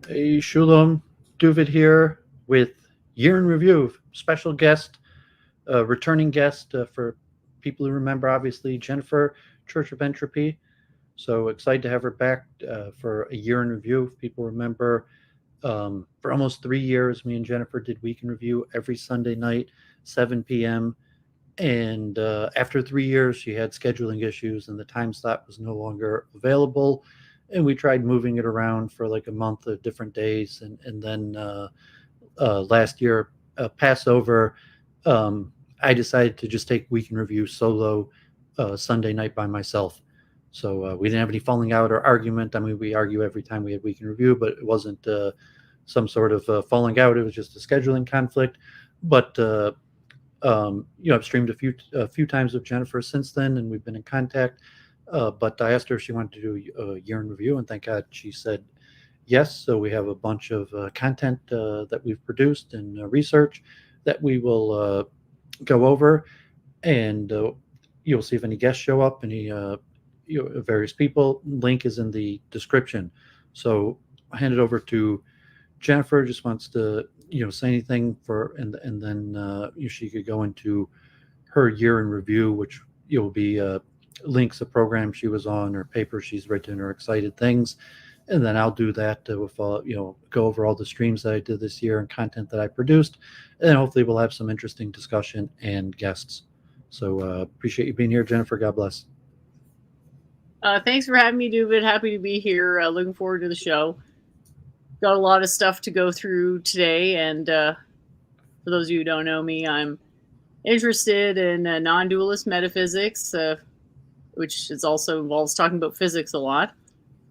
Hey, Shalom, Doooovid here with Year in Review. Special guest, returning guest for people who remember, obviously, Jennifer, Church of Entropy. So excited to have her back for a Year in Review. If people remember, for almost 3 years, me and Jennifer did Week in Review every Sunday night, 7 p.m. And after 3 years, she had scheduling issues and the time slot was no longer available. And we tried moving it around for like a month of different days. And then last year, Passover, I decided to just take Week in Review solo Sunday night by myself. So we didn't have any falling out or argument. I mean, we argue every time we had Week in Review, but it wasn't some sort of falling out. It was just a scheduling conflict. But I've streamed a few times with Jennifer since then, and we've been in contact. But I asked her if she wanted to do a Year in Review, and thank God she said yes. So we have a bunch of content that we've produced and research that we will go over, and you'll see if any guests show up, any various people. Link is in the description. So I hand it over to Jennifer. Just wants to say anything for, and then she could go into her Year in Review, which will be links of programs she was on, or papers she's written, or excited things. And then I'll do that with go over all the streams that I did this year and content that I produced, and hopefully we'll have some interesting discussion and guests. So appreciate you being here, Jennifer. God bless. Thanks for having me, Doooovid. Happy to be here. Looking forward to the show. Got a lot of stuff to go through today, and for those of you who don't know me, I'm interested in non-dualist metaphysics, which is also involves talking about physics a lot,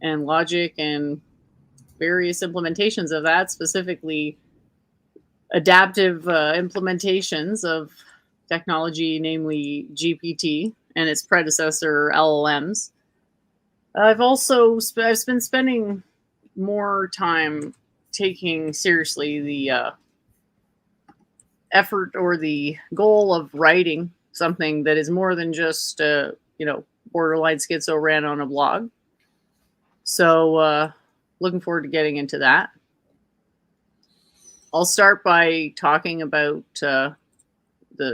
and logic, and various implementations of that, specifically adaptive implementations of technology, namely GPT and its predecessor LLMs. I've been spending more time taking seriously the effort or the goal of writing something that is more than just borderline schizo ran on a blog. So looking forward to getting into that. I'll start by talking about the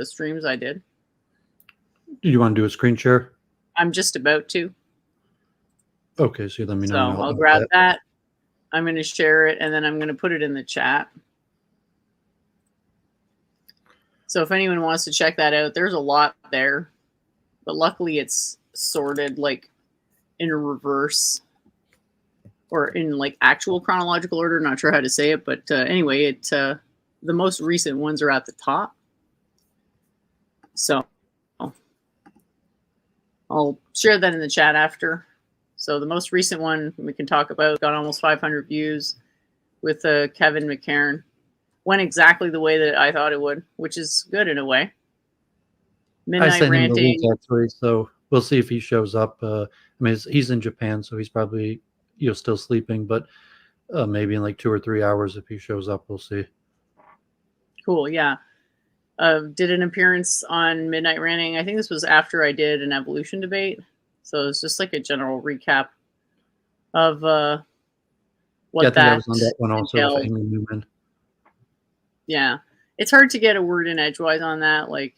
streams I did. Do you want to do a screen share? I'm just about to. Okay, so let me know. So I'll grab that. I'm going to share it, and then I'm going to put it in the chat. So if anyone wants to check that out, there's a lot there. But luckily it's sorted like in a reverse, or in like actual chronological order. Not sure how to say it, but anyway, the most recent ones are at the top. So I'll share that in the chat after. So the most recent one we can talk about got almost 500 views with Kevin McCarran. Went exactly the way that I thought it would, which is good in a way. Midnight I sent ranting. Him the link actually, so we'll see if he shows up. I mean, he's in Japan, so he's probably still sleeping, but maybe in like 2 or 3 hours if he shows up, we'll see. Cool, yeah. Did an appearance on Midnight Ranting. I think this was after I did an evolution debate. So it's just like a general recap of what that was on that one also with Amy Newman. Yeah. It's hard to get a word in edgewise on that. Like,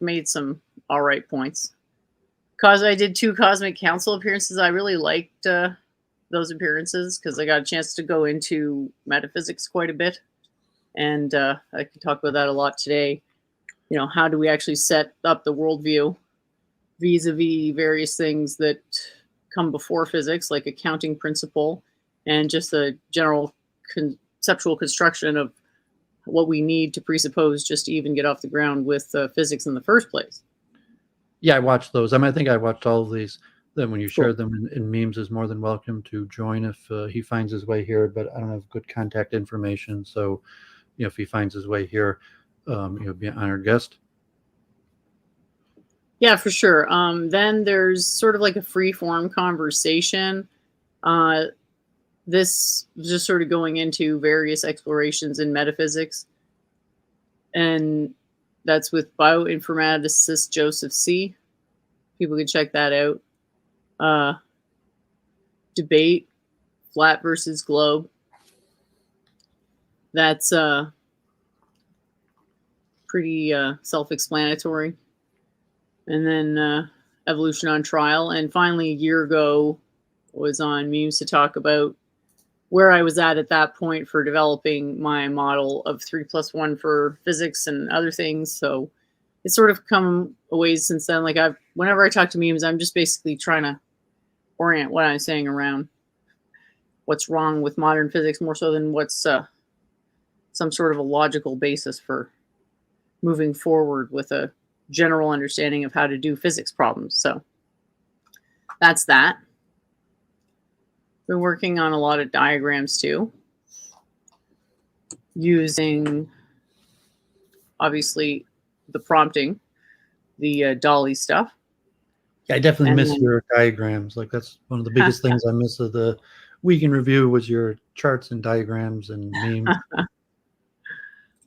made some all right points. Cause I did 2 Cosmic Council appearances. I really liked those appearances because I got a chance to go into metaphysics quite a bit. And I could talk about that a lot today. How do we actually set up the worldview vis-a-vis various things that come before physics, like a counting principle and just the general conceptual construction of what we need to presuppose just to even get off the ground with physics in the first place. Yeah, I watched those. I think I watched all of these. Then when you share them in memes, is more than welcome to join if he finds his way here, but I don't have good contact information. So, if he finds his way here, be an honored guest. Yeah, for sure. Then there's sort of like a free-form conversation. This is just sort of going into various explorations in metaphysics. And that's with bioinformaticist Joseph C. People can check that out. Debate, flat versus globe. that's pretty self-explanatory. And then Evolution on Trial. And finally, a year ago, was on Memes to talk about where I was at that point for developing my model of 3+1 for physics and other things. So it's sort of come a ways since then. Like whenever I talk to memes, I'm just basically trying to orient what I'm saying around what's wrong with modern physics more so than what's some sort of a logical basis for moving forward with a general understanding of how to do physics problems. So that's that. Been working on a lot of diagrams too, using obviously the prompting, the Dolly stuff. Yeah, I definitely And miss then- your diagrams. Like that's one of the biggest things I miss of the week in review was your charts and diagrams and memes.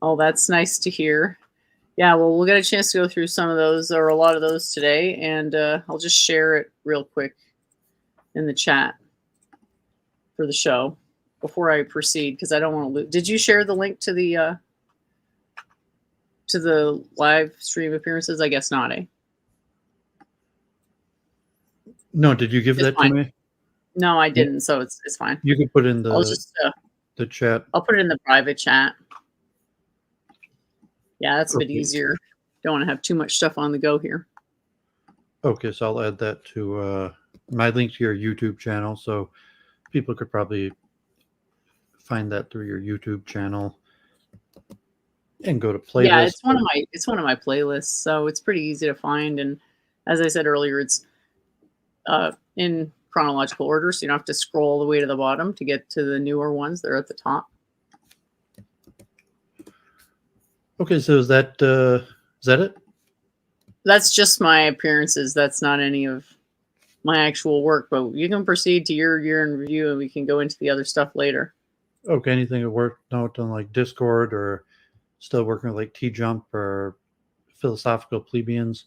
Oh, that's nice to hear. Yeah, well, we'll get a chance to go through some of those or a lot of those today, and I'll just share it real quick in the chat for the show before I proceed because I don't want to lose. Did you share the link to the live stream appearances? I guess not, eh? No, did you give It's that fine. to me? No, I didn't, so it's fine. You can put in I'll just the chat. I'll put it in the private chat. Yeah, that's a bit Okay. easier. Don't want to have too much stuff on the go here. Okay, so I'll add that to my link to your YouTube channel, so people could probably find that through your YouTube channel and go to playlists. Yeah, it's one of my playlists, so it's pretty easy to find. And as I said earlier, it's in chronological order, so you don't have to scroll all the way to the bottom to get to the newer ones. They're at the top. Okay, so is that it? That's just my appearances. That's not any of my actual work, but you can proceed to your year in review and we can go into the other stuff later. Okay, anything to work out on like Discord or still working with like T-Jump or Philosophical Plebeians?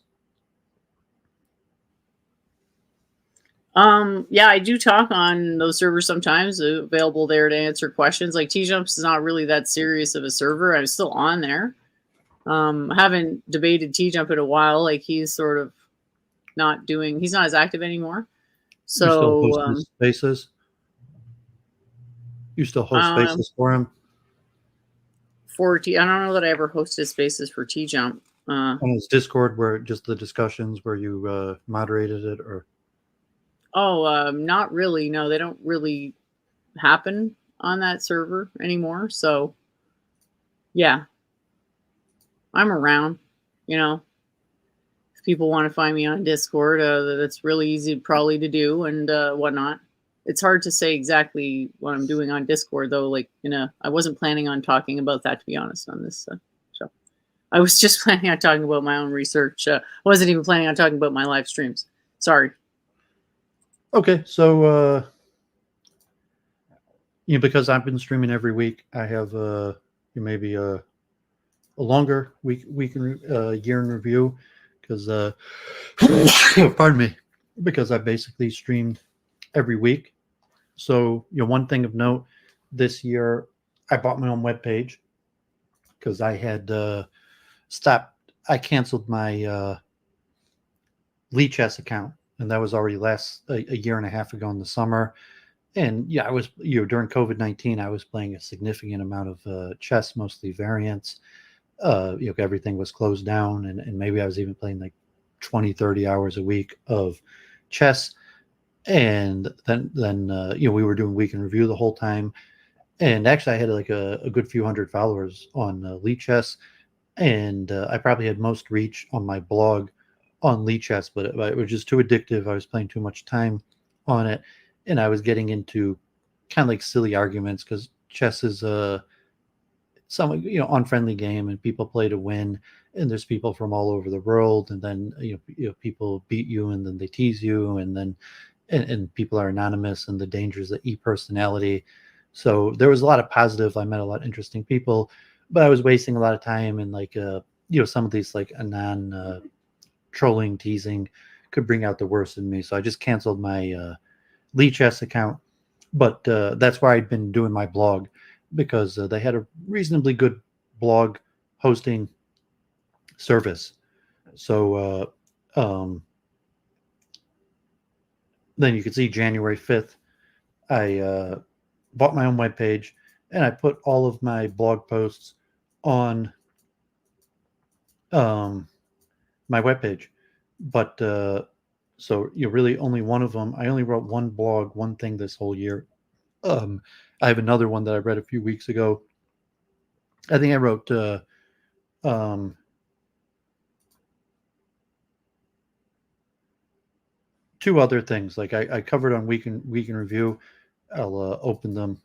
Yeah, I do talk on those servers sometimes, available there to answer questions. Like T-Jumps is not really that serious of a server. I'm still on there. I haven't debated T-Jump in a while. Like he's sort of he's not as active anymore. So You still host his spaces? You still host spaces for him? I don't know that I ever hosted spaces for T-Jump. On his Discord, where just the discussions where you moderated it, or? Oh, not really. No, they don't really happen on that server anymore. So, yeah, I'm around. You know, if people want to find me on Discord, that's really easy probably to do and whatnot. It's hard to say exactly what I'm doing on Discord, though. Like, I wasn't planning on talking about that, to be honest, on this show. I was just planning on talking about my own research. I wasn't even planning on talking about my live streams. Sorry. Okay, so because I've been streaming every week, I have maybe a longer year in review because pardon me, because I basically streamed every week. So one thing of note, this year I bought my own webpage because I had I canceled my Lichess account, and that was already a year and a half ago in the summer. And yeah, I was during COVID-19, I was playing a significant amount of chess, mostly variants. Everything was closed down, and maybe I was even playing like 20, 30 hours a week of chess. And then we were doing week in review the whole time. And actually I had like a good few hundred followers on Lichess, and I probably had most reach on my blog on Lichess, but it was just too addictive. I was playing too much time on it, and I was getting into kind of like silly arguments because chess is some unfriendly game, and people play to win, and there's people from all over the world, and then people beat you, and then they tease you, and then and people are anonymous, and the dangers of e-personality. So there was a lot of positive. I met a lot of interesting people, but I was wasting a lot of time, and like some of these like trolling, teasing could bring out the worst in me. So I just canceled my Lichess account, but that's where I'd been doing my blog. because they had a reasonably good blog hosting service. So then you can see January 5th, I bought my own webpage, and I put all of my blog posts on my webpage. But so really only one of them. I only wrote one blog, one thing this whole year. I have another one that I read a few weeks ago. I think I wrote two other things. Like I covered on Week in Review. I'll open them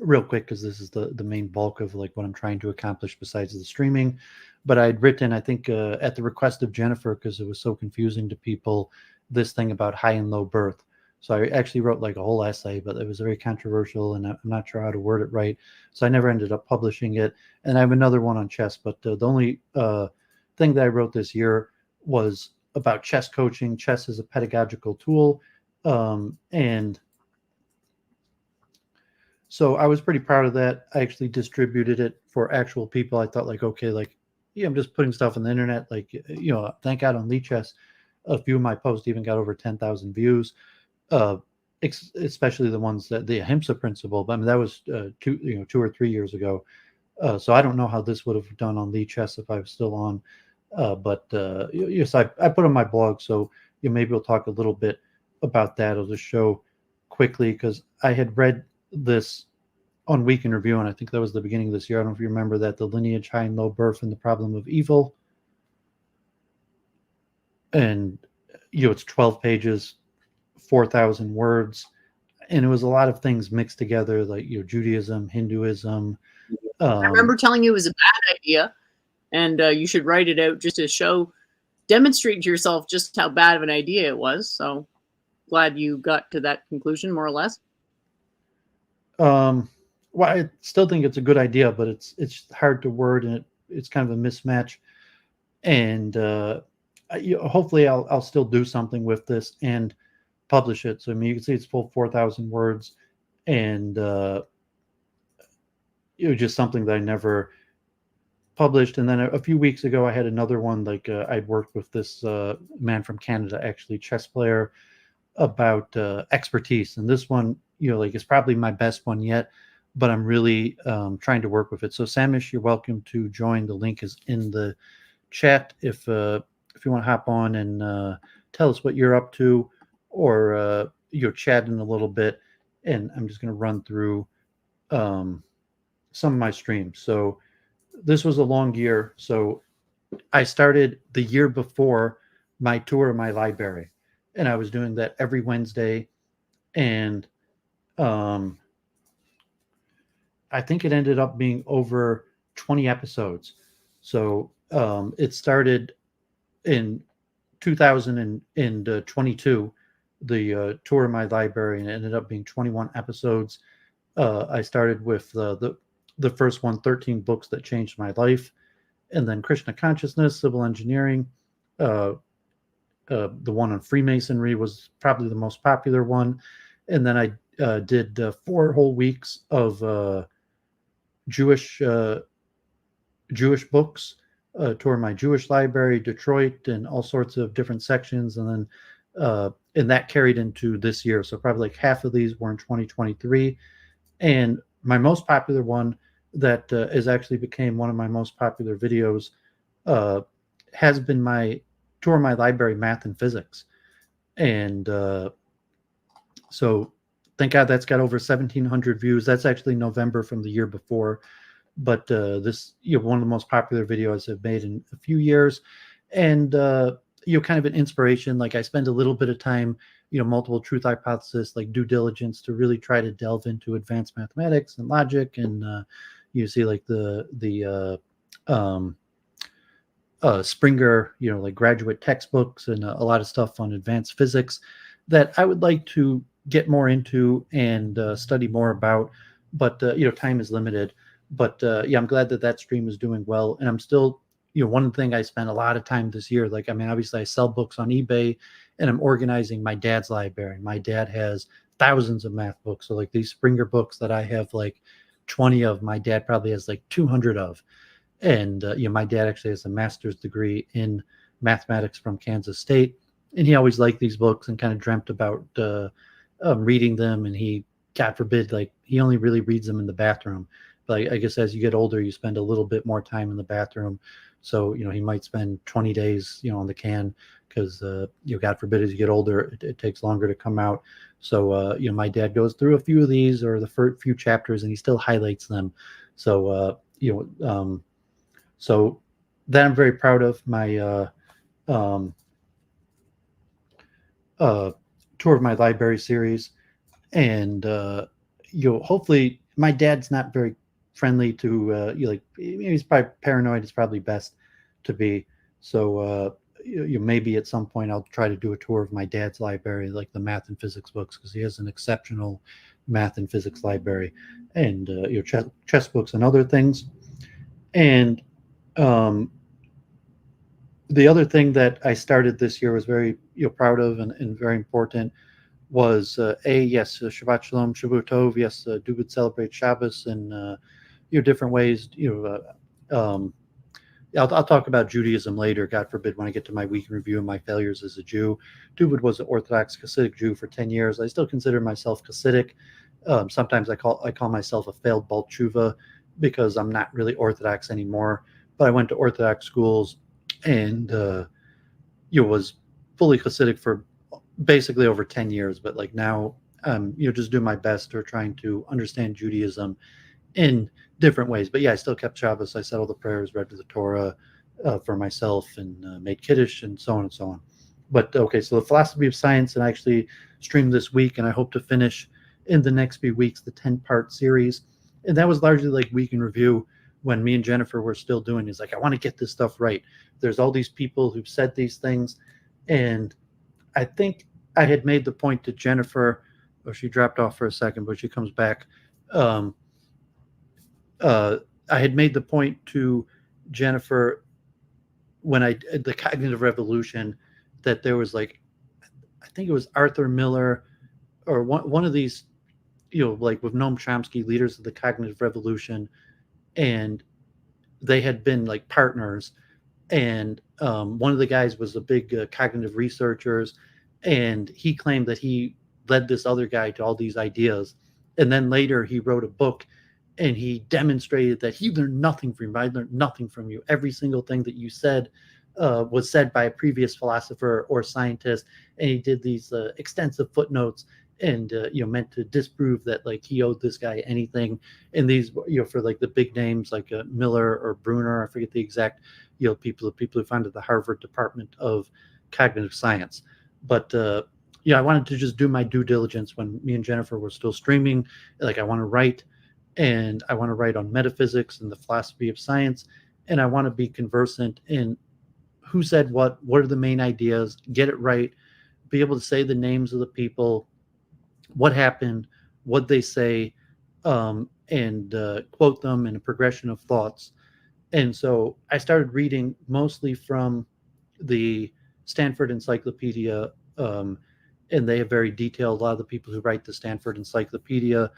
real quick because this is the main bulk of like what I'm trying to accomplish besides the streaming. But I'd written, I think, at the request of Jennifer, because it was so confusing to people, this thing about high and low birth. So I actually wrote like a whole essay, but it was very controversial, and I'm not sure how to word it right. So I never ended up publishing it. And I have another one on chess, but the only thing that I wrote this year was about chess coaching. Chess is a pedagogical tool, and so I was pretty proud of that. I actually distributed it for actual people. I thought like, okay, like, yeah, I'm just putting stuff on the internet. Like, thank God on Lichess, a few of my posts even got over 10,000 views, especially the ones that the Ahimsa principle. But I mean, that was 2 or 3 years ago. So I don't know how this would have done on Lichess if I was still on. But yes, I put on my blog. So maybe we'll talk a little bit about that. I'll just show quickly, because I had read this on Week in Review, and I think that was the beginning of this year. I don't know if you remember that, the lineage, high and low birth, and the problem of evil. And it's 12 pages, 4,000 words, and it was a lot of things mixed together, like Judaism, Hinduism. I remember telling you it was a bad idea, and you should write it out just to demonstrate to yourself just how bad of an idea it was. So glad you got to that conclusion, more or less. Well, I still think it's a good idea, but it's hard to word, and it's kind of a mismatch. And hopefully I'll still do something with this and publish it. So I mean, you can see it's full 4,000 words, and it was just something that I never published. And then a few weeks ago, I had another one. Like I'd worked with this man from Canada, actually, chess player, about expertise. And this one, like, is probably my best one yet, but I'm really trying to work with it. So Samish, you're welcome to join. The link is in the chat if you want to hop on and tell us what you're up to, or you're chatting a little bit. And I'm just going to run through some of my streams. So this was a long year. So I started the year before my tour of my library, and I was doing that every Wednesday. And I think it ended up being over 20 episodes. So it started in 2022, the tour of my library, and it ended up being 21 episodes. I started with the first one, 13 books that changed my life, and then Krishna consciousness, civil engineering. The one on Freemasonry was probably the most popular one. And then I did 4 whole weeks of Jewish books, toward my Jewish library, Detroit, and all sorts of different sections. And then and that carried into this year. So probably like half of these were in 2023. And my most popular one that has actually became one of my most popular videos has been my tour of my library, Math and Physics. And so thank God that's got over 1,700 views. That's actually November from the year before. But this, one of the most popular videos I've made in a few years. And, kind of an inspiration. Like I spend a little bit of time, multiple truth hypothesis, like due diligence, to really try to delve into advanced mathematics and logic. And you see like the Springer, like graduate textbooks, and a lot of stuff on advanced physics that I would like to get more into and study more about. But, time is limited. But I'm glad that stream is doing well. And I'm still, one thing I spent a lot of time this year, like, I mean, obviously I sell books on eBay, and I'm organizing my dad's library. My dad has thousands of math books. So like these Springer books that I have like 20 of. My dad probably has like 200 of. And my dad actually has a master's degree in mathematics from Kansas State, and he always liked these books and kind of dreamt about reading them. And he, God forbid, like he only really reads them in the bathroom. But I guess as you get older, you spend a little bit more time in the bathroom. So he might spend 20 days on the can, because God forbid, as you get older, it takes longer to come out. So my dad goes through a few of these, or the first few chapters, and he still highlights them. So so that I'm very proud of. My tour of my library series, and hopefully my dad's not very friendly to he's probably paranoid. It's probably best to be. So maybe at some point I'll try to do a tour of my dad's library, like the math and physics books, because he has an exceptional math and physics library, and chess books and other things. And the other thing that I started this year was very proud of, and very important, was Shabbat Shalom, Shavua Tov. Yes, Doooovid celebrates Shabbos in different ways. I'll talk about Judaism later, God forbid, when I get to my week in review of my failures as a Jew. Doooovid was an Orthodox Hasidic Jew for 10 years. I still consider myself Hasidic. Sometimes I call myself a failed Baal Tshuva, because I'm not really Orthodox anymore. But I went to Orthodox schools, and was fully Hasidic for basically over 10 years. But like now, just do my best, or trying to understand Judaism in different ways. But yeah, I still kept Shabbos. I said all the prayers, read the Torah for myself, and made Kiddush, and so on and so on. But okay, so the philosophy of science, and I actually streamed this week, and I hope to finish in the next few weeks the 10-part series. And that was largely like week in review, when me and Jennifer were still doing. Is like, I want to get this stuff right. There's all these people who've said these things, and I think I had made the point to Jennifer, or she dropped off for a second, but she comes back. I had made the point to Jennifer when the cognitive revolution, that there was like, I think it was Arthur Miller, or one of these, like with Noam Chomsky, leaders of the cognitive revolution, and they had been like partners. And one of the guys was a big cognitive researchers, and he claimed that he led this other guy to all these ideas. And then later he wrote a book, and he demonstrated that he learned nothing from you. I learned nothing from you. Every single thing that you said was said by a previous philosopher or scientist. And he did these extensive footnotes, and meant to disprove that like he owed this guy anything. And these for like the big names like Miller or Bruner, I forget the exact people who founded the Harvard Department of Cognitive Science. But I wanted to just do my due diligence when me and Jennifer were still streaming. Like, I want to write, and I want to write on metaphysics and the philosophy of science, and I want to be conversant in who said what are the main ideas, get it right, be able to say the names of the people, what happened, what they say, and quote them in a progression of thoughts. And so I started reading mostly from the Stanford Encyclopedia, and they have very detailed. A lot of the people who write the Stanford Encyclopedia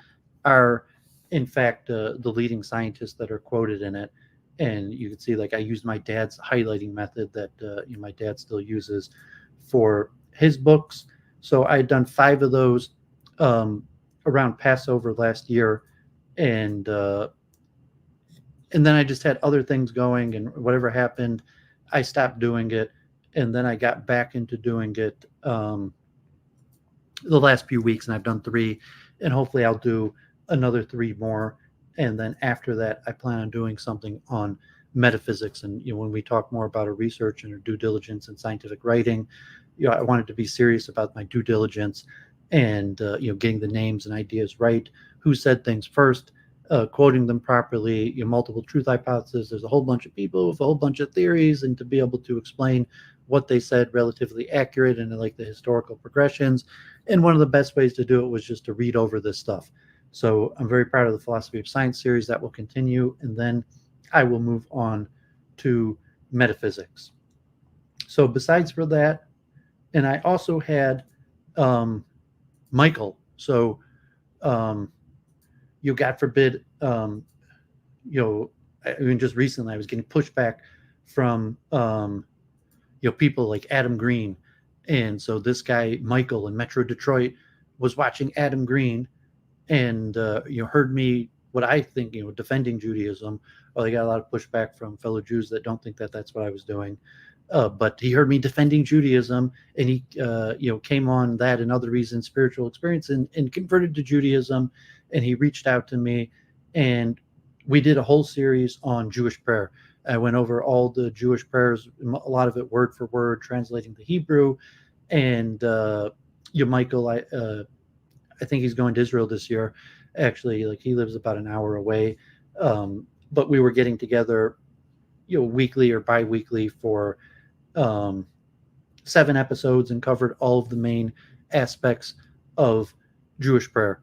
are, in fact, the leading scientists that are quoted in it. And you can see, like, I used my dad's highlighting method that my dad still uses for his books. So I had done 5 of those around Passover last year, and then I just had other things going, and whatever happened, I stopped doing it, and then I got back into doing it the last few weeks, and I've done 3, and hopefully I'll do another 3 more. And then after that, I plan on doing something on metaphysics. And when we talk more about our research and our due diligence and scientific writing, I wanted to be serious about my due diligence, and getting the names and ideas right, who said things first, quoting them properly, multiple truth hypothesis. There's a whole bunch of people with a whole bunch of theories, and to be able to explain what they said relatively accurate, and like the historical progressions. And one of the best ways to do it was just to read over this stuff. So I'm very proud of the philosophy of science series. That will continue, and then I will move on to metaphysics. So besides for that, and I also had Michael. So God forbid, I mean, just recently I was getting pushback from people like Adam Green, and so this guy Michael in Metro Detroit was watching Adam Green, and heard me what I think, defending Judaism. Well, I got a lot of pushback from fellow Jews that don't think that that's what I was doing. But he heard me defending Judaism, and he came on that and other reasons, spiritual experience, and converted to Judaism. And he reached out to me, and we did a whole series on Jewish prayer. I went over all the Jewish prayers, a lot of it word for word, translating the Hebrew. And Michael, I think he's going to Israel this year. Actually, like, he lives about an hour away. But we were getting together, weekly or bi-weekly for 7 episodes, and covered all of the main aspects of Jewish prayer,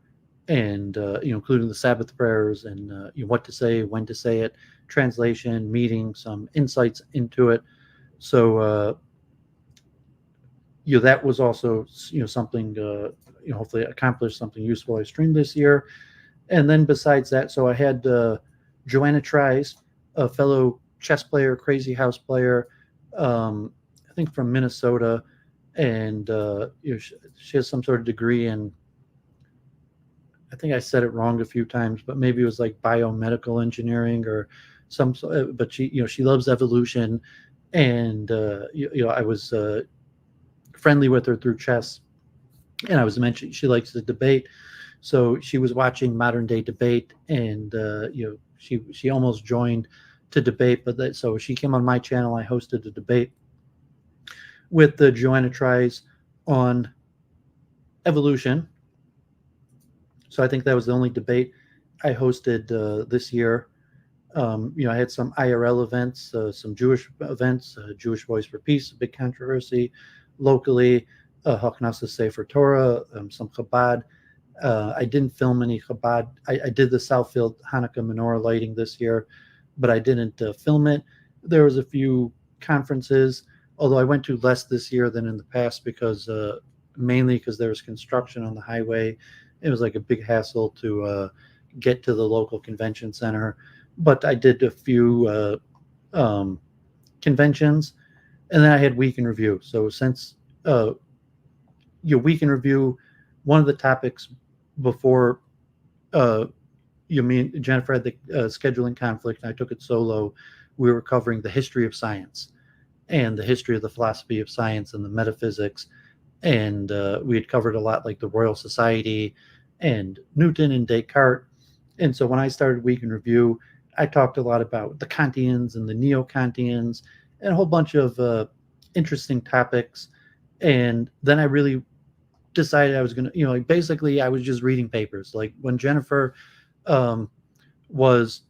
and including the Sabbath prayers, and what to say, when to say it, translation, meeting, some insights into it. So that was also something hopefully accomplish something useful I streamed this year. And then besides that, so I had Joanna Tries, a fellow chess player, crazy house player, I think from Minnesota, and she has some sort of degree in, I think I said it wrong a few times, but maybe it was like biomedical engineering or some. But she loves evolution, and I was friendly with her through chess, and I was mentioning she likes to debate, so she was watching modern day debate, and she almost joined to debate, but so she came on my channel. I hosted a debate with the Joanna Tries on evolution. So I think that was the only debate I hosted this year. I had some IRL events, some Jewish events, Jewish Voice for Peace, a big controversy locally, Haknasa Sefer Torah, some Chabad. I didn't film any Chabad. I did the Southfield Hanukkah menorah lighting this year, but I didn't film it. There was a few conferences, although I went to less this year than in the past, because mainly because there was construction on the highway. It was like a big hassle to get to the local convention center. But I did a few conventions, and then I had Week in Review. So since your Week in Review, one of the topics before me and Jennifer had the scheduling conflict, and I took it solo. We were covering the history of science and the history of the philosophy of science and the metaphysics. And we had covered a lot, like the Royal Society and Newton and Descartes. And so when I started Week in Review, I talked a lot about the Kantians and the Neo-Kantians and a whole bunch of interesting topics. And then I really decided I was going to, basically I was just reading papers. Like when Jennifer was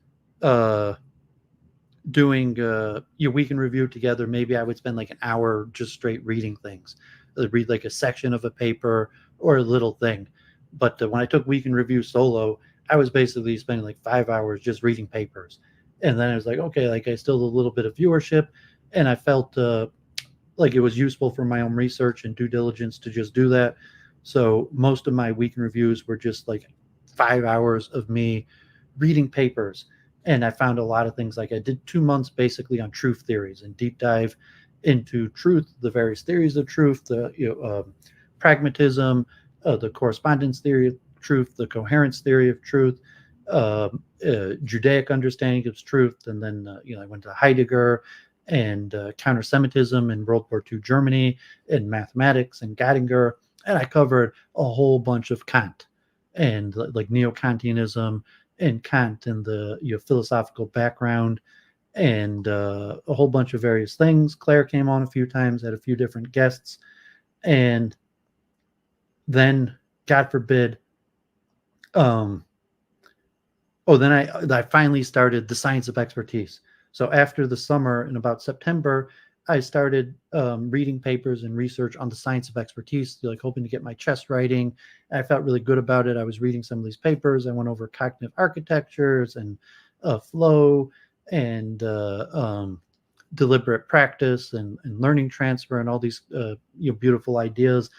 doing your Week in Review together, maybe I would spend like an hour just straight reading things. I'd read like a section of a paper or a little thing. But when I took Week in Review solo, I was basically spending like 5 hours just reading papers. And then I was like, okay, like I still had a little bit of viewership, and I felt like it was useful for my own research and due diligence to just do that. So most of my Week in Reviews were just like 5 hours of me reading papers. And I found a lot of things. Like I did 2 months basically on truth theories and deep dive into truth, the various theories of truth, the pragmatism, the correspondence theory of truth, the coherence theory of truth, Judaic understanding of truth, and then I went to Heidegger and counter-Semitism in World War II Germany, and mathematics and Göttinger, and I covered a whole bunch of Kant and like Neo-Kantianism and Kant and the philosophical background, and a whole bunch of various things. Claire came on a few times, had a few different guests, and then, God forbid, then I finally started the Science of Expertise. So after the summer, in about September, I started reading papers and research on the Science of Expertise, like hoping to get my chess writing. I felt really good about it. I was reading some of these papers. I went over cognitive architectures and flow and deliberate practice and learning transfer and all these beautiful ideas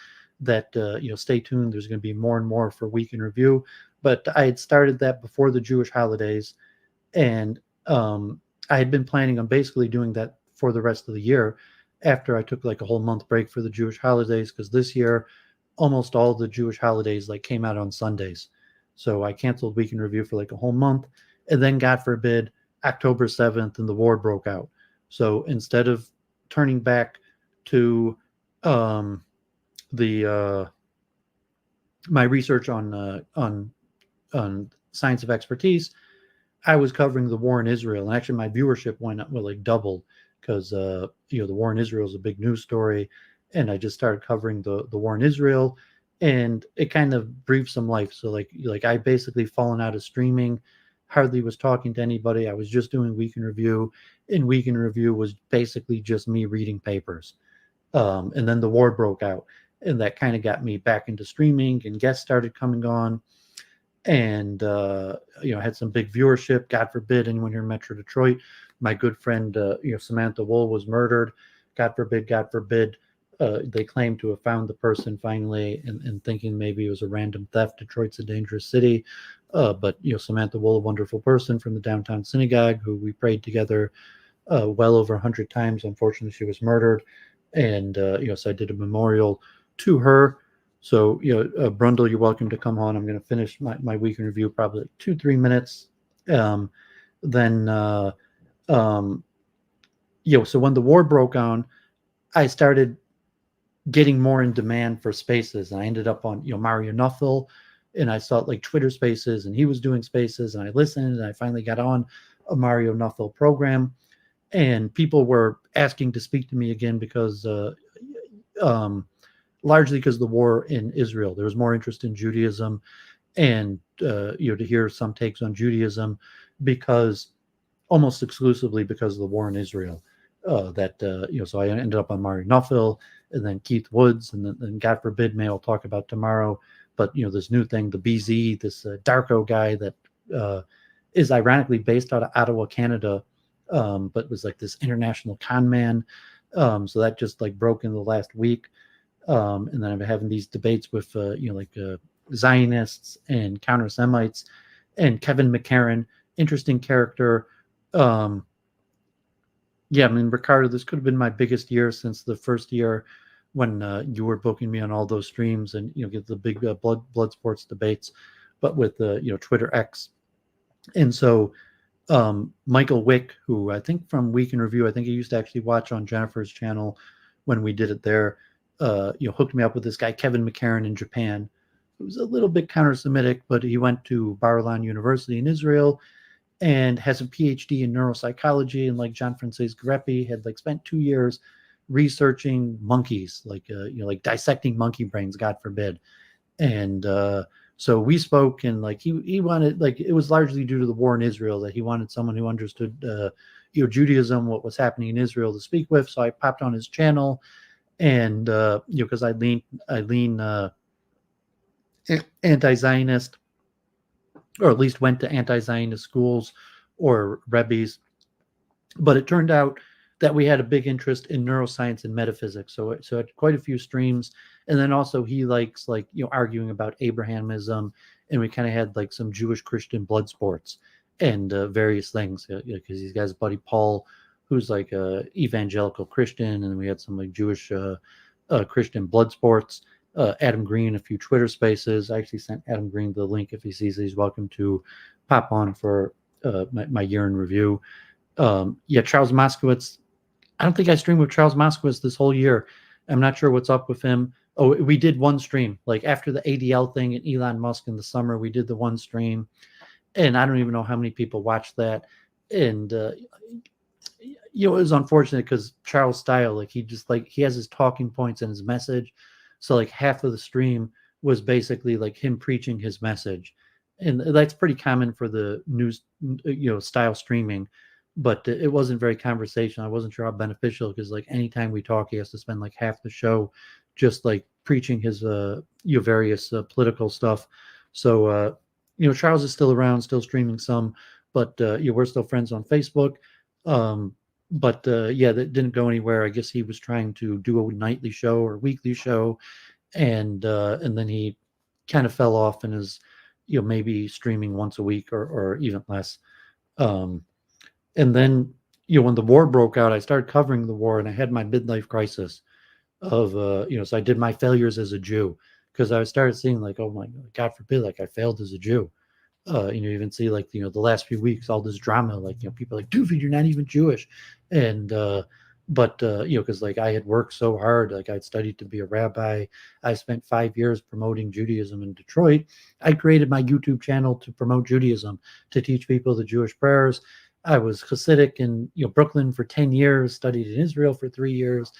that stay tuned. There's going to be more and more for Week in Review. but I had started that before the Jewish holidays, and I had been planning on basically doing that for the rest of the year after I took like a whole month break for the Jewish holidays, because this year almost all the Jewish holidays like came out on Sundays. So I canceled Week in Review for like a whole month, and then God forbid October 7th and the war broke out. So instead of turning back to the my research on science of expertise, I was covering the war in Israel, and actually my viewership went up, well, like doubled, because the war in Israel is a big news story, and I just started covering the war in Israel, and it kind of breathed some life. So like I basically fallen out of streaming, hardly was talking to anybody. I was just doing Week in Review, and Week in Review was basically just me reading papers. And then the war broke out, and that kind of got me back into streaming, and guests started coming on, and had some big viewership. God forbid anyone here in Metro Detroit. My good friend Samantha Wool was murdered. God forbid they claim to have found the person finally, and thinking maybe it was a random theft. Detroit's a dangerous city, but Samantha Wool, a wonderful person from the downtown synagogue who we prayed together well over 100 times. Unfortunately, she was murdered, and so I did a memorial to her. So, Brundle, you're welcome to come on. I'm going to finish my Week in Review, probably 2-3 minutes. So when the war broke on, I started getting more in demand for spaces. And I ended up on, Mario Nuffel, and I saw like Twitter Spaces, and he was doing spaces, and I listened, and I finally got on a Mario Nuffel program, and people were asking to speak to me again because, largely because of the war in Israel. There was more interest in Judaism, and to hear some takes on Judaism, because almost exclusively because of the war in Israel. So I ended up on Mario Nuffel, and then Keith Woods, and then God forbid, may I'll talk about tomorrow. But this new thing, the BZ, this Darko guy that is ironically based out of Ottawa, Canada, but was like this international con man. So that just like broke in the last week. And then I'm having these debates with Zionists and counter Semites, and Kevin McCarran, interesting character. Ricardo, this could have been my biggest year since the first year when you were booking me on all those streams, and get the big blood sports debates, but with Twitter X. And so Michael Wick, who I think from Week in Review, I think he used to actually watch on Jennifer's channel when we did it there, hooked me up with this guy Kevin McCarran in Japan, who's a little bit counter-Semitic, but he went to Bar-Ilan University in Israel and has a PhD in neuropsychology, and like John Francis Greppi had like spent 2 years researching monkeys, like dissecting monkey brains, God forbid. And so we spoke, and like he wanted, like, it was largely due to the war in Israel that he wanted someone who understood Judaism, what was happening in Israel, to speak with. So I popped on his channel, and because I lean anti-Zionist, or at least went to anti-Zionist schools or rebbes. But it turned out that we had a big interest in neuroscience and metaphysics. So had quite a few streams. And then also he likes arguing about Abrahamism, and we kind of had like some Jewish Christian blood sports and various things, because he's got his buddy Paul, who's like a evangelical Christian, and we had some like Jewish Christian blood sports. Adam Green, a few Twitter Spaces. I actually sent Adam Green the link. If he sees it, he's welcome to pop on for my year in review. Charles Moskowitz. I don't think I streamed with Charles Moskowitz this whole year. I'm not sure what's up with him. Oh, we did one stream, like after the ADL thing and Elon Musk in the summer. We did the one stream, and I don't even know how many people watched that. And it was unfortunate because Charles' style, like he has his talking points and his message. So like half of the stream was basically like him preaching his message, and that's pretty common for the news, style streaming. But it wasn't very conversational. I wasn't sure how beneficial, because like anytime we talk, he has to spend like half the show just like preaching his various political stuff. So Charles is still around, still streaming some, but we're still friends on Facebook. But that didn't go anywhere. I guess he was trying to do a nightly show or weekly show, and then he kind of fell off and is maybe streaming once a week or even less. And then, when the war broke out, I started covering the war, and I had my midlife crisis of, so I did my failures as a Jew, because I started seeing like, oh my God forbid, like I failed as a Jew. Even see like, the last few weeks, all this drama, like, people like, Doooovid, you're not even Jewish. And, but, because like I had worked so hard, like I'd studied to be a rabbi. I spent 5 years promoting Judaism in Detroit. I created my YouTube channel to promote Judaism, to teach people the Jewish prayers. I was Hasidic in, Brooklyn for 10 years, studied in Israel for 3 years.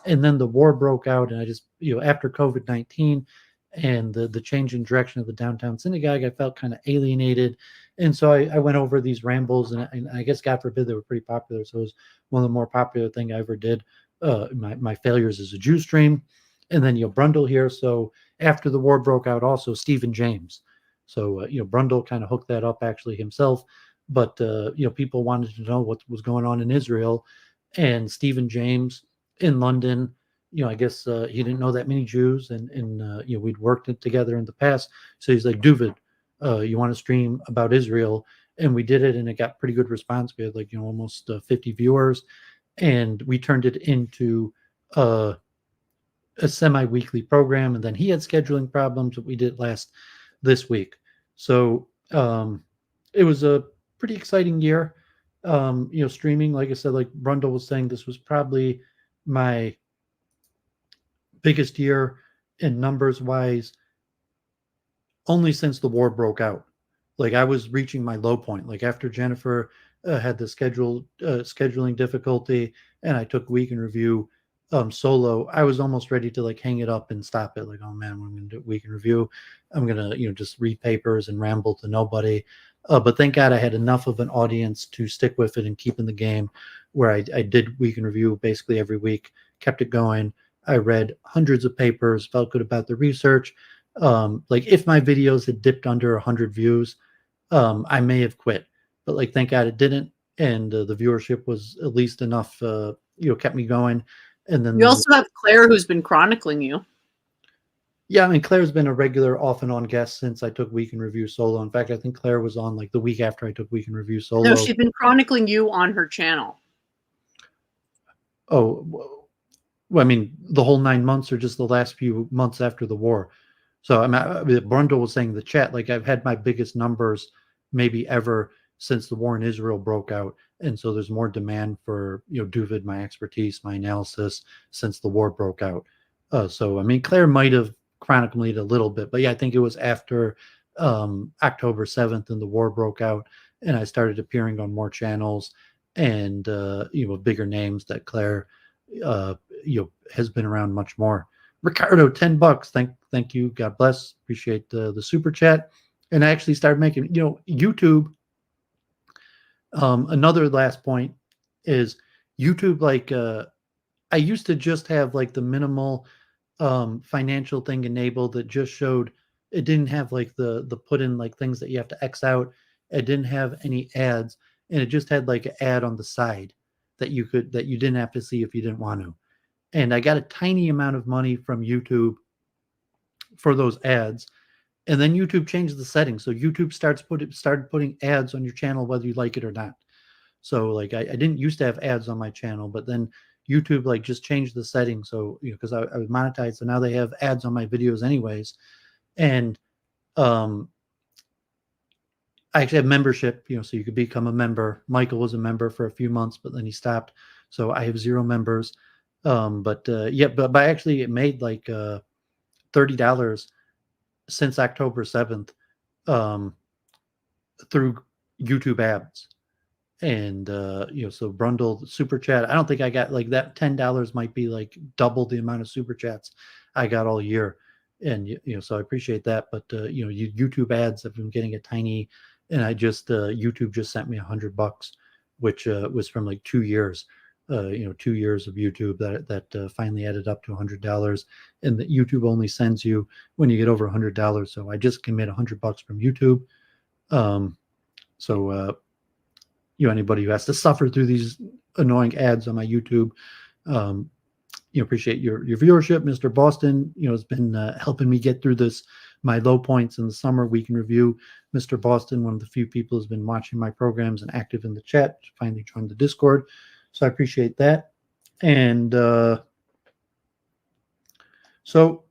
And then the war broke out, and I just, after COVID-19 and the change in direction of the downtown synagogue, I felt kind of alienated. And so I went over these rambles, and I guess, God forbid, they were pretty popular. So it was one of the more popular thing I ever did, my failures as a Jew stream. And then, Brundle here. So after the war broke out, also Stephen James. So, Brundle kind of hooked that up actually himself. But, people wanted to know what was going on in Israel. And Stephen James in London, I guess he didn't know that many Jews, and we'd worked it together in the past. So he's like, Doooovid, you want to stream about Israel? And we did it, and it got pretty good response. We had like, almost 50 viewers, and we turned it into a semi-weekly program. And then he had scheduling problems, but we did this week. So it was a pretty exciting year. Streaming, like I said, like Brundle was saying, this was probably my biggest year in numbers wise only since the war broke out. Like I was reaching my low point, like after Jennifer had the scheduling difficulty, and I took Week in Review solo. I was almost ready to like hang it up and stop it. Like, oh man, I'm going to do Week in Review. I'm going to, just read papers and ramble to nobody. But thank God I had enough of an audience to stick with it and keep in the game, where I did Week in Review basically every week, kept it going. I read hundreds of papers, felt good about the research. Like if my videos had dipped under 100 views, I may have quit. But like, thank God it didn't. And the viewership was at least enough, kept me going. And then you also have Claire, who's been chronicling you. Yeah, I mean, Claire's been a regular off and on guest since I took Week in Review solo. In fact, I think Claire was on like the week after I took Week in Review solo. No, she's been chronicling you on her channel. Oh, well, I mean, the whole 9 months or just the last few months after the war. So I mean, Brundle was saying in the chat, like I've had my biggest numbers maybe ever since the war in Israel broke out. And so there's more demand for, Doooovid, my expertise, my analysis since the war broke out. So, I mean, Claire might have chronicled it a little bit, but yeah, I think it was after October 7th and the war broke out, and I started appearing on more channels and, bigger names that Claire, has been around much more. Ricardo, $10. Thank you. God bless. Appreciate the super chat. And I actually started making, YouTube. Another last point is YouTube. Like, I used to just have like the minimal financial thing enabled that just showed, it didn't have like the put in like things that you have to X out. It didn't have any ads, and it just had like an ad on the side that you didn't have to see if you didn't want to. And I got a tiny amount of money from YouTube for those ads. And then YouTube changed the settings. So YouTube started putting ads on your channel, whether you like it or not. So like I didn't used to have ads on my channel, but then YouTube like just changed the settings. So, because I was monetized, so now they have ads on my videos anyways. And I actually have membership, so you could become a member. Michael was a member for a few months, but then he stopped. So I have 0 members. But I actually made like $30 since October 7th through YouTube ads. And so Brundle super chat, I don't think I got like that. $10 might be like double the amount of super chats I got all year. And so I appreciate that. But YouTube ads have been getting a tiny, and I just YouTube just sent me $100, which was from like 2 years. 2 years of YouTube that finally added up to $100, and that YouTube only sends you when you get over $100. So I just commit $100 from YouTube. Anybody who has to suffer through these annoying ads on my YouTube, appreciate your viewership. Mr. Boston, has been helping me get through this my low points in the summer, week in review. Mr. Boston, one of the few people who's been watching my programs and active in the chat, finally joined the Discord. So I appreciate that. And so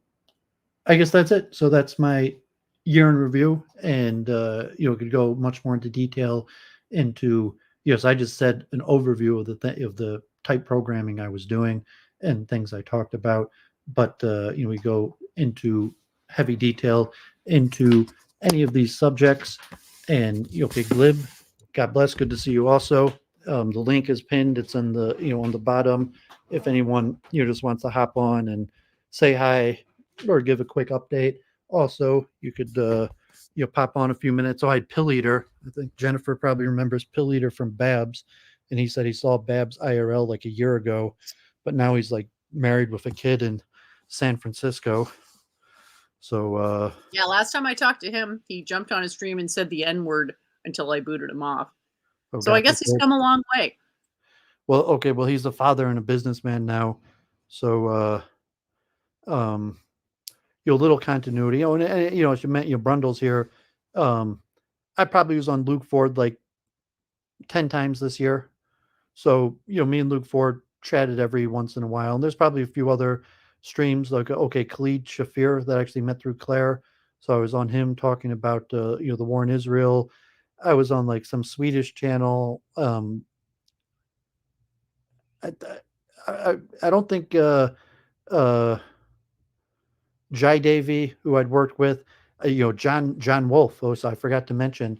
I guess that's it. So that's my year in review. And, could go much more into detail into, yes, I just said an overview of the type programming I was doing and things I talked about. But, we go into heavy detail into any of these subjects. And, okay, Glib, God bless. Good to see you also. The link is pinned. It's on the, on the bottom. If anyone, just wants to hop on and say hi or give a quick update. Also, you could, pop on a few minutes. Oh, I had Pill Eater. I think Jennifer probably remembers Pill Eater from Babs. And he said he saw Babs IRL like a year ago, but now he's like married with a kid in San Francisco. So, yeah, last time I talked to him, he jumped on his stream and said the N-word until I booted him off. So I guess he's come a long way. Well, okay. Well, he's a father and a businessman now. So, little continuity. And as you meant, Brundle's here. I probably was on Luke Ford like 10 times this year. So, me and Luke Ford chatted every once in a while. And there's probably a few other streams like, okay, Khalid Shafir that I actually met through Claire. So I was on him talking about, the war in Israel. I was on like some Swedish channel. I don't think Jai Davy, who I'd worked with, John Wolfe. Oh, so I forgot to mention,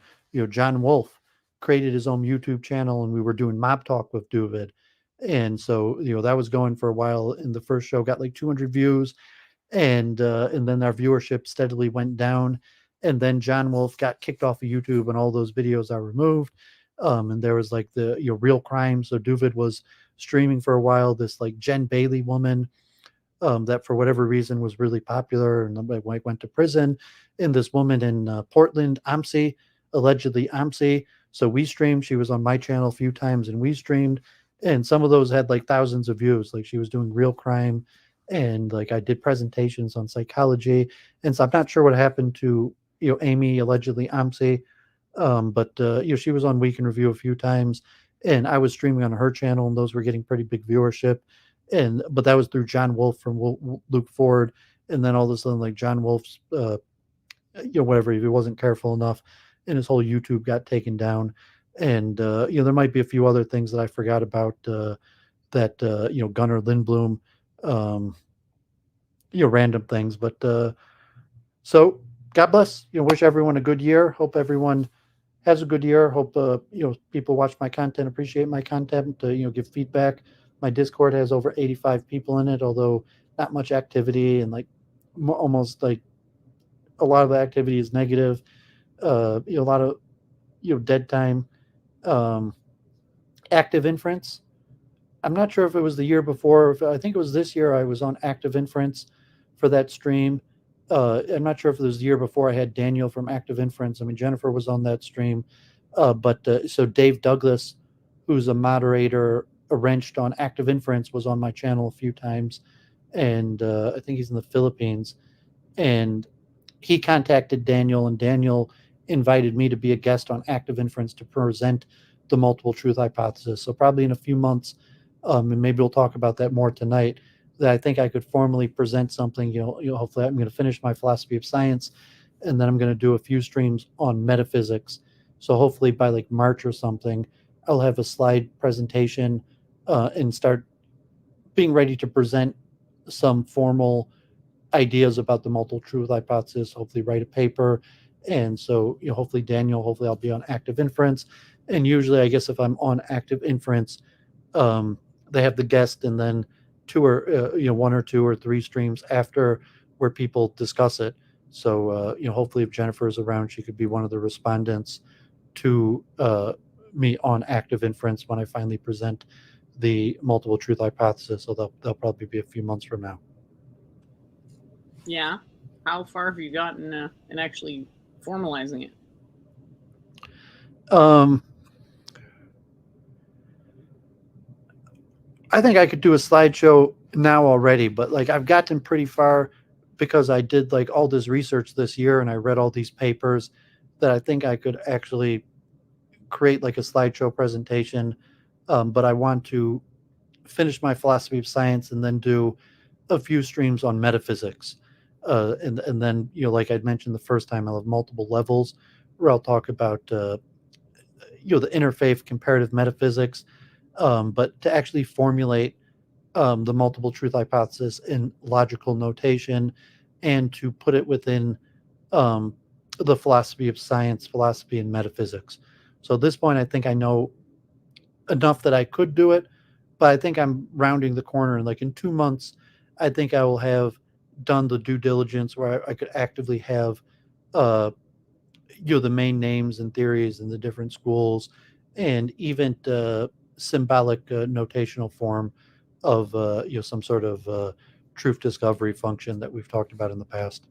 John Wolfe created his own YouTube channel, and we were doing mob talk with Doooovid. And so, that was going for a while. And the first show got like 200 views, and then our viewership steadily went down. And then John Wolfe got kicked off of YouTube, and all those videos are removed. And there was like the real crime. So Doooovid was streaming for a while. This like Jen Bailey woman, that for whatever reason was really popular, and went to prison. And this woman in Portland, Amsi, allegedly Amsi. So we streamed. She was on my channel a few times, and we streamed. And some of those had like thousands of views. Like she was doing real crime, and like I did presentations on psychology. And so I'm not sure what happened to Amy, allegedly Amsi. But she was on Week in Review a few times, and I was streaming on her channel, and those were getting pretty big viewership. But that was through John Wolfe from Luke Ford, and then all of a sudden, like John Wolfe's, whatever, if he wasn't careful enough, and his whole YouTube got taken down. And there might be a few other things that I forgot about, that Gunnar Lindblom, random things. But so God bless. Wish everyone a good year. Hope everyone has a good year. Hope people watch my content, appreciate my content, give feedback. My Discord has over 85 people in it, although not much activity, and like almost like a lot of the activity is negative. A lot of dead time. Active Inference. I'm not sure if it was the year before. I think it was this year. I was on Active Inference for that stream. I'm not sure if it was the year before. I had Daniel from Active Inference. I mean, Jennifer was on that stream. So Dave Douglas, who's a moderator, wrenched on Active Inference, was on my channel a few times. And I think he's in the Philippines. And he contacted Daniel, and Daniel invited me to be a guest on Active Inference to present the multiple truth hypothesis. So probably in a few months, and maybe we'll talk about that more tonight, that I think I could formally present something. Hopefully I'm going to finish my philosophy of science, and then I'm going to do a few streams on metaphysics. So hopefully by like March or something, I'll have a slide presentation, and start being ready to present some formal ideas about the multiple truth hypothesis, hopefully write a paper. And so, hopefully Daniel, hopefully I'll be on Active Inference. And usually I guess if I'm on Active Inference, they have the guest, and then one or two or three streams after where people discuss it. So, hopefully if Jennifer is around, she could be one of the respondents to me on Active Inference when I finally present the multiple truth hypothesis. So they'll probably be a few months from now. Yeah. How far have you gotten in actually formalizing it? I think I could do a slideshow now already, but like I've gotten pretty far because I did like all this research this year and I read all these papers, that I think I could actually create like a slideshow presentation. But I want to finish my philosophy of science and then do a few streams on metaphysics. And then, like I'd mentioned the first time, I'll have multiple levels where I'll talk about, the interfaith comparative metaphysics, but to actually formulate the multiple truth hypothesis in logical notation and to put it within um, the philosophy of science, philosophy, and metaphysics. So at this point, I think I know enough that I could do it, but I think I'm rounding the corner. And like in 2 months, I think I will have done the due diligence where I could actively have, uh, the main names and theories in the different schools, and even symbolic notational form of some sort of truth discovery function that we've talked about in the past.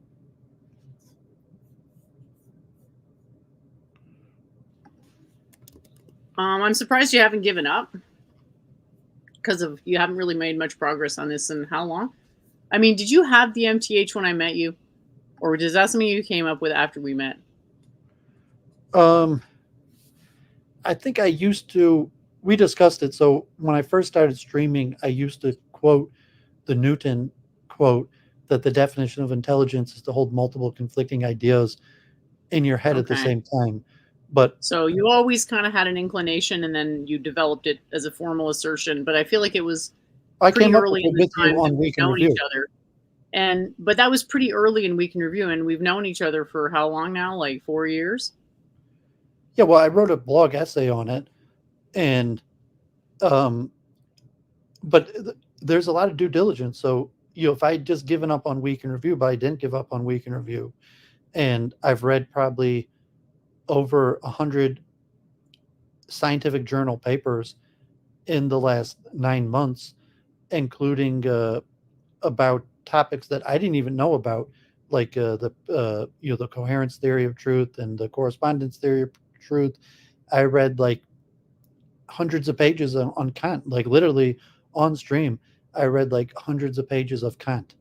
I'm surprised you haven't given up because of you haven't really made much progress on this in how long? I mean, did you have the MTH when I met you, or is that something you came up with after we met? Um, I think I used to. We discussed it. So when I first started streaming, I used to quote the Newton quote that the definition of intelligence is to hold multiple conflicting ideas in your head at the Okay. same time. But So you always kind of had an inclination, and then you developed it as a formal assertion. But I feel like it was I pretty came up with early in it the with you time that on we've Week in known each Review. other. But that was pretty early in Week in Review, and we've known each other for how long now? Like 4 years? Yeah, well, I wrote a blog essay on it, and um, but there's a lot of due diligence. So if I had just given up on Week in Review, but I didn't give up on Week in Review, and I've read probably over 100 scientific journal papers in the last 9 months, including about topics that I didn't even know about, like the coherence theory of truth and the correspondence theory of truth. I read like hundreds of pages on Kant, like literally on stream. I read like hundreds of pages of Kant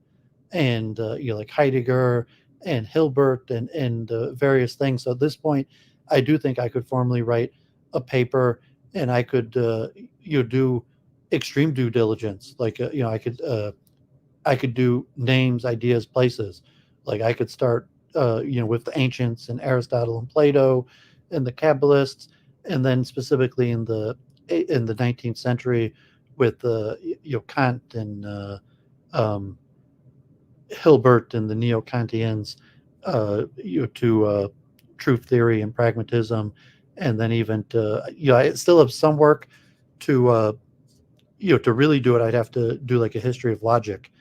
and like Heidegger and Hilbert and various things. So at this point, I do think I could formally write a paper, and I could do extreme due diligence. Like I could do names, ideas, places. Like I could start with the ancients and Aristotle and Plato and the Kabbalists, and then specifically in the 19th century with Kant and um, Hilbert and the Neo-Kantians, to truth theory and pragmatism, and then even to, I still have some work to to really do it. I'd have to do like a history of logic,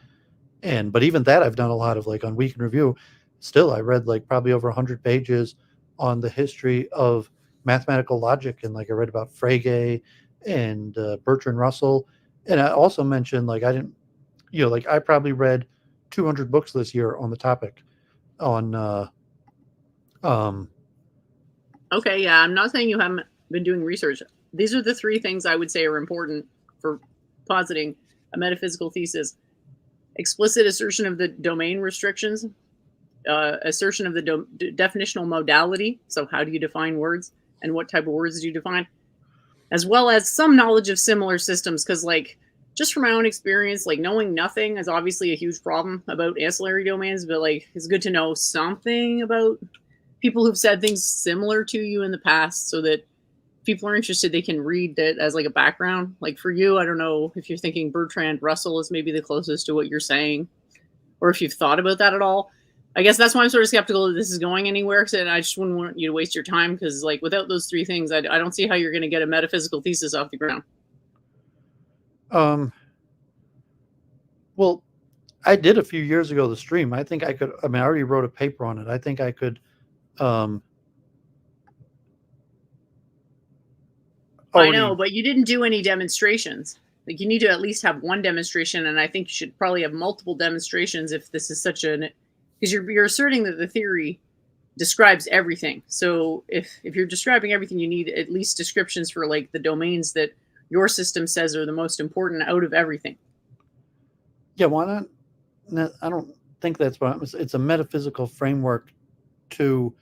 but even that I've done a lot of, like on Week in Review. Still, I read like probably over 100 pages on the history of mathematical logic, and like I read about Frege and Bertrand Russell, and I also mentioned like I didn't, like I probably read 200 books this year on the topic on um Okay, yeah. I'm not saying you haven't been doing research. These are the three things I would say are important for positing a metaphysical thesis: explicit assertion of the domain restrictions, assertion of the definitional modality. So, how do you define words, and what type of words do you define? As well as some knowledge of similar systems. Because, like, just from my own experience, like knowing nothing is obviously a huge problem about ancillary domains, but like it's good to know something about people who've said things similar to you in the past, so that people are interested, they can read it as like a background. Like for you, I don't know if you're thinking Bertrand Russell is maybe the closest to what you're saying, or if you've thought about that at all. I guess that's why I'm sort of skeptical that this is going anywhere, and I just wouldn't want you to waste your time, because like without those three things, I don't see how you're going to get a metaphysical thesis off the ground. um well, I did a few years ago the stream. I think I could. I mean, I already wrote a paper on it. I think I could um I know, already. but you didn't do any demonstrations. Like you need to at least have one demonstration, and I think you should probably have multiple demonstrations if this is such an, because you're asserting that the theory describes everything. So if you're describing everything, you need at least descriptions for like the domains that your system says are the most important out of everything. Yeah, why not? I don't. think that's what it's a metaphysical framework to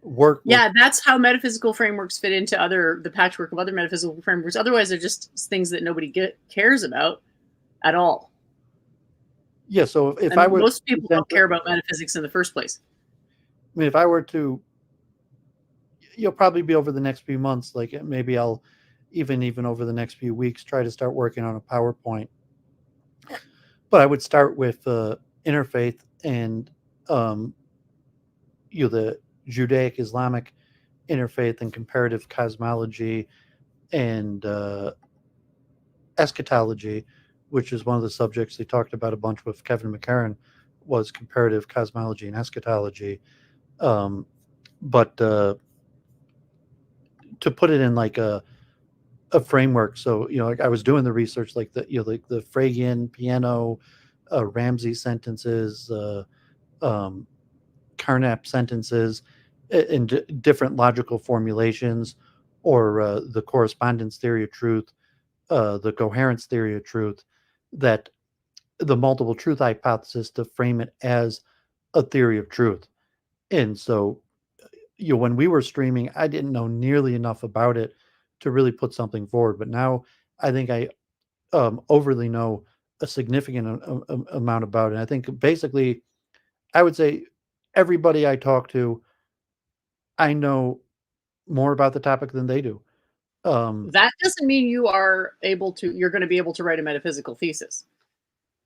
work with. Yeah, that's how metaphysical frameworks fit into the patchwork of other metaphysical frameworks. Otherwise, they're just things that nobody cares about at all. Yeah, so if I And were most people don't care about metaphysics in the first place. I mean, if I were to, you'll probably be over the next few months. Like maybe I'll even over the next few weeks try to start working on a PowerPoint. But I would start with interfaith and the Judaic Islamic interfaith and comparative cosmology and eschatology, which is one of the subjects they talked about a bunch with Kevin McCarran, was comparative cosmology and eschatology. But to put it in like a framework, so like I was doing the research, like like the Phrygian piano, Ramsey sentences, Carnap sentences, in different logical formulations, or the correspondence theory of truth, the coherence theory of truth, that the multiple truth hypothesis, to frame it as a theory of truth. And so, when we were streaming, I didn't know nearly enough about it to really put something forward. But now I think I overly know a significant amount about it. And I think basically, I would say everybody I talk to, I know more about the topic than they do. That doesn't mean you're going to be able to write a metaphysical thesis.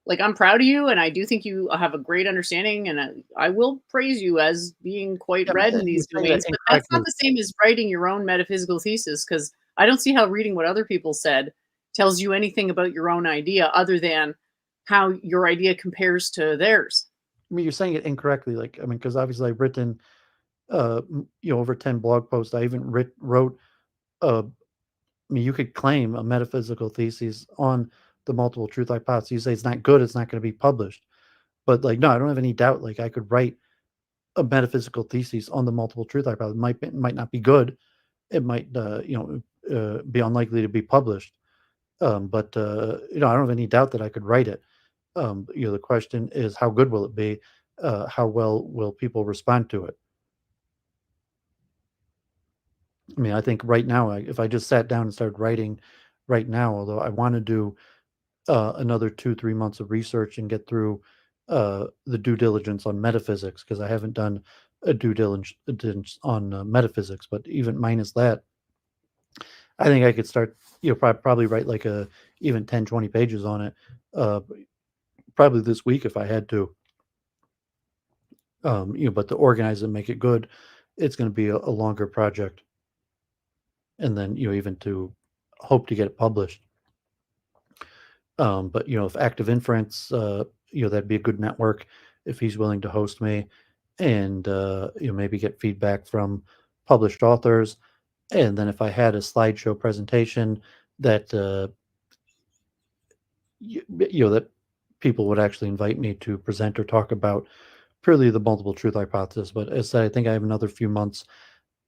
Like, I'm proud of you, and I do think you have a great understanding, and I will praise you as being quite read in these domains, but that's not the same as writing your own metaphysical thesis, because I don't see how reading what other people said tells you anything about your own idea other than how your idea compares to theirs. I mean, you're saying it incorrectly. Like, I mean, because obviously I've written, over 10 blog posts. I even wrote, I mean, you could claim a metaphysical thesis on the multiple truth hypothesis. You say it's not good, it's not going to be published. But like, no, I don't have any doubt. Like, I could write a metaphysical thesis on the multiple truth hypothesis. Might not be good. It might, be unlikely to be published. But I don't have any doubt that I could write it. The question is, how good will it be? How well will people respond to it? I mean, I think right now, if I just sat down and started writing right now, although I want to do another 2-3 months of research and get through the due diligence on metaphysics, because I haven't done a due diligence on metaphysics. But even minus that, I think I could start, probably write like even 10, 20 pages on it, probably this week if I had to. But to organize and make it good, it's going to be a longer project. And then, even to hope to get it published. But if Active Inference, that'd be a good network if he's willing to host me, and maybe get feedback from published authors. And then if I had a slideshow presentation that that people would actually invite me to present or talk about purely the multiple truth hypothesis. But as I said, I think I have another few months,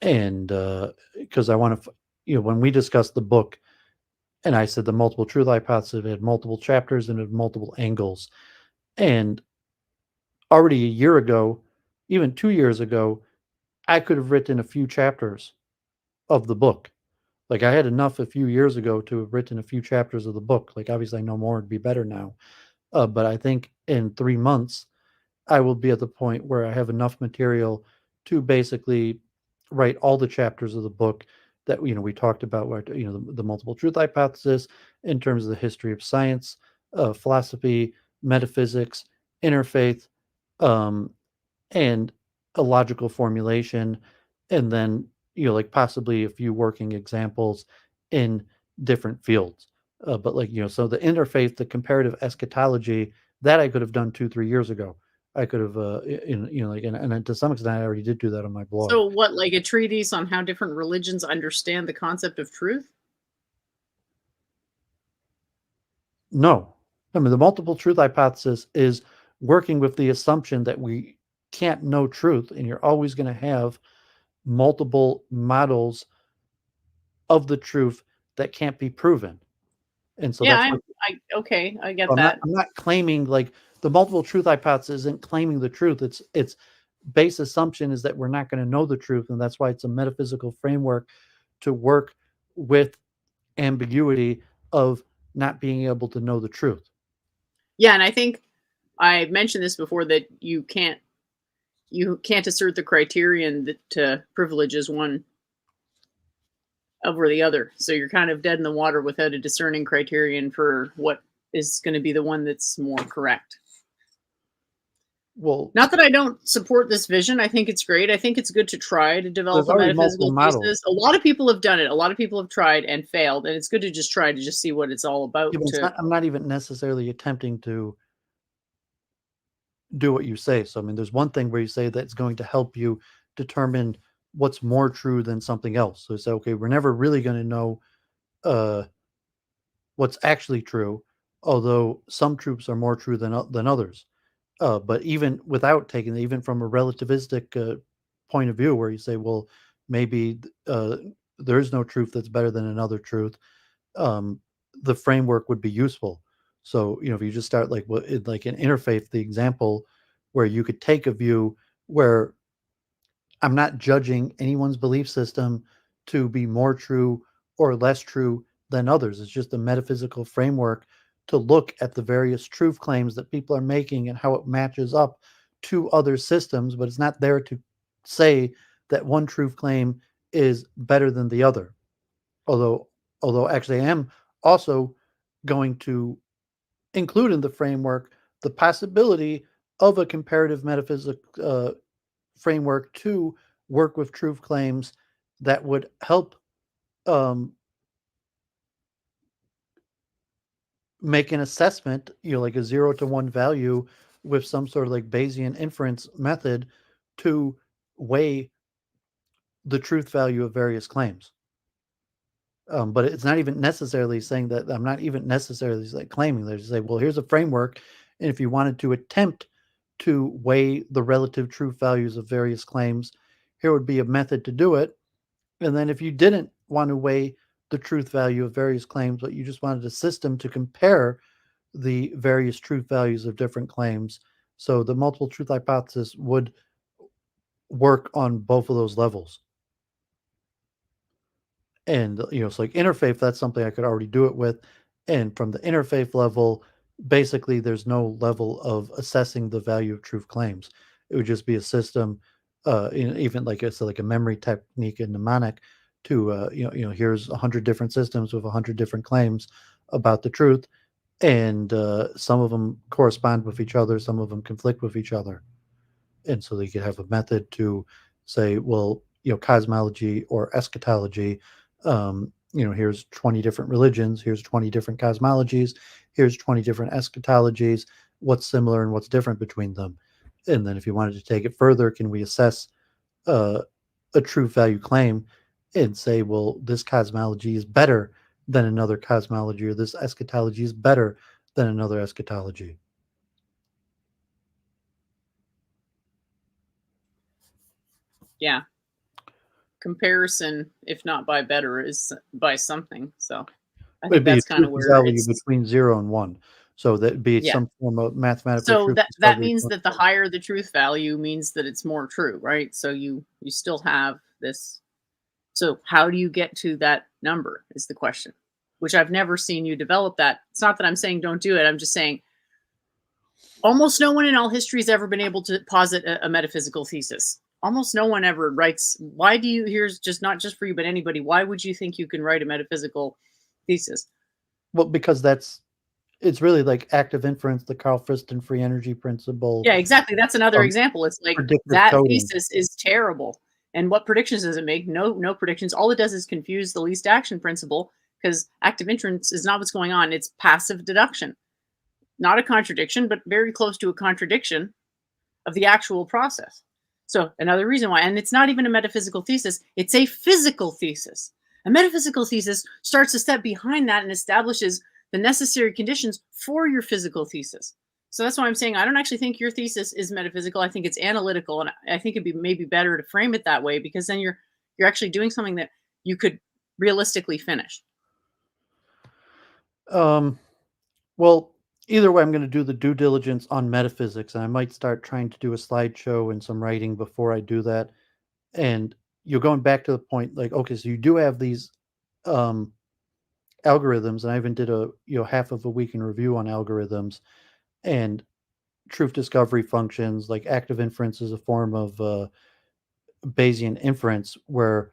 and because I want to, when we discussed the book, and I said the multiple truth hypothesis had multiple chapters and had multiple angles. And already a year ago, even 2 years ago, I could have written a few chapters of the book. Like, I had enough a few years ago to have written a few chapters of the book. Like, obviously I know more would be better now. But I think in 3 months, I will be at the point where I have enough material to basically write all the chapters of the book that we talked about, where the multiple truth hypothesis, in terms of the history of science, philosophy, metaphysics, interfaith, um, and a logical formulation, and then like possibly a few working examples in different fields. But like so the interfaith, the comparative eschatology, that I could have done 2-3 years ago. I could have, and to some extent, I already did do that on my blog. So what, like a treatise on how different religions understand the concept of truth? No, I mean, the multiple truth hypothesis is working with the assumption that we can't know truth, and you're always going to have multiple models of the truth that can't be proven. And so Yeah, that's what okay, I get I'm that. not claiming like the multiple truth hypothesis isn't claiming the truth. Its base assumption is that we're not going to know the truth, and that's why it's a metaphysical framework to work with ambiguity of not being able to know the truth. Yeah, and I think I mentioned this before, that you can't assert the criterion that privileges one over the other. So you're kind of dead in the water without a discerning criterion for what is going to be the one that's more correct. Well, not that I don't support this vision. I think it's great. I think it's good to try to develop a metaphysical thesis. A lot of people have done it. A lot of people have tried and failed, and it's good to just try to just see what it's all about. Yeah, I'm not even necessarily attempting to do what you say. So, I mean, there's one thing where you say that it's going to help you determine what's more true than something else. So say, okay, we're never really going to know what's actually true, although some truths are more true than others. But even without taking it, even from a relativistic point of view, where you say, well, maybe there is no truth that's better than another truth, the framework would be useful. So, if you just start like an interfaith, the example where you could take a view where I'm not judging anyone's belief system to be more true or less true than others. It's just a metaphysical framework to look at the various truth claims that people are making and how it matches up to other systems, but it's not there to say that one truth claim is better than the other. Although actually I am also going to include in the framework the possibility of a comparative metaphysics framework to work with truth claims that would help make an assessment, like a 0 to 1 value with some sort of like Bayesian inference method to weigh the truth value of various claims. But it's not even necessarily saying that. I'm not even necessarily like claiming that. Say, well, here's a framework, and if you wanted to attempt to weigh the relative truth values of various claims, here would be a method to do it. And then if you didn't want to weigh the truth value of various claims, but you just wanted a system to compare the various truth values of different claims, so the multiple truth hypothesis would work on both of those levels. And it's like interfaith, that's something I could already do it with. And from the interfaith level, basically there's no level of assessing the value of truth claims. It would just be a system, even like it's like a memory technique in mnemonic to here's 100 different systems with 100 different claims about the truth, and some of them correspond with each other, some of them conflict with each other. And so they could have a method to say, well, cosmology or eschatology, here's 20 different religions, here's 20 different cosmologies, here's 20 different eschatologies, what's similar and what's different between them. And then if you wanted to take it further, can we assess a truth value claim and say, well, this cosmology is better than another cosmology, or this eschatology is better than another eschatology? Yeah. Comparison, if not by better, is by something. So I think that's kind of where it's between 0 and 1. So that'd be some form of mathematical so truth. that means that the higher the truth value means that it's more true, right? So you still have this. So how do you get to that number is the question, which I've never seen you develop that. It's not that I'm saying don't do it. I'm just saying almost no one in all history has ever been able to posit a metaphysical thesis. Almost no one ever writes. Why do you? Here's just not just for you, but anybody. Why would you think you can write a metaphysical thesis? Well, because it's really like active inference, the Carl Friston free energy principle. Yeah, exactly. That's another example. It's like that coding. Thesis is terrible. And what predictions does it make? No predictions. All it does is confuse the least action principle, because active inference is not what's going on. It's passive deduction. Not a contradiction, but very close to a contradiction of the actual process. So another reason why, and it's not even a metaphysical thesis, it's a physical thesis. A metaphysical thesis starts a step behind that and establishes the necessary conditions for your physical thesis. So that's why I'm saying I don't actually think your thesis is metaphysical. I think it's analytical, and I think it'd be maybe better to frame it that way, because then you're actually doing something that you could realistically finish. Well, either way, I'm going to do the due diligence on metaphysics, and I might start trying to do a slideshow and some writing before I do that. And you're going back to the point, like, okay, so you do have these um, algorithms, and I even did a half of a week in review on algorithms and truth discovery functions. Like active inference is a form of Bayesian inference where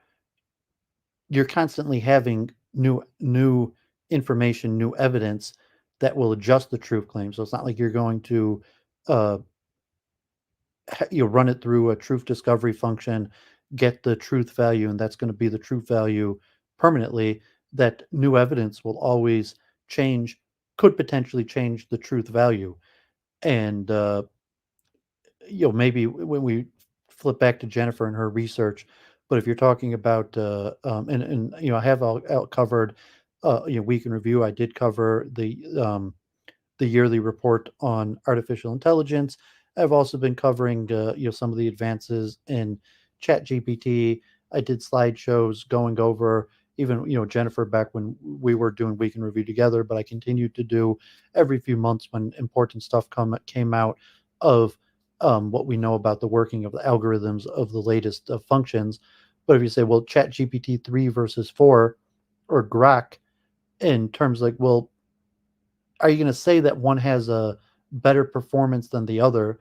you're constantly having new information, new evidence that will adjust the truth claim. So it's not like you're going to uh, run it through a truth discovery function, get the truth value, and that's going to be the truth value permanently. That new evidence will always change, could potentially change the truth value. And maybe when we flip back to Jennifer and her research, but if you're talking about and I have all covered week in review. I did cover the yearly report on artificial intelligence. I've also been covering some of the advances in ChatGPT. I did slideshows going over even Jennifer back when we were doing week in review together, but I continued to do every few months when important stuff came out of what we know about the working of the algorithms of the latest functions. But if you say, well, ChatGPT 3 versus 4 or Grok, in terms like, well, are you going to say that one has a better performance than the other?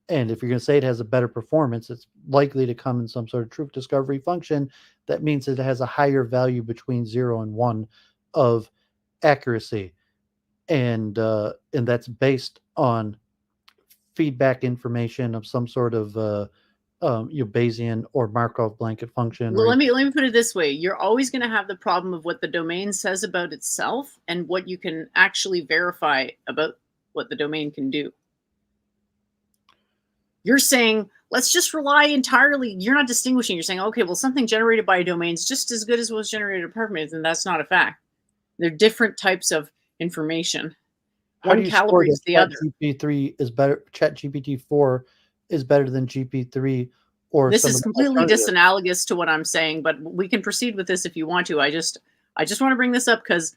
And if you're going to say it has a better performance, it's likely to come in some sort of truth discovery function. That means it has a higher value between 0 and 1 of accuracy. And that's based on feedback information of some sort of Bayesian or Markov blanket function, Well, right? let me put it this way. You're always going to have the problem of what the domain says about itself and what you can actually verify about what the domain can do. You're saying, let's just rely entirely. You're not distinguishing. You're saying, okay, well, something generated by a domain is just as good as what was generated by permanence, and that's not a fact. They're different types of information. How do One you score that calibrates the other. ChatGPT is better? ChatGPT 4 is better than GP3 or This some is of the completely alternatives. disanalogous to what I'm saying, but we can proceed with this if you want to. I just want to bring this up because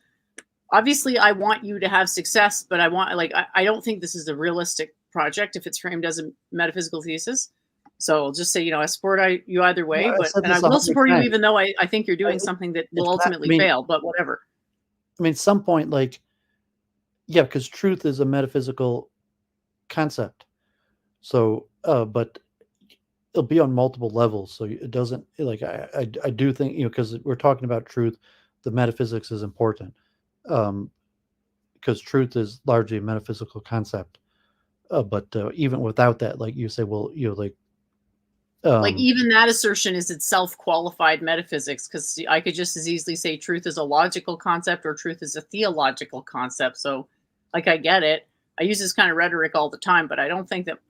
obviously I want you to have success, but I don't think this is a realistic project if it's framed as a metaphysical thesis. So I'll just say, I support you either No, way, I said and I this a will hundred support you times. even though I think you're doing It- something that will It's not. ultimately fail, but whatever. I mean, some point, like, yeah, because truth is a metaphysical concept. So, but it'll be on multiple levels. So it doesn't like I do think because we're talking about truth, the metaphysics is important. Um, because truth is largely a metaphysical concept. But even without that, like you say, well, like Like um, even that assertion is itself qualified metaphysics because I could just as easily say truth is a logical concept or truth is a theological concept. So, like, I get it. I use this kind of rhetoric all the time, but I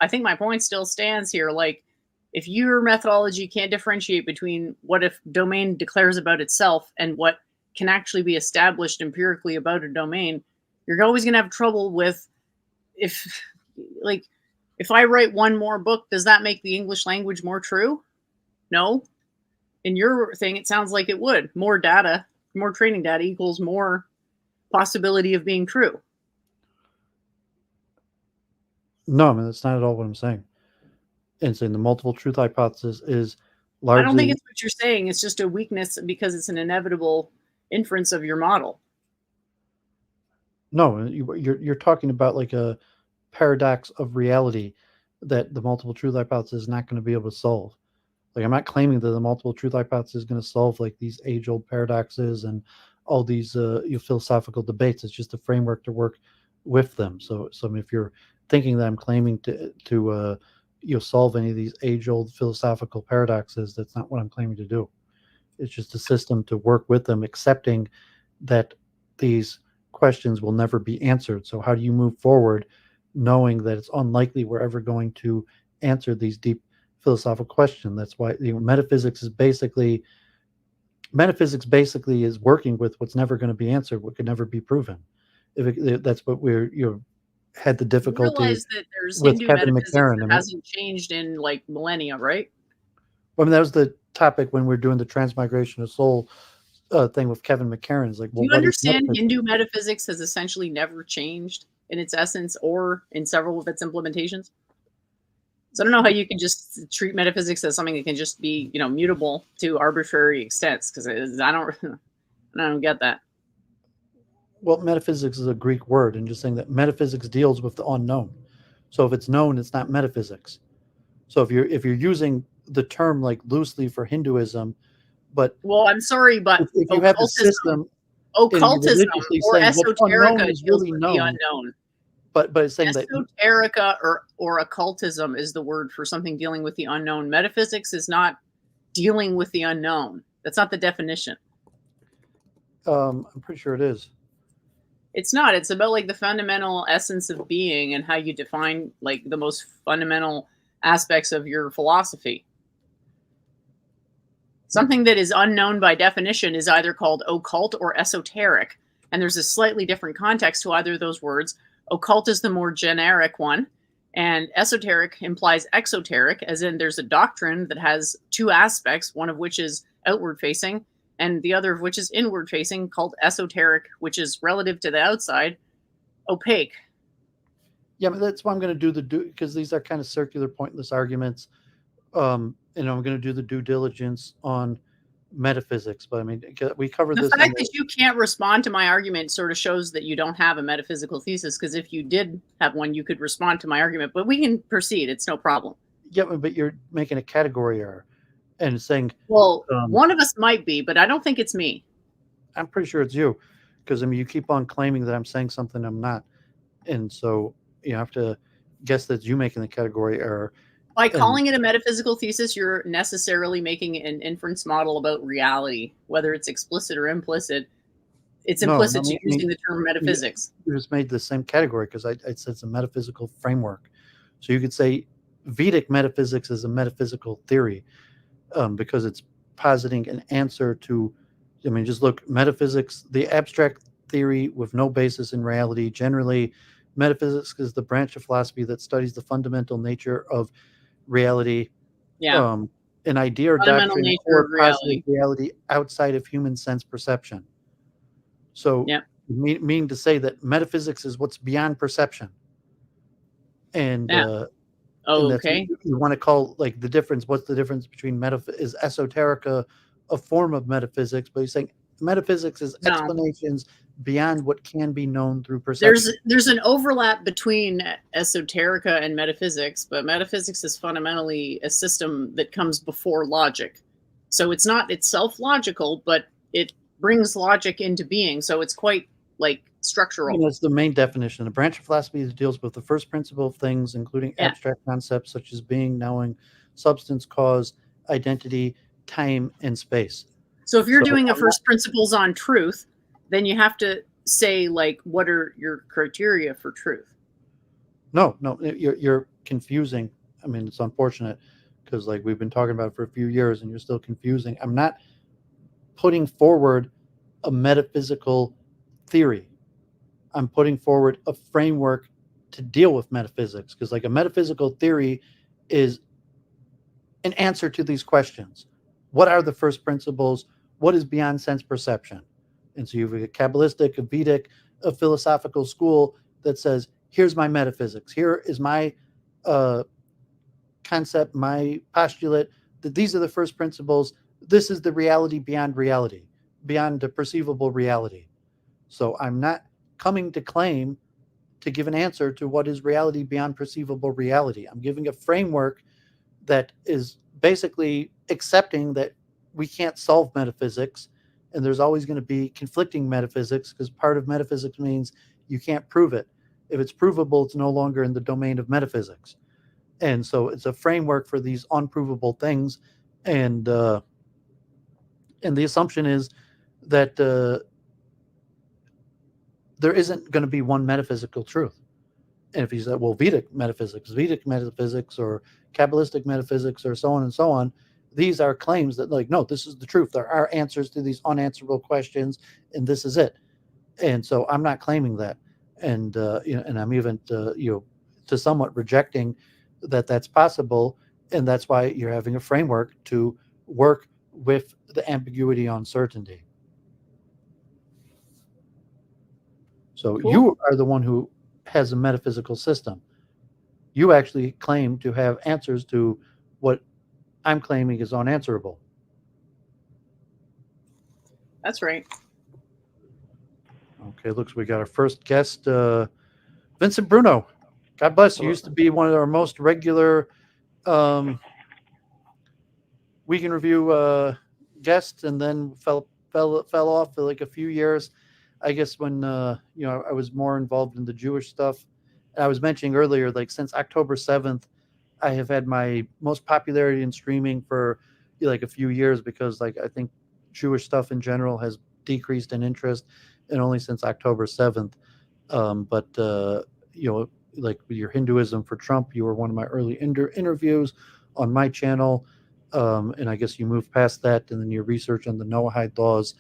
think my point still stands here. Like, if your methodology can't differentiate between what a domain declares about itself and what can actually be established empirically about a domain, you're always going to have trouble with if, like, if I write one more book, does that make the English language more true? No. In your thing, it sounds like it would. More data, more training data equals more possibility of being true. no, I mean that's not at all what I'm saying. And saying the multiple truth hypothesis is I don't think largely it's what you're saying. It's just a weakness because it's an inevitable inference of your model. no. You're talking about like a paradox of reality that the multiple truth hypothesis is not going to be able to solve. Like I'm not claiming that the multiple truth hypothesis is going to solve like these age-old paradoxes and all these philosophical debates. It's just a framework to work with them. So I mean, if you're thinking that I'm claiming to solve any of these age-old philosophical paradoxes, that's not what I'm claiming to do. It's just a system to work with them, accepting that these questions will never be answered. So how do you move forward knowing that it's unlikely we're ever going to answer these deep philosophical questions? That's why metaphysics basically is working with what's never going to be answered, what could never be proven. That's what we're had the You difficulty realize that there's with Hindu Kevin metaphysics McCarran. that I mean, hasn't changed in like millennia, right? that was the topic when we are doing the transmigration of soul thing with Kevin McCarran. Is like, Do well, you what is understand metaphysics? Hindu metaphysics has essentially never changed? in its essence or in several of its implementations. So I don't know how you can just treat metaphysics as something that can just be, mutable to arbitrary extents, because I don't get that. Well, metaphysics is a Greek word, and just saying that metaphysics deals with the unknown. So if it's known, it's not metaphysics. So if you're using the term like loosely for Hinduism, but Well, I'm sorry, but if you have a system and you're occultism religiously or saying what's esoterica unknown is deals really with the known, unknown. but it's saying that Esoterica or occultism is the word for something dealing with the unknown. Metaphysics is not dealing with the unknown. That's not the definition. I'm pretty sure it is. It's not. It's about like the fundamental essence of being and how you define like the most fundamental aspects of your philosophy. Something that is unknown by definition is either called occult or esoteric. And there's a slightly different context to either of those words. Occult is the more generic one, and esoteric implies exoteric, as in there's a doctrine that has two aspects, one of which is outward facing, and the other of which is inward facing, called esoteric, which is relative to the outside, opaque. Yeah, but that's why I'm going to do because these are kind of circular, pointless arguments. I'm going to do the due diligence on metaphysics, but I mean, we covered this. The fact that you can't respond to my argument sort of shows that you don't have a metaphysical thesis, because if you did have one, you could respond to my argument, but we can proceed. It's no problem. Yeah, but you're making a category error and saying, well, one of us might be, but I don't think it's me. I'm pretty sure it's you, because I mean, you keep on claiming that I'm saying something I'm not. And so you have to guess that you making the category error. By calling it a metaphysical thesis, you're necessarily making an inference model about reality, whether it's explicit or implicit. It's implicit to using the term metaphysics. You just made the same category because I said it's a metaphysical framework. So you could say Vedic metaphysics is a metaphysical theory because it's positing an answer to, I mean, just look, metaphysics, the abstract theory with no basis in reality. Generally, metaphysics is the branch of philosophy that studies the fundamental nature of reality, an idea or doctrine or positive reality outside of human sense perception. So, meaning to say that metaphysics is what's beyond perception, and okay, you want to call like the difference. What's the difference between is esoterica a form of metaphysics? But you're saying metaphysics is explanations beyond what can be known through perception. There's an overlap between esoterica and metaphysics, but metaphysics is fundamentally a system that comes before logic. So it's not itself logical, but it brings logic into being. So it's quite like structural. I mean, that's the main definition. A branch of philosophy that deals with the first principle of things, including abstract concepts such as being, knowing, substance, cause, identity, time, and space. So if you're doing a first principles on truth, then you have to say, like, what are your criteria for truth? No, you're confusing. I mean, it's unfortunate because, like, we've been talking about it for a few years and you're still confusing. I'm not putting forward a metaphysical theory. I'm putting forward a framework to deal with metaphysics, because, like, a metaphysical theory is an answer to these questions. What are the first principles? What is beyond sense perception? And so you have a Kabbalistic, a Vedic, a philosophical school that says, here's my metaphysics. Here is my concept, my postulate, that these are the first principles. This is the reality, beyond the perceivable reality. So I'm not coming to claim to give an answer to what is reality beyond perceivable reality. I'm giving a framework that is basically accepting that we can't solve metaphysics, and there's always going to be conflicting metaphysics, because part of metaphysics means you can't prove it. If it's provable, it's no longer in the domain of metaphysics. And so it's a framework for these unprovable things. And the assumption is that there isn't going to be one metaphysical truth. And if you said, well, Vedic metaphysics, or Kabbalistic metaphysics, or so on and so on, these are claims that, like, no, this is the truth. There are answers to these unanswerable questions, and this is it. And so I'm not claiming that. And, and I'm even, to somewhat rejecting that that's possible. And that's why you're having a framework to work with the ambiguity, uncertainty. So cool. You are the one who has a metaphysical system. You actually claim to have answers to what I'm claiming is unanswerable. That's right. Okay, looks we got our first guest, Vincent Bruno. God bless you. Used to be one of our most regular Week in Review guests, and then fell off for like a few years. I guess when I was more involved in the Jewish stuff. And I was mentioning earlier, like since October 7th, I have had my most popularity in streaming for like a few years because like I think Jewish stuff in general has decreased in interest, and only since October 7th. But like with your Hinduism for Trump, you were one of my early interviews on my channel. And I guess you moved past that, and then your research on the Noahide laws.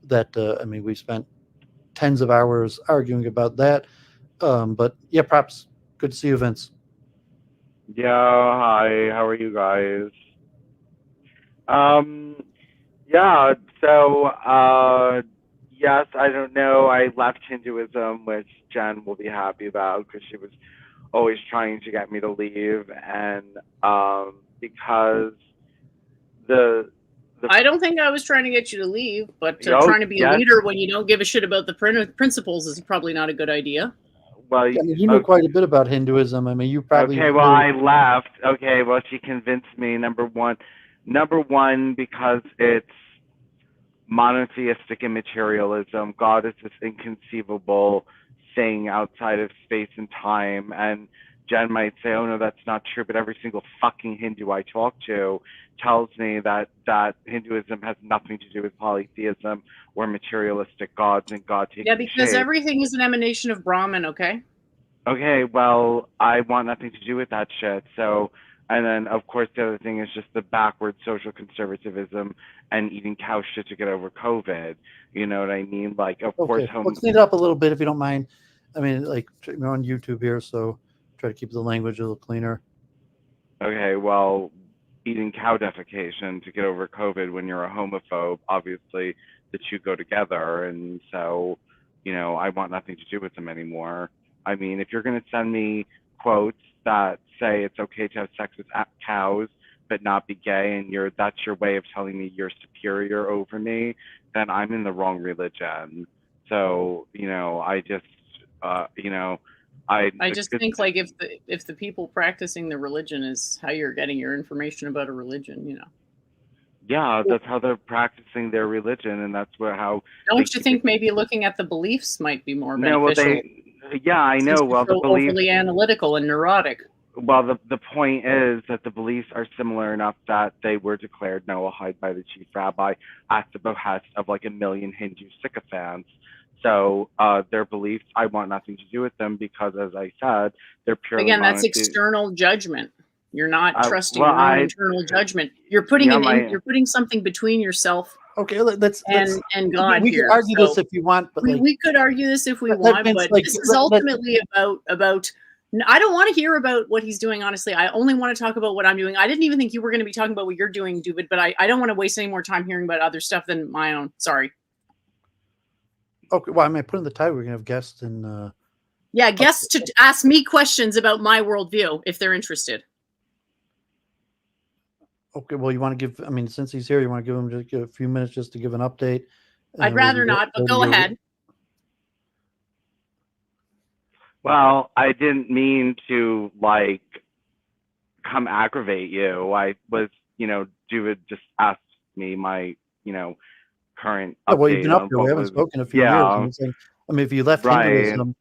That we spent tens of hours arguing about that. But yeah, props. Good to see you, Vince. Yeah, hi. How are you guys? Yeah. So, yes, I don't know. I left Hinduism, which Jen will be happy about because she was always trying to get me to leave, and because the I don't think I was trying to get you to leave, but trying to be a yes. leader when you don't give a shit about the principles is probably not a good idea. Well, Yeah, you know quite a bit about Hinduism. I mean, you probably okay. Well, I left. Okay. Well, she convinced me. Number one, because it's monotheistic immaterialism. God is this inconceivable thing outside of space and time. And Jen might say, oh, no, that's not true. But every single fucking Hindu I talk to tells me that Hinduism has nothing to do with polytheism or materialistic gods and God taking shape. Yeah, because everything is an emanation of Brahman, okay? Okay, well, I want nothing to do with that shit. So, and then, of course, the other thing is just the backward social conservatism and eating cow shit to get over COVID. You know what I mean? Like, of course, let's clean it up a little bit if you don't mind. I mean, like, we're on YouTube here, so try to keep the language a little cleaner. Okay, well, eating cow defecation to get over COVID when you're a homophobe, obviously the two go together. And so, I want nothing to do with them anymore. I mean, if you're going to send me quotes that say it's okay to have sex with cows but not be gay, and that's your way of telling me you're superior over me, then I'm in the wrong religion. So, I just, I just think like if the people practicing the religion is how you're getting your information about a religion, Yeah, that's how they're practicing their religion, and that's how. Don't you think maybe looking at the beliefs might be more beneficial? No, well, yeah, I know. Well, the beliefs overly analytical and neurotic. Well, the point is that the beliefs are similar enough that they were declared Noahide by the chief rabbi at the behest of like 1 million Hindu sycophants. So their beliefs, I want nothing to do with them because, as I said, they're purely again. That's external judgment. You're not trusting your own internal judgment. You're putting you're putting something between yourself. Okay, let's and God. We can argue this if you want, but we could argue this if we want, but this is ultimately about. I don't want to hear about what he's doing, honestly. I only want to talk about what I'm doing. I didn't even think you were going to be talking about what you're doing, Doooovid, but I don't want to waste any more time hearing about other stuff than my own. Sorry. Okay, well, I might put in the title. We're going to have guests and guests to ask me questions about my worldview if they're interested. Okay, well, you want to give, since he's here, you want to give him just a few minutes just to give an update? I'd rather not, but go ahead. Well, I didn't mean to, come aggravate you. I was, Doooovid just asked me my, current update. Yeah, well, you've been up here. We haven't spoken in a few years. If you left Hinduism,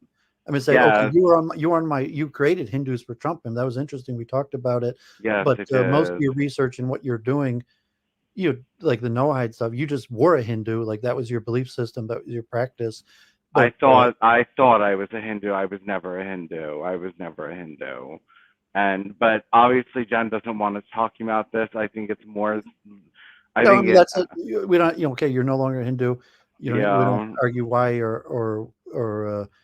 okay, you created Hindus for Trump, and that was interesting. We talked about it. Yes, but most of your research and what you're doing, like the Noahide stuff, you just were a Hindu. Like that was your belief system, that was your practice. But, I thought I was a Hindu. I was never a Hindu. But obviously Jen doesn't want us talking about this. I think it's more. That's it. We don't. Okay, you're no longer a Hindu. We don't argue why or.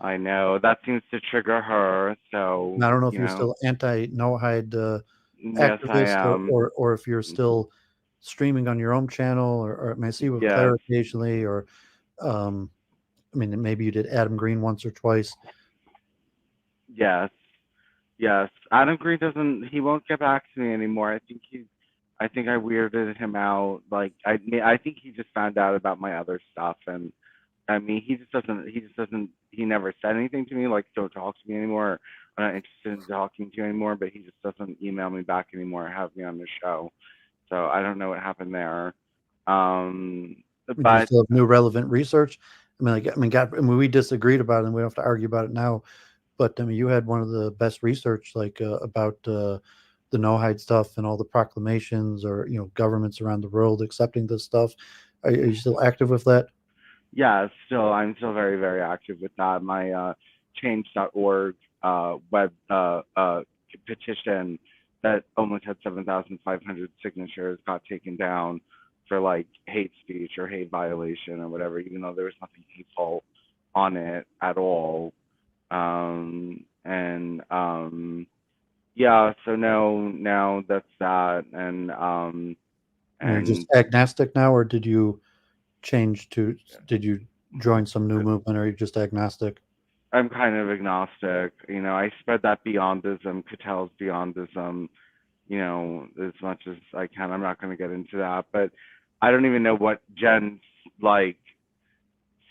I know that seems to trigger her. So I don't know if you're still anti-Noahide yes, activist, or if you're still streaming on your own channel, or I see with Claire occasionally, or maybe you did Adam Green once or twice. Yes. Yes. Adam Green doesn't. He won't get back to me anymore. I think I weirded him out. Like I think he just found out about my other stuff, and I mean, he just doesn't. He just doesn't. He never said anything to me like, "Don't talk to me anymore." I'm not interested in talking to you anymore. But he just doesn't email me back anymore or have me on the show. So I don't know what happened there. Um, Do you but still have new relevant research? God, we disagreed about it, and we don't have to argue about it now. But I mean, you had one of the best research, like about the no-hide stuff and all the proclamations, or governments around the world accepting this stuff. Are you still active with that? yeah, I'm still very, very active with that. My change.org web petition that almost had 7,500 signatures got taken down for like hate speech or hate violation or whatever, even though there was nothing hateful on it at all. And yeah, so now that's that. You're just And agnostic now, or did you change to? Did you join some new movement, or are you just agnostic? I'm kind of agnostic. I spread that beyondism, Catel's beyondism, as much as I can. I'm not going to get into that, but I don't even know what Jen's like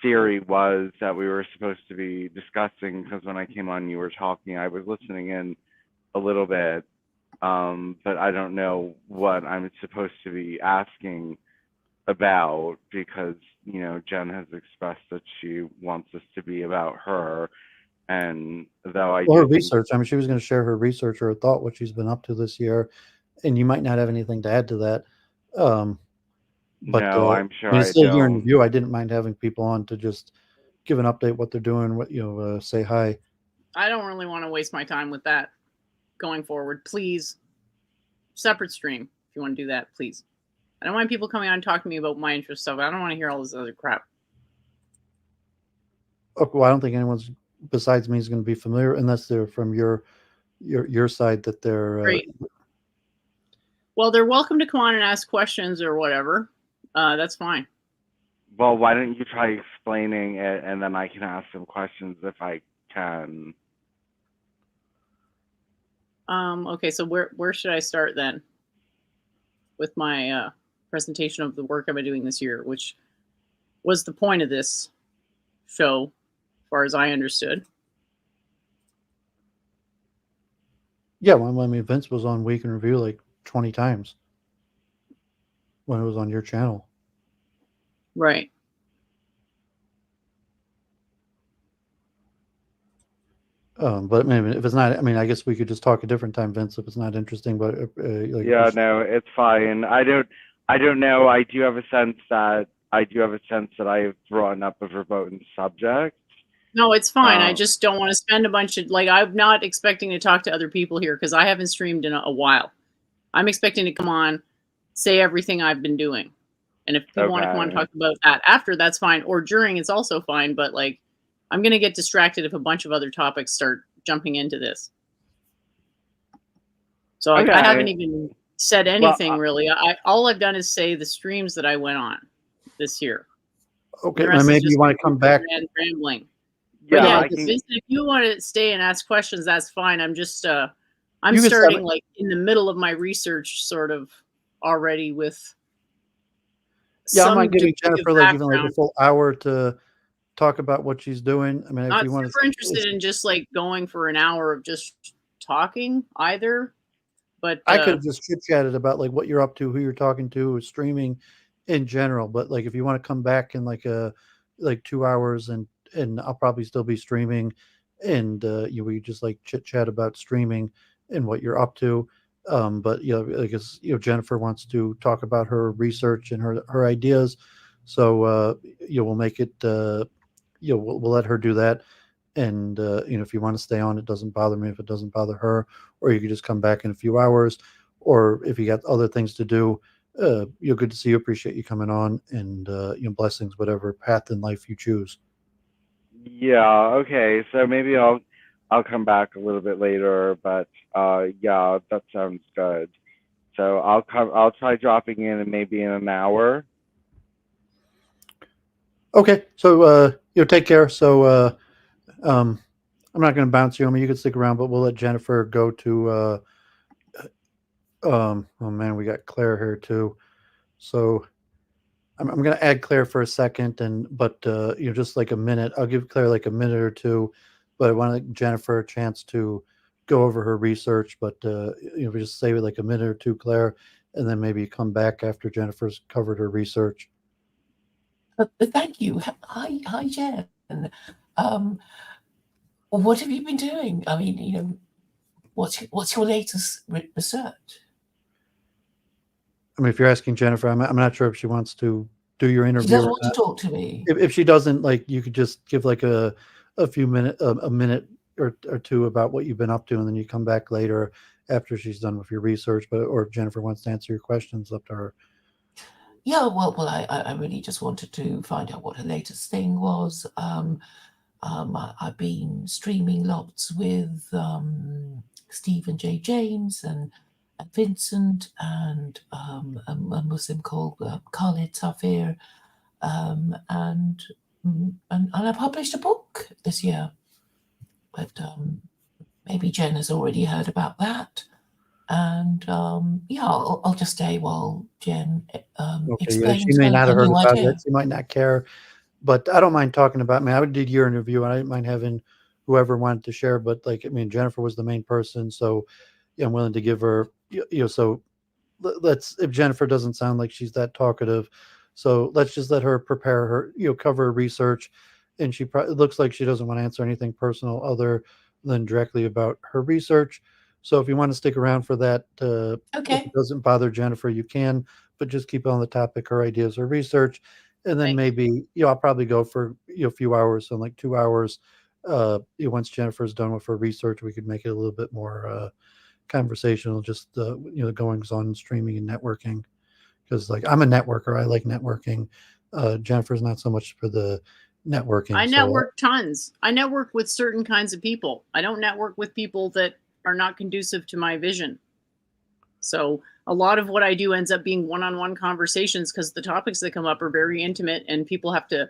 theory was that we were supposed to be discussing, because when I came on, you were talking. I was listening in a little bit, but I don't know what I'm supposed to be asking about, because Jen has expressed that she wants this to be about her, and though I Well, her do think, research. I mean, she was going to share her research or her thought, what she's been up to this year, and you might not have anything to add to that. But no, I'm I sure mean, I it's still here in don't. review. I didn't mind having people on to just give an update what they're doing, what say hi. I don't really want to waste my time with that going forward. Please, separate stream if you want to do that, please. I don't want people coming on and talking to me about my interest stuff. I don't want to hear all this other crap. Oh, well, I don't think anyone's besides me is going to be familiar, unless they're from your side that they're. Great. Well, they're welcome to come on and ask questions or whatever. That's fine. Well, why don't you try explaining it, and then I can ask some questions if I can. Okay, so where should I start then with my presentation of the work I've been doing this year, which was the point of this show, as far as I understood. Yeah, well, I mean, Vince was on Week in Review like 20 times when it was on your channel. Right. But maybe if it's not, I mean, I guess we could just talk a different time, Vince, if it's not interesting. But Yeah, no, it's fine. I don't know. I do have a sense that I've brought up a verboten subject. No, it's fine. I just don't want to spend a bunch of I'm not expecting to talk to other people here because I haven't streamed in a while. I'm expecting to come on, say everything I've been doing, and if people want to come on and talk about that after, that's fine. Or during, it's also fine. But I'm gonna get distracted if a bunch of other topics start jumping into this. So I haven't even said anything really. All I've done is say the streams that I went on this year. Okay, maybe you want to come back. Rambling. Yeah, but Vincent, if you want to stay and ask questions, that's fine. I'm just I'm starting in the middle of my research, sort of already with. Yeah, I'm not giving Jennifer even a full hour to talk about what she's doing. I mean, if you want super interested in just going for an hour of just talking either. But I could have just chit-chatted about what you're up to, who you're talking to, streaming in general. But if you want to come back in 2 hours, and I'll probably still be streaming, and we just chit-chat about streaming and what you're up to. But I guess Jennifer wants to talk about her research and her ideas, so we'll make it. We'll let her do that. And if you want to stay on, it doesn't bother me if it doesn't bother her, or you could just come back in a few hours, or if you got other things to do. Good to see you. Appreciate you coming on, and blessings, whatever path in life you choose. Yeah. Okay. So maybe I'll come back a little bit later, but yeah, that sounds good. So I'll try dropping in maybe in an hour. Okay. So take care. So I'm not going to bounce you. I mean, you can stick around, but we'll let Jennifer go to. Oh man, we got Claire here too. So I'm going to add Claire for a second, but just like a minute. I'll give Claire like a minute or two, but I want to give Jennifer a chance to go over her research. But we just save it like a minute or two, Claire, and then maybe come back after Jennifer's covered her research. Thank you. Hi, Jen. What have you been doing? I mean, what's your latest research? I mean, if you're asking Jennifer, I'm not sure if she wants to do your interview. She doesn't want to talk to me. If she doesn't, like, you could just give like a few minutes, a minute or two about what you've been up to, and then you come back later after she's done with your research. Or if Jennifer wants to answer your questions, up to her. Yeah, well, I really just wanted to find out what her latest thing was. I've been streaming lots with Stephen J. James and Vincent and a Muslim called Khalid Safir, and I published a book this year. But maybe Jen has already heard about that. And I'll just stay while Jen explains. She may not have heard about idea. it. She might not care. But I don't mind talking about. I mean, I did your interview, and I didn't mind having whoever wanted to share. But Jennifer was the main person, so I'm willing to give her. So let's. If Jennifer doesn't sound like she's that talkative, so let's just let her prepare her. Cover her research, and it looks like she doesn't want to answer anything personal other than directly about her research. So if you want to stick around for that, okay, if it doesn't bother Jennifer, you can. But just keep on the topic, her ideas, her research. And then maybe, I'll probably go for, a few hours, so like 2 hours. Once Jennifer's done with her research, we could make it a little bit more conversational, just, the goings on streaming and networking. Because I'm a networker. I like networking. Jennifer's not so much for the networking. I network tons. I network with certain kinds of people. I don't network with people that are not conducive to my vision. So a lot of what I do ends up being one-on-one conversations because the topics that come up are very intimate and people have to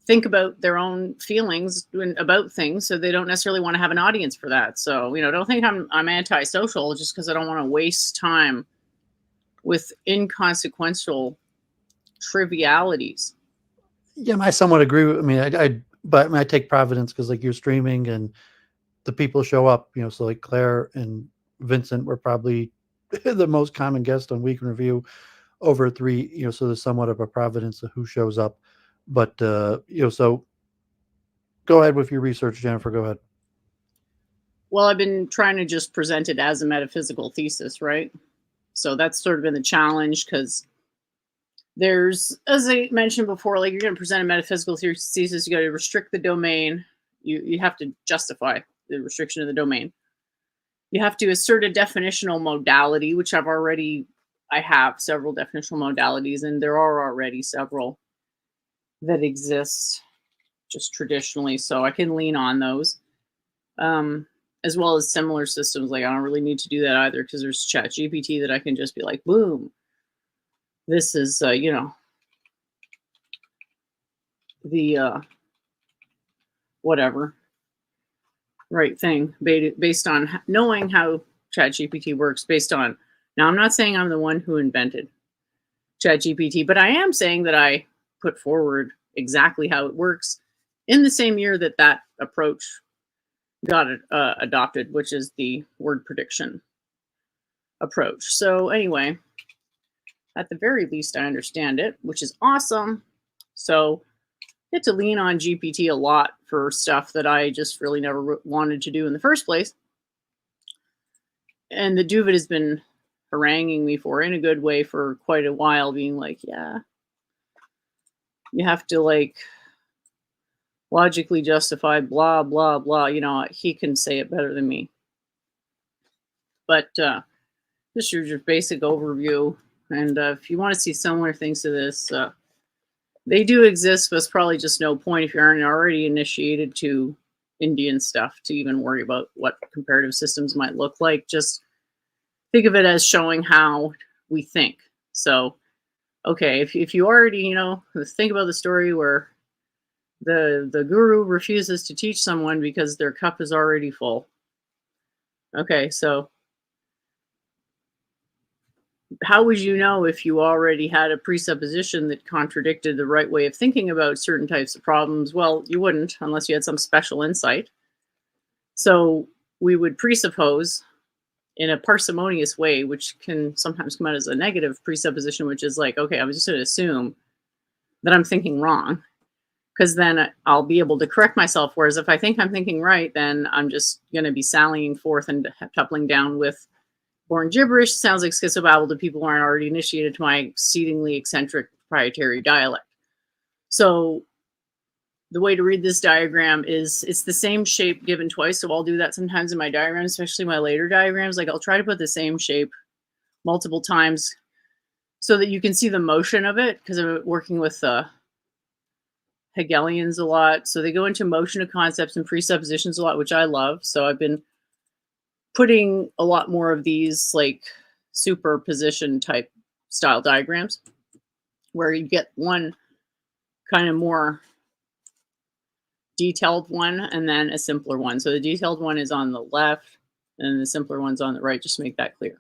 think about their own feelings about things. So they don't necessarily want to have an audience for that. So, don't think I'm antisocial just because I don't want to waste time with inconsequential trivialities. Yeah, I somewhat agree with, but I take Providence because you're streaming and the people show up, so Claire and Vincent were probably the most common guest on Week in Review over 3, so there's somewhat of a providence of who shows up. But, so go ahead with your research, Jennifer. Go ahead. Well, I've been trying to just present it as a metaphysical thesis, right? So that's sort of been the challenge because there's, as I mentioned before, you're going to present a metaphysical thesis, you got to restrict the domain. You have to justify the restriction of the domain. You have to assert a definitional modality, which I have several definitional modalities, and there are already several that exist just traditionally, so I can lean on those. As well as similar systems. I don't really need to do that either because there's ChatGPT that I can just be like, boom, this is, the whatever right thing based on knowing how ChatGPT works now I'm not saying I'm the one who invented ChatGPT, but I am saying that I put forward exactly how it works in the same year that approach got adopted, which is the word prediction approach. So anyway, at the very least, I understand it, which is awesome. So I get to lean on GPT a lot for stuff that I just really never wanted to do in the first place. And the Doooovid has been haranguing me for, in a good way, for quite a while, being like, yeah, you have to logically justify blah, blah, blah. He can say it better than me. But this is your basic overview. And if you want to see similar things to this, they do exist, but it's probably just no point if you aren't already initiated to Indian stuff to even worry about what comparative systems might look like. Just think of it as showing how we think. So, okay, if you already, think about the story where The guru refuses to teach someone because their cup is already full. Okay, so how would you know if you already had a presupposition that contradicted the right way of thinking about certain types of problems? Well, you wouldn't unless you had some special insight. So we would presuppose in a parsimonious way, which can sometimes come out as a negative presupposition, which is like, okay, I'm just going to assume that I'm thinking wrong, because then I'll be able to correct myself. Whereas if I think I'm thinking right, then I'm just going to be sallying forth and toppling down with boring gibberish. Sounds like schizobabble to people who aren't already initiated to my exceedingly eccentric proprietary dialect. So the way to read this diagram is it's the same shape given twice. So I'll do that sometimes in my diagrams, especially my later diagrams. Like I'll try to put the same shape multiple times so that you can see the motion of it, because I'm working with Hegelians a lot. So they go into motion of concepts and presuppositions a lot, which I love. So I've been putting a lot more of these like superposition type style diagrams where you get one kind of more detailed one and then a simpler one. So the detailed one is on the left and the simpler one's on the right, just to make that clear.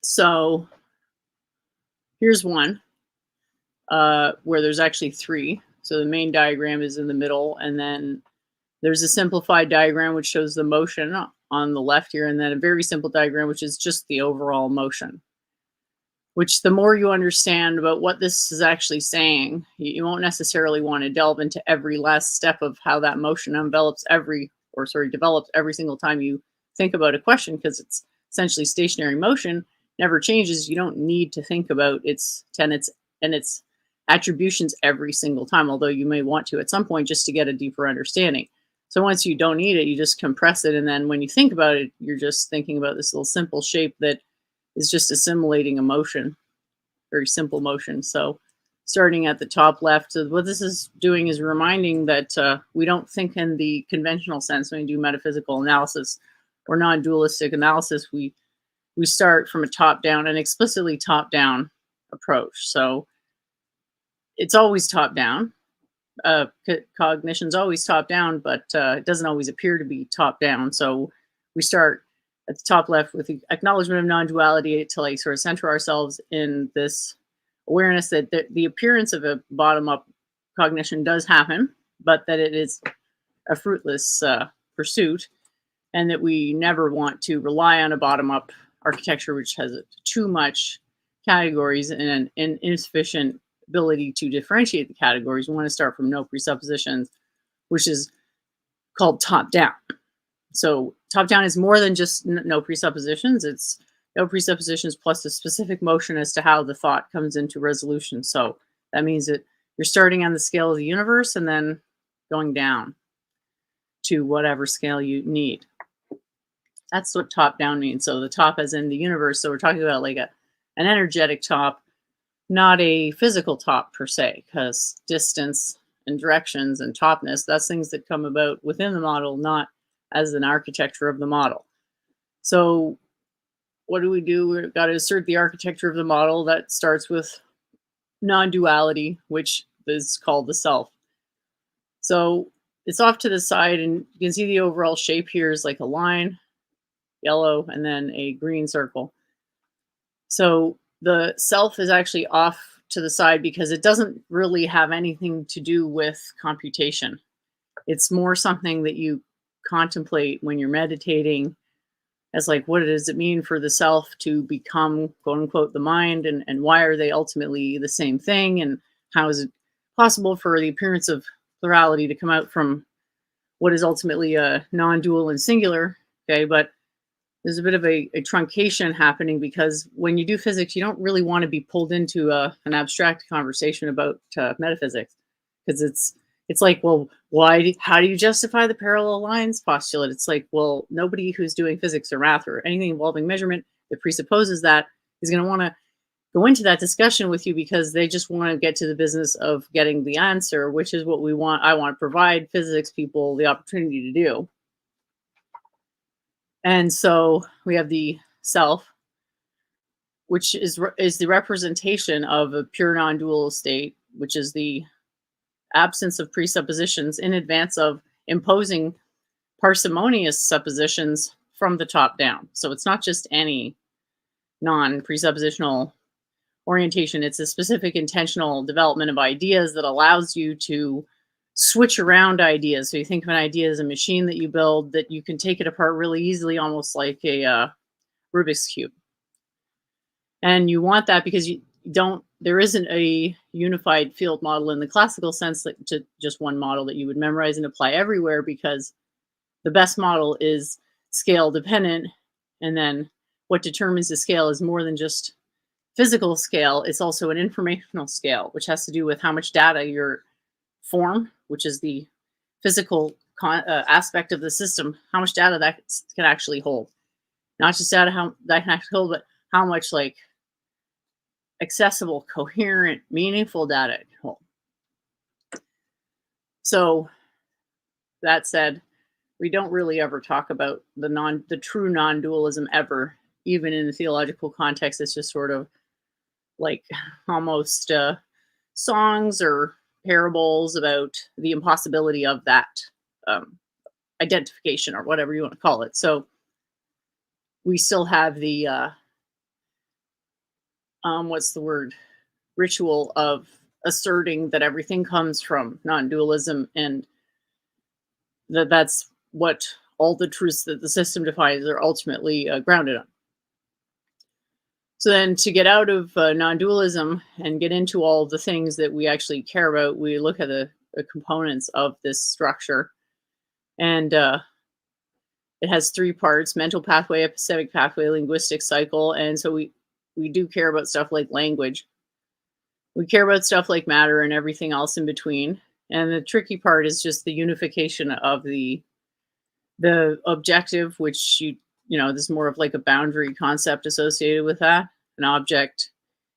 So here's one where there's actually three. So the main diagram is in the middle, and then there's a simplified diagram which shows the motion on the left here, and then a very simple diagram which is just the overall motion. Which the more you understand about what this is actually saying, you won't necessarily want to delve into every last step of how that motion develops every single time you think about a question, because it's essentially stationary motion, never changes. You don't need to think about its tenets and its attributions every single time, although you may want to at some point just to get a deeper understanding. So once you don't need it, you just compress it, and then when you think about it, you're just thinking about this little simple shape that is just assimilating a motion, very simple motion. So starting at the top left, so what this is doing is reminding that we don't think in the conventional sense when we do metaphysical analysis or non-dualistic analysis. We start from a top-down, an explicitly top-down approach. So it's always top-down. Cognition's always top-down, but it doesn't always appear to be top-down. So we start at the top left with the acknowledgement of non-duality to like sort of center ourselves in this awareness that the appearance of a bottom-up cognition does happen, but that it is a fruitless pursuit, and that we never want to rely on a bottom-up architecture which has too much categories and an insufficient ability to differentiate the categories. We want to start from no presuppositions, which is called top-down. So top-down is more than just no presuppositions. It's no presuppositions plus a specific motion as to how the thought comes into resolution. So that means that you're starting on the scale of the universe and then going down to whatever scale you need. That's what top-down means. So the top as in the universe. So we're talking about like an energetic top, not a physical top per se, because distance and directions and topness, that's things that come about within the model, not as an architecture of the model. So what do? We've got to assert the architecture of the model that starts with non-duality, which is called the self. So it's off to the side, and you can see the overall shape here is like a line, yellow, and then a green circle. So the self is actually off to the side because it doesn't really have anything to do with computation. It's more something that you contemplate when you're meditating as like, what does it mean for the self to become, quote unquote, the mind, and why are they ultimately the same thing, and how is it possible for the appearance of plurality to come out from what is ultimately a non-dual and singular. Okay, but there's a bit of a truncation happening because when you do physics, you don't really want to be pulled into an abstract conversation about metaphysics, because it's like, well, how do you justify the parallel lines postulate? It's like, well, nobody who's doing physics or math or anything involving measurement that presupposes that is going to want to go into that discussion with you, because they just want to get to the business of getting the answer, which is what we want. I want to provide physics people the opportunity to do. And so we have the self, which is the representation of a pure non-dual state which is the absence of presuppositions in advance of imposing parsimonious suppositions from the top down. So it's not just any non-presuppositional orientation, it's a specific intentional development of ideas that allows you to switch around ideas. So you think of an idea as a machine that you build that you can take it apart really easily, almost like a Rubik's Cube. And you want that because there isn't a unified field model in the classical sense, that just one model that you would memorize and apply everywhere, because the best model is scale dependent. And then what determines the scale is more than just physical scale. It's also an informational scale, which has to do with how much data your form, which is the physical aspect of the system, how much data that can actually hold. Not just data that can actually hold, but how much like accessible, coherent, meaningful data it can hold. So that said, we don't really ever talk about the true non-dualism ever, even in the theological context. It's just sort of like almost songs or parables about the impossibility of that identification, or whatever you want to call it. So we still have the what's the word? Ritual of asserting that everything comes from non-dualism, and that's what all the truths that the system defines are ultimately grounded on. So then to get out of non-dualism and get into all the things that we actually care about, we look at the components of this structure. And it has three parts: mental pathway, epistemic pathway, linguistic cycle. And so we do care about stuff like language. We care about stuff like matter and everything else in between. And the tricky part is just the unification of the objective, which there's more of like a boundary concept associated with that. An object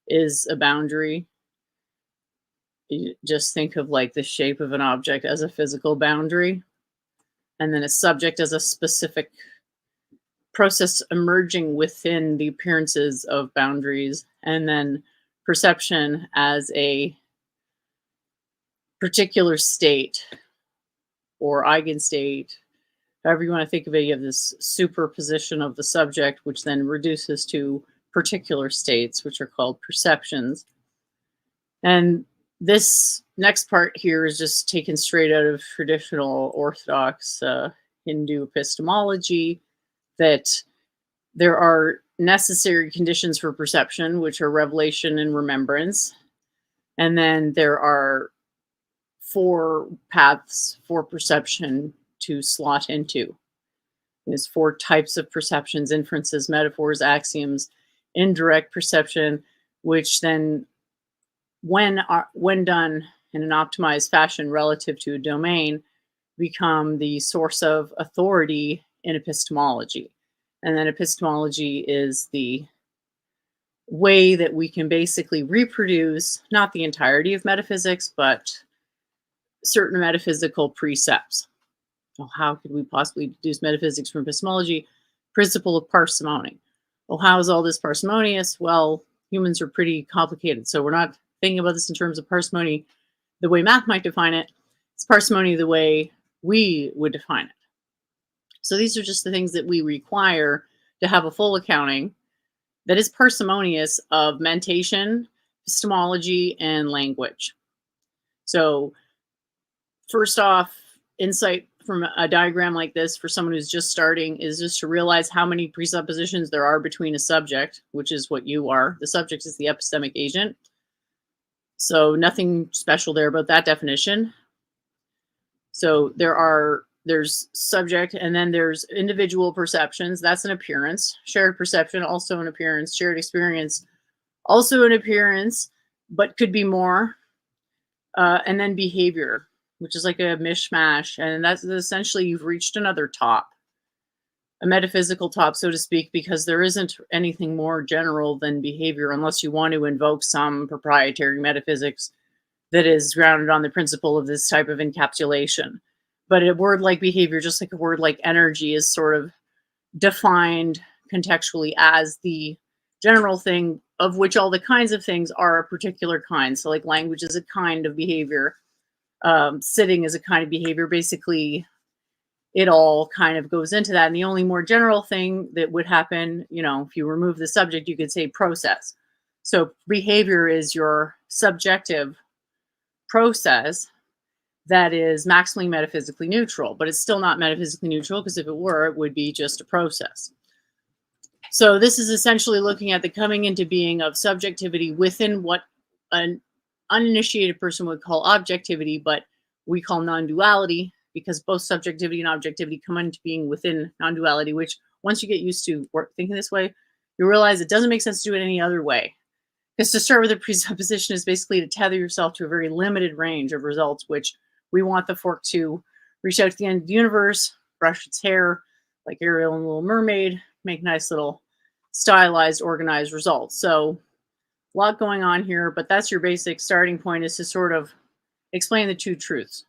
is a boundary. You just think of like the shape of an object as a physical boundary, and then a subject as a specific process emerging within the appearances of boundaries, and then perception as a particular state or eigenstate. However you want to think of it, you have this superposition of the subject, which then reduces to particular states, which are called perceptions. And this next part here is just taken straight out of traditional Orthodox Hindu epistemology, that there are necessary conditions for perception, which are revelation and remembrance. And then there are 4 paths for perception to slot into. There's 4 types of perceptions: inferences, metaphors, axioms, indirect perception, which then, when done in an optimized fashion relative to a domain, become the source of authority in epistemology. And then epistemology is the way that we can basically reproduce not the entirety of metaphysics, but certain metaphysical precepts. Well, how could we possibly deduce metaphysics from epistemology? Principle of parsimony. Well, how is all this parsimonious? Well, humans are pretty complicated, so we're not thinking about this in terms of parsimony the way math might define it. It's parsimony the way we would define it. So these are just the things that we require to have a full accounting that is parsimonious of mentation, epistemology, and language. So first off, insight from a diagram like this for someone who's just starting is just to realize how many presuppositions there are between a subject, which is what you are. The subject is the epistemic agent. So nothing special there about that definition. So there's subject, and then there's individual perceptions. That's an appearance. Shared perception, also an appearance. Shared experience, also an appearance, but could be more. And then behavior, which is like a mishmash. And that's essentially, you've reached another top, a metaphysical top, so to speak, because there isn't anything more general than behavior, unless you want to invoke some proprietary metaphysics that is grounded on the principle of this type of encapsulation. But a word like behavior, just like a word like energy, is sort of defined contextually as the general thing of which all the kinds of things are a particular kind. So like language is a kind of behavior. Sitting is a kind of behavior. Basically, it all kind of goes into that. And the only more general thing that would happen, you know, if you remove the subject, you could say process. So behavior is your subjective process that is maximally metaphysically neutral, but it's still not metaphysically neutral, because if it were, it would be just a process. So this is essentially looking at the coming into being of subjectivity within what an uninitiated person would call objectivity, but we call non-duality, because both subjectivity and objectivity come into being within non-duality, which once you get used to thinking this way, you realize it doesn't make sense to do it any other way. Because to start with a presupposition is basically to tether yourself to a very limited range of results, which we want the fork to reach out to the end of the universe, brush its hair like Ariel and Little Mermaid, make nice little stylized, organized results. So a lot going on here, but that's your basic starting point, is to sort of explain the two truths.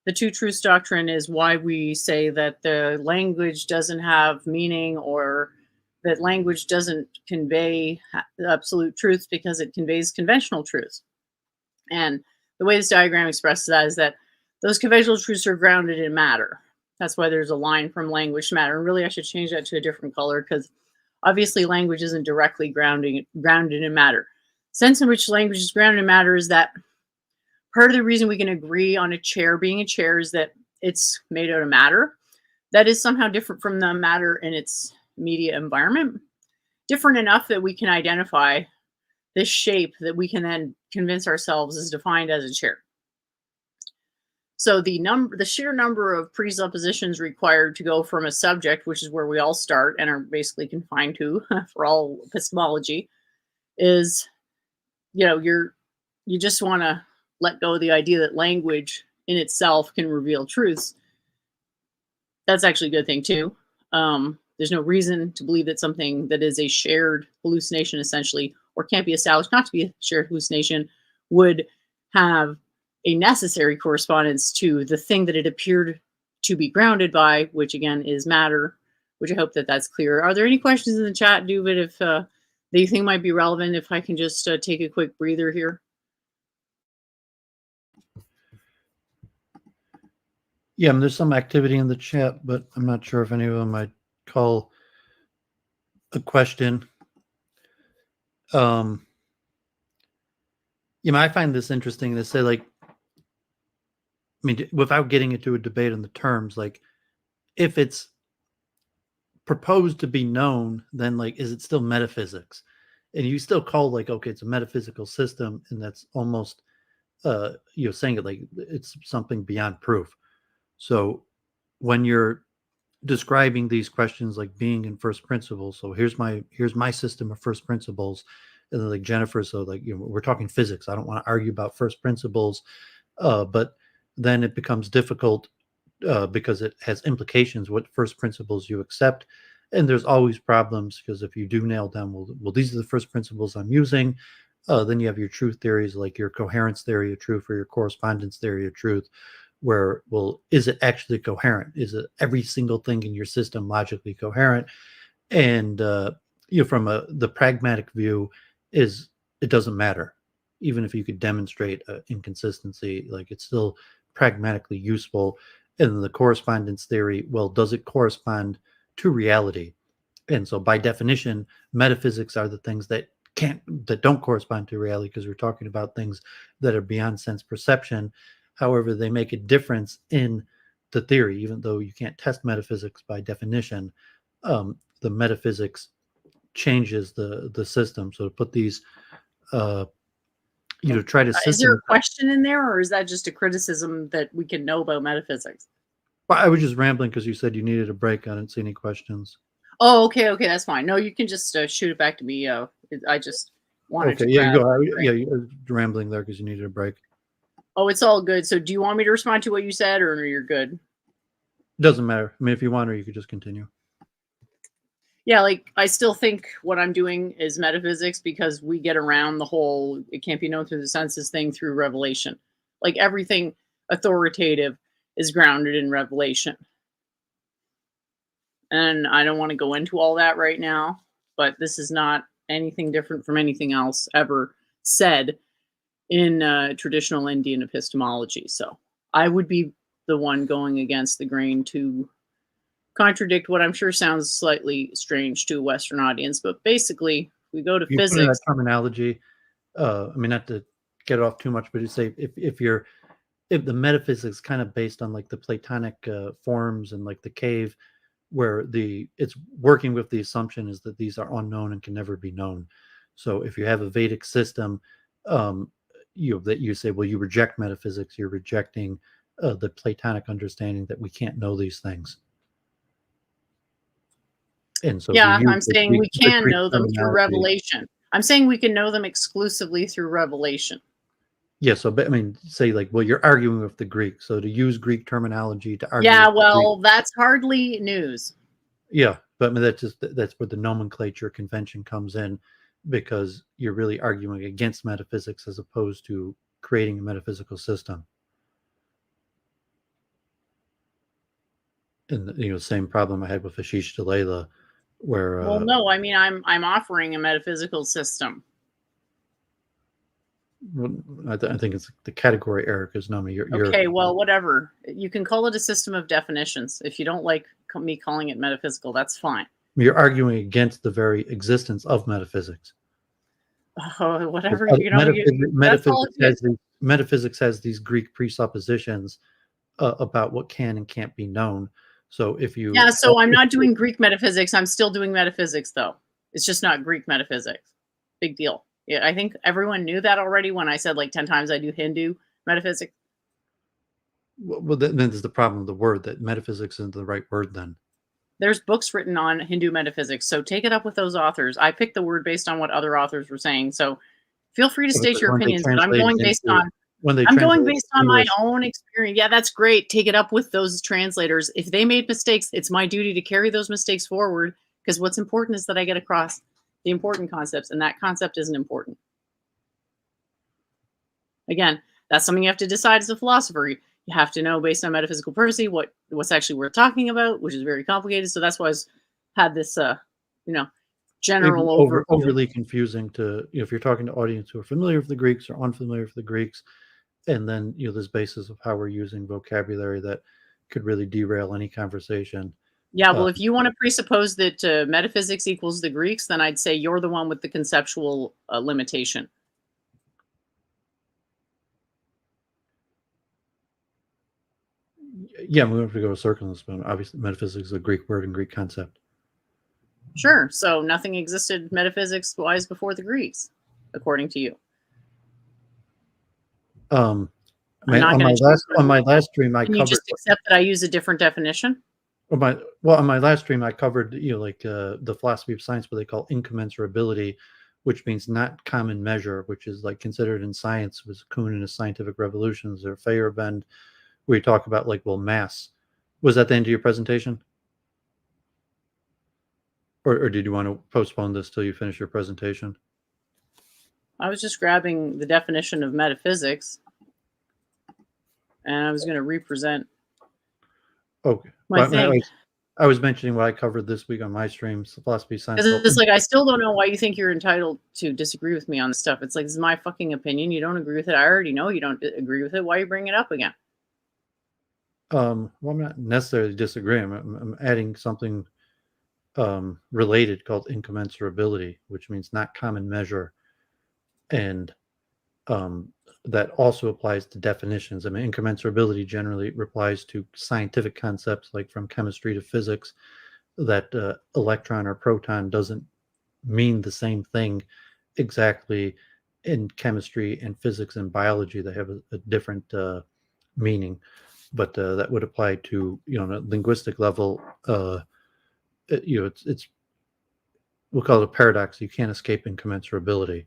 The two truths doctrine is why we say that the language doesn't have meaning, or that language doesn't convey absolute truths, because it conveys conventional truths. And the way this diagram expresses that is that those conventional truths are grounded in matter. That's why there's a line from language to matter. And really, I should change that to a different color, because obviously language isn't directly grounded in matter. Sense in which language is grounded in matter is that part of the reason we can agree on a chair being a chair is that it's made out of matter. That is somehow different from the matter in its immediate environment. Different enough that we can identify this shape that we can then convince ourselves is defined as a chair. So the sheer number of presuppositions required to go from a subject, which is where we all start and are basically confined to for all epistemology, is, you know, you just want to let go of the idea that language in itself can reveal truths. That's actually a good thing too. There's no reason to believe that something that is a shared hallucination, essentially, or can't be established not to be a shared hallucination, would have a necessary correspondence to the thing that it appeared to be grounded by, which again is matter, which I hope that that's clear. Are there any questions in the chat, Doooovid, if that you think might be relevant, if I can just take a quick breather here? Yeah, there's some activity in the chat, but I'm not sure if any of them I'd call a question. You know, I find this interesting to say, like, I mean, without getting into a debate on the terms, like, if it's proposed to be known, then, like, is it still metaphysics? And you still call, like, okay, it's a metaphysical system, and that's almost, you know, saying it like it's something beyond proof. So when you're describing these questions like being in first principles, so here's my system of first principles, and then like Jennifer, so like, you know, we're talking physics. I don't want to argue about first principles, but then it becomes difficult because it has implications what first principles you accept, and there's always problems, because if you do nail down, well, these are the first principles I'm using, then you have your truth theories, like your coherence theory of truth or your correspondence theory of truth, where, well, is it actually coherent? Is it every single thing in your system logically coherent? And you know, from the pragmatic view, is it doesn't matter. Even if you could demonstrate inconsistency, like, it's still pragmatically useful. And then the correspondence theory, well, does it correspond to reality? And so by definition, metaphysics are the things that don't correspond to reality, because we're talking about things that are beyond sense perception. However, they make a difference in the theory, even though you can't test metaphysics by definition. The metaphysics changes the system. So to put these, you know, try to Is there a question in there, or is that just a criticism that we can know about metaphysics? Well, I was just rambling because you said you needed a break. I didn't see any questions. Oh, okay, that's fine. No, you can just shoot it back to me. I just wanted to. Yeah, go. Yeah, you were rambling there because you needed a break. Oh, it's all good. So do you want me to respond to what you said, or you're good? Doesn't matter. I mean, if you want, or you could just continue. Yeah, like, I still think what I'm doing is metaphysics, because we get around the whole it can't be known through the senses thing through revelation. Like, everything authoritative is grounded in revelation. And I don't want to go into all that right now, but this is not anything different from anything else ever said in traditional Indian epistemology. So I would be the one going against the grain to contradict what I'm sure sounds slightly strange to a Western audience. But basically, we go to You put in that physics. terminology. I mean, not to get off too much, but you say if the metaphysics kind of based on like the Platonic forms and like the cave, where it's working with the assumption is that these are unknown and can never be known. So if you have a Vedic system, that you say, well, you reject metaphysics, you're rejecting the Platonic understanding that we can't know these things. And so Yeah, I'm saying we can know them through terminology. revelation. I'm saying we can know them exclusively through revelation. Yeah, so but I mean, say like, well, you're arguing with the Greek, so to use Greek terminology to argue. Yeah, with the well, Greek, that's hardly news. yeah, but I mean, that's where the nomenclature convention comes in, because you're really arguing against metaphysics as opposed to creating a metaphysical system. And same problem I had with Ashish Delela, where Well, no, I mean I'm offering a metaphysical system. I think it's the category error, because no, you're Okay, well, whatever. You can call it a system of definitions. If you don't like me calling it metaphysical, that's fine. you're arguing against the very existence of metaphysics. Oh, whatever, that's all it is. Metaphysics has these Greek presuppositions about what can and can't be known. So if you so I'm not doing Greek metaphysics. I'm still doing metaphysics, though. It's just not Greek metaphysics. Big deal. Yeah, I think everyone knew that already when I said like 10 times I do Hindu metaphysics. Well, then there's the problem of the word, that metaphysics isn't the right word then. There's books written on Hindu metaphysics, so take it up with those authors. I picked the word based on what other authors were saying, so feel free to state your opinions, but I'm going based on my own experience. Yeah, that's great. Take it up with those translators. If they made mistakes, it's my duty to carry those mistakes forward, because what's important is that I get across the important concepts, and that concept isn't important. Again, that's something you have to decide as a philosopher. You have to know, based on metaphysical primacy, what's actually worth talking about, which is very complicated. So that's why I've had this, general overly confusing to, if you're talking to audience who are familiar with the Greeks or unfamiliar with the Greeks, and then this basis of how we're using vocabulary that could really derail any conversation. Yeah, well, if you want to presuppose that metaphysics equals the Greeks, then I'd say you're the one with the conceptual limitation. Yeah, we have to go a circle in this, but obviously metaphysics is a Greek word and Greek concept. Sure. So nothing existed metaphysics-wise before the Greeks, according to you. On my last stream, I Can covered. You just accept that I use a different definition? On my last stream, I covered the philosophy of science, what they call incommensurability, which means not common measure, which is like considered in science, was Kuhn and his scientific revolutions, or Feyerabend, where you talk about mass. Was that the end of your presentation? Or did you want to postpone this till you finish your presentation? I was just grabbing the definition of metaphysics, and I was going to represent. Okay. I was mentioning what I covered this week on my streams, philosophy of science. It's like, I still don't know why you think you're entitled to disagree with me on this stuff. It's like, this is my fucking opinion. You don't agree with it. I already know you don't agree with it. Why are you bringing it up again? Well, I'm not necessarily disagreeing. I'm adding something related called incommensurability, which means not common measure, and that also applies to definitions. I mean, incommensurability generally applies to scientific concepts, like from chemistry to physics, that electron or proton doesn't mean the same thing exactly in chemistry and physics and biology. They have a different meaning, but that would apply to, on a linguistic level. It's we'll call it a paradox. You can't escape incommensurability.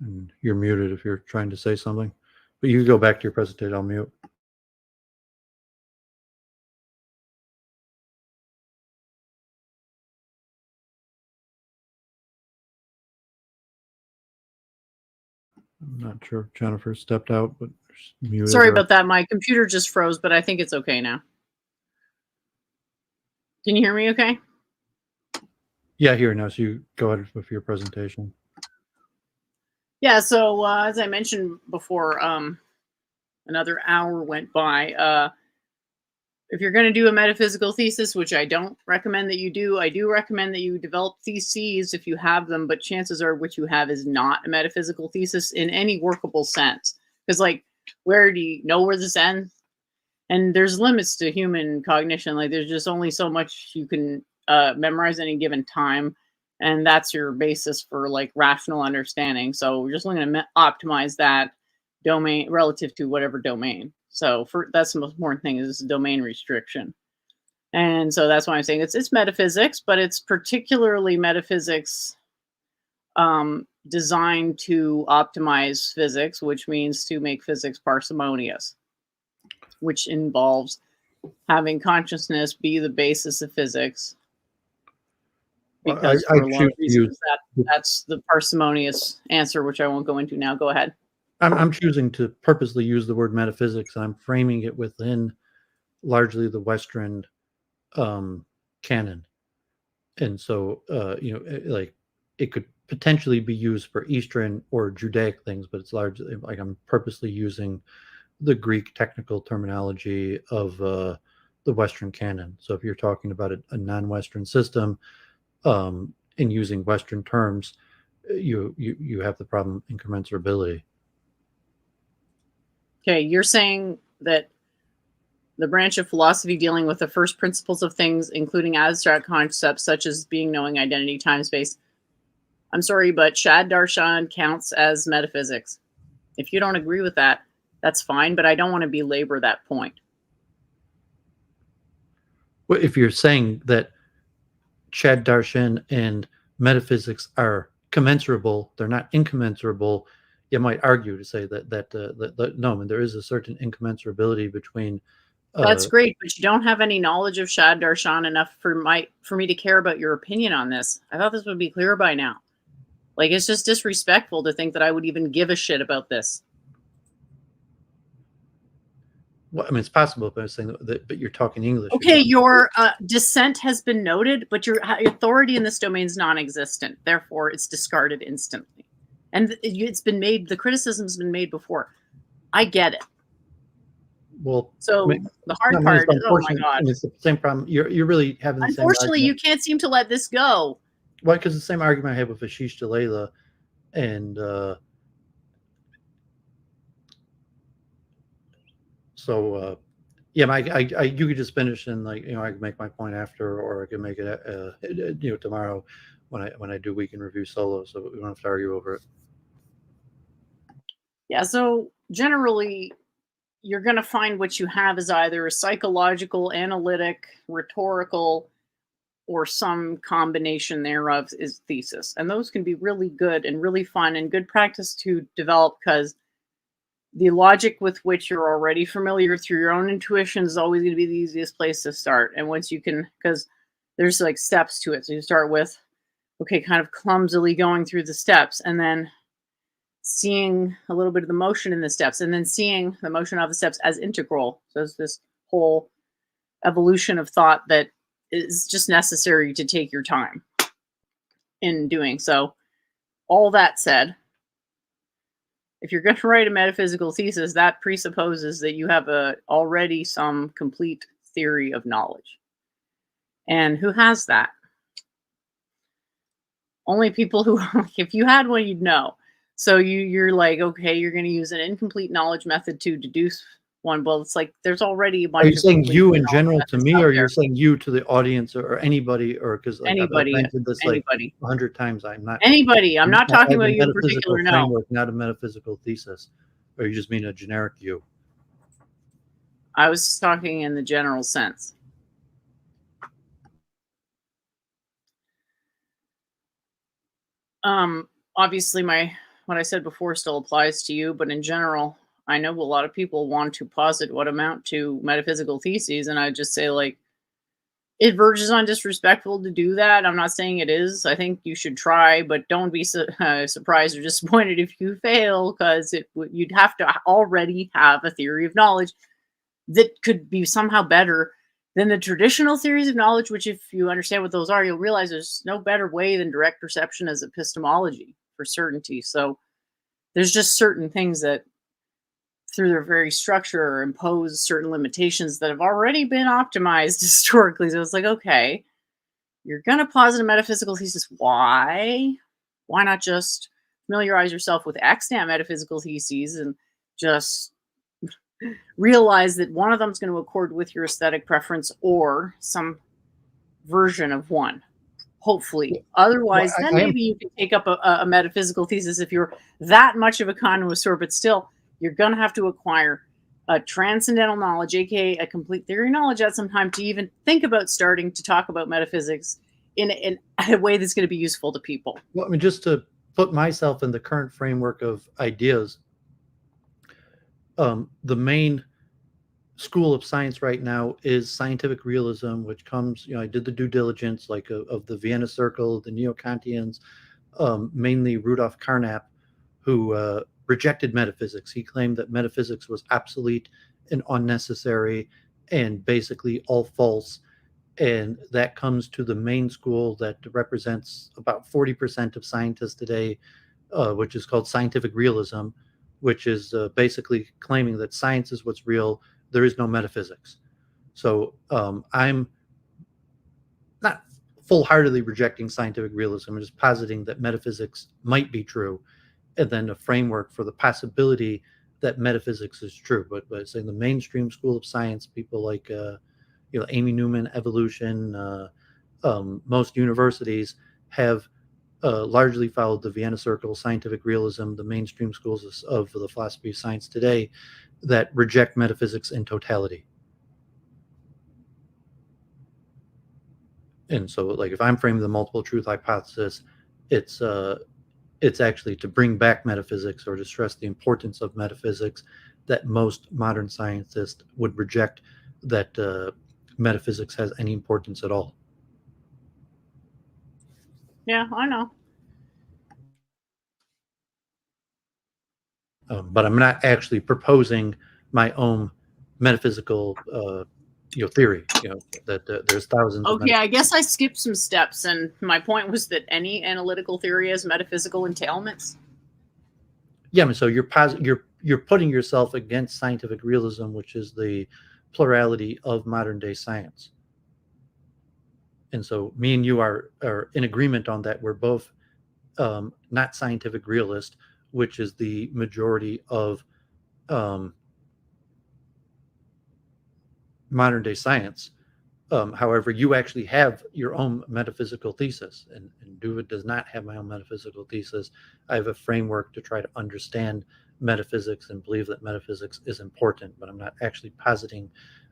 And you're muted if you're trying to say something, but you can go back to your presentation. I'll mute. I'm not sure if Jennifer stepped out, but Muted Sorry her. about that. My computer just froze, but I think it's okay now. Can you hear me okay? Yeah, here now. So you go ahead with your presentation. Yeah, so as I mentioned before, another hour went by. If you're going to do a metaphysical thesis, which I don't recommend that you do, I do recommend that you develop theses if you have them, but chances are what you have is not a metaphysical thesis in any workable sense. Because, like, where do you know where this ends? And there's limits to human cognition. Like, there's just only so much you can memorize any given time. And that's your basis for, like, rational understanding. So we're just looking to optimize that domain relative to whatever domain. So that's the most important thing is domain restriction. And so that's why I'm saying it's metaphysics, but it's particularly metaphysics designed to optimize physics, which means to make physics parsimonious, which involves having consciousness be the basis of physics. Because for a lot of reasons, that's the parsimonious answer, which I won't go into now. Go ahead. I'm choosing to purposely use the word metaphysics. I'm framing it within largely the Western canon. And so, like it could potentially be used for Eastern or Judaic things, but it's largely like I'm purposely using the Greek technical terminology of the Western canon. So if you're talking about a non-Western system and using Western terms, you have the problem incommensurability. Okay, you're saying that the branch of philosophy dealing with the first principles of things, including abstract concepts such as being, knowing, identity, time, space. I'm sorry, but Shad Darshan counts as metaphysics. If you don't agree with that, that's fine, but I don't want to belabor that point. Well, if you're saying that Shad Darshan and metaphysics are commensurable, they're not incommensurable. You might argue to say that no, I mean, there is a certain incommensurability between. That's great, but you don't have any knowledge of Shad Darshan enough for me to care about your opinion on this. I thought this would be clear by now. Like, it's just disrespectful to think that I would even give a shit about this. Well, I mean, it's possible, but I'm saying but you're talking English. Okay, your dissent has been noted, but your authority in this domain is non-existent. Therefore, it's discarded instantly. And it's been made, the criticism's been made before. I get it. Well, so the hard part is, oh my God. It's the same problem. You're really having the same Unfortunately, argument. you can't seem to let this go. Well, because the same argument I had with Ashish Jalala and yeah, you could just finish and I could make my point after, or I could make it tomorrow when I do weekend review solo, so we don't have to argue over it. Yeah, so generally you're going to find what you have is either a psychological, analytic, rhetorical, or some combination thereof is thesis. And those can be really good and really fun and good practice to develop, because the logic with which you're already familiar through your own intuition is always going to be the easiest place to start. And once you can, because there's like steps to it. So you start with, okay, kind of clumsily going through the steps, and then seeing a little bit of the motion in the steps, and then seeing the motion of the steps as integral. So it's this whole evolution of thought that is just necessary to take your time in doing. So all that said, if you're going to write a metaphysical thesis, that presupposes that you have already some complete theory of knowledge. And who has that? Only people who, if you had one, you'd know. So you're like, okay, you're going to use an incomplete knowledge method to deduce one. Well, it's like there's already a bunch. Are you saying you in general to me, or you're there. saying you to the audience, or anybody, or because like anybody, I've mentioned this anybody. like 100 times? I'm not anybody. I'm not talking about you in particular. No, framework, not a metaphysical thesis, or you just mean a generic you? I was talking in the general sense. Obviously, what I said before still applies to you, but in general, I know a lot of people want to posit what amount to metaphysical theses, and I just say, like, it verges on disrespectful to do that. I'm not saying it is. I think you should try, but don't be surprised or disappointed if you fail, because you'd have to already have a theory of knowledge that could be somehow better than the traditional theories of knowledge, which, if you understand what those are, you'll realize there's no better way than direct perception as epistemology for certainty. So there's just certain things that, through their very structure, impose certain limitations that have already been optimized historically. So it's like, okay, you're going to posit a metaphysical thesis. Why? Why not just familiarize yourself with extant metaphysical theses and just realize that one of them is going to accord with your aesthetic preference, or some version of one, hopefully. Otherwise, then maybe you can take up a metaphysical thesis if you're that much of a connoisseur, but still, you're going to have to acquire a transcendental knowledge, aka a complete theory knowledge, at some time to even think about starting to talk about metaphysics in a way that's going to be useful to people. Well, I mean, just to put myself in the current framework of ideas, the main school of science right now is scientific realism, which comes, I did the due diligence, like of the Vienna Circle, the Neo-Kantians, mainly Rudolf Carnap, who rejected metaphysics. He claimed that metaphysics was obsolete and unnecessary and basically all false. And that comes to the main school that represents about 40% of scientists today, which is called scientific realism, which is basically claiming that science is what's real. There is no metaphysics. So I'm not full-heartedly rejecting scientific realism. I'm just positing that metaphysics might be true, and then a framework for the possibility that metaphysics is true. But saying the mainstream school of science, people like Amy Newman, evolution, most universities have largely followed the Vienna Circle, scientific realism, the mainstream schools of the philosophy of science today that reject metaphysics in totality. And so, like, if I'm framing the multiple truth hypothesis, it's actually to bring back metaphysics, or to stress the importance of metaphysics, that most modern scientists would reject that metaphysics has any importance at all. Yeah, I know. But I'm not actually proposing my own metaphysical theory. That there's thousands. Okay, I guess I skipped some steps, and my point was that any analytical theory has metaphysical entailments. Yeah, I mean, so you're putting yourself against scientific realism, which is the plurality of modern day science. And so me and you are in agreement on that. We're both not scientific realist, which is the majority of modern day science. However, you actually have your own metaphysical thesis, and Doooovid does not have my own metaphysical thesis. I have a framework to try to understand metaphysics and believe that metaphysics is important, but I'm not actually positing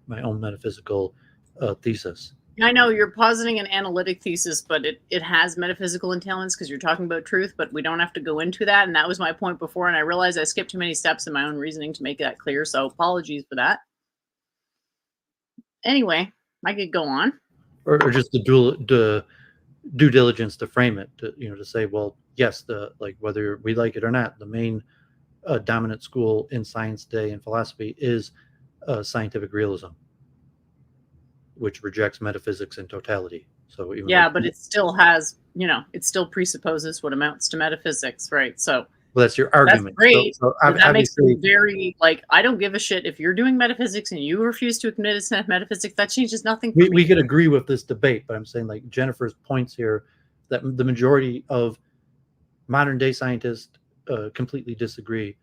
my own metaphysical thesis. I know you're positing an analytic thesis, but it has metaphysical entailments because you're talking about truth, but we don't have to go into that. And that was my point before, and I realized I skipped too many steps in my own reasoning to make that clear, so apologies for that. Anyway, I could go on. Or just the due diligence to frame it, to say, well, yes, whether we like it or not, the main dominant school in science today and philosophy is scientific realism, which rejects metaphysics in totality. So but it still has, it still presupposes what amounts to metaphysics, right? So well, that's your argument. That's great. So that makes it very, I don't give a shit if you're doing metaphysics and you refuse to admit it's metaphysics. That changes nothing. We could agree with this debate, but I'm saying, like, Jennifer's points here, that the majority of modern day scientists completely disagree,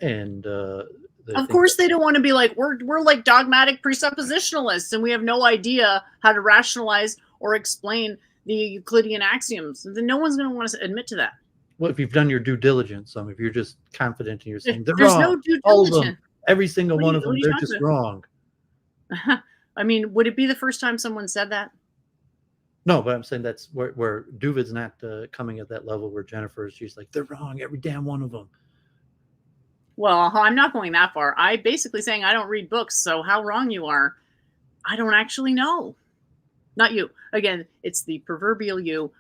and of course they don't want to be like, we're like dogmatic presuppositionalists and we have no idea how to rationalize or explain the Euclidean axioms. Then no one's going to want to admit to that. Well, if you've done your due diligence, if you're just confident and you're saying there's wrong, no due all of diligence. them, every single one of them, they're just wrong. I mean, would it be the first time someone said that? No, but I'm saying that's where Doooovid's not coming at that level where she's like, they're wrong, every damn one of them. Well, I'm not going that far. I'm basically saying I don't read books, so how wrong you are, I don't actually know. not you. Again, it's the proverbial you.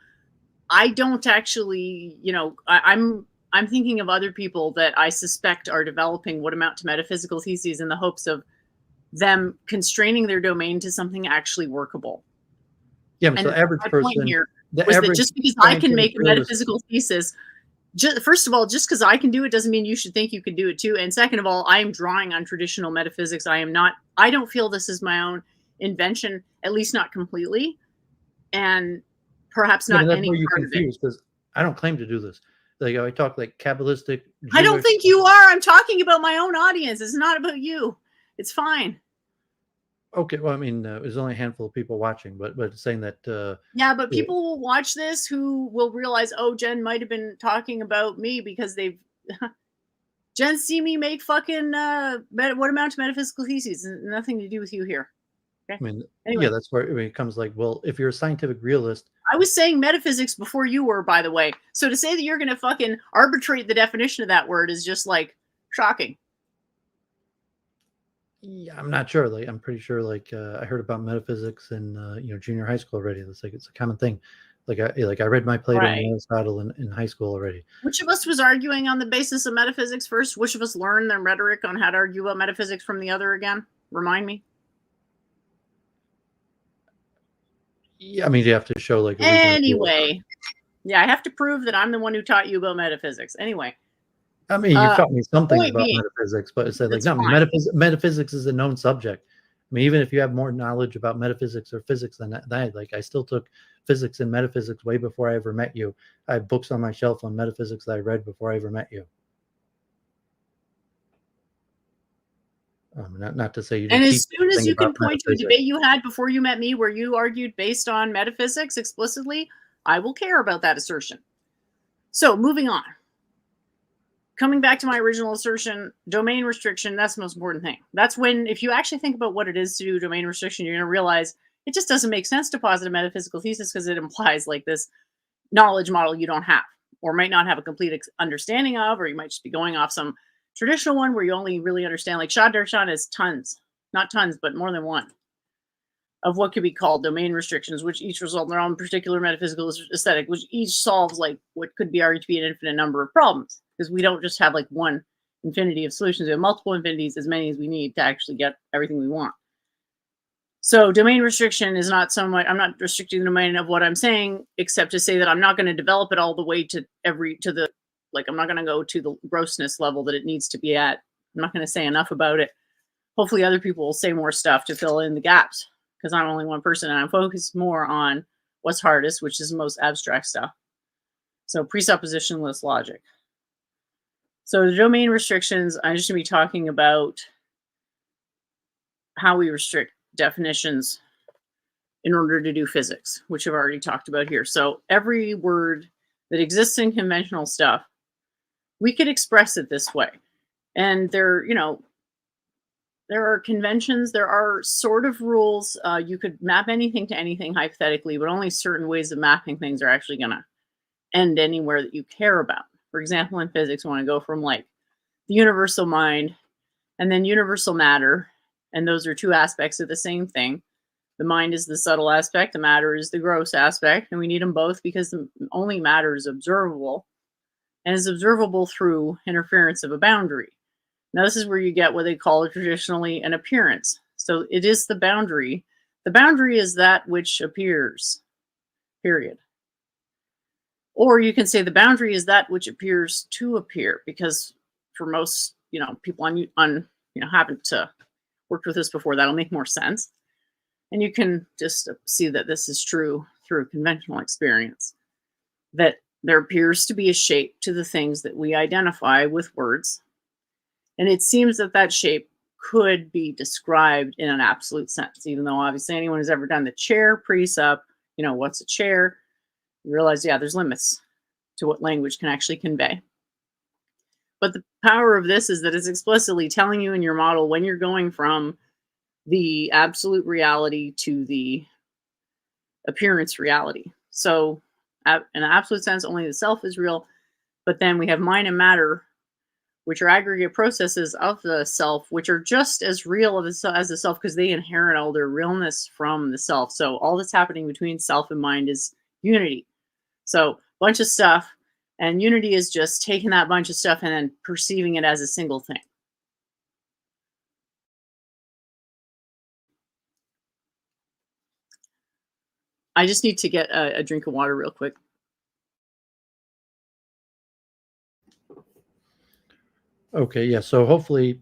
I don't actually, I'm thinking of other people that I suspect are developing what amount to metaphysical theses in the hopes of them constraining their domain to something actually workable. Yeah, but And so the average my point person, here the was that average just because I can scientific make a realist, metaphysical thesis, first of all, just because I can do it doesn't mean you should think you can do it too. And second of all, I am drawing on traditional metaphysics. I don't feel this is my own invention, at least not completely, and perhaps yeah, but not that's any where you part of it. confuse, because I don't claim to do this. Like I talk like Kabbalistic, I don't Jewish. think you are. I'm talking about my own audience. It's not about you. It's fine. Okay, well, I mean, there's only a handful of people watching, but saying that. Yeah, but Yeah. people will watch this who will realize, oh, Jen might have been talking about me because they've Jen see me make fucking what amount to metaphysical theses? Nothing to do with you here. Okay. I mean, Anyway, yeah, that's where it comes like, well, if you're a scientific realist, I was saying metaphysics before you were, by the way. So to say that you're going to fucking arbitrate the definition of that word is just like shocking. yeah, I'm not sure. Like, I'm pretty sure. Like, I heard about metaphysics in junior high school already. It's like it's a common thing. Like I read my Plato Right. and Aristotle in high school already. Which of us was arguing on the basis of metaphysics first? Which of us learned their rhetoric on how to argue about metaphysics from the other again? Remind me. Yeah, I mean, you have to show like a reasonable. Anyway, yeah, I have to prove that I'm the one who taught you about metaphysics. Anyway, I mean, you taught me some things point about being, metaphysics, but it's like that's no, I mean, fine. metaphysics is a known subject. I mean, even if you have more knowledge about metaphysics or physics than that, like I still took physics and metaphysics way before I ever met you. I have books on my shelf on metaphysics that I read before I ever met you. Not to say you didn't And teach as soon as anything you can about point to a metaphysics. debate you had before you met me where you argued based on metaphysics explicitly, I will care about that assertion. So moving on. Coming back to my original assertion, domain restriction, that's the most important thing. That's when, if you actually think about what it is to do domain restriction, you're going to realize it just doesn't make sense to posit a metaphysical thesis because it implies like this knowledge model you don't have or might not have a complete understanding of, or you might just be going off some traditional one where you only really understand, like Shah Darshan is tons, not tons, but more than one of what could be called domain restrictions, which each result in their own particular metaphysical aesthetic, which each solves like what could be argued to be an infinite number of problems. Because we don't just have like one infinity of solutions, we have multiple infinities, as many as we need to actually get everything we want. So domain restriction is not so much, I'm not restricting the domain of what I'm saying, except to say that I'm not going to develop it all the way to I'm not going to go to the grossness level that it needs to be at. I'm not going to say enough about it. Hopefully other people will say more stuff to fill in the gaps because I'm only one person and I'm focused more on what's hardest, which is the most abstract stuff. So presuppositionless logic. So the domain restrictions, I'm just going to be talking about how we restrict definitions in order to do physics, which I've already talked about here. So every word that exists in conventional stuff, we could express it this way. And there are conventions, there are sort of rules. You could map anything to anything hypothetically, but only certain ways of mapping things are actually going to end anywhere that you care about. For example, in physics, we want to go from like the universal mind and then universal matter. And those are two aspects of the same thing. The mind is the subtle aspect, the matter is the gross aspect, and we need them both because only matter is observable and is observable through interference of a boundary. Now, this is where you get what they call traditionally an appearance. So it is the boundary. The boundary is that which appears, period. Or you can say the boundary is that which appears to appear, because for most, people haven't worked with this before, that'll make more sense. And you can just see that this is true through conventional experience, that there appears to be a shape to the things that we identify with words. And it seems that that shape could be described in an absolute sense, even though obviously anyone who's ever done the chair presup, what's a chair? You realize, yeah, there's limits to what language can actually convey. But the power of this is that it's explicitly telling you in your model when you're going from the absolute reality to the appearance reality. So in an absolute sense, only the self is real. But then we have mind and matter, which are aggregate processes of the self, which are just as real as the self because they inherit all their realness from the self. So all that's happening between self and mind is unity. So bunch of stuff, and unity is just taking that bunch of stuff and then perceiving it as a single thing. I just need to get a drink of water real quick. Okay, yeah. So hopefully,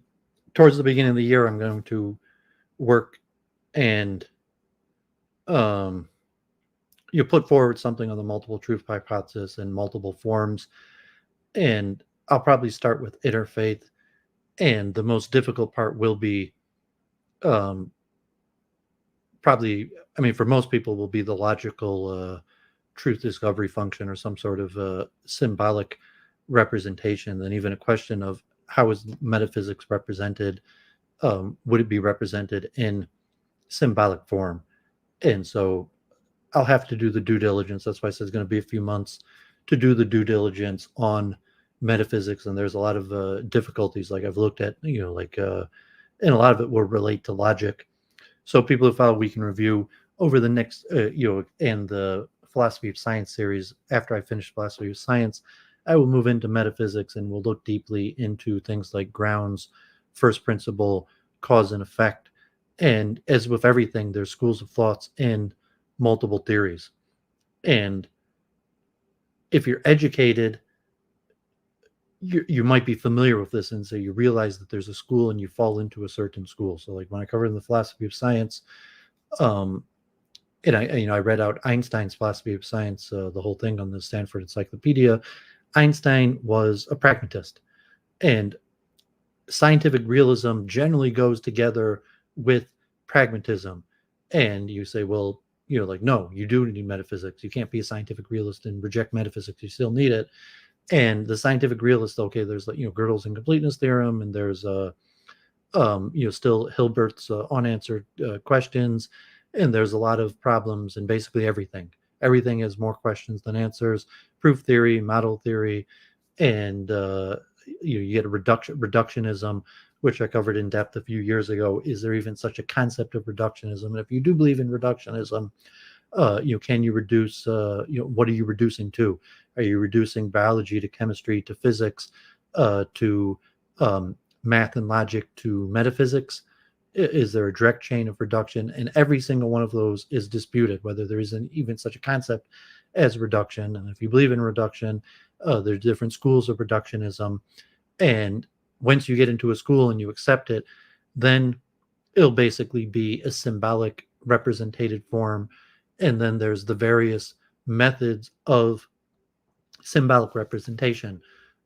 towards the beginning of the year, I'm going to work and you put forward something on the multiple truth hypothesis in multiple forms, and I'll probably start with interfaith, and the most difficult part will be probably, I mean, for most people, will be the logical truth discovery function or some sort of symbolic representation, and even a question of how is metaphysics represented? Would it be represented in symbolic form? And so I'll have to do the due diligence. That's why I said it's going to be a few months to do the due diligence on metaphysics. And there's a lot of difficulties. Like I've looked at, and a lot of it will relate to logic. So people who follow Week in Review over the next, and the Philosophy of Science series, after I finish Philosophy of Science, I will move into metaphysics and we'll look deeply into things like grounds, first principle, cause and effect. And as with everything, there's schools of thoughts and multiple theories. And if you're educated, you might be familiar with this, and so you realize that there's a school and you fall into a certain school. So like when I covered in the Philosophy of Science, and I read out Einstein's Philosophy of Science, the whole thing on the Stanford Encyclopedia. Einstein was a pragmatist, and scientific realism generally goes together with pragmatism. And you say, well, no, you do need metaphysics. You can't be a scientific realist and reject metaphysics. You still need it. And the scientific realist, okay, there's Gödel's incompleteness theorem, and there's still Hilbert's unanswered questions, and there's a lot of problems in basically everything. Everything has more questions than answers. Proof theory, model theory, and you get a reductionism, which I covered in depth a few years ago. Is there even such a concept of reductionism? And if you do believe in reductionism, can you reduce? What are you reducing to? Are you reducing biology to chemistry to physics to math and logic to metaphysics? Is there a direct chain of reduction? And every single one of those is disputed, whether there isn't even such a concept as reduction. And if you believe in reduction, there's different schools of reductionism. And once you get into a school and you accept it, then it'll basically be a symbolic representative form. And then there's the various methods of symbolic representation,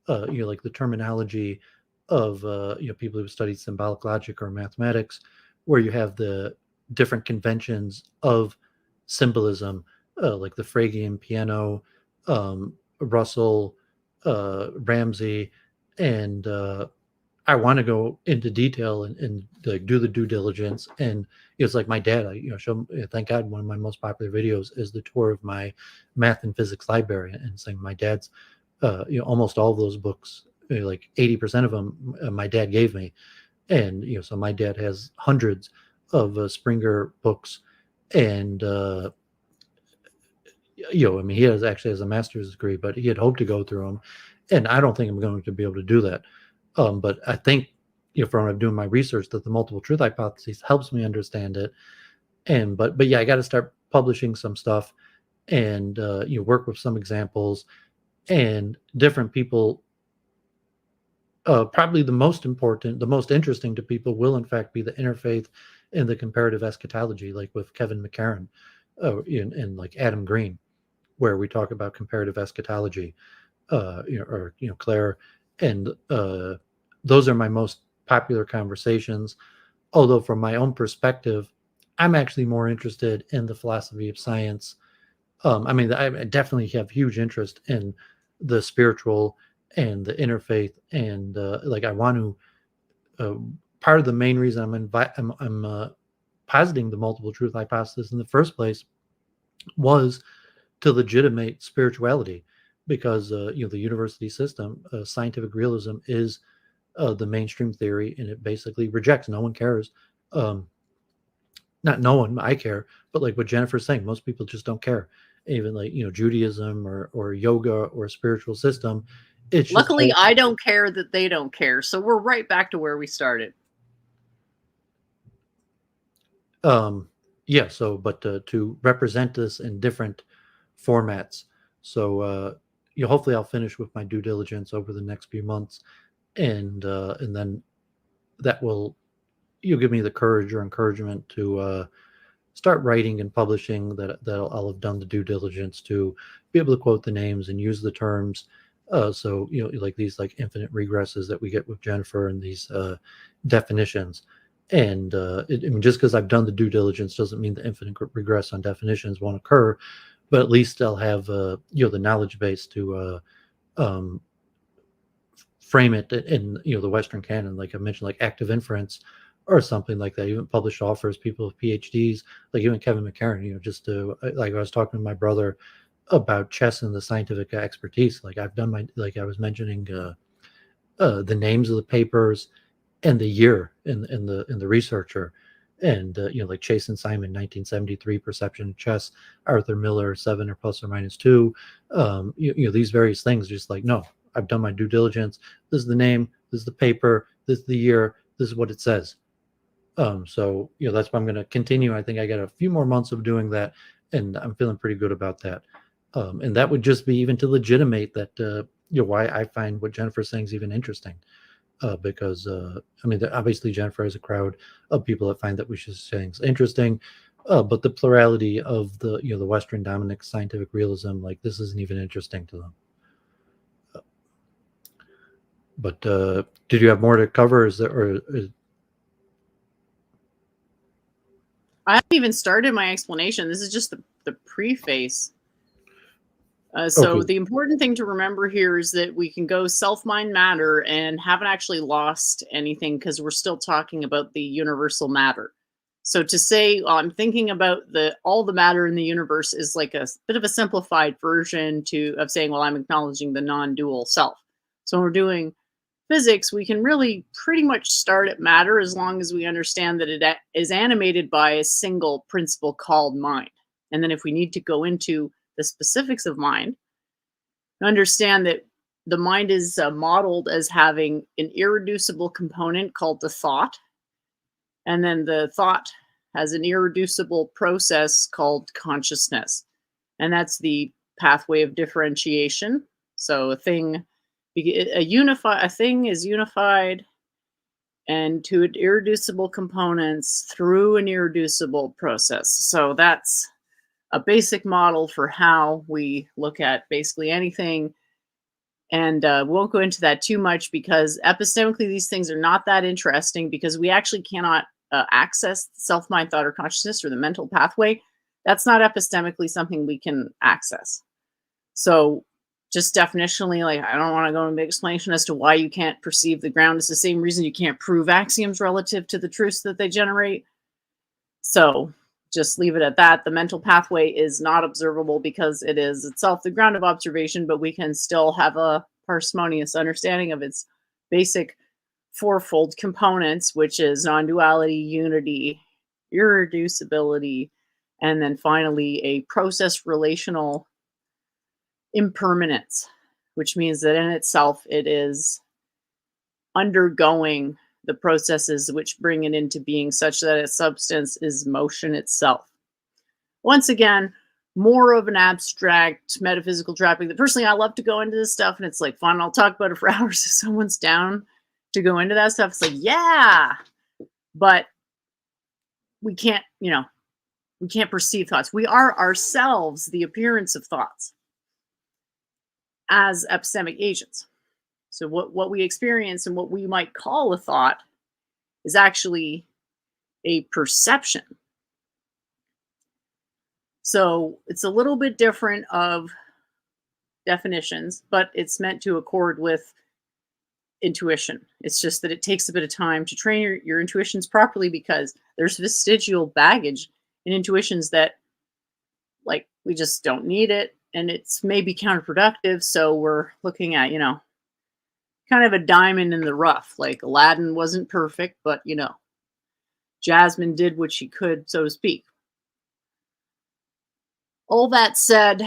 like the terminology of people who studied symbolic logic or mathematics, where you have the different conventions of symbolism, like the Phrygian piano, Russell, Ramsey, and I want to go into detail and like do the due diligence. And it's like my dad, thank God one of my most popular videos is the tour of my math and physics library, and saying my dad's, almost all of those books, like 80% of them, my dad gave me. And, so my dad has hundreds of Springer books, and, he actually has a master's degree, but he had hoped to go through them. And I don't think I'm going to be able to do that. But I think, from doing my research, that the multiple truth hypothesis helps me understand it. And but yeah, I got to start publishing some stuff, and work with some examples and different people. Probably the most important, the most interesting to people will in fact be the interfaith and the comparative eschatology, like with Kevin McCarran, and like Adam Green, where we talk about comparative eschatology, Claire, and those are my most popular conversations. Although from my own perspective, I'm actually more interested in the philosophy of science. I definitely have huge interest in the spiritual and the interfaith, and I want to. Part of the main reason I'm positing the multiple truth hypothesis in the first place was to legitimate spirituality, because the university system, scientific realism, is the mainstream theory, and it basically rejects. No one cares. Not no one, I care, but like what Jennifer's saying, most people just don't care. Even like, Judaism or yoga or a spiritual system, it's just Luckily, I don't care that they don't care. So we're right back to where we started. Yeah. So, but to represent this in different formats. So, hopefully I'll finish with my due diligence over the next few months, and then that will you'll give me the courage or encouragement to start writing and publishing that I'll have done the due diligence to be able to quote the names and use the terms. So like these like infinite regresses that we get with Jennifer and these definitions. And I mean, just because I've done the due diligence doesn't mean the infinite regress on definitions won't occur, but at least I'll have the knowledge base to frame it in the Western canon, like I mentioned, like active inference or something like that. Even published authors, people with PhDs, like even Kevin McCarran. Just to like I was talking to my brother about chess and the scientific expertise. Like I've done like I was mentioning the names of the papers and the year in the researcher, and like Chase and Simon 1973 perception of chess, Arthur Miller 7 or plus or minus 2, these various things. Just like, no, I've done my due diligence. This is the name, this is the paper, this is the year, this is what it says. So that's why I'm going to continue. I think I got a few more months of doing that, and I'm feeling pretty good about that. And that would just be even to legitimate that why I find what Jennifer's saying is even interesting. Because I mean, obviously Jennifer has a crowd of people that find that we should say things interesting, but the plurality of the the Western dominant scientific realism, like this isn't even interesting to them. But did you have more to cover? I haven't even started my explanation. This is just the preface. So Okay. the important thing to remember here is that we can go self-mind matter and haven't actually lost anything because we're still talking about the universal matter. So to say I'm thinking about all the matter in the universe is like a bit of a simplified version of saying, well, I'm acknowledging the non-dual self. So when we're doing physics, we can really pretty much start at matter as long as we understand that it is animated by a single principle called mind. And then if we need to go into the specifics of mind, understand that the mind is modeled as having an irreducible component called the thought. And then the thought has an irreducible process called consciousness. And that's the pathway of differentiation. So a thing is unified and to irreducible components through an irreducible process. So that's a basic model for how we look at basically anything. And we won't go into that too much because epistemically these things are not that interesting because we actually cannot access self-mind, thought, or consciousness or the mental pathway. That's not epistemically something we can access. So just definitionally, like I don't want to go into a big explanation as to why you can't perceive the ground. It's the same reason you can't prove axioms relative to the truths that they generate. So just leave it at that. The mental pathway is not observable because it is itself the ground of observation, but we can still have a parsimonious understanding of its basic fourfold components, which is non-duality, unity, irreducibility, and then finally a process relational impermanence, which means that in itself it is undergoing the processes which bring it into being such that its substance is motion itself. Once again, more of an abstract metaphysical topic that personally I love to go into this stuff, and it's like fun. I'll talk about it for hours if someone's down to go into that stuff. It's like, yeah, but we can't, we can't perceive thoughts. We are ourselves the appearance of thoughts as epistemic agents. So what we experience and what we might call a thought is actually a perception. So it's a little bit different of definitions, but it's meant to accord with intuition. It's just that it takes a bit of time to train your intuitions properly because there's vestigial baggage in intuitions that like we just don't need it. And it's maybe counterproductive. So we're looking at, kind of a diamond in the rough. Like Aladdin wasn't perfect, but Jasmine did what she could, so to speak. All that said,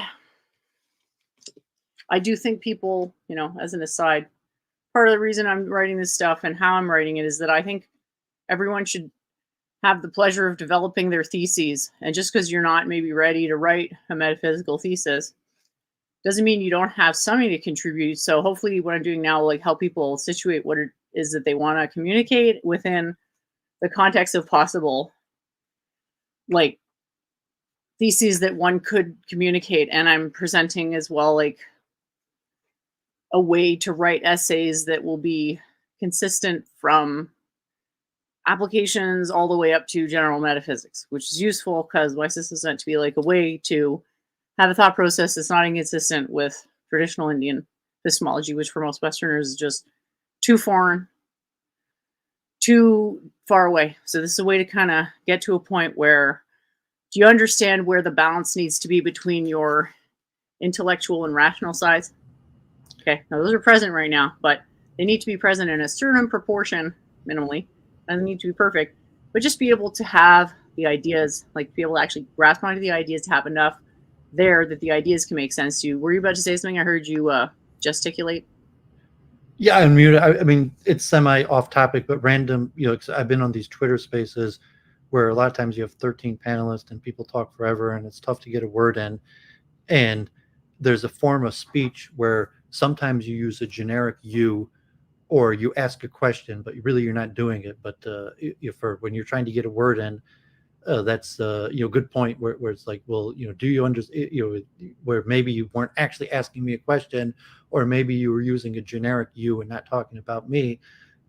I do think people, as an aside, part of the reason I'm writing this stuff and how I'm writing it is that I think everyone should have the pleasure of developing their theses. And just because you're not maybe ready to write a metaphysical thesis doesn't mean you don't have something to contribute. So hopefully what I'm doing now will help people situate what it is that they want to communicate within the context of possible theses that one could communicate. And I'm presenting as well a way to write essays that will be consistent from applications all the way up to general metaphysics, which is useful because my system is meant to be a way to have a thought process that's not inconsistent with traditional Indian epistemology, which for most Westerners is just too foreign, too far away. So this is a way to kind of get to a point where do you understand where the balance needs to be between your intellectual and rational sides? Okay, now those are present right now, but they need to be present in a certain proportion, minimally. Doesn't need to be perfect, but just be able to have the ideas, be able to actually grasp onto the ideas, to have enough there that the ideas can make sense to you. Were you about to say something? I heard you gesticulate. Yeah, I'm muted. I mean, it's semi off topic, but random, 'cause I've been on these Twitter spaces where a lot of times you have 13 panelists and people talk forever and it's tough to get a word in. And there's a form of speech where sometimes you use a generic you, or you ask a question, but really you're not doing it. But for when you're trying to get a word in, that's good point where it's well, do you understand? Where maybe you weren't actually asking me a question, or maybe you were using a generic you and not talking about me.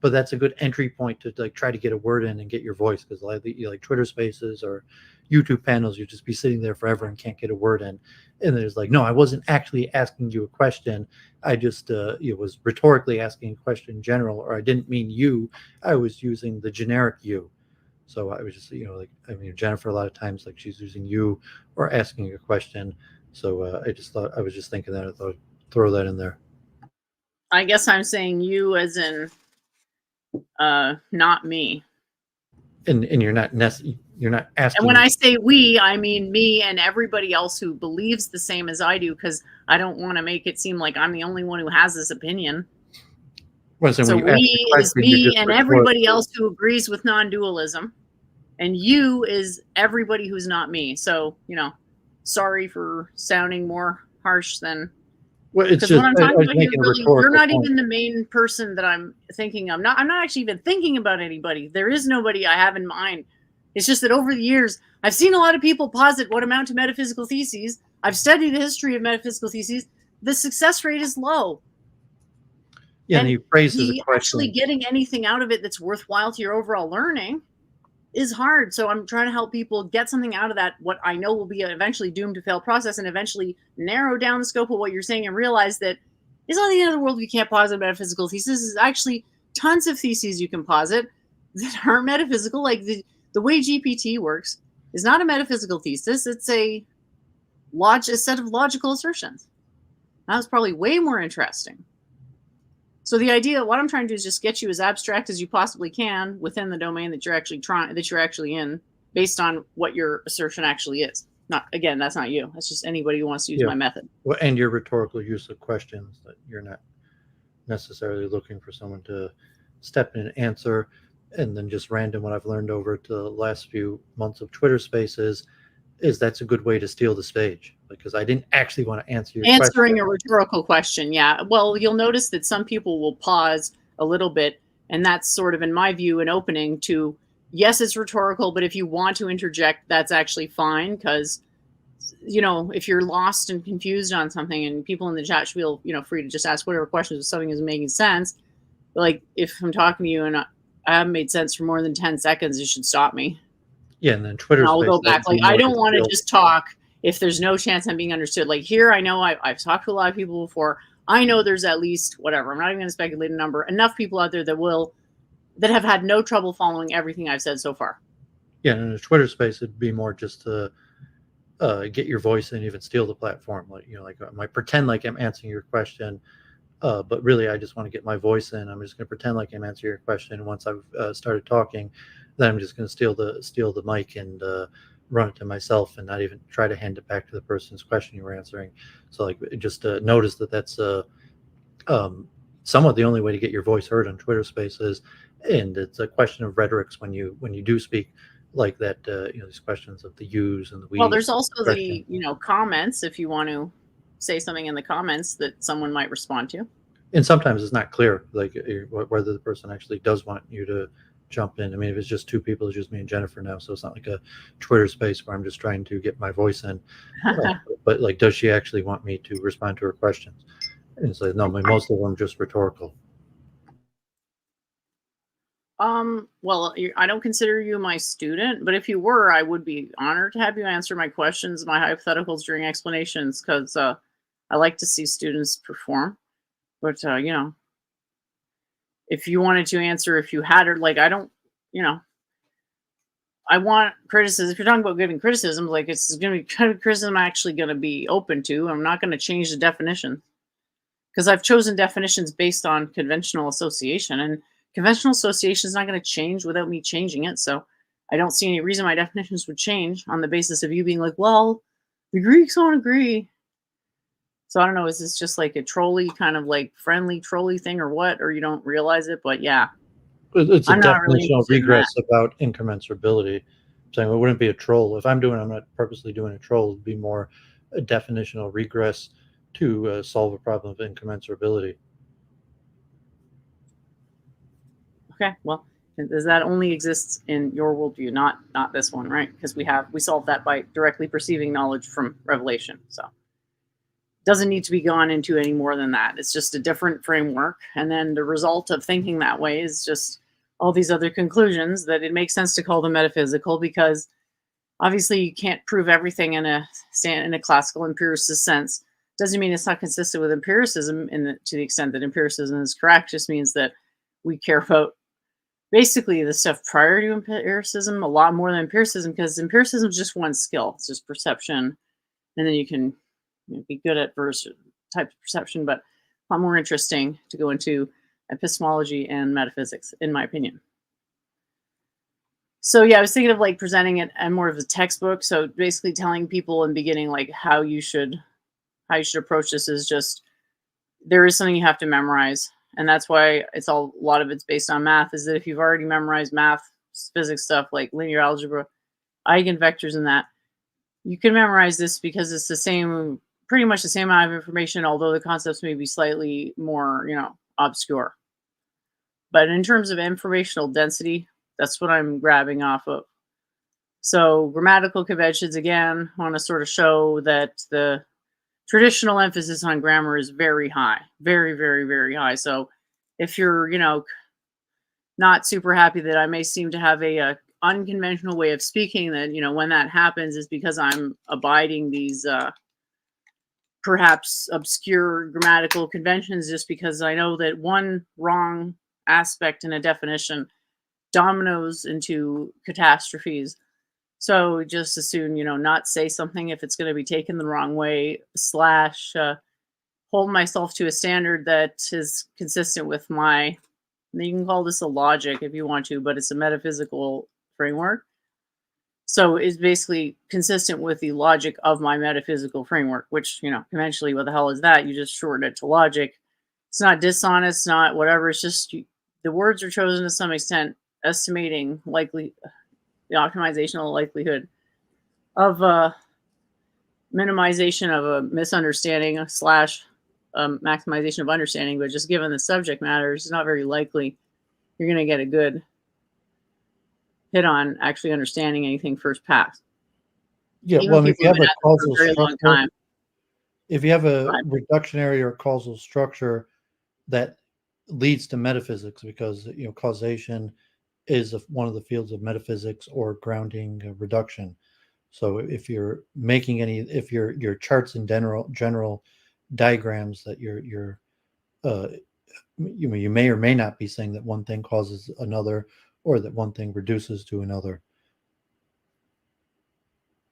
But that's a good entry point to try to get a word in and get your voice, because like Twitter Spaces or YouTube panels, you just be sitting there forever and can't get a word in. And there's no, I wasn't actually asking you a question. I just was rhetorically asking a question in general, or I didn't mean you. I was using the generic you. So I was just Jennifer a lot of times she's using you or asking a question. So I was just thinking that I thought I'd throw that in there. I guess I'm saying you as in not me. And you're not asking. And when I say we, I mean me and everybody else who believes the same as I do, because I don't want to make it seem like I'm the only one who has this opinion. So we is me and everybody else who agrees with non-dualism, and you is everybody who's not me. So sorry for sounding more harsh than. Well, it's just, what I'm talking about here, really, you're not point. even the main person that I'm thinking of. I'm not actually even thinking about anybody. There is nobody I have in mind. It's just that over the years, I've seen a lot of people posit what amount to metaphysical theses. I've studied the history of metaphysical theses. The success rate is low. Yeah, and he phrases a question. Actually getting anything out of it that's worthwhile to your overall learning is hard. So I'm trying to help people get something out of that, what I know will be an eventually doomed to fail process, and eventually narrow down the scope of what you're saying and realize that it's not the end of the world if you can't posit a metaphysical thesis. There's actually tons of theses you can posit that aren't metaphysical. Like the way GPT works is not a metaphysical thesis. It's a set of logical assertions. That was probably way more interesting. So the idea, what I'm trying to do is just get you as abstract as you possibly can within the domain that you're actually in, based on what your assertion actually is. Again, that's not you. That's just anybody who wants to use my method. Well, and your rhetorical use of questions, that you're not necessarily looking for someone to step in and answer. And then just random, what I've learned over the last few months of Twitter Spaces is that's a good way to steal the stage, because I didn't actually want to answer your answering question. A rhetorical question. Yeah. Well, you'll notice that some people will pause a little bit, and that's sort of, in my view, an opening to, yes, it's rhetorical, but if you want to interject, that's actually fine, because if you're lost and confused on something, and people in the chat should feel free to just ask whatever questions if something isn't making sense. Like if I'm talking to you and I haven't made sense for more than 10 seconds, you should stop me. Yeah, and then Twitter. I'll go back. I don't want to just talk if there's no chance I'm being understood. Like here, I know I've talked to a lot of people before. I know there's at least, whatever, I'm not even going to speculate a number, enough people out there that have had no trouble following everything I've said so far. Yeah, and in a Twitter space, it'd be more just to get your voice and even steal the platform. I might pretend like I'm answering your question, But really, I just want to get my voice in. I'm just going to pretend like I'm answering your question. Once I've started talking, then I'm just going to steal the mic and run it to myself, and not even try to hand it back to the person's question you were answering. So like, just notice that that's somewhat the only way to get your voice heard on Twitter Spaces, and it's a question of rhetorics when you do speak like that. These questions of the yous and the we's. Well, there's also the comments, if you want to say something in the comments that someone might respond to. And sometimes it's not clear, like whether the person actually does want you to jump in. I mean, if it's just two people, it's just me and Jennifer now, so it's not like a Twitter space where I'm just trying to get my voice in. But like, does she actually want me to respond to her questions? And it's like, no, most of them just rhetorical. Well, I don't consider you my student, but if you were, I would be honored to have you answer my questions, my hypotheticals during explanations, because I like to see students perform. But if you wanted to answer, if you had, or like, I don't, I want criticism. If you're talking about giving criticism, like, it's going to be kind of criticism I'm actually going to be open to. I'm not going to change the definition, because I've chosen definitions based on conventional association, and conventional association is not going to change without me changing it. So I don't see any reason my definitions would change on the basis of you being like, well, the Greeks don't agree. So I don't know, is this just like a trolley, kind of like friendly trolley thing or what? Or you don't realize it, but yeah. It's a definitional regress about incommensurability. I'm saying it wouldn't be a troll. If I'm not purposely doing a troll, it'd be more a definitional regress to solve a problem of incommensurability. Okay, well, does that only exists in your worldview, not this one, right? Because we solved that by directly perceiving knowledge from revelation. So doesn't need to be gone into any more than that. It's just a different framework. And then the result of thinking that way is just all these other conclusions that it makes sense to call them metaphysical, because obviously you can't prove everything in a classical empiricist sense. Doesn't mean it's not consistent with empiricism to the extent that empiricism is correct. Just means that we care about basically the stuff prior to empiricism a lot more than empiricism, because empiricism is just one skill. It's just perception. And then you can be good at various types of perception, but a lot more interesting to go into epistemology and metaphysics, in my opinion. So yeah, I was thinking of like presenting it and more of a textbook. So basically telling people in the beginning, like how you should approach this is just, there is something you have to memorize. And that's why a lot of it's based on math, is that if you've already memorized math, physics stuff like linear algebra, eigenvectors and that, you can memorize this because it's pretty much the same amount of information, although the concepts may be slightly more, obscure. But in terms of informational density, that's what I'm grabbing off of. So grammatical conventions, again, want to sort of show that the traditional emphasis on grammar is very high, very, very, very high. So if you're, not super happy that I may seem to have a unconventional way of speaking, then, when that happens is because I'm abiding these perhaps obscure grammatical conventions, just because I know that one wrong aspect in a definition dominoes into catastrophes. So just as soon, not say something if it's going to be taken the wrong way, / hold myself to a standard that is consistent with you can call this a logic if you want to, but it's a metaphysical framework. So it's basically consistent with the logic of my metaphysical framework, which, conventionally, what the hell is that? You just shorten it to logic. It's not dishonest, not whatever. It's just the words are chosen to some extent, estimating the optimizational likelihood of minimization of a misunderstanding / maximization of understanding. But just given the subject matter, it's not very likely you're going to get a good hit on actually understanding anything first pass. Yeah, well, if you have a causal structure, if you have a reductionary or causal structure that leads to metaphysics, because causation is one of the fields of metaphysics, or grounding reduction. So if you're making if your charts and general diagrams that you may or may not be saying that one thing causes another, or that one thing reduces to another.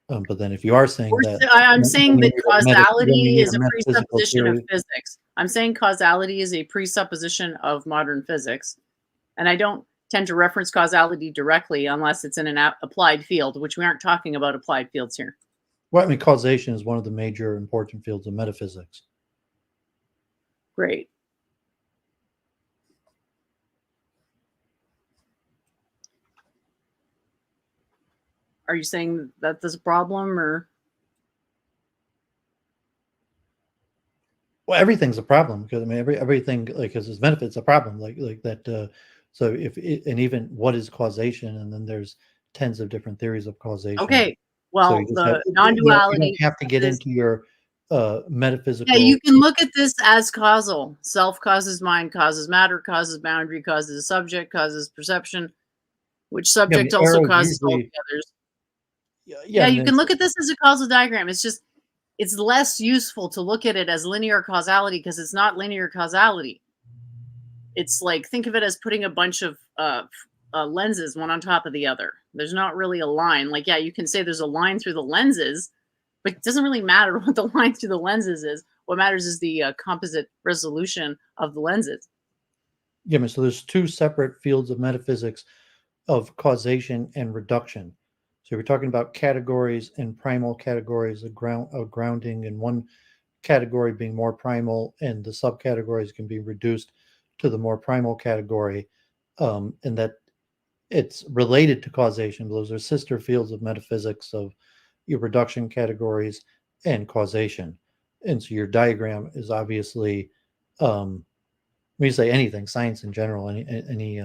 But then if you are saying that, I'm saying that causality is a presupposition of physics. I'm saying causality is a presupposition of modern physics. And I don't tend to reference causality directly unless it's in an applied field, which we aren't talking about applied fields here. Well, I mean, causation is one of the major important fields of metaphysics. Great. Are you saying that there's a problem, or? Well, everything's a problem because I mean everything like because it's benefits a problem like that. So if it, and even what is causation, and then there's tens of different theories of causation. Okay. So Well, you just the have, non-duality. you don't have to get into your metaphysical. Yeah, you can look at this as causal. Self causes mind, causes matter, causes boundary, causes subject, causes perception, which subject also causes all the others. Yeah, you can look at this as a causal diagram. It's just, it's less useful to look at it as linear causality because it's not linear causality. It's like, think of it as putting a bunch of lenses one on top of the other. There's not really a line. Like, yeah, you can say there's a line through the lenses, but it doesn't really matter what the line through the lenses is. What matters is the composite resolution of the lenses. Yeah, so there's two separate fields of metaphysics of causation and reduction. So we're talking about categories and primal categories of grounding, and one category being more primal, and the subcategories can be reduced to the more primal category, and that it's related to causation. Those are sister fields of metaphysics of your reduction categories and causation. And so your diagram is obviously, when you say anything, science in general, any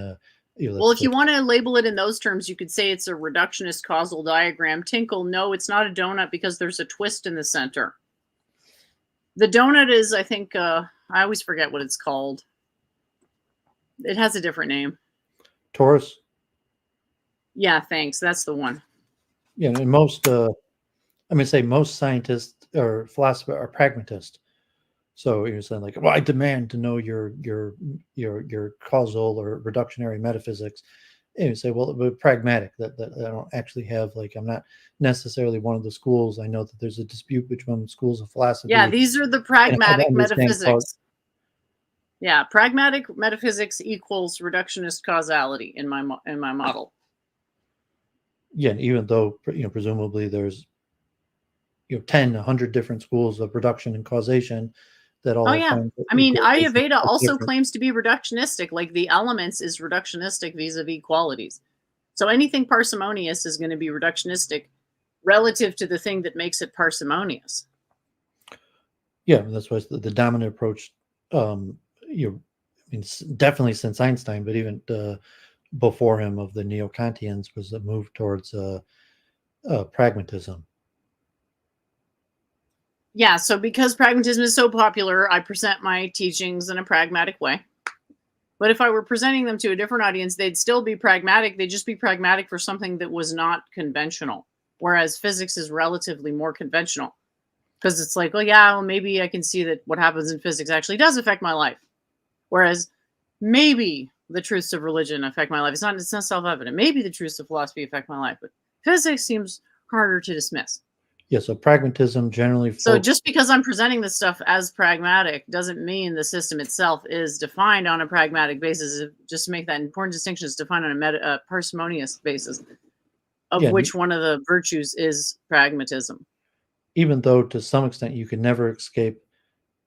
well, if you want to label it in those terms, you could say it's a reductionist causal diagram. Tinkle, no, it's not a donut because there's a twist in the center. The donut is, I think, I always forget what it's called. It has a different name. Torus? Yeah, thanks. That's the one. Yeah, and most, most scientists or philosophers are pragmatists. So you're saying like, well, I demand to know your causal or reductionary metaphysics. And you say, well, but pragmatic, that I don't actually have, like, I'm not necessarily one of the schools. I know that there's a dispute between schools of philosophy. Yeah, these are the pragmatic metaphysics. Yeah, pragmatic metaphysics equals reductionist causality in my model. Yeah, even though presumably there's 10, 100 different schools of reduction and causation that all. Oh yeah, I mean, Ayurveda also claims to be reductionistic. Like the elements is reductionistic vis-a-vis qualities. So anything parsimonious is going to be reductionistic relative to the thing that makes it parsimonious. Yeah, that's why the dominant approach. Definitely since Einstein, but even before him, of the neo-Kantians, was a move towards pragmatism. Yeah, so because pragmatism is so popular, I present my teachings in a pragmatic way. But if I were presenting them to a different audience, they'd still be pragmatic. They'd just be pragmatic for something that was not conventional. Whereas physics is relatively more conventional. Because it's like, well, yeah, well, maybe I can see that what happens in physics actually does affect my life. Whereas maybe the truths of religion affect my life. It's not self-evident. Maybe the truths of philosophy affect my life. But physics seems harder to dismiss. Yeah, so pragmatism generally. So just because I'm presenting this stuff as pragmatic doesn't mean the system itself is defined on a pragmatic basis. Just to make that important distinction, is defined on a parsimonious basis, of which one of the virtues is pragmatism. Even though to some extent you can never escape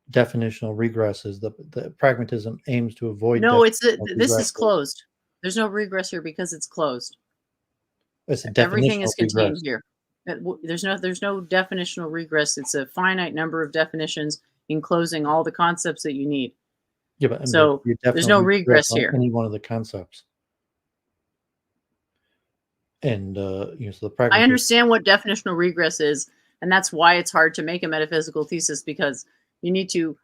definitional regresses, the pragmatism aims to avoid. No, this is closed. There's no regress here because it's closed. Everything is contained here. There's no definitional regress. It's a finite number of definitions enclosing all the concepts that you need. Yeah, but so there's no regress here. Any one of the concepts. And so the pragmatism. I understand what definitional regress is, and that's why it's hard to make a metaphysical thesis, because you need to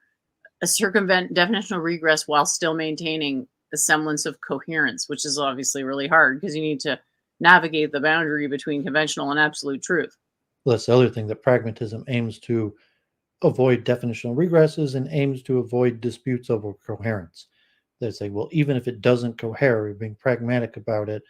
circumvent definitional regress while still maintaining a semblance of coherence, which is obviously really hard because you need to navigate the boundary between conventional and absolute truth. Well, that's the other thing, that pragmatism aims to avoid definitional regresses and aims to avoid disputes over coherence. They say, well, even if it doesn't cohere, you're being pragmatic about it,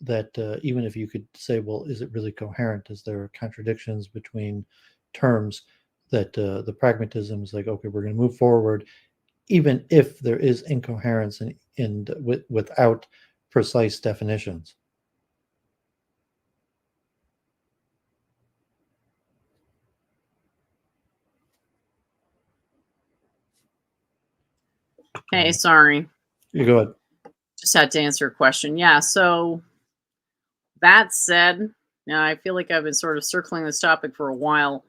that even if you could say, well, is it really coherent? Is there contradictions between terms? That the pragmatism is like, okay, we're going to move forward, even if there is incoherence without precise definitions. Hey, sorry. You go ahead. Just had to answer a question. Yeah, so that said, now I feel like I've been sort of circling this topic for a while.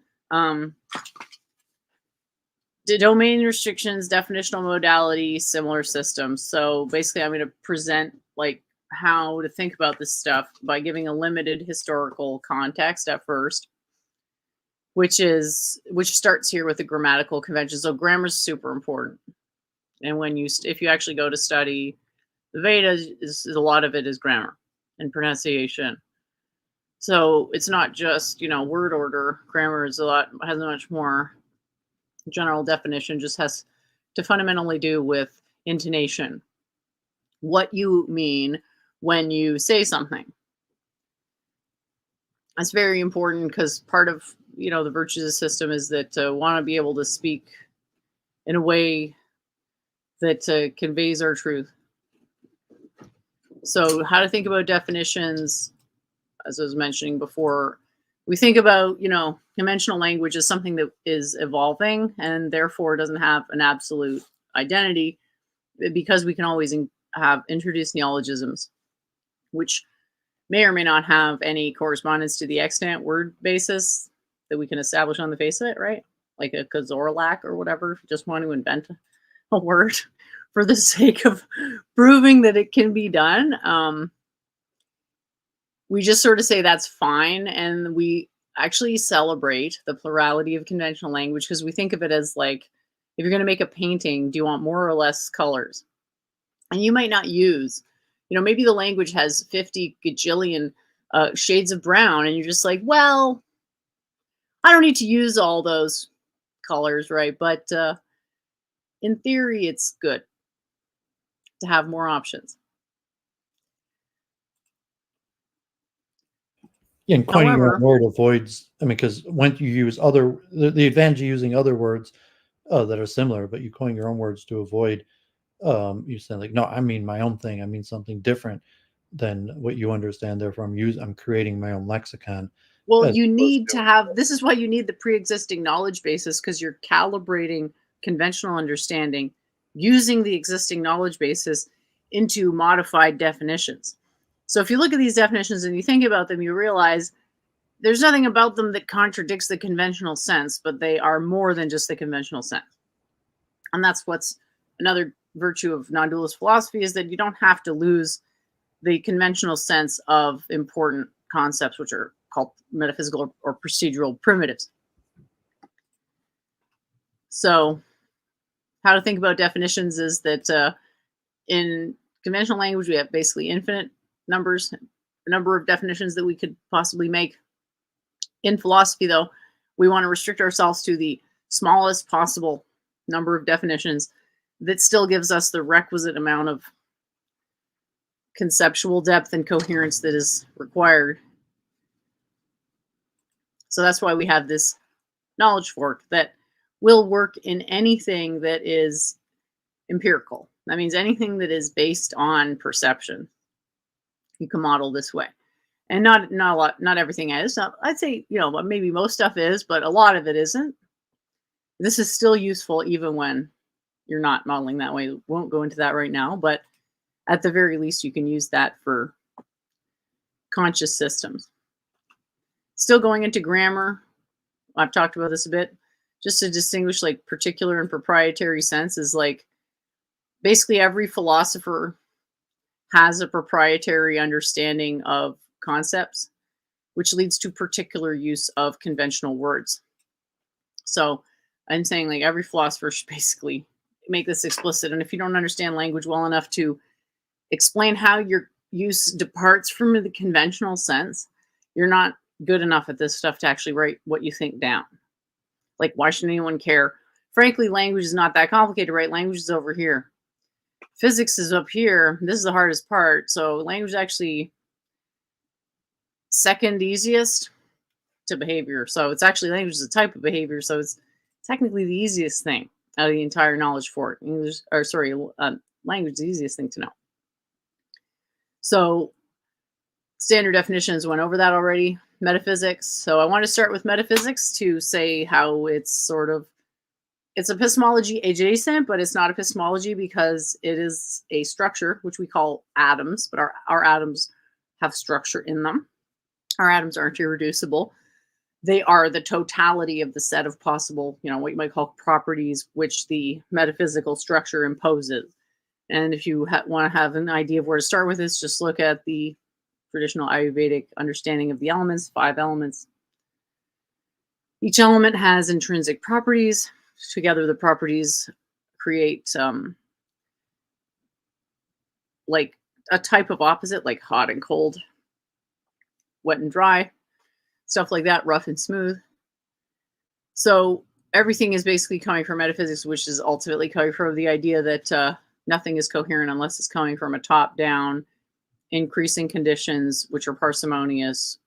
Domain restrictions, definitional modality, similar systems. So basically, I'm going to present like how to think about this stuff by giving a limited historical context at first, which starts here with the grammatical convention. So grammar is super important, and if you actually go to study the Vedas, a lot of it is grammar and pronunciation. So it's not just word order. Grammar has a much more general definition, just has to fundamentally do with intonation, what you mean when you say something. That's very important because part of the virtues of the system is that want to be able to speak in a way that conveys our truth. So how to think about definitions, as I was mentioning before, we think about, conventional language as something that is evolving and therefore doesn't have an absolute identity, because we can always introduce neologisms, which may or may not have any correspondence to the extant word basis that we can establish on the face of it, right? Like a Kazorlak or whatever, if you just want to invent a word for the sake of proving that it can be done. We just sort of say that's fine, and we actually celebrate the plurality of conventional language because we think of it as like, if you're going to make a painting, do you want more or less colors? And you might not use, maybe the language has 50 gajillion shades of brown, and you're just like, well, I don't need to use all those colors, right? But in theory, it's good to have more options. And coining your own word avoids, because when you use the advantage of using other words that are similar, but you coin your own words to avoid, you say like, no, I mean my own thing. I mean something different than what you understand. Therefore, I'm creating my own lexicon. Well, you need to have, this is why you need the pre-existing knowledge basis, because you're calibrating conventional understanding using the existing knowledge basis into modified definitions. So if you look at these definitions and you think about them, you realize there's nothing about them that contradicts the conventional sense, but they are more than just the conventional sense. And that's what's another virtue of non-dualist philosophy, is that you don't have to lose the conventional sense of important concepts, which are called metaphysical or procedural primitives. So how to think about definitions is that in conventional language, we have basically infinite numbers, the number of definitions that we could possibly make. In philosophy, though, we want to restrict ourselves to the smallest possible number of definitions that still gives us the requisite amount of conceptual depth and coherence that is required. So that's why we have this knowledge fork that will work in anything that is empirical. That means anything that is based on perception, you can model this way. And not everything is. I'd say, maybe most stuff is, but a lot of it isn't. This is still useful even when you're not modeling that way. We won't go into that right now, but at the very least, you can use that for conscious systems. Still going into grammar, I've talked about this a bit, just to distinguish like particular and proprietary sense is like basically every philosopher has a proprietary understanding of concepts, which leads to particular use of conventional words. So I'm saying like every philosopher should basically make this explicit. And if you don't understand language well enough to explain how your use departs from the conventional sense, you're not good enough at this stuff to actually write what you think down. Like, why should anyone care? Frankly, language is not that complicated, right? Language is over here. Physics is up here. This is the hardest part. So language is actually second easiest to behavior. So it's actually, language is a type of behavior. So it's technically the easiest thing. out of the entire knowledge for it. Language is the easiest thing to know. So standard definitions went over that already. Metaphysics. So I want to start with metaphysics to say how it's epistemology adjacent, but it's not epistemology because it is a structure, which we call atoms, but our atoms have structure in them. Our atoms aren't irreducible. They are the totality of the set of possible, what you might call properties, which the metaphysical structure imposes. And if you want to have an idea of where to start with this, just look at the traditional Ayurvedic understanding of the elements, 5 elements. Each element has intrinsic properties. Together, the properties create like a type of opposite, like hot and cold, wet and dry, stuff like that, rough and smooth. So everything is basically coming from metaphysics, which is ultimately coming from the idea that nothing is coherent unless it's coming from a top-down, increasing conditions, which are parsimonious,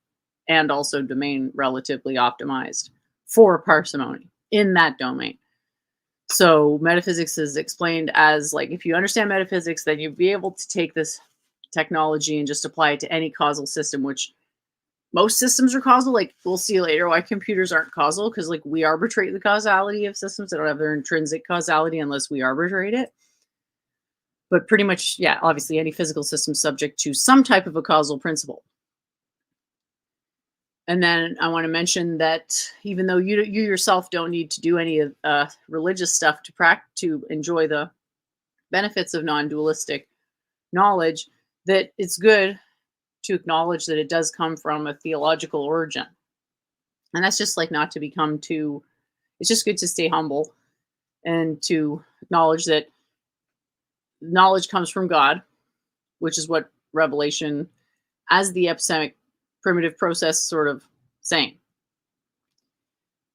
and also domain relatively optimized for parsimony in that domain. So metaphysics is explained as, like, if you understand metaphysics, then you'll be able to take this technology and just apply it to any causal system, which most systems are causal. Like, we'll see later why computers aren't causal, because like we arbitrate the causality of systems. They don't have their intrinsic causality unless we arbitrate it. But pretty much, yeah, obviously any physical system subject to some type of a causal principle. And then I want to mention that even though you yourself don't need to do any of religious stuff to enjoy the benefits of non-dualistic knowledge, that it's good to acknowledge that it does come from a theological origin. And that's just like not to become too, it's just good to stay humble and to acknowledge that knowledge comes from God, which is what Revelation as the epistemic primitive process sort of saying.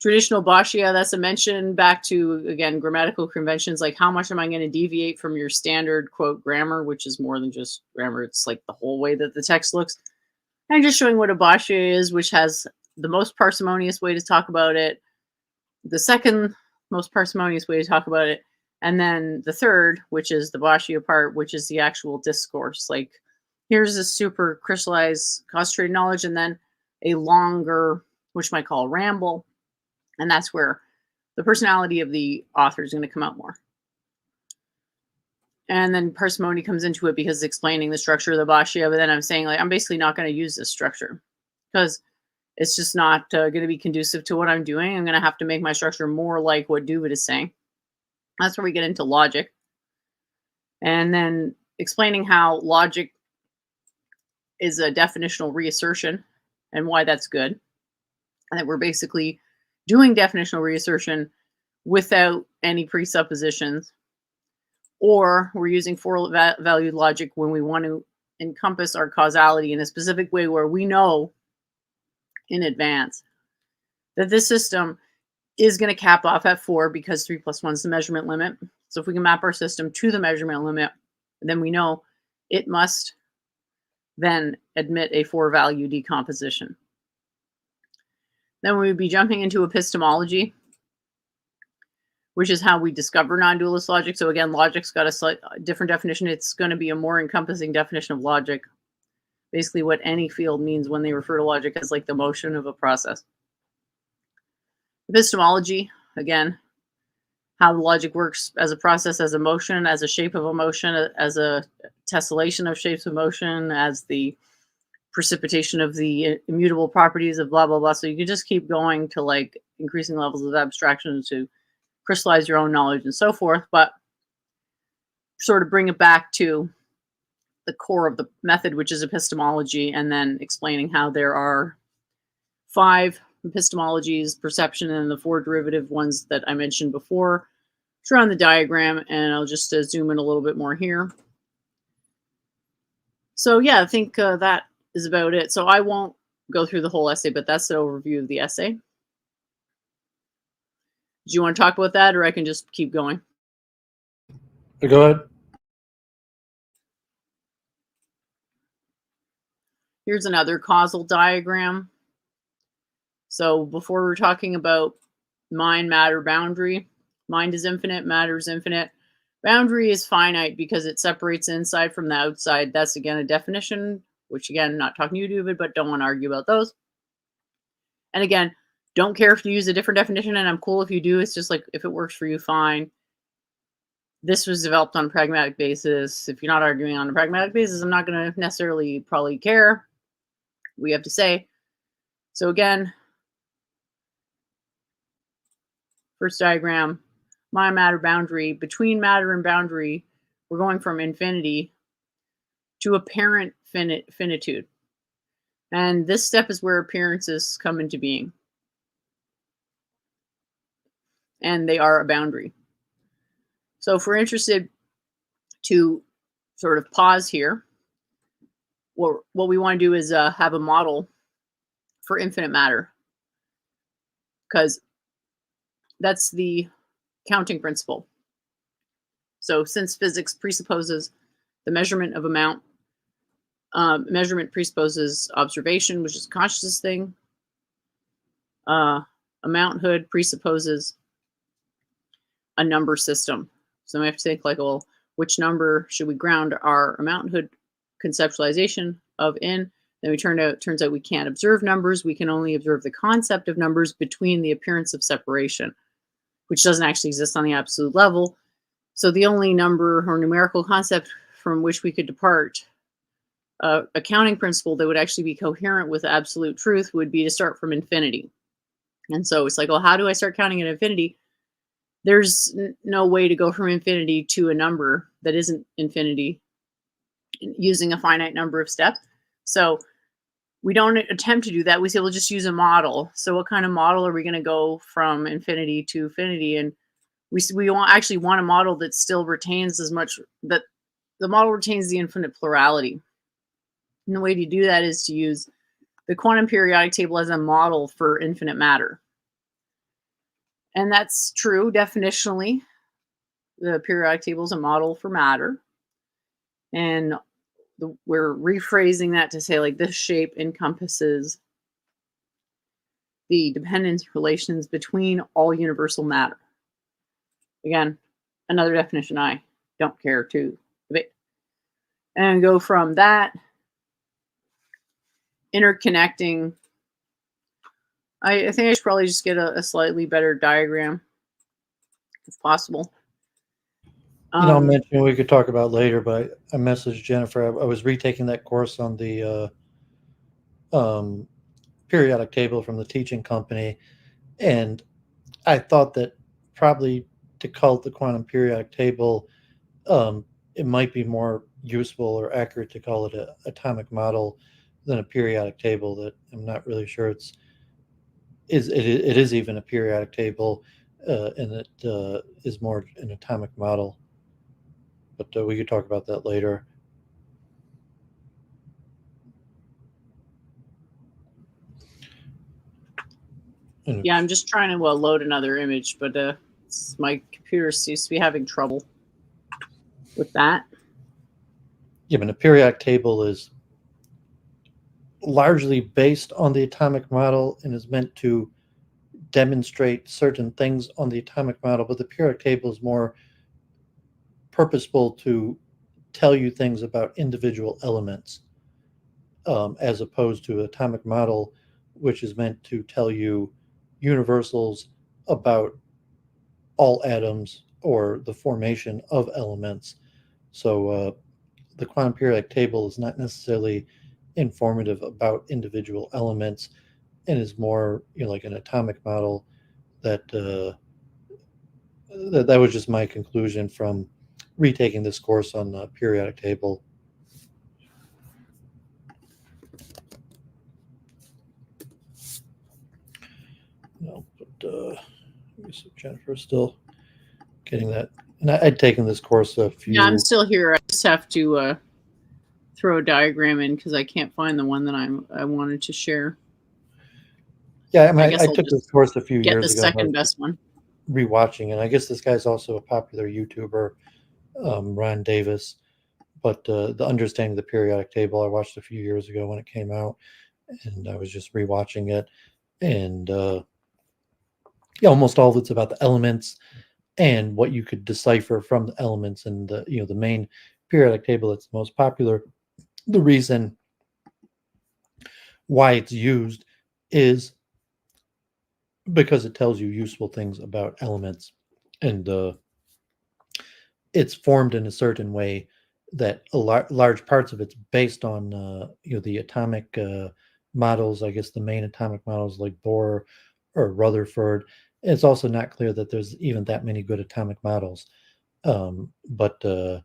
Traditional Bhashya, that's a mention back to, again, grammatical conventions, like how much am I going to deviate from your standard, quote, grammar, which is more than just grammar. It's like the whole way that the text looks. And just showing what a Bhashya is, which has the most parsimonious way to talk about it, the second most parsimonious way to talk about it, and then the third, which is the Bhashya part, which is the actual discourse. Like, here's a super crystallized, concentrated knowledge, and then a longer, which might call ramble. And that's where the personality of the author is going to come out more. And then parsimony comes into it because it's explaining the structure of the Bhashya. But then I'm saying, like, I'm basically not going to use this structure because it's just not going to be conducive to what I'm doing. I'm going to have to make my structure more like what Doooovid is saying. That's where we get into logic. And then explaining how logic is a definitional reassertion and why that's good. And that we're basically doing definitional reassertion without any presuppositions, or we're using for-valued logic when we want to encompass our causality in a specific way where we know in advance that this system is going to cap off at 4 because 3 plus 1 is the measurement limit. So if we can map our system to the measurement limit, then we know it must then admit a 4-value decomposition. Then we would be jumping into epistemology, which is how we discover non-dualist logic. So again, logic's got a slight different definition. It's going to be a more encompassing definition of logic. Basically what any field means when they refer to logic as like the motion of a process. Epistemology, again, how the logic works as a process, as a motion, as a shape of a motion, as a tessellation of shapes of motion, as the precipitation of the immutable properties of blah, blah, blah. So you can just keep going to like increasing levels of abstraction to crystallize your own knowledge and so forth, but sort of bring it back to the core of the method, which is epistemology, and then explaining how there are 5 epistemologies, perception, and the 4 derivative ones that I mentioned before. Draw on the diagram, and I'll just zoom in a little bit more here. So yeah, I think that is about it. So I won't go through the whole essay, but that's the overview of the essay. Do you want to talk about that, or I can just keep going? Go ahead. Here's another causal diagram. So before we were talking about mind-matter boundary, Mind is infinite, matter is infinite. Boundary is finite because it separates the inside from the outside. That's, again, a definition, which, again, not talking to you, Doooovid, but don't want to argue about those. And again, don't care if you use a different definition, and I'm cool if you do. It's just like, if it works for you, fine. This was developed on a pragmatic basis. If you're not arguing on a pragmatic basis, I'm not going to necessarily probably care what we have to say. So again, first diagram, mind, matter, boundary. Between matter and boundary, we're going from infinity to apparent finitude. And this step is where appearances come into being. And they are a boundary. So if we're interested to sort of pause here, what we want to do is have a model for infinite matter, because that's the counting principle. So since physics presupposes the measurement of amount, measurement presupposes observation, which is a consciousness thing. Amounthood presupposes a number system. So we have to think like, well, which number should we ground our amounthood conceptualization of in? Then turns out we can't observe numbers. We can only observe the concept of numbers between the appearance of separation, which doesn't actually exist on the absolute level. So the only number or numerical concept from which we could depart, a counting principle that would actually be coherent with absolute truth, would be to start from infinity. And so it's like, well, how do I start counting at infinity? There's no way to go from infinity to a number that isn't infinity using a finite number of steps. So we don't attempt to do that. We say, we'll just use a model. So what kind of model are we going to go from infinity to infinity? And we actually want a model that still retains as much, that the model retains the infinite plurality. And the way to do that is to use the quantum periodic table as a model for infinite matter. And that's true definitionally. The periodic table is a model for matter. And we're rephrasing that to say, like, this shape encompasses the dependence relations between all universal matter. Again, another definition I don't care to debate. And go from that, interconnecting. I think I should probably just get a slightly better diagram, if possible. I'll mention we could talk about later, but I messaged Jennifer. I was retaking that course on the periodic table from the teaching company, and I thought that probably to call it the quantum periodic table, it might be more useful or accurate to call it an atomic model than a periodic table. That I'm not really sure it is even a periodic table, and it is more an atomic model. But we could talk about that later. Yeah, I'm just trying to load another image, but my computer seems to be having trouble with that. Yeah, but a periodic table is largely based on the atomic model and is meant to demonstrate certain things on the atomic model, but the periodic table is more purposeful to tell you things about individual elements, as opposed to atomic model, which is meant to tell you universals about all atoms or the formation of elements. So the quantum periodic table is not necessarily informative about individual elements, and is more, like an atomic model. That was just my conclusion from retaking this course on the periodic table. No, but let me see, Jennifer's still getting that. And I'd taken this course a few. Yeah, I'm still here. I just have to throw a diagram in because I can't find the one that I wanted to share. Yeah, I mean, I took this course a few years ago. Get the second best one. Rewatching, and I guess this guy's also a popular YouTuber, Ron Davis. But the Understanding the Periodic Table I watched a few years ago when it came out, and I was just rewatching it. And yeah, almost all of it's about the elements, and what you could decipher from the elements in the the main periodic table that's the most popular. The reason why it's used is because it tells you useful things about elements, and it's formed in a certain way that large parts of it's based on the atomic models. I guess the main atomic models like Bohr or Rutherford. It's also not clear that there's even that many good atomic models. But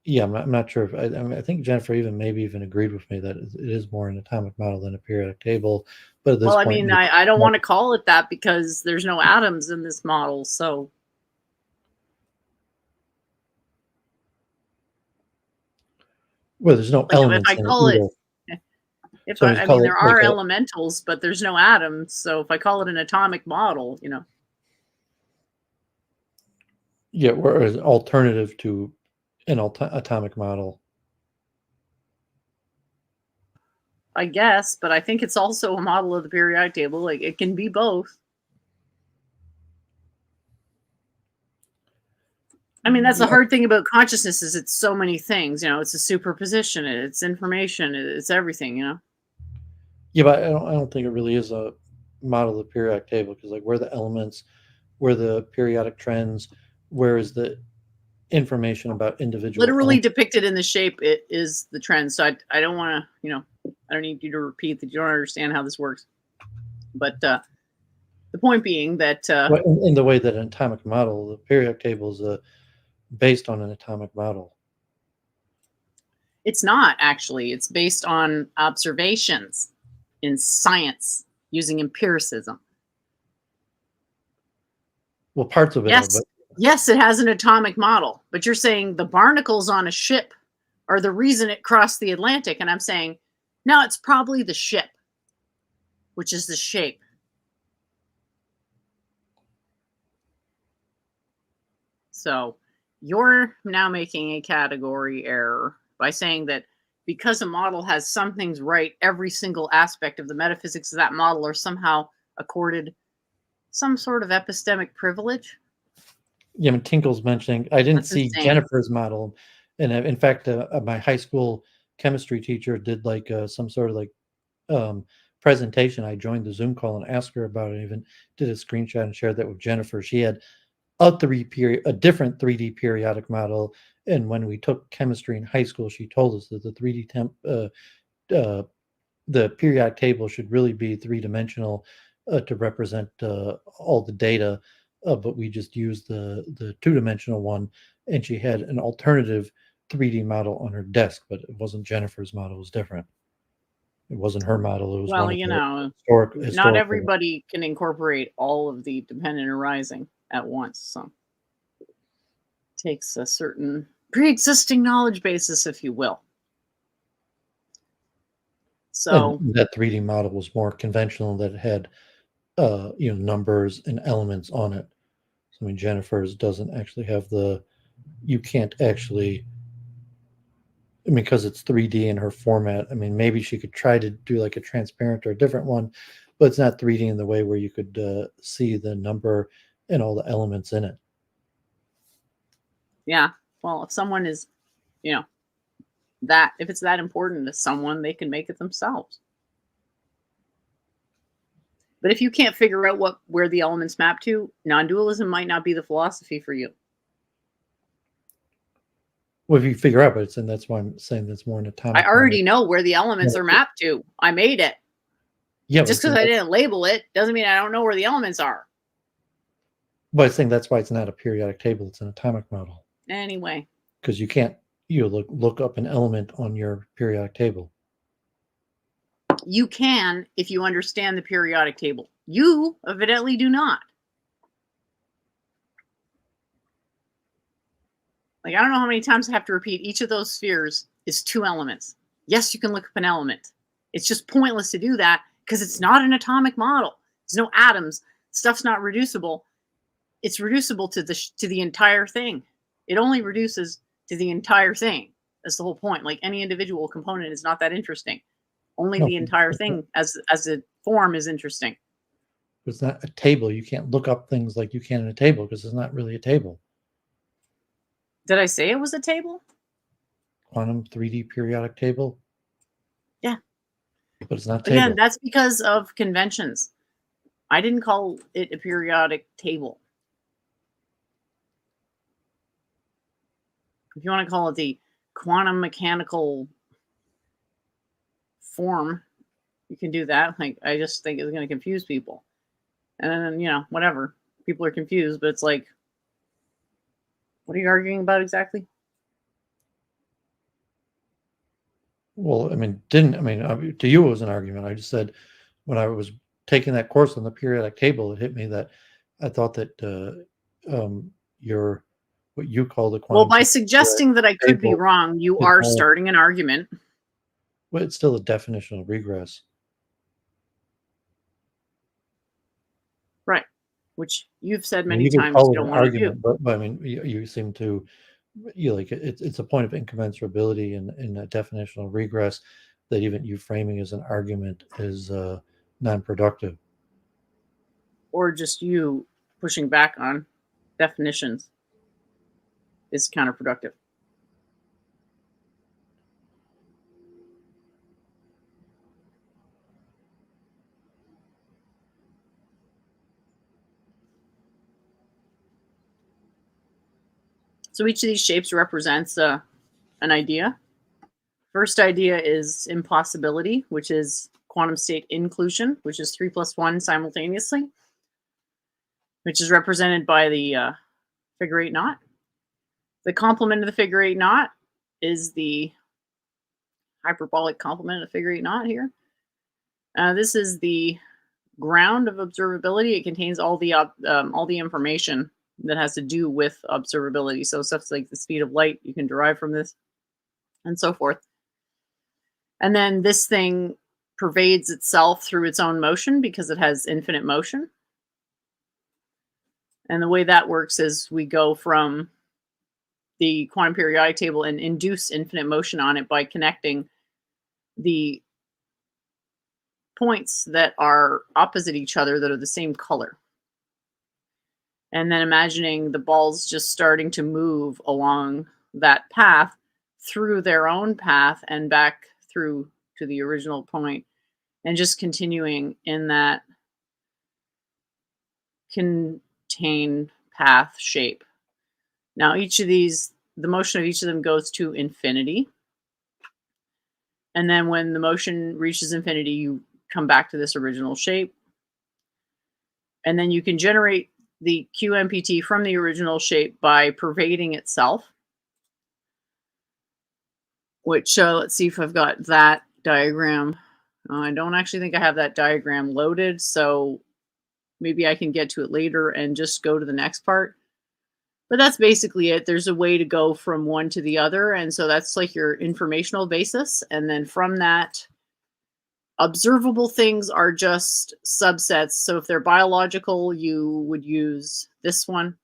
yeah, I'm not sure. I mean, I think Jennifer maybe even agreed with me that it is more an atomic model than a periodic table. But at this Well, I point, mean, I don't want to call it that because there's no atoms in this model. So well, there's no like, elements if I in call it it, either. if So I mean, there are elementals, but there's no atoms. So if I call it an atomic model, yeah, or as an alternative to an atomic model. I guess, but I think it's also a model of the periodic table. Like, it can be both. I mean, that's the hard thing about consciousness is it's so many things. It's a superposition. It's information. It's everything. Yeah, but I don't think it really is a model of the periodic table, because like where are the elements, where are the periodic trends, where is the information about individual Literally elements? depicted in the shape, it is the trend. So I don't want to, I don't need you to repeat that you don't understand how this works. But the point being that Well, in the way that an atomic model, the periodic table is based on an atomic model. it's not actually. It's based on observations in science using empiricism. Well, parts of it Yes, are, but yes, it has an atomic model, but you're saying the barnacles on a ship are the reason it crossed the Atlantic, and I'm saying, no, it's probably the ship, which is the shape. So you're now making a category error by saying that because a model has some things right, every single aspect of the metaphysics of that model are somehow accorded some sort of epistemic privilege. yeah, I mean, Tinkle's mentioning, I didn't That's see insane. Jennifer's model, and in fact, my high school chemistry teacher did like some sort of like presentation. I joined the Zoom call and asked her about it. I even did a screenshot and shared that with Jennifer. She had a different 3D periodic model, and when we took chemistry in high school, she told us that the periodic table should really be three-dimensional to represent all the data, but we just used the two-dimensional one, and she had an alternative 3D model on her desk, but it wasn't Jennifer's model. It was different. It wasn't her model. It was Well, one of the not historical. everybody can incorporate all of the dependent arising at once. So it takes a certain pre-existing knowledge basis, if you will. So And that 3D model was more conventional, that it had numbers and elements on it. So I mean, Jennifer's doesn't actually have you can't actually, I mean, because it's 3D in her format. I mean, maybe she could try to do like a transparent or a different one, but it's not 3D in the way where you could see the number and all the elements in it. yeah, well, if someone is, if it's that important to someone, they can make it themselves. But if you can't figure out where the elements map to, non-dualism might not be the philosophy for you. Well, if you figure out, but that's why I'm saying that's more an atomic. I already know where the elements are mapped to. I made it. Yeah, just because I didn't label it doesn't mean I don't know where the elements are. But I think that's why it's not a periodic table; it's an atomic model. Anyway, because you can't look up an element on your periodic table. You can if you understand the periodic table. You evidently do not. Like, I don't know how many times I have to repeat, each of those spheres is 2 elements. Yes, you can look up an element. It's just pointless to do that because it's not an atomic model. There's no atoms. Stuff's not reducible. It's reducible to the entire thing. It only reduces to the entire thing. That's the whole point. Like, any individual component is not that interesting. Only the entire thing as a form is interesting. It's not a table. You can't look up things like you can in a table because it's not really a table. Did I say it was a table? Quantum 3D periodic table. Yeah. But it's not a table. Again, that's because of conventions. I didn't call it a periodic table. If you want to call it the quantum mechanical form, you can do that. Like, I just think it's going to confuse people. And then, you know, whatever. People are confused, but it's like, what are you arguing about exactly? Well, I mean, to you it was an argument. I just said when I was taking that course on the periodic table, it hit me that I thought that what you call the quantum. Well, by suggesting that I could be table wrong, you is are more- starting an argument. Well, it's still a definitional regress. Right. Which you've said I mean, many you could times call you it don't an want to do. argument, but I mean, you seem to, like it's a point of incommensurability in a definitional regress that even you framing as an argument is non-productive. Or just you pushing back on definitions is counterproductive. So each of these shapes represents an idea. First idea is impossibility, which is quantum state inclusion, which is 3 + 1 simultaneously, which is represented by the figure 8 knot. The complement of the figure 8 knot is the hyperbolic complement of the figure 8 knot here. This is the ground of observability. It contains all the information that has to do with observability. So stuff like the speed of light you can derive from this, and so forth. And then this thing pervades itself through its own motion because it has infinite motion. And the way that works is we go from the quantum periodic table and induce infinite motion on it by connecting the points that are opposite each other that are the same color. And then imagining the balls just starting to move along that path through their own path and back through to the original point, and just continuing in that contained path shape. Now, each of these, the motion of each of them goes to infinity. And then when the motion reaches infinity, you come back to this original shape. And then you can generate the QMPT from the original shape by pervading itself. Which, let's see if I've got that diagram. I don't actually think I have that diagram loaded, so maybe I can get to it later and just go to the next part. But that's basically it. There's a way to go from one to the other, and so that's like your informational basis. And then from that, observable things are just subsets. So if they're biological, you would use this one.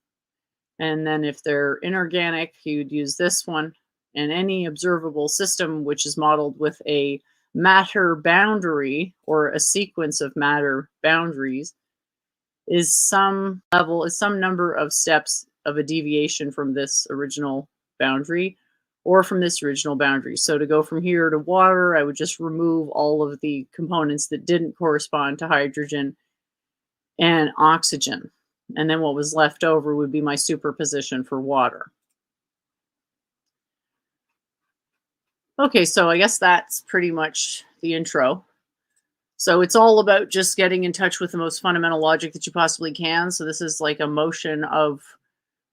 And then if they're inorganic, you'd use this one. And any observable system which is modeled with a matter boundary or a sequence of matter boundaries is some number of steps of a deviation from this original boundary or from this original boundary. So to go from here to water, I would just remove all of the components that didn't correspond to hydrogen and oxygen. And then what was left over would be my superposition for water. Okay, so I guess that's pretty much the intro. So it's all about just getting in touch with the most fundamental logic that you possibly can. So this is like a motion of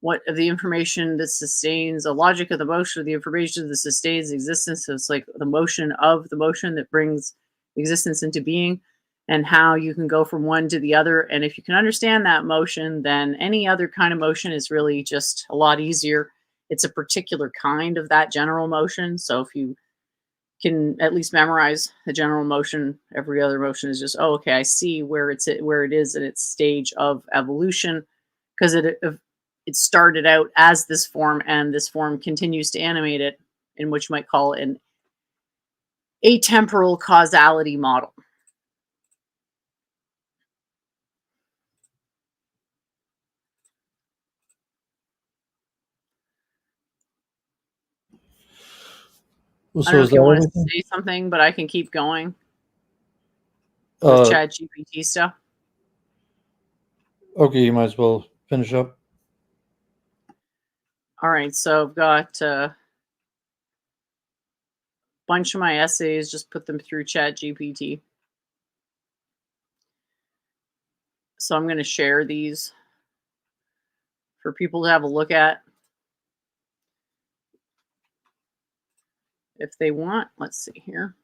the information that sustains, a logic of the motion of the information that sustains existence. So it's like the motion of the motion that brings existence into being, and how you can go from one to the other. And if you can understand that motion, then any other kind of motion is really just a lot easier. It's a particular kind of that general motion. So if you can at least memorize the general motion, every other motion is just, oh, okay, I see where it is in its stage of evolution, because it started out as this form, and this form continues to animate it, in which you might call it an atemporal causality model. Well, I don't know is if you that want to everything? say something, but I can keep going with Uh, ChatGPT stuff. okay, you might as well finish up. All right, so I've got a bunch of my essays, just put them through ChatGPT. So I'm going to share these for people to have a look at if they want. Let's see here.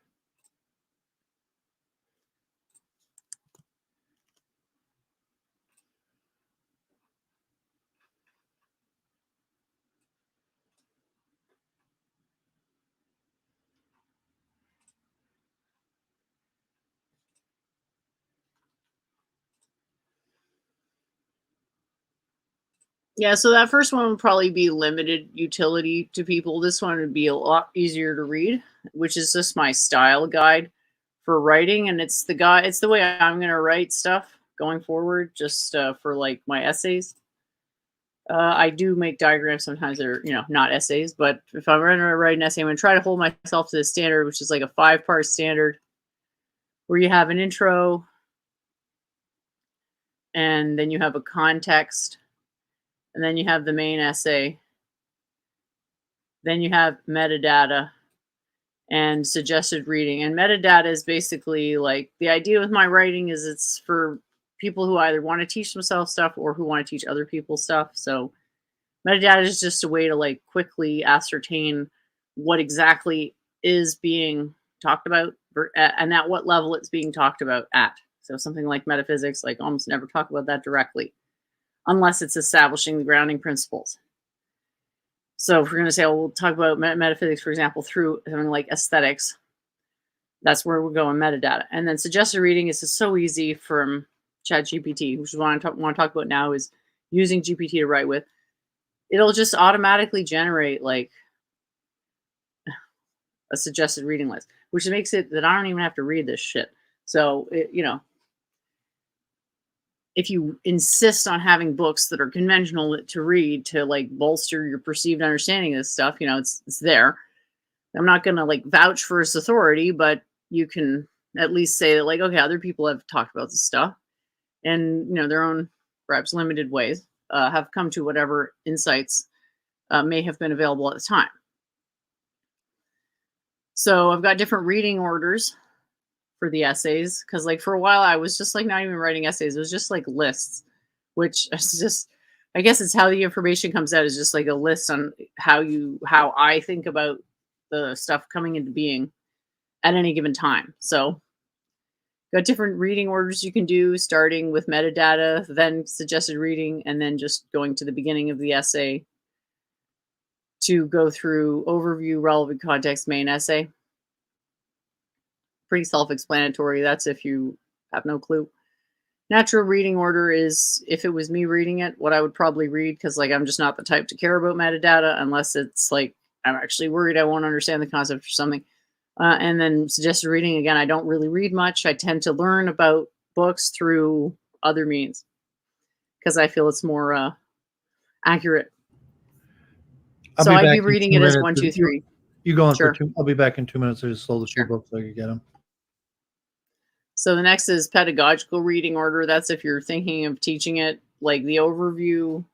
Yeah, so that first one would probably be limited utility to people. This one would be a lot easier to read, which is just my style guide for writing, and it's the way I'm going to write stuff going forward, just for like my essays. I do make diagrams sometimes that are, not essays, but if I'm going to write an essay, I'm going to try to hold myself to the standard, which is like a 5-part standard, where you have an intro, and then you have a context, and then you have the main essay, then you have metadata and suggested reading. And metadata is basically like the idea with my writing is it's for people who either want to teach themselves stuff or who want to teach other people stuff. So metadata is just a way to like quickly ascertain what exactly is being talked about and at what level it's being talked about at. So something like metaphysics, like almost never talk about that directly unless it's establishing the grounding principles. So if we're going to say, we'll talk about metaphysics, for example, through something like aesthetics, that's where we're going metadata. And then suggested reading is just so easy from ChatGPT, which is what I want to talk about now, is using GPT to write with. It'll just automatically generate like a suggested reading list, which makes it that I don't even have to read this shit. So, if you insist on having books that are conventional to read to like bolster your perceived understanding of this stuff, it's there. I'm not going to like vouch for its authority, but you can at least say that like, okay, other people have talked about this stuff and, their own perhaps limited ways have come to whatever insights may have been available at the time. So I've got different reading orders for the essays because like for a while I was just like not even writing essays. It was just like lists, which is just, I guess it's how the information comes out, is just like a list on how I think about the stuff coming into being at any given time. So got different reading orders you can do, starting with metadata, then suggested reading, and then just going to the beginning of the essay to go through overview, relevant context, main essay. Pretty self-explanatory. That's if you have no clue. Natural reading order is if it was me reading it, what I would probably read, because like I'm just not the type to care about metadata unless it's like I'm actually worried I won't understand the concept or something. And then suggested reading, again, I don't really read much. I tend to learn about books through other means because I feel it's more accurate. So I'd be reading it as 1, 2, 3. You go on Sure. for 2. I'll be back in 2 minutes. I just sold a few books so I could get them. So the next is pedagogical reading order. That's if you're thinking of teaching it, like the overview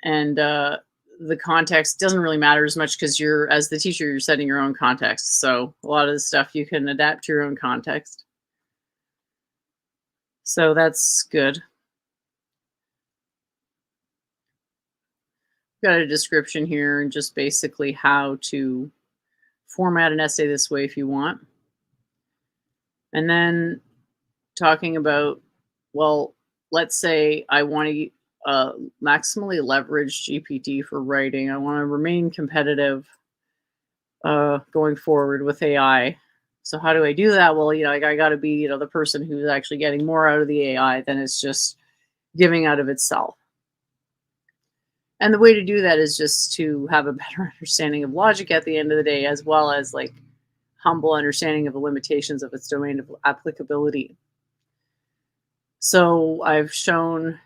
and the context doesn't really matter as much because you're, as the teacher, you're setting your own context. So a lot of the stuff you can adapt to your own context. So that's good. Got a description here and just basically how to format an essay this way if you want. And then talking about, well, let's say I want to maximally leverage GPT for writing. I want to remain competitive going forward with AI. So how do I do that? Well, I got to be, the person who's actually getting more out of the AI than it's just giving out of itself. And the way to do that is just to have a better understanding of logic at the end of the day, as well as like humble understanding of the limitations of its domain of applicability. So I've shown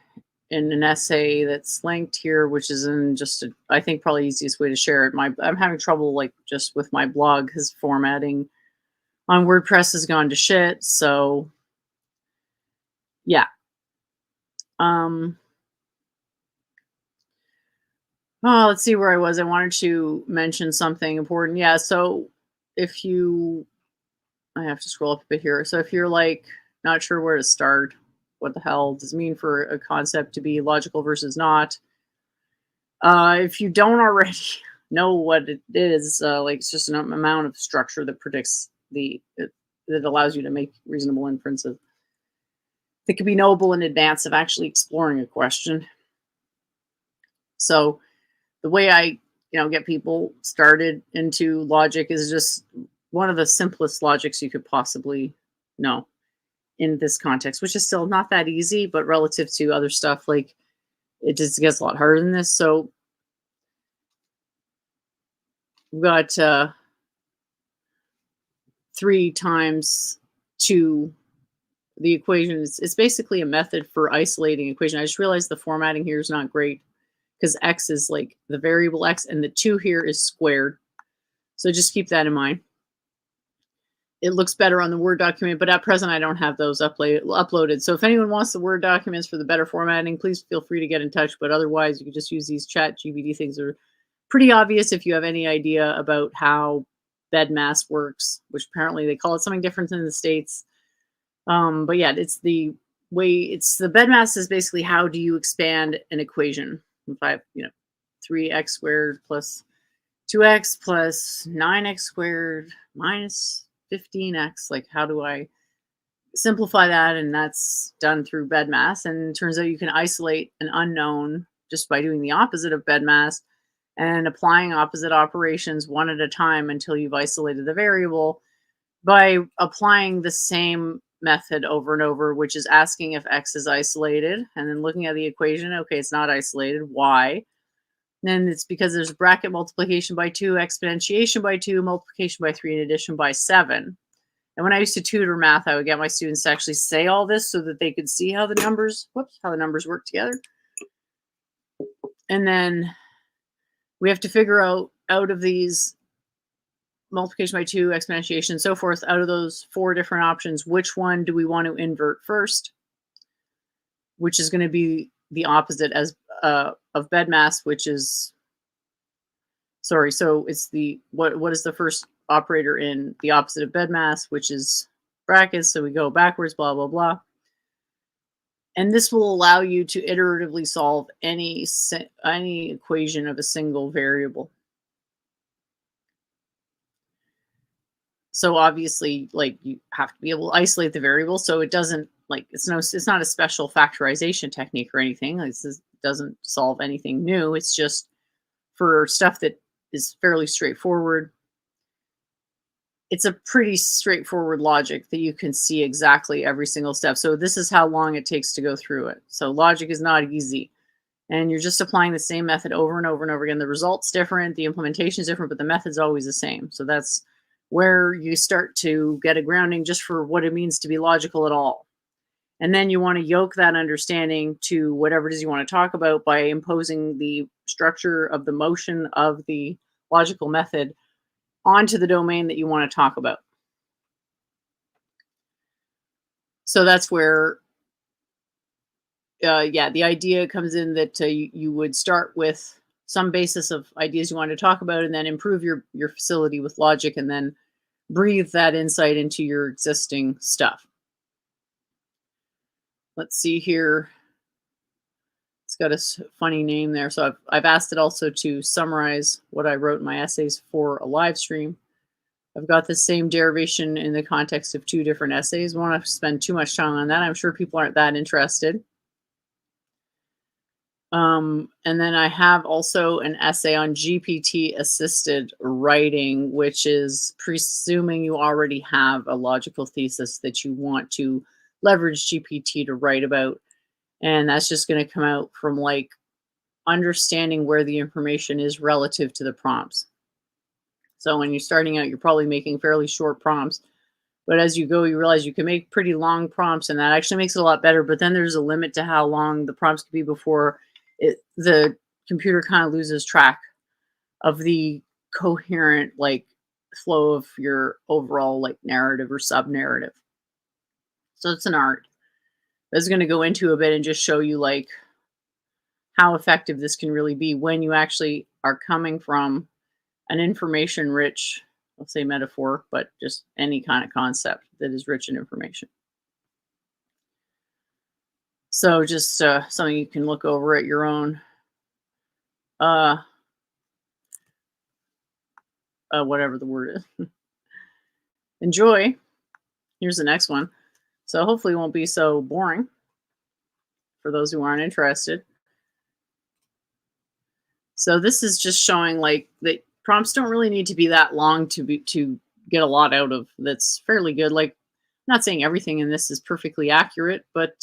in an essay that's linked here, which is in just I think probably easiest way to share it. I'm having trouble like just with my blog because formatting on WordPress has gone to shit. So yeah. Oh, let's see where I was. I wanted to mention something important. Yeah, so if you I have to scroll up a bit here. So if you're like not sure where to start, what the hell does it mean for a concept to be logical versus not? If you don't already know what it is, like it's just an amount of structure that predicts that allows you to make reasonable inferences that could be knowable in advance of actually exploring a question. So the way I get people started into logic is just one of the simplest logics you could possibly know in this context, which is still not that easy, but relative to other stuff, like it just gets a lot harder than this. So we've got 3 times 2. The equation it's basically a method for isolating equation. I just realized the formatting here is not great because x is like the variable x and the 2 here is squared. So just keep that in mind. It looks better on the Word document, but at present I don't have those uploaded. So if anyone wants the Word documents for the better formatting, please feel free to get in touch. But otherwise, you can just use these ChatGPT things. They're pretty obvious if you have any idea about how BEDMAS works, which apparently they call it something different in the States. But yeah, it's the BEDMAS is basically how do you expand an equation. If I have, 3x squared plus 2x plus 9x squared minus 15x, like how do I simplify that? And that's done through BEDMAS. And it turns out you can isolate an unknown just by doing the opposite of BEDMAS and applying opposite operations one at a time until you've isolated the variable by applying the same method over and over, which is asking if x is isolated and then looking at the equation. Okay, it's not isolated. Why? Then it's because there's bracket multiplication by 2, exponentiation by 2, multiplication by 3, and addition by 7. And when I used to tutor math, I would get my students to actually say all this so that they could see how the numbers work together. And then we have to figure out of these multiplication by 2, exponentiation, and so forth, out of those 4 different options, which one do we want to invert first, which is going to be the opposite as of BEDMAS, which is, sorry, so it's the, what is the first operator in the opposite of BEDMAS, which is brackets, so we go backwards, blah, blah, blah. And this will allow you to iteratively solve any equation of a single variable. So obviously, like, you have to be able to isolate the variable, so it doesn't, like, it's not a special factorization technique or anything. It doesn't solve anything new. It's just for stuff that is fairly straightforward. It's a pretty straightforward logic that you can see exactly every single step. So this is how long it takes to go through it. So logic is not easy. And you're just applying the same method over and over and over again. The result's different, the implementation is different, but the method's always the same. So that's where you start to get a grounding just for what it means to be logical at all. And then you want to yoke that understanding to whatever it is you want to talk about by imposing the structure of the motion of the logical method onto the domain that you want to talk about. So that's where, the idea comes in that you would start with some basis of ideas you want to talk about and then improve your facility with logic and then breathe that insight into your existing stuff. Let's see here. It's got a funny name there. So I've asked it also to summarize what I wrote in my essays for a live stream. I've got the same derivation in the context of 2 different essays. I won't spend too much time on that. I'm sure people aren't that interested. And then I have also an essay on GPT-assisted writing, which is presuming you already have a logical thesis that you want to leverage GPT to write about. And that's just going to come out from like understanding where the information is relative to the prompts. So when you're starting out, you're probably making fairly short prompts, But as you go, you realize you can make pretty long prompts, and that actually makes it a lot better. But then there's a limit to how long the prompts can be before the computer kind of loses track of the coherent like flow of your overall like narrative or sub narrative. So it's an art. That's going to go into a bit and just show you like how effective this can really be when you actually are coming from an information rich, let's say metaphor, but just any kind of concept that is rich in information. So just something you can look over at your own whatever the word is. Enjoy. Here's the next one. So hopefully it won't be so boring for those who aren't interested. So this is just showing like that prompts don't really need to be that long to get a lot out of. That's fairly good. Like, I'm not saying everything in this is perfectly accurate, but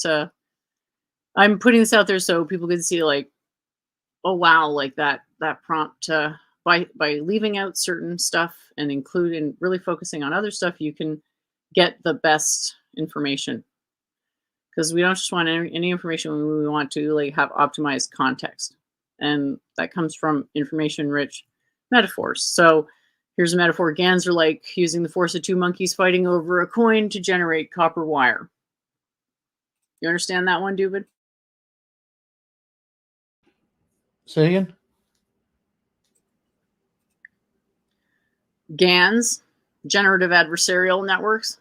I'm putting this out there so people can see like, oh wow, like that prompt by leaving out certain stuff and including really focusing on other stuff, you can get the best information. Because we don't just want any information, we want to like have optimized context. And that comes from information-rich metaphors. So here's a metaphor. GANs are like using the force of two monkeys fighting over a coin to generate copper wire. You understand that one, Doooovid? Say again? GANs, generative adversarial networks,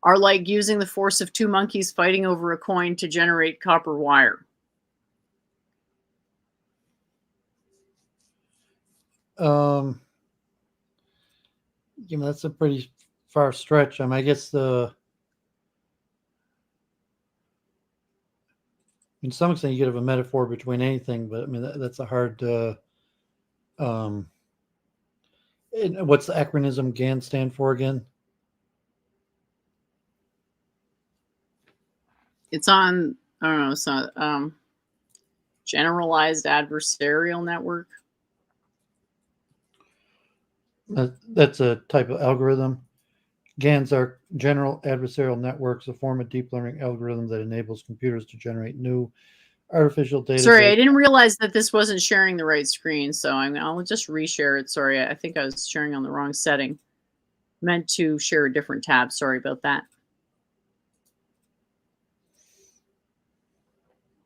are like using the force of two monkeys fighting over a coin to generate copper wire. That's a pretty far stretch. I guess in some extent you could have a metaphor between anything, but that's a hard. What's the acronym GAN stand for again? It's on, I don't know, so generalized adversarial network. That's a type of algorithm. GANs are general adversarial networks, a form of deep learning algorithm that enables computers to generate new artificial data. Sorry, I didn't realize that this wasn't sharing the right screen, so I'll just reshare it. Sorry, I think I was sharing on the wrong setting. Meant to share a different tab. Sorry about that.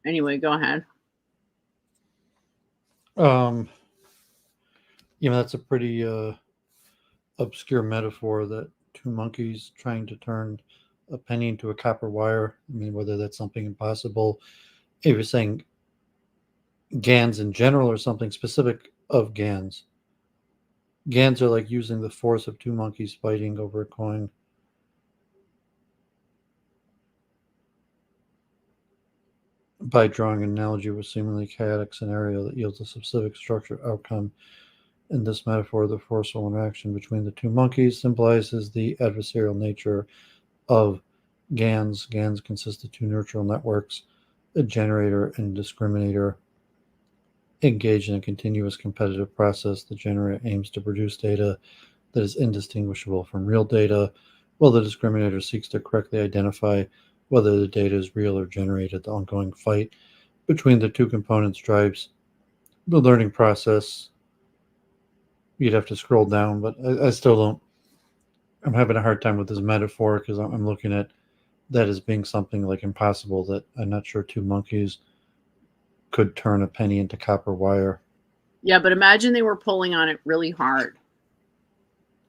Anyway, go ahead. That's a pretty obscure metaphor, that two monkeys trying to turn a penny into a copper wire. Whether that's something impossible, if you're saying GANs in general or something specific of GANs. GANs are like using the force of two monkeys fighting over a coin. By drawing an analogy with a seemingly chaotic scenario that yields a specific structured outcome. In this metaphor, the forceful interaction between the two monkeys symbolizes the adversarial nature of GANs. GANs consist of two neutral networks, a generator and discriminator, engaged in a continuous competitive process. The generator aims to produce data that is indistinguishable from real data, while the discriminator seeks to correctly identify whether the data is real or generated. The ongoing fight between the two components drives the learning process. You'd have to scroll down, but I still don't. I'm having a hard time with this metaphor because I'm looking at that as being something like impossible, that I'm not sure two monkeys could turn a penny into copper wire. Yeah, but imagine they were pulling on it really hard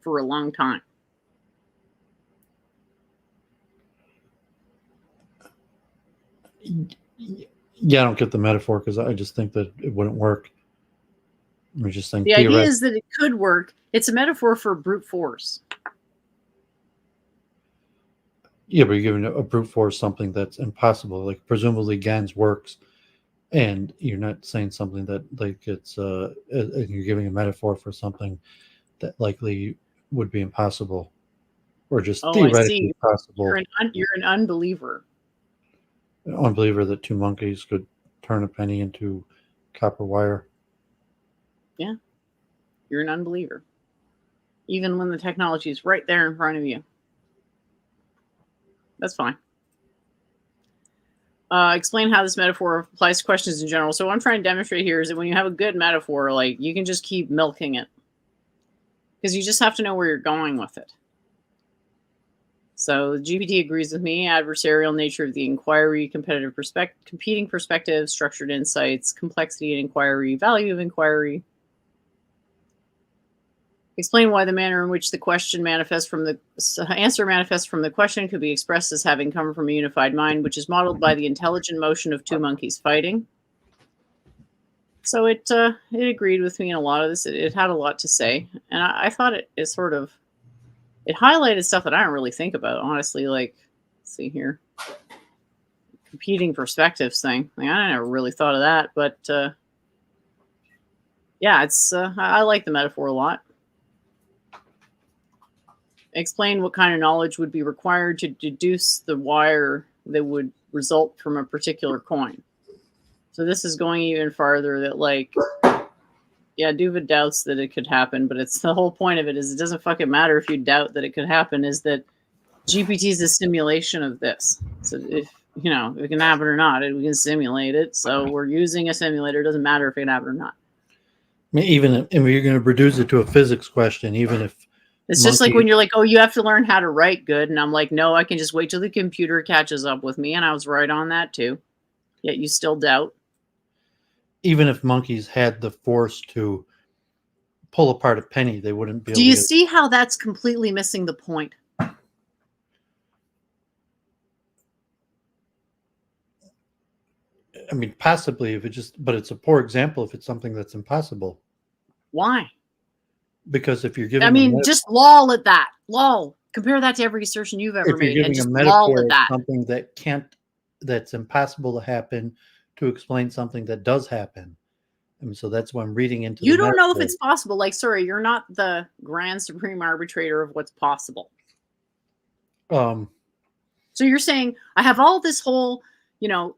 for a long time. Yeah, I don't get the metaphor because I just think that it wouldn't work. I just think the idea is that it could work. It's a metaphor for brute force. Yeah, but you're giving a brute force something that's impossible. Like presumably GANs works, and you're not saying something that like it's you're giving a metaphor for something that likely would be impossible, or just theoretically possible. You're an unbeliever. An unbeliever that two monkeys could turn a penny into copper wire. Yeah, you're an unbeliever. Even when the technology is right there in front of you. That's fine. Explain how this metaphor applies to questions in general. So what I'm trying to demonstrate here is that when you have a good metaphor, like, you can just keep milking it, because you just have to know where you're going with it. So GPT agrees with me. Adversarial nature of the inquiry, competitive competing perspectives, structured insights, complexity in inquiry, value of inquiry. Explain why the manner in which the question manifests from the answer manifests from the question could be expressed as having come from a unified mind, which is modeled by the intelligent motion of two monkeys fighting. So it agreed with me in a lot of this. It had a lot to say, and I thought it highlighted stuff that I don't really think about, honestly. Like, let's see here, competing perspectives thing. Like, I never really thought of that, but yeah, it's I like the metaphor a lot. Explain what kind of knowledge would be required to deduce the wire that would result from a particular coin. So this is going even farther, that, like, yeah, Doooovid doubts that it could happen, but it's the whole point of it is it doesn't fucking matter if you doubt that it could happen, is that GPT is a simulation of this. So if it can happen or not, we can simulate it. So we're using a simulator. It doesn't matter if it can happen or not. I mean, even if you're going to reduce it to a physics question, even if it's just like when you're like, oh, you have to learn how to write good. And I'm like, no, I can just wait till the computer catches up with me. And I was right on that too. Yet you still doubt. Even if monkeys had the force to pull apart a penny, they wouldn't be able to. Do you see how that's completely missing the point? I mean, possibly but it's a poor example if it's something that's impossible. Why? Because if you're giving, I mean, just lol at that. Lol. Compare that to every assertion you've ever made, and just lol at that. Something that's impossible to happen, to explain something that does happen. I mean, so that's why I'm reading into. You don't know if it's possible. Like, sorry, you're not the grand supreme arbitrator of what's possible. So you're saying I have all this whole, a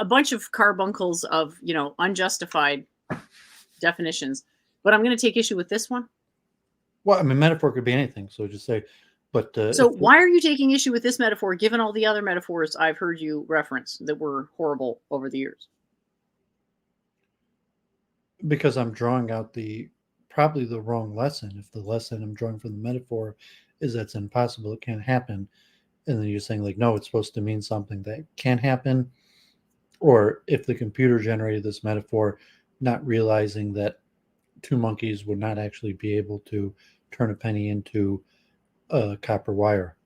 bunch of carbuncles of, unjustified definitions, but I'm going to take issue with this one. Well, I mean, metaphor could be anything. So just say, but so why are you taking issue with this metaphor, given all the other metaphors I've heard you reference that were horrible over the years? Because I'm drawing out probably the wrong lesson. If the lesson I'm drawing from the metaphor is that's impossible, it can't happen, and then you're saying like, no, it's supposed to mean something that can happen. Or if the computer generated this metaphor, not realizing that two monkeys would not actually be able to turn a penny into a copper wire.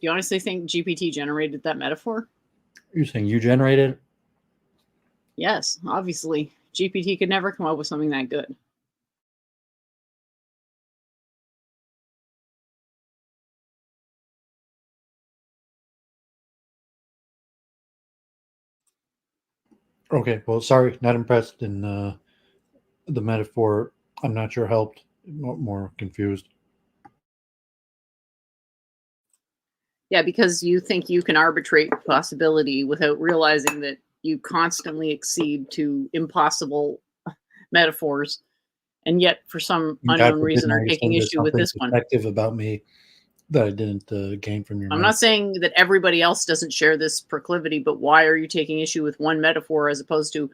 You honestly think GPT generated that metaphor? You're saying you generated it? Yes, obviously. GPT could never come up with something that good. Okay, well, sorry, not impressed. And the metaphor, I'm not sure helped. More confused. Yeah, because you think you can arbitrate possibility without realizing that you constantly accede to impossible metaphors, and yet for some unknown reason are taking issue with this one. Defective about me that I didn't gain from your. I'm not saying that everybody else doesn't share this proclivity, but why are you taking issue with one metaphor as opposed to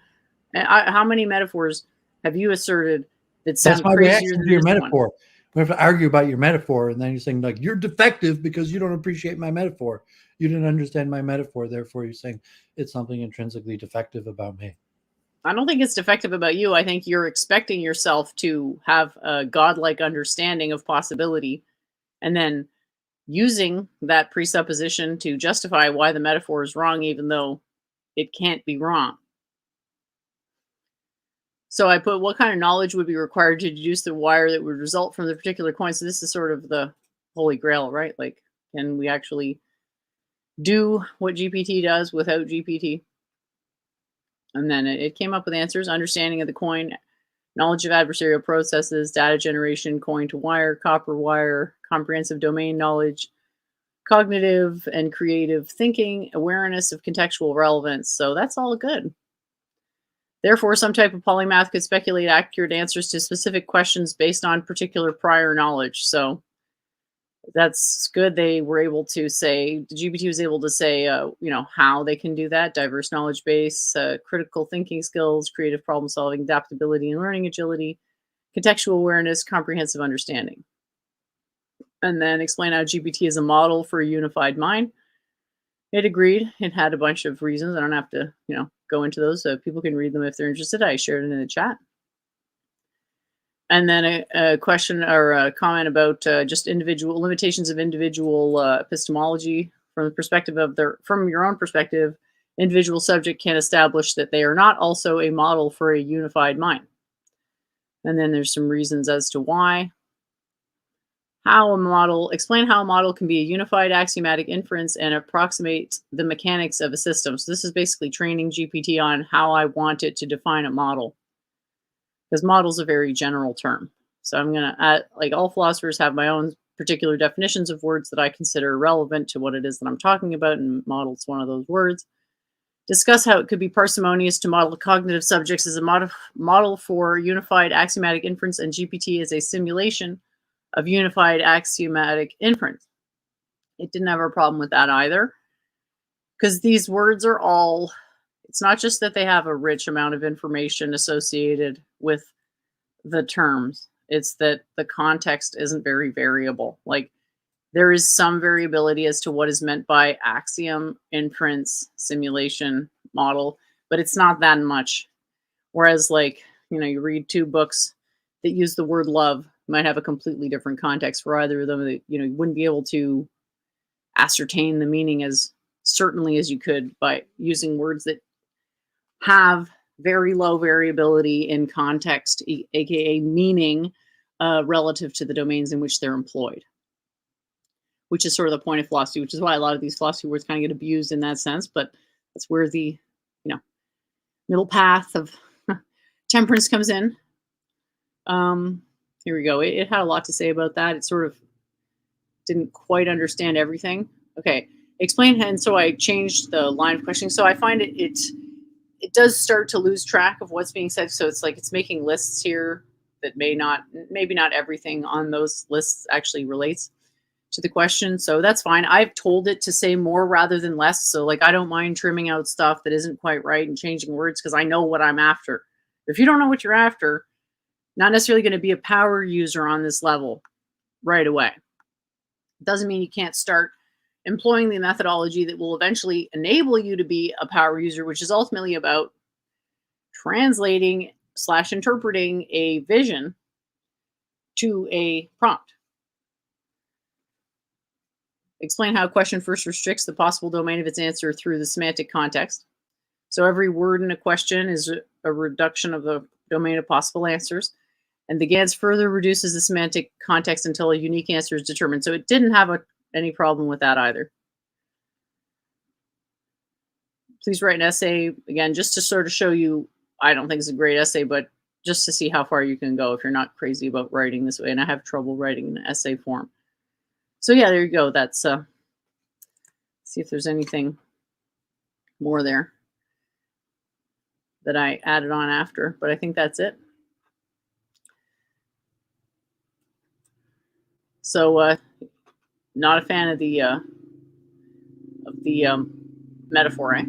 how many metaphors have you asserted that sound crazier than your metaphor? One? We have to argue about your metaphor, and then you're saying like you're defective because you don't appreciate my metaphor. You didn't understand my metaphor, therefore you're saying it's something intrinsically defective about me. I don't think it's defective about you. I think you're expecting yourself to have a godlike understanding of possibility, and then using that presupposition to justify why the metaphor is wrong, even though it can't be wrong. So I put what kind of knowledge would be required to deduce the wire that would result from the particular coin. So this is sort of the holy grail, right? Like, can we actually do what GPT does without GPT? And then it came up with answers: understanding of the coin, knowledge of adversarial processes, data generation, coin to wire, copper wire, comprehensive domain knowledge, cognitive and creative thinking, awareness of contextual relevance. So that's all good. Therefore, some type of polymath could speculate accurate answers to specific questions based on particular prior knowledge. So that's good. They were able to say, the GPT was able to say, how they can do that: diverse knowledge base, critical thinking skills, creative problem solving, adaptability and learning agility, contextual awareness, comprehensive understanding. And then explain how GPT is a model for a unified mind. It agreed. It had a bunch of reasons. I don't have to, go into those. So people can read them if they're interested. I shared it in the chat. And then a question or a comment about just individual limitations of individual epistemology from the perspective of from your own perspective. Individual subject can establish that they are not also a model for a unified mind. And then there's some reasons as to why. Explain how a model can be a unified axiomatic inference and approximate the mechanics of a system. So this is basically training GPT on how I want it to define a model, because model is a very general term. So I'm going to add, like all philosophers have my own particular definitions of words that I consider relevant to what it is that I'm talking about, and model is one of those words. Discuss how it could be parsimonious to model cognitive subjects as a model for unified axiomatic inference, and GPT is a simulation of unified axiomatic inference. It didn't have a problem with that either, because these words are all, it's not just that they have a rich amount of information associated with the terms, it's that the context isn't very variable. Like, there is some variability as to what is meant by axiom, inference, simulation, model, but it's not that much. Whereas, you read two books that use the word love, might have a completely different context for either of them. That, you wouldn't be able to ascertain the meaning as certainly as you could by using words that have very low variability in context, aka meaning, relative to the domains in which they're employed, which is sort of the point of philosophy, which is why a lot of these philosophy words kind of get abused in that sense. But that's where the middle path of temperance comes in. Here we go. It had a lot to say about that. It sort of didn't quite understand everything. Okay, explain. And so I changed the line of questioning. So I find it does start to lose track of what's being said. So it's like it's making lists here that maybe not everything on those lists actually relates to the question. So that's fine. I've told it to say more rather than less. So I don't mind trimming out stuff that isn't quite right and changing words, because I know what I'm after. If you don't know what you're after, not necessarily going to be a power user on this level right away. It doesn't mean you can't start employing the methodology that will eventually enable you to be a power user, which is ultimately about translating/interpreting a vision to a prompt. Explain how a question first restricts the possible domain of its answer through the semantic context. So every word in a question is a reduction of the domain of possible answers. And the GANS further reduces the semantic context until a unique answer is determined. So it didn't have any problem with that either. Please write an essay, again, just to sort of show you, I don't think it's a great essay, but just to see how far you can go if you're not crazy about writing this way. And I have trouble writing in essay form. So yeah, there you go. That's, see if there's anything more there that I added on after, but I think that's it. So, not a fan of the metaphor, eh,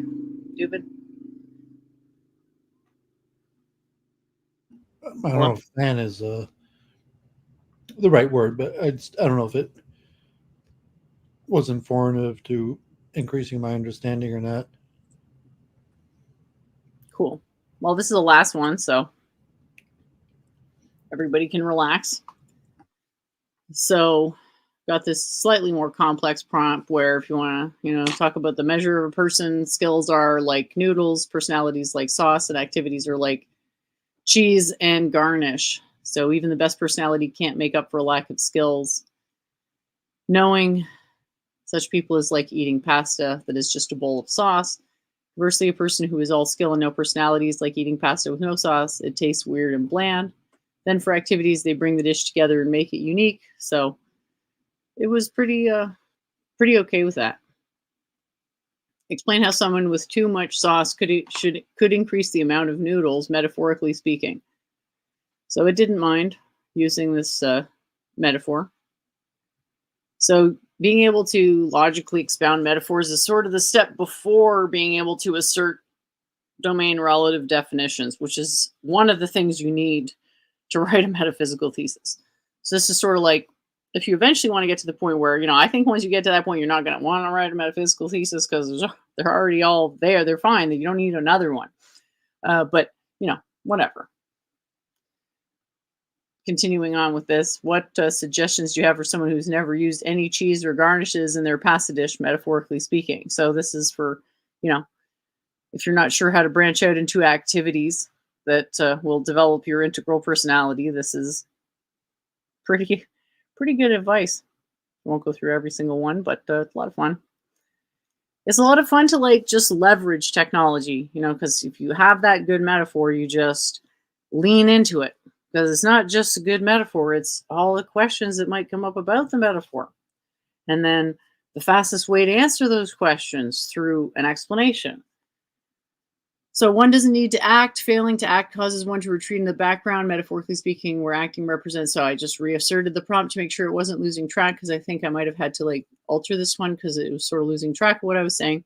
Doooovid? I don't know if fan is the right word, but I don't know if it was informative to increasing my understanding or not. Cool. Well, this is the last one, so everybody can relax. So, got this slightly more complex prompt where if you want to, talk about the measure of a person, skills are like noodles, personalities like sauce, and activities are like cheese and garnish. So even the best personality can't make up for a lack of skills. Knowing such people is like eating pasta that is just a bowl of sauce. Conversely, a person who is all skill and no personality is like eating pasta with no sauce. It tastes weird and bland. Then for activities, they bring the dish together and make it unique. So it was pretty okay with that. Explain how someone with too much sauce could increase the amount of noodles, metaphorically speaking. So it didn't mind using this metaphor. So being able to logically expound metaphors is sort of the step before being able to assert domain relative definitions, which is one of the things you need to write a metaphysical thesis. So this is sort of like, if you eventually want to get to the point where, I think once you get to that point, you're not going to want to write a metaphysical thesis because they're already all there. They're fine. You don't need another one. But, whatever. Continuing on with this, what suggestions do you have for someone who's never used any cheese or garnishes in their pasta dish, metaphorically speaking? So this is for, if you're not sure how to branch out into activities that will develop your integral personality, this is pretty good advice. I won't go through every single one, but it's a lot of fun. It's a lot of fun to just leverage technology, because if you have that good metaphor, you just lean into it. Because it's not just a good metaphor, it's all the questions that might come up about the metaphor. And then the fastest way to answer those questions through an explanation. So one doesn't need to act. Failing to act causes one to retreat in the background, metaphorically speaking, where acting represents. So I just reasserted the prompt to make sure it wasn't losing track, because I think I might have had to alter this one because it was sort of losing track of what I was saying.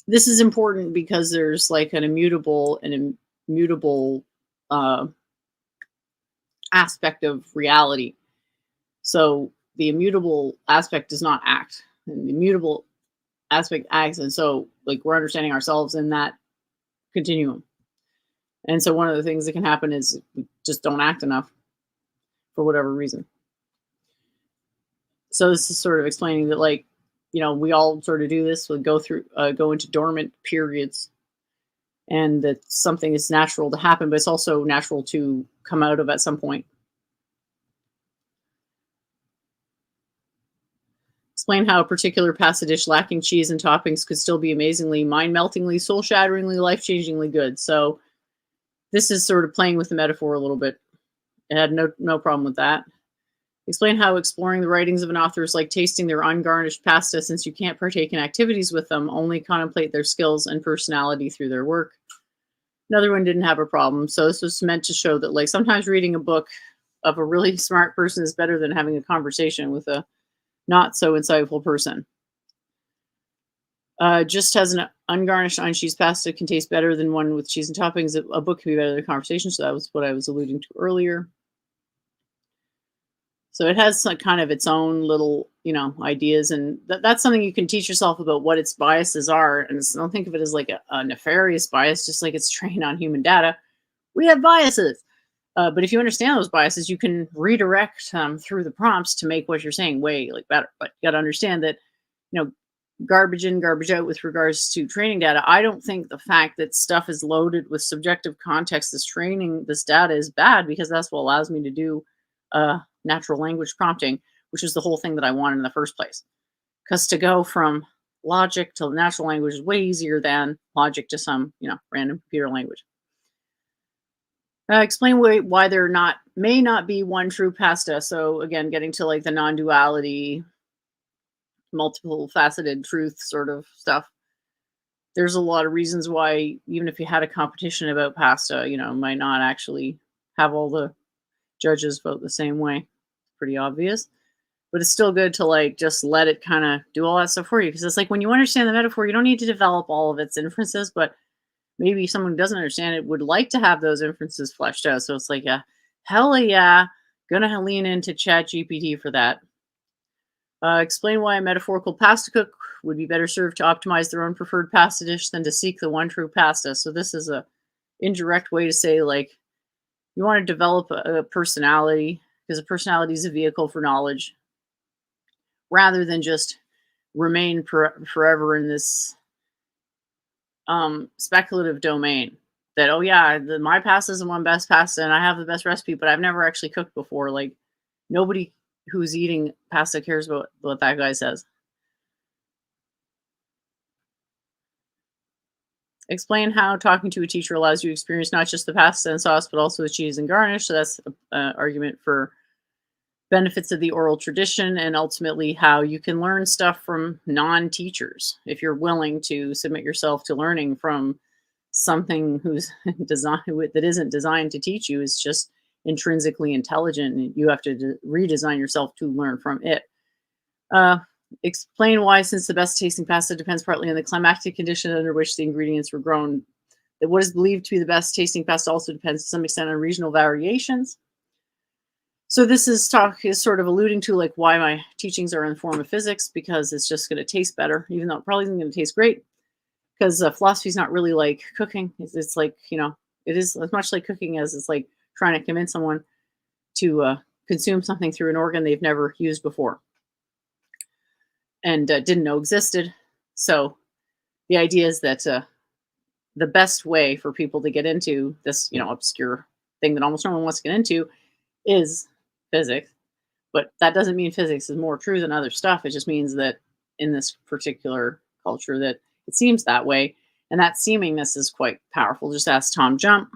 This is important because there's an immutable aspect of reality. So the immutable aspect does not act, and the immutable aspect acts, and so we're understanding ourselves in that continuum. And so one of the things that can happen is we just don't act enough for whatever reason. So this is sort of explaining that we all sort of do this. We'll go into dormant periods, and that something is natural to happen, but it's also natural to come out of at some point. Explain how a particular pasta dish lacking cheese and toppings could still be amazingly, mind-meltingly, soul-shatteringly, life-changingly good. So this is sort of playing with the metaphor a little bit. I had no problem with that. Explain how exploring the writings of an author is like tasting their ungarnished pasta, since you can't partake in activities with them, only contemplate their skills and personality through their work. Another one didn't have a problem. So this was meant to show that sometimes reading a book of a really smart person is better than having a conversation with a not so insightful person. Just as an ungarnished uncheese pasta can taste better than one with cheese and toppings, a book can be better than a conversation. So that was what I was alluding to earlier. So it has kind of its own little, ideas, and that's something you can teach yourself about what its biases are. And don't think of it as a nefarious bias, just like it's trained on human data. We have biases. But if you understand those biases, you can redirect through the prompts to make what you're saying way better. But you got to understand that, garbage in, garbage out with regards to training data. I don't think the fact that stuff is loaded with subjective context as training this data is bad, because that's what allows me to do natural language prompting, which is the whole thing that I wanted in the first place. Because to go from logic to natural language is way easier than logic to some, random computer language. Explain why there may not be one true pasta. So again, getting to the non-duality, multiple faceted truth sort of stuff. There's a lot of reasons why, even if you had a competition about pasta, might not actually have all the judges vote the same way. Pretty obvious. But it's still good to just let it kind of do all that stuff for you. Because it's when you understand the metaphor, you don't need to develop all of its inferences, but maybe someone who doesn't understand it would like to have those inferences fleshed out. So it's hell yeah, gonna lean into ChatGPT for that. Explain why a metaphorical pasta cook would be better served to optimize their own preferred pasta dish than to seek the one true pasta. So this is a indirect way to say you want to develop a personality, because a personality is a vehicle for knowledge, rather than just remain forever in this speculative domain that, oh yeah, my pasta is the one best pasta and I have the best recipe, but I've never actually cooked before. Nobody who's eating pasta cares about what that guy says. Explain how talking to a teacher allows you to experience not just the pasta and sauce, but also the cheese and garnish. So that's an argument for benefits of the oral tradition, and ultimately how you can learn stuff from non-teachers if you're willing to submit yourself to learning from something who's that isn't designed to teach you. It's just intrinsically intelligent, and you have to redesign yourself to learn from it. Explain why, since the best tasting pasta depends partly on the climatic condition under which the ingredients were grown, that what is believed to be the best tasting pasta also depends to some extent on regional variations. So this is sort of alluding to like why my teachings are in the form of physics, because it's just going to taste better, even though it probably isn't going to taste great, because philosophy is not really like cooking. It's like, it is as much like cooking as it's like trying to convince someone to consume something through an organ they've never used before and didn't know existed. So the idea is that the best way for people to get into this, obscure thing that almost no one wants to get into is physics. But that doesn't mean physics is more true than other stuff. It just means that in this particular culture that it seems that way. And that seemingness is quite powerful. Just ask Tom Jump.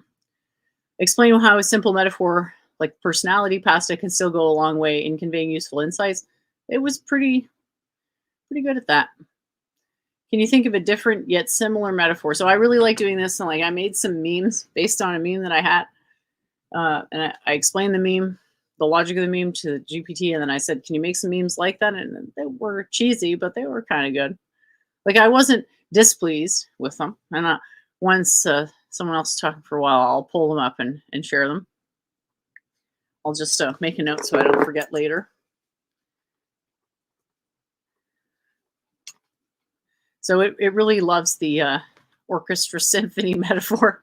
Explain how a simple metaphor like personality pasta can still go a long way in conveying useful insights. It was pretty good at that. Can you think of a different yet similar metaphor? So I really like doing this, and like I made some memes based on a meme that I had, and I explained the meme, the logic of the meme to GPT, and then I said, "Can you make some memes like that?" And they were cheesy, but they were kind of good. Like I wasn't displeased with them, and once someone else is talking for a while, I'll pull them up and share them. I'll just make a note so I don't forget later. So it really loves the orchestra symphony metaphor.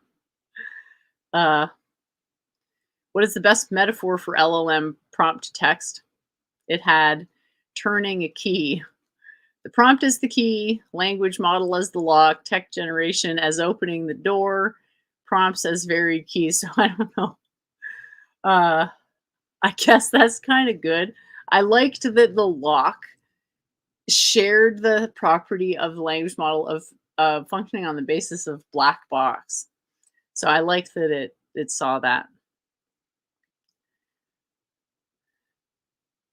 What is the best metaphor for LLM prompt to text? It had turning a key. The prompt is the key, language model as the lock, text generation as opening the door, prompts as varied keys. So I don't know. I guess that's kind of good. I liked that the lock shared the property of the language model of functioning on the basis of black box. So I liked that it saw that.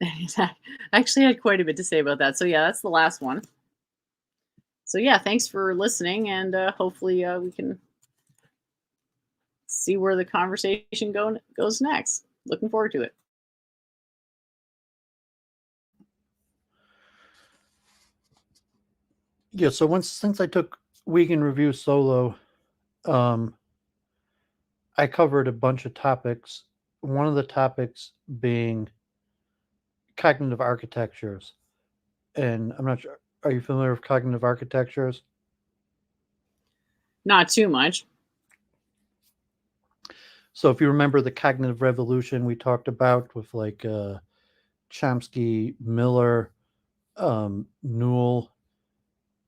I actually had quite a bit to say about that. So yeah, that's the last one. So yeah, thanks for listening, and hopefully we can see where the conversation goes next. Looking forward to it. Yeah, so since I took Week in Review solo, I covered a bunch of topics. One of the topics being cognitive architectures. And I'm not sure, are you familiar with cognitive architectures? Not too much. So if you remember the cognitive revolution we talked about with like Chomsky, Miller, Newell,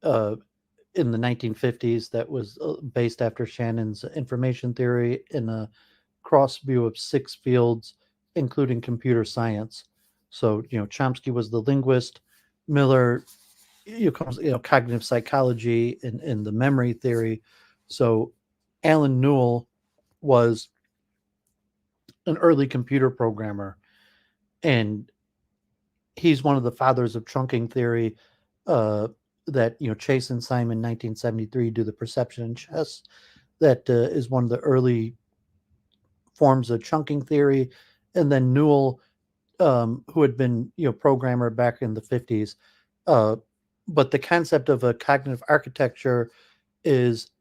in the 1950s, that was based after Shannon's information theory in a cross view of 6 fields, including computer science. So, Chomsky was the linguist, Miller, cognitive psychology and the memory theory. So Alan Newell was an early computer programmer, and he's one of the fathers of chunking theory, that Chase and Simon 1973 do the perception in chess. That is one of the early forms of chunking theory. And then Newell, who had been programmer back in the 50s, but the concept of a cognitive architecture is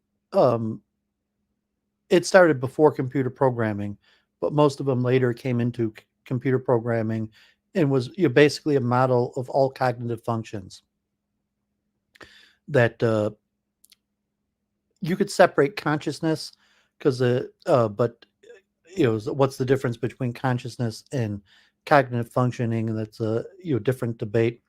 it started before computer programming, but most of them later came into computer programming and was basically a model of all cognitive functions. That you could separate consciousness, because but what's the difference between consciousness and cognitive functioning? And that's a different debate.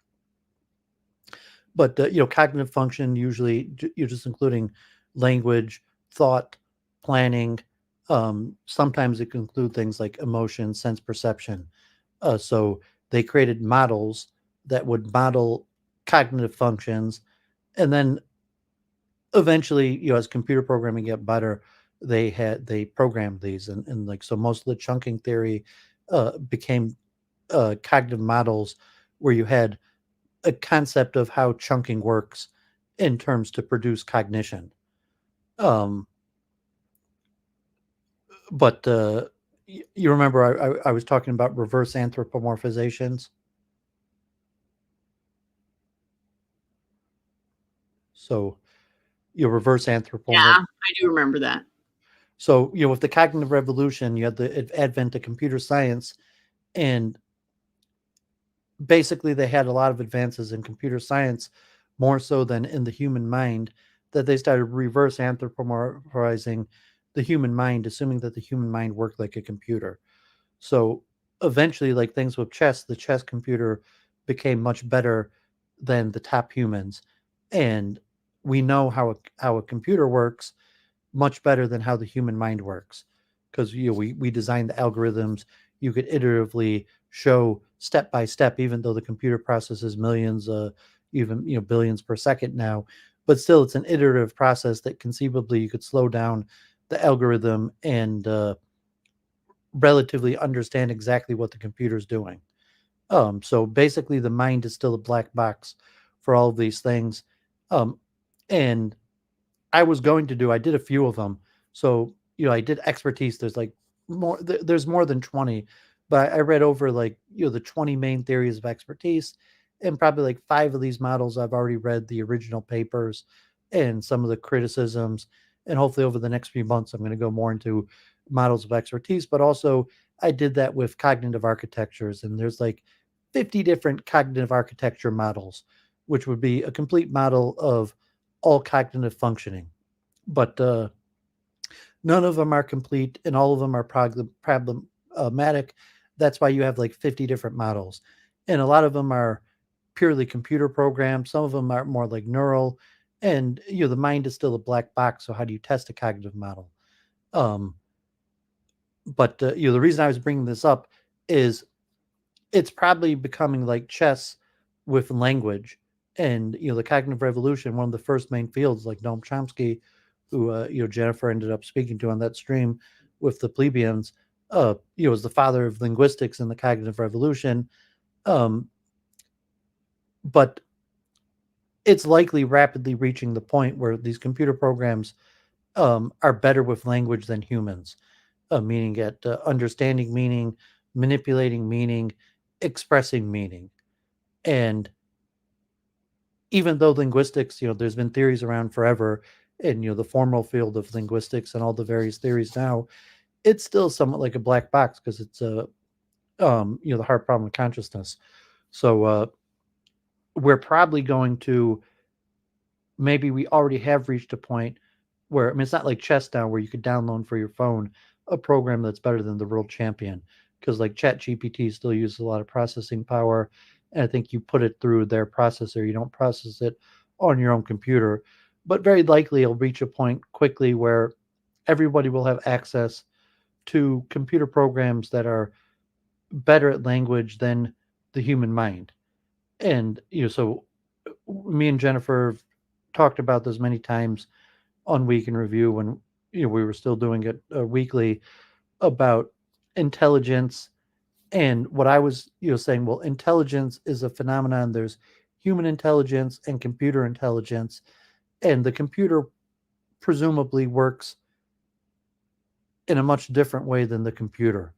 But cognitive function usually you're just including language, thought, planning. Sometimes it can include things like emotion, sense perception. So they created models that would model cognitive functions, and then eventually, as computer programming got better, they programmed these, and like, so most of the chunking theory became cognitive models where you had a concept of how chunking works in terms to produce cognition. But you remember I was talking about reverse anthropomorphizations. So you reverse Yeah, anthropomorph. I do remember that. So with the cognitive revolution, you had the advent of computer science, and basically they had a lot of advances in computer science, more so than in the human mind, that they started reverse anthropomorphizing the human mind, assuming that the human mind worked like a computer. So eventually, like things with chess, the chess computer became much better than the top humans, and we know how a computer works much better than how the human mind works, because we designed the algorithms. You could iteratively show step by step, even though the computer processes millions, even billions per second now, but still it's an iterative process that conceivably you could slow down the algorithm and relatively understand exactly what the computer's doing. So basically, the mind is still a black box for all of these things. And I did a few of them. So, I did expertise. There's like there's more than 20, but I read over like, the 20 main theories of expertise, and probably like five of these models I've already read the original papers and some of the criticisms. And hopefully over the next few months, I'm going to go more into models of expertise, but also I did that with cognitive architectures, and there's like 50 different cognitive architecture models, which would be a complete model of all cognitive functioning. But none of them are complete, and all of them are problematic. That's why you have like 50 different models, and a lot of them are purely computer programs. Some of them are more like neural, and the mind is still a black box. So how do you test a cognitive model? Um, but the reason I was bringing this up is it's probably becoming like chess with language. And the cognitive revolution, one of the first main fields, like Noam Chomsky, who Jennifer ended up speaking to on that stream with the plebeians, was the father of linguistics in the cognitive revolution. um, but it's likely rapidly reaching the point where these computer programs are better with language than humans, meaning at understanding meaning, manipulating meaning, expressing meaning. And even though linguistics, there's been theories around forever, and the formal field of linguistics and all the various theories now, it's still somewhat like a black box, because it's the hard problem of consciousness. So we're probably going to, maybe we already have reached a point where, I mean, it's not like chess now where you could download for your phone a program that's better than the world champion, because like ChatGPT still uses a lot of processing power, and I think you put it through their processor. You don't process it on your own computer, but very likely it'll reach a point quickly where everybody will have access to computer programs that are better at language than the human mind. And so me and Jennifer talked about this many times on Week in Review, when we were still doing it weekly, about intelligence. And what I was saying, well, intelligence is a phenomenon. There's human intelligence and computer intelligence, and the computer presumably works in a much different way than the computer.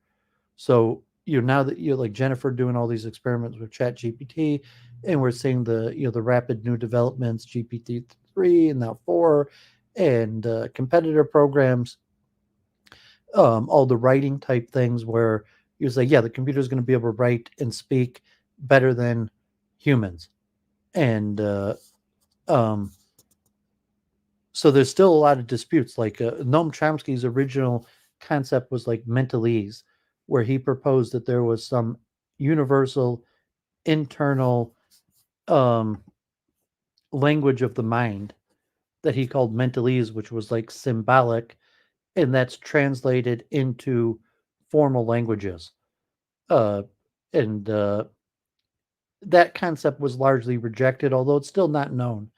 So now that you're like Jennifer doing all these experiments with ChatGPT, and we're seeing the rapid new developments, GPT-3 and now 4, and competitor programs, all the writing type things where you say, yeah, the computer is going to be able to write and speak better than humans. And um, so there's still a lot of disputes. Like Noam Chomsky's original concept was like mentalese, where he proposed that there was some universal internal um, language of the mind that he called mentalese, which was like symbolic, and that's translated into formal languages. Uh, and that concept was largely rejected, although it's still not known.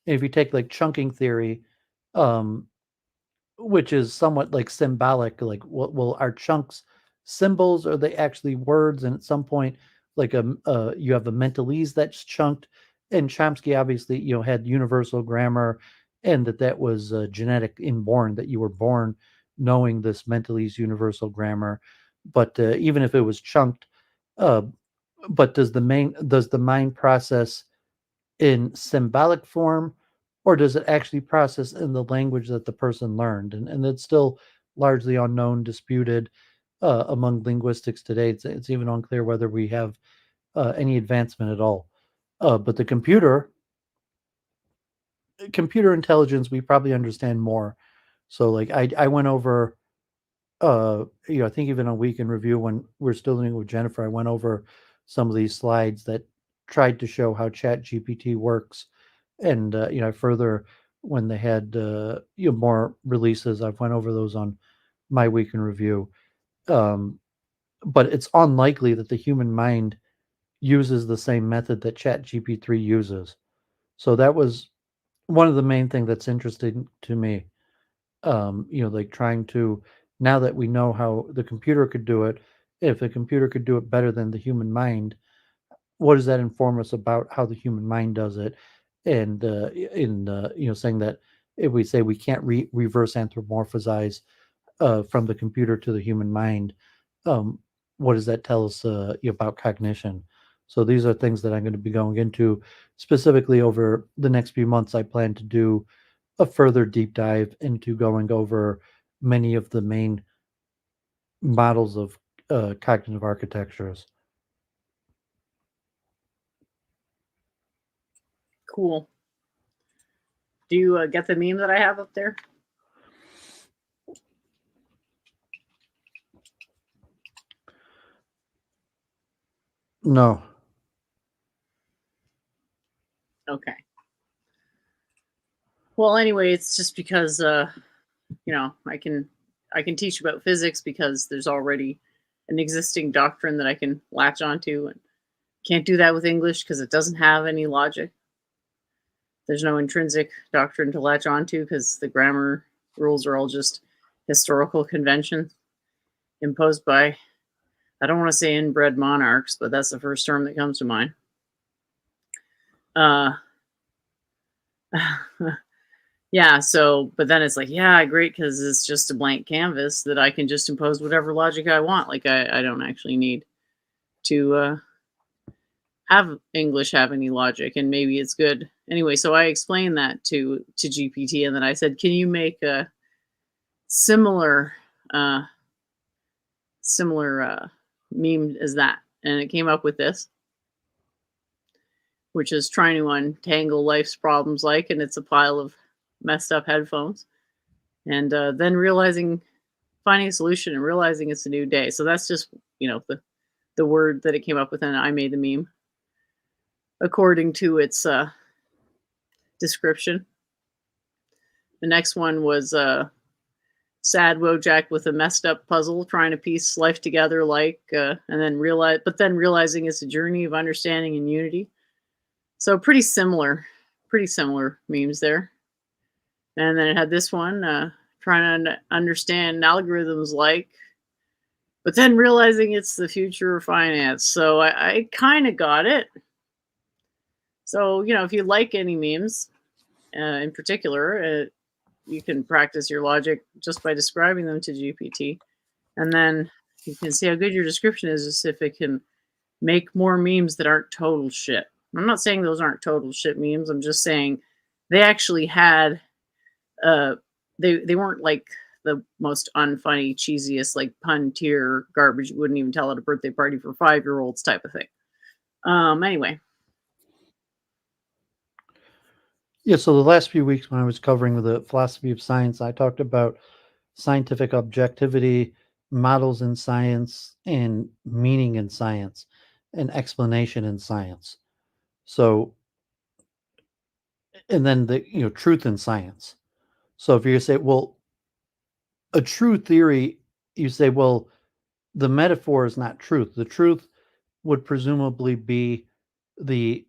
And if you take like chunking theory, um, which is somewhat like symbolic, like what will are chunks symbols, or are they actually words? And at some point, like you have a mentalese that's chunked. And Chomsky obviously had universal grammar, and that was genetic, inborn, that you were born knowing this mentalese universal grammar. But even if it was chunked, uh, but does the mind process in symbolic form, or does it actually process in the language that the person learned? And it's still largely unknown, disputed among linguistics today. It's even unclear whether we have any advancement at all. But the computer intelligence, we probably understand more. So like I went over, I think even a week in review when we're still doing it with Jennifer, I went over some of these slides that tried to show how ChatGPT works. And further, when they had more releases, I've went over those on my week in review. But it's unlikely that the human mind uses the same method that ChatGPT uses. So that was one of the main things that's interesting to me. Like trying to, now that we know how the computer could do it, if the computer could do it better than the human mind, what does that inform us about how the human mind does it? And saying that if we say we can't reverse anthropomorphize from the computer to the human mind, um, what does that tell us about cognition? So these are things that I'm going to be going into specifically over the next few months. I plan to do a further deep dive into going over many of the main models of cognitive architectures. Cool. Do you get the meme that I have up there? No. Okay. Well, anyway, it's just because I can teach about physics because there's already an existing doctrine that I can latch onto, and can't do that with English because it doesn't have any logic. There's no intrinsic doctrine to latch onto because the grammar rules are all just historical conventions imposed by, I don't want to say inbred monarchs, but that's the first term that comes to mind. Yeah, so, but then it's like, yeah, great, because it's just a blank canvas that I can just impose whatever logic I want. Like, I don't actually need to have English have any logic, and maybe it's good. Anyway, so I explained that to GPT, and then I said, can you make a similar meme as that? And it came up with this, which is trying to untangle life's problems and it's a pile of messed up headphones. And then finding a solution and realizing it's a new day. So that's just, the word that it came up with, and I made the meme according to its description. The next one was sad Wojak with a messed up puzzle trying to piece life together and then realizing it's a journey of understanding and unity. So pretty similar memes there. And then it had this one trying to understand algorithms but then realizing it's the future of finance. So I kind of got it. So, if you like any memes in particular, you can practice your logic just by describing them to GPT. And then you can see how good your description is if it can make more memes that aren't total shit. I'm not saying those aren't total shit memes. I'm just saying they actually had, they weren't like the most unfunny, cheesiest, like pun tier garbage you wouldn't even tell at a birthday party for 5-year-olds type of thing. Anyway. Yeah, so the last few weeks when I was covering the philosophy of science, I talked about scientific objectivity, models in science, and meaning in science, and explanation in science. So, and then the truth in science. So if you say, well, a true theory, you say, well, the metaphor is not truth. The truth would presumably be the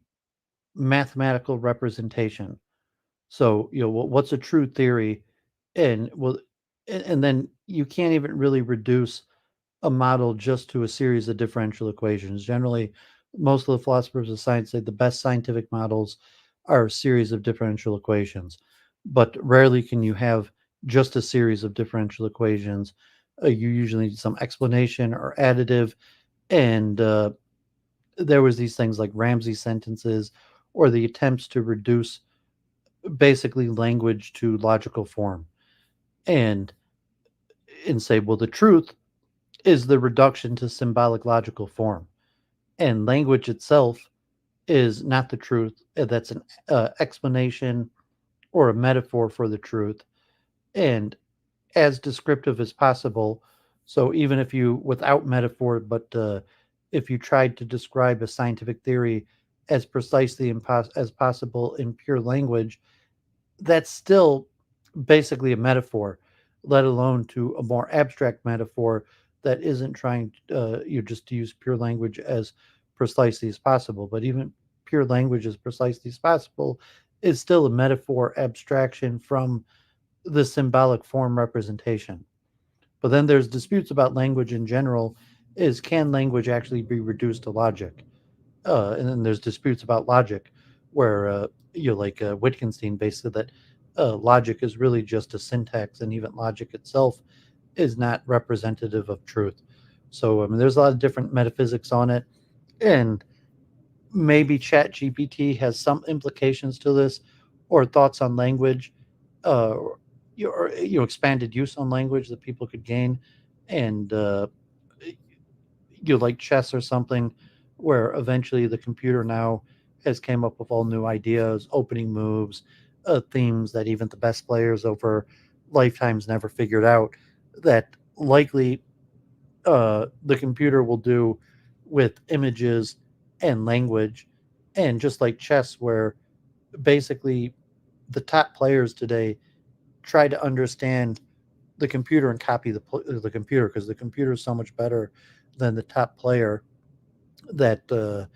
mathematical representation. So, what's a true theory? And then you can't even really reduce a model just to a series of differential equations. Generally, most of the philosophers of science say the best scientific models are a series of differential equations, but rarely can you have just a series of differential equations. You usually need some explanation or additive, and there was these things like Ramsey sentences or the attempts to reduce basically language to logical form, and say, well, the truth is the reduction to symbolic logical form, and language itself is not the truth. That's an explanation or a metaphor for the truth, and as descriptive as possible. So even if you, without metaphor, but if you tried to describe a scientific theory as precisely as possible in pure language, that's still basically a metaphor, let alone to a more abstract metaphor that isn't trying you just to use pure language as precisely as possible. But even pure language as precisely as possible is still a metaphor abstraction from the symbolic form representation. But then there's disputes about language in general. Is can language actually be reduced to logic? And then there's disputes about logic, where like Wittgenstein basically that logic is really just a syntax, and even logic itself is not representative of truth. So I mean, there's a lot of different metaphysics on it, and maybe ChatGPT has some implications to this, or thoughts on language, or expanded use on language that people could gain, and like chess or something, where eventually the computer now has came up with all new ideas, opening moves, themes that even the best players over lifetimes never figured out, that likely the computer will do with images and language. And just like chess, where basically the top players today try to understand the computer and copy the computer, because the computer is so much better than the top player, that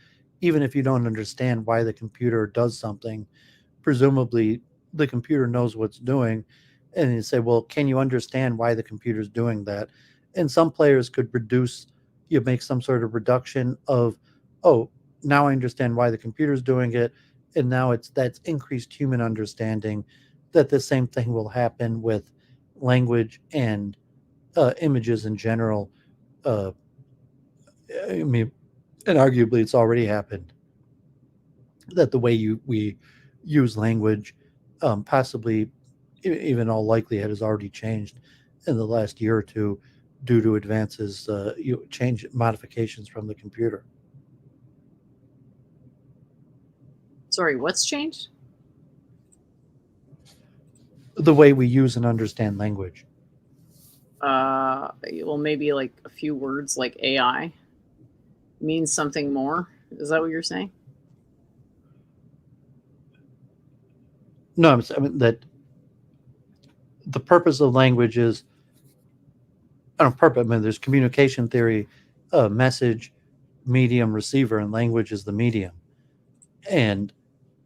even if you don't understand why the computer does something, presumably the computer knows what's doing. And you say, well, can you understand why the computer's doing that? And some players could make some sort of reduction of, oh, now I understand why the computer's doing it, and now that's increased human understanding. That the same thing will happen with language and images in general. I mean, and arguably it's already happened, that the way we use language, possibly even all likelihood, has already changed in the last year or two due to advances, change modifications from the computer. Sorry, what's changed? The way we use and understand language. Well, maybe like a few words like AI means something more. Is that what you're saying? No, I mean that the purpose of language is, I don't purpose. I mean, there's communication theory, message, medium, receiver, and language is the medium. And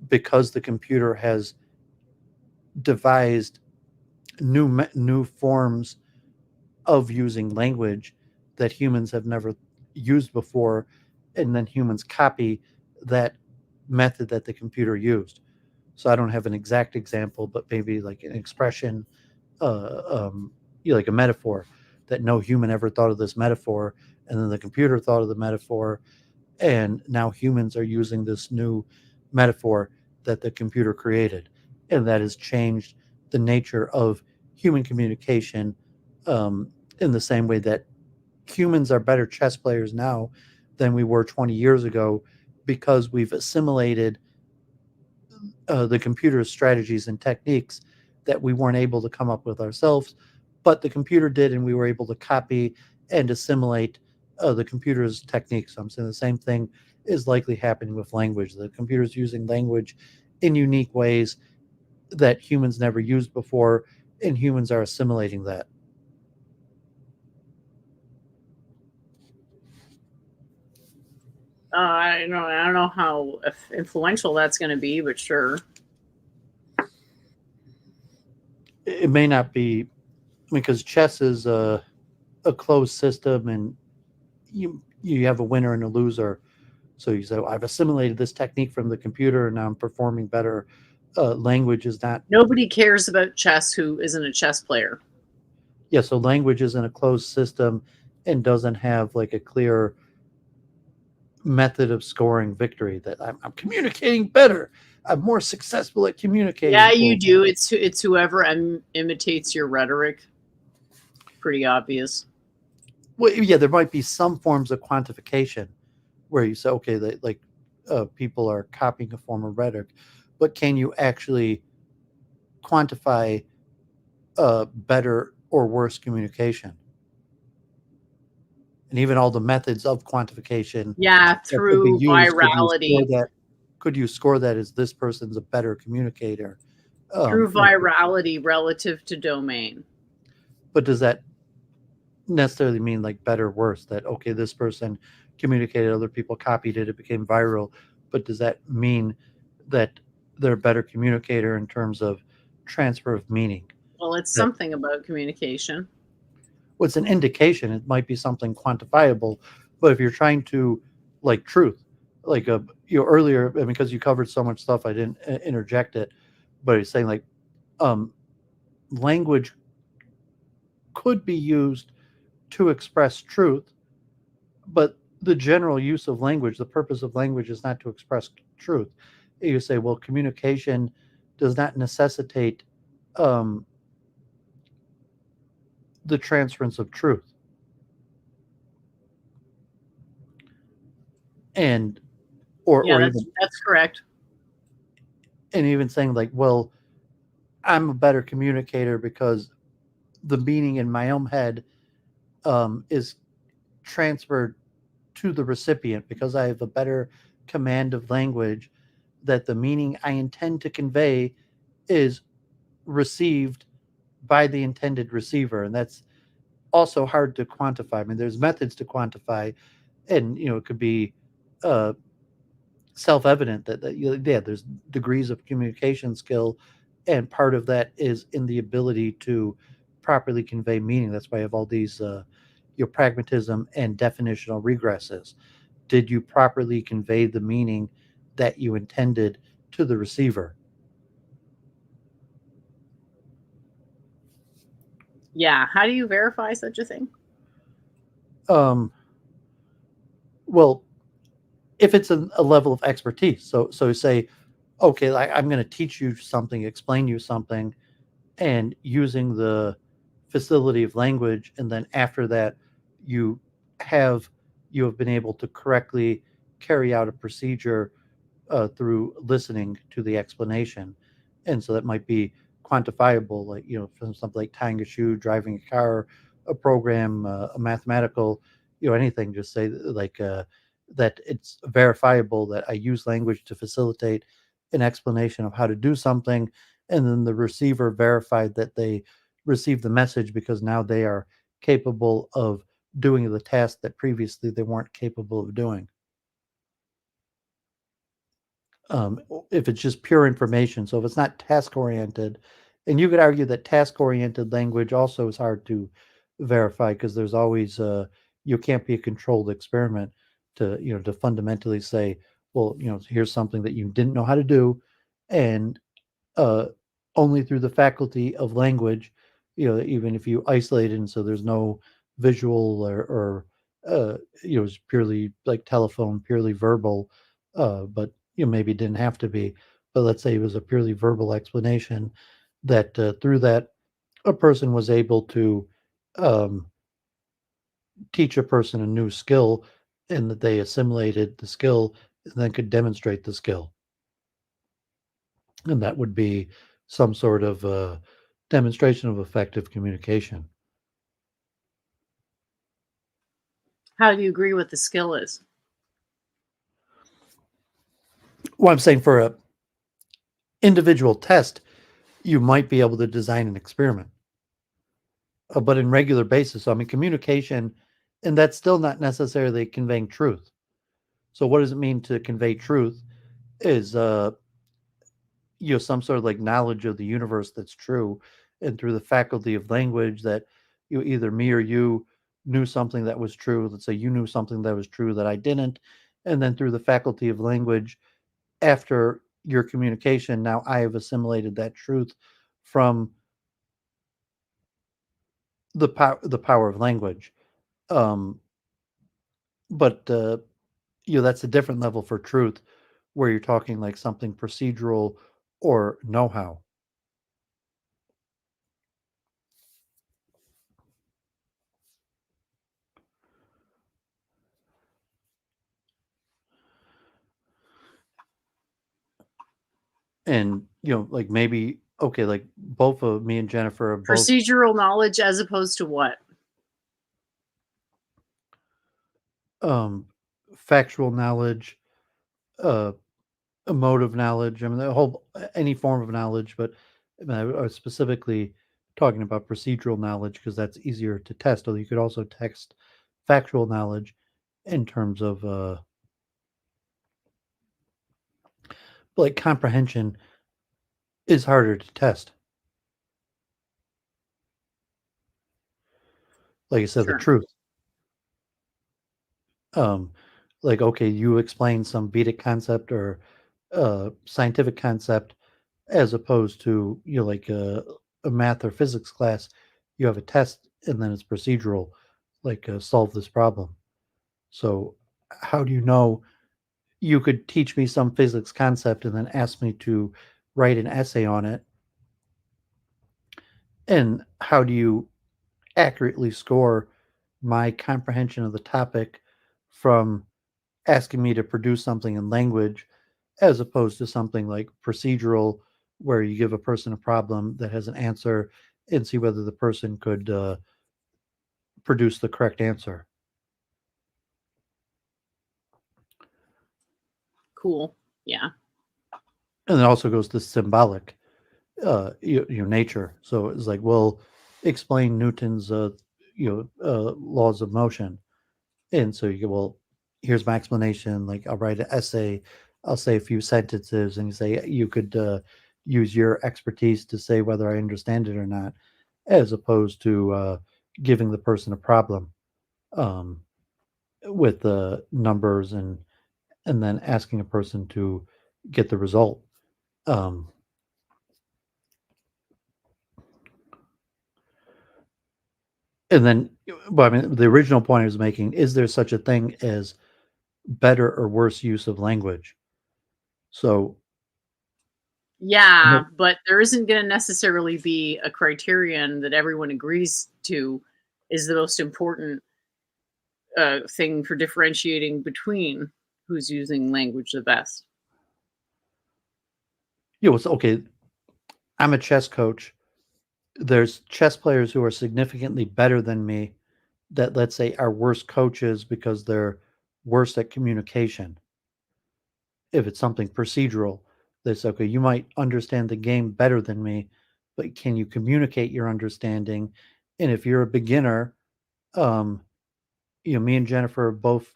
because the computer has devised new forms of using language that humans have never used before, and then humans copy that method that the computer used. So I don't have an exact example, but maybe like an expression, like a metaphor that no human ever thought of this metaphor, and then the computer thought of the metaphor, and now humans are using this new metaphor that the computer created, and that has changed the nature of human communication, in the same way that humans are better chess players now than we were 20 years ago, because we've assimilated the computer's strategies and techniques that we weren't able to come up with ourselves, but the computer did, and we were able to copy and assimilate the computer's techniques. So I'm saying the same thing is likely happening with language. The computer's using language in unique ways that humans never used before, and humans are assimilating that. I don't know how influential that's going to be, but sure. It may not be, because chess is a closed system, and you have a winner and a loser. So you say, well, I've assimilated this technique from the computer, and now I'm performing better language is not. Nobody cares about chess who isn't a chess player. Yeah, so language isn't a closed system and doesn't have like a clear method of scoring victory that I'm communicating better. I'm more successful at communicating. Yeah, you do. It's whoever imitates your rhetoric. Pretty obvious. Well, yeah, there might be some forms of quantification where you say, okay, like people are copying a form of rhetoric, but can you actually quantify better or worse communication? And even all the methods of quantification. Yeah, through virality. Could you score that as this person's a better communicator? Through virality relative to domain. But does that necessarily mean like better or worse? That, okay, this person communicated, other people copied it, it became viral. But does that mean that they're a better communicator in terms of transfer of meaning? Well, it's something about communication. Well, it's an indication. It might be something quantifiable. But if you're trying to, like truth, like earlier, because you covered so much stuff, I didn't interject it. But it's saying like language could be used to express truth, but the general use of language, the purpose of language is not to express truth. You say, well, communication does not necessitate the transference of truth. And that's correct. And even saying like, well, I'm a better communicator because the meaning in my own head is transferred to the recipient because I have a better command of language, that the meaning I intend to convey is received by the intended receiver. And that's also hard to quantify. I mean, there's methods to quantify, and it could be self-evident that there's degrees of communication skill, and part of that is in the ability to properly convey meaning. That's why I have all these your pragmatism and definitional regresses. Did you properly convey the meaning that you intended to the receiver? Yeah. How do you verify such a thing? Well, if it's a level of expertise, so say, okay, I'm going to teach you something, explain you something, and using the facility of language, and then after that, you have been able to correctly carry out a procedure through listening to the explanation. And so that might be quantifiable, like from something like tying a shoe, driving a car, a program, a mathematical, anything. Just say like that it's verifiable that I use language to facilitate an explanation of how to do something, and then the receiver verified that they received the message because now they are capable of doing the task that previously they weren't capable of doing. If it's just pure information. So if it's not task oriented, and you could argue that task oriented language also is hard to verify because there's always you can't be a controlled experiment to to fundamentally say, well, here's something that you didn't know how to do, and only through the faculty of language, even if you isolate it, and so there's no visual or it's purely like telephone, purely verbal, but maybe it didn't have to be. But let's say it was a purely verbal explanation, that through that a person was able to um, teach a person a new skill, and that they assimilated the skill and then could demonstrate the skill. And that would be some sort of demonstration of effective communication. How do you agree what the skill is? Well, I'm saying for a individual test, you might be able to design an experiment. But in regular basis, so, I mean, communication, and that's still not necessarily conveying truth. So what does it mean to convey truth? Is some sort of like knowledge of the universe that's true, and through the faculty of language, that either me or you knew something that was true. Let's say you knew something that was true that I didn't, and then through the faculty of language, after your communication, now I have assimilated that truth from the power of language. Um, but that's a different level for truth, where you're talking like something procedural or know-how. And like maybe okay, like both of me and Jennifer are both Procedural knowledge as opposed to what? factual knowledge, uh emotive knowledge. I mean, the whole any form of knowledge, but I mean, I was specifically talking about procedural knowledge because that's easier to test. Although you could also test factual knowledge in terms of like comprehension is harder to test. Like I said, the Sure. truth. Um, like okay, you explain some Vedic concept or scientific concept as opposed to like a math or physics class. You have a test and then it's procedural, like solve this problem. So how do you know? You could teach me some physics concept and then ask me to write an essay on it, and how do you accurately score my comprehension of the topic from asking me to produce something in language as opposed to something like procedural, where you give a person a problem that has an answer and see whether the person could produce the correct answer. Cool. Yeah. And it also goes to symbolic, nature. So it's like, well, explain Newton's, laws of motion. And so you go, well, here's my explanation. Like I'll write an essay, I'll say a few sentences, and you say you could use your expertise to say whether I understand it or not, as opposed to giving the person a problem um, with the numbers and then asking a person to get the result. Um, and then, well, I mean, the original point I was making is there such a thing as better or worse use of language? So, Yeah, but there isn't going to necessarily be a criterion that everyone agrees to is the most important thing for differentiating between who's using language the best. it's okay. I'm a chess coach. There's chess players who are significantly better than me that, let's say, are worse coaches because they're worse at communication. If it's something procedural, that's okay. You might understand the game better than me, but can you communicate your understanding? And if you're a beginner, um, me and Jennifer both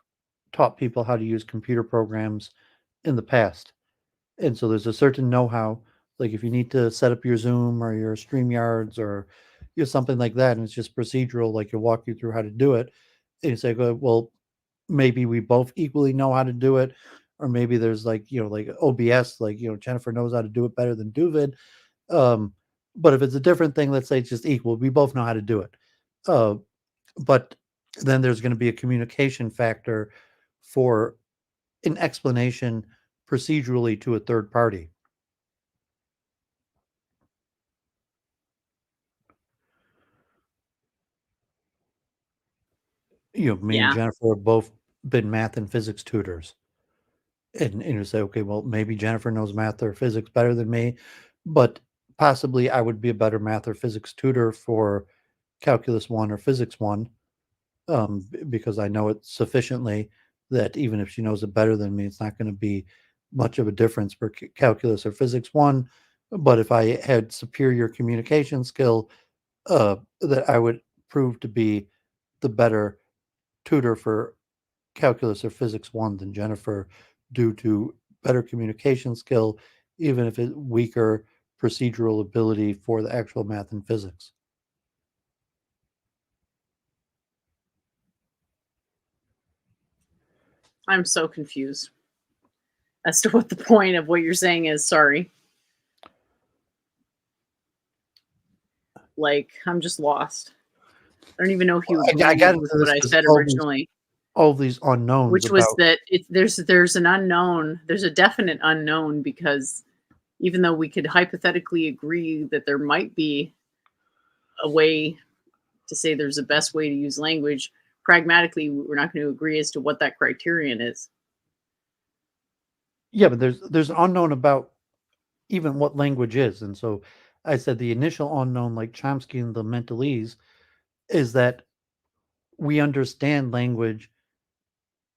taught people how to use computer programs in the past. And so there's a certain know-how, like if you need to set up your Zoom or your StreamYards or something like that, and it's just procedural, like you'll walk you through how to do it. And you say, well, maybe we both equally know how to do it, or maybe there's like, like OBS, like, Jennifer knows how to do it better than Doovid. Um, but if it's a different thing, let's say it's just equal, we both know how to do it. Uh, but then there's going to be a communication factor for an explanation procedurally to a third party. Me and Yeah. Jennifer have both been math and physics tutors. And you say, okay, well, maybe Jennifer knows math or physics better than me, but possibly I would be a better math or physics tutor for Calculus 1 or Physics 1, because I know it sufficiently that even if she knows it better than me, it's not going to be much of a difference for Calculus or Physics 1. But if I had superior communication skill, that I would prove to be the better tutor for Calculus or Physics 1 than Jennifer, due to better communication skill, even if it's weaker procedural ability for the actual math and physics. I'm so confused. as to what the point of what you're saying is. Sorry. Like, I'm just lost. I don't even know if you I agreed got into with this what I 'cause said originally, all these unknowns which was about that there's an unknown, there's a definite unknown, because even though we could hypothetically agree that there might be a way to say there's a best way to use language, pragmatically, we're not going to agree as to what that criterion is. yeah, but there's an unknown about even what language is. And so I said the initial unknown, like Chomsky and the mentalese, is that we understand language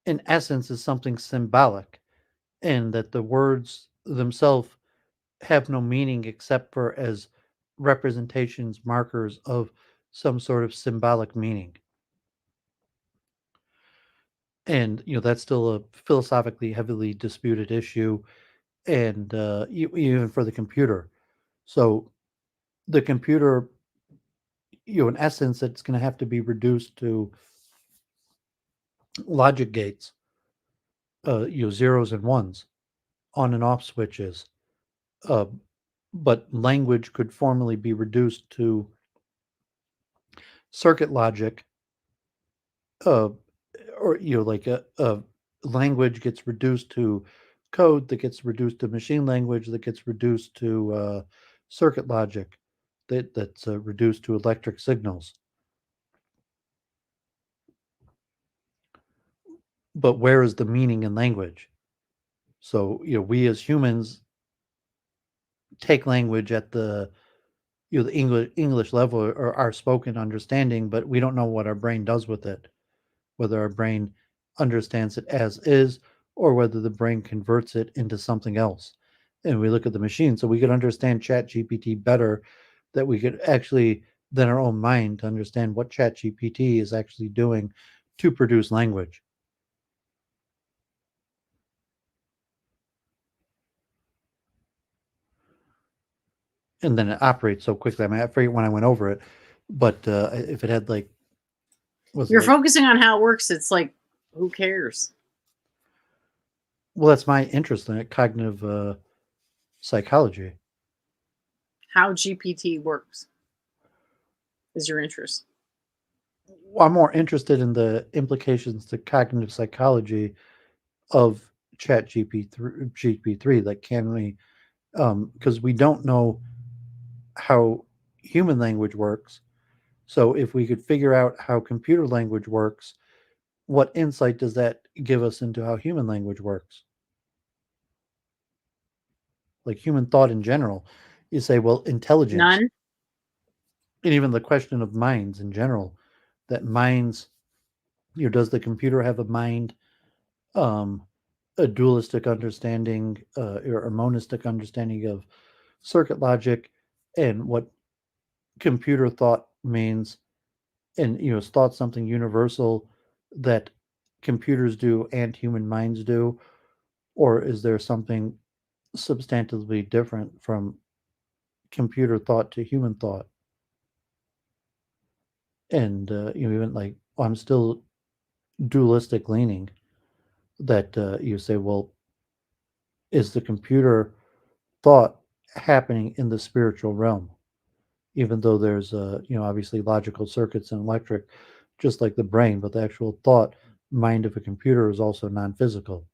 in essence as something symbolic, and that the words themselves have no meaning except for as representations, markers of some sort of symbolic meaning. And that's still a philosophically heavily disputed issue, and even for the computer. So the computer, in essence, it's going to have to be reduced to logic gates, zeros and ones, on and off switches. Uh, but language could formally be reduced to circuit logic, uh, or like a language gets reduced to code, that gets reduced to machine language, that gets reduced to circuit logic, that's reduced to electric signals. But where is the meaning in language? So we as humans take language at the the English level, or our spoken understanding, but we don't know what our brain does with it, whether our brain understands it as is, or whether the brain converts it into something else. And we look at the machine, so we could understand ChatGPT better, that we could actually, than our own mind, to understand what ChatGPT is actually doing to produce language. And then it operates so quickly. I mean, I forget when I went over it, but if it had like, You're focusing on how it works. It's like, who cares? Well, that's my interest in it, cognitive psychology. How GPT works is your interest. Well, I'm more interested in the implications to cognitive psychology of GPT-3. Like, can we, because we don't know how human language works. So if we could figure out how computer language works, what insight does that give us into how human language works? Like human thought in general. You say, well, intelligence. None. And even the question of minds in general, that minds, does the computer have a mind, a dualistic understanding, or a monistic understanding of circuit logic, and what computer thought means? And is thought something universal that computers do and human minds do, or is there something substantively different from computer thought to human thought? And even like, I'm still dualistic leaning, that you say, well, is the computer thought happening in the spiritual realm, even though there's obviously logical circuits and electric, just like the brain, but the actual thought mind of a computer is also non-physical.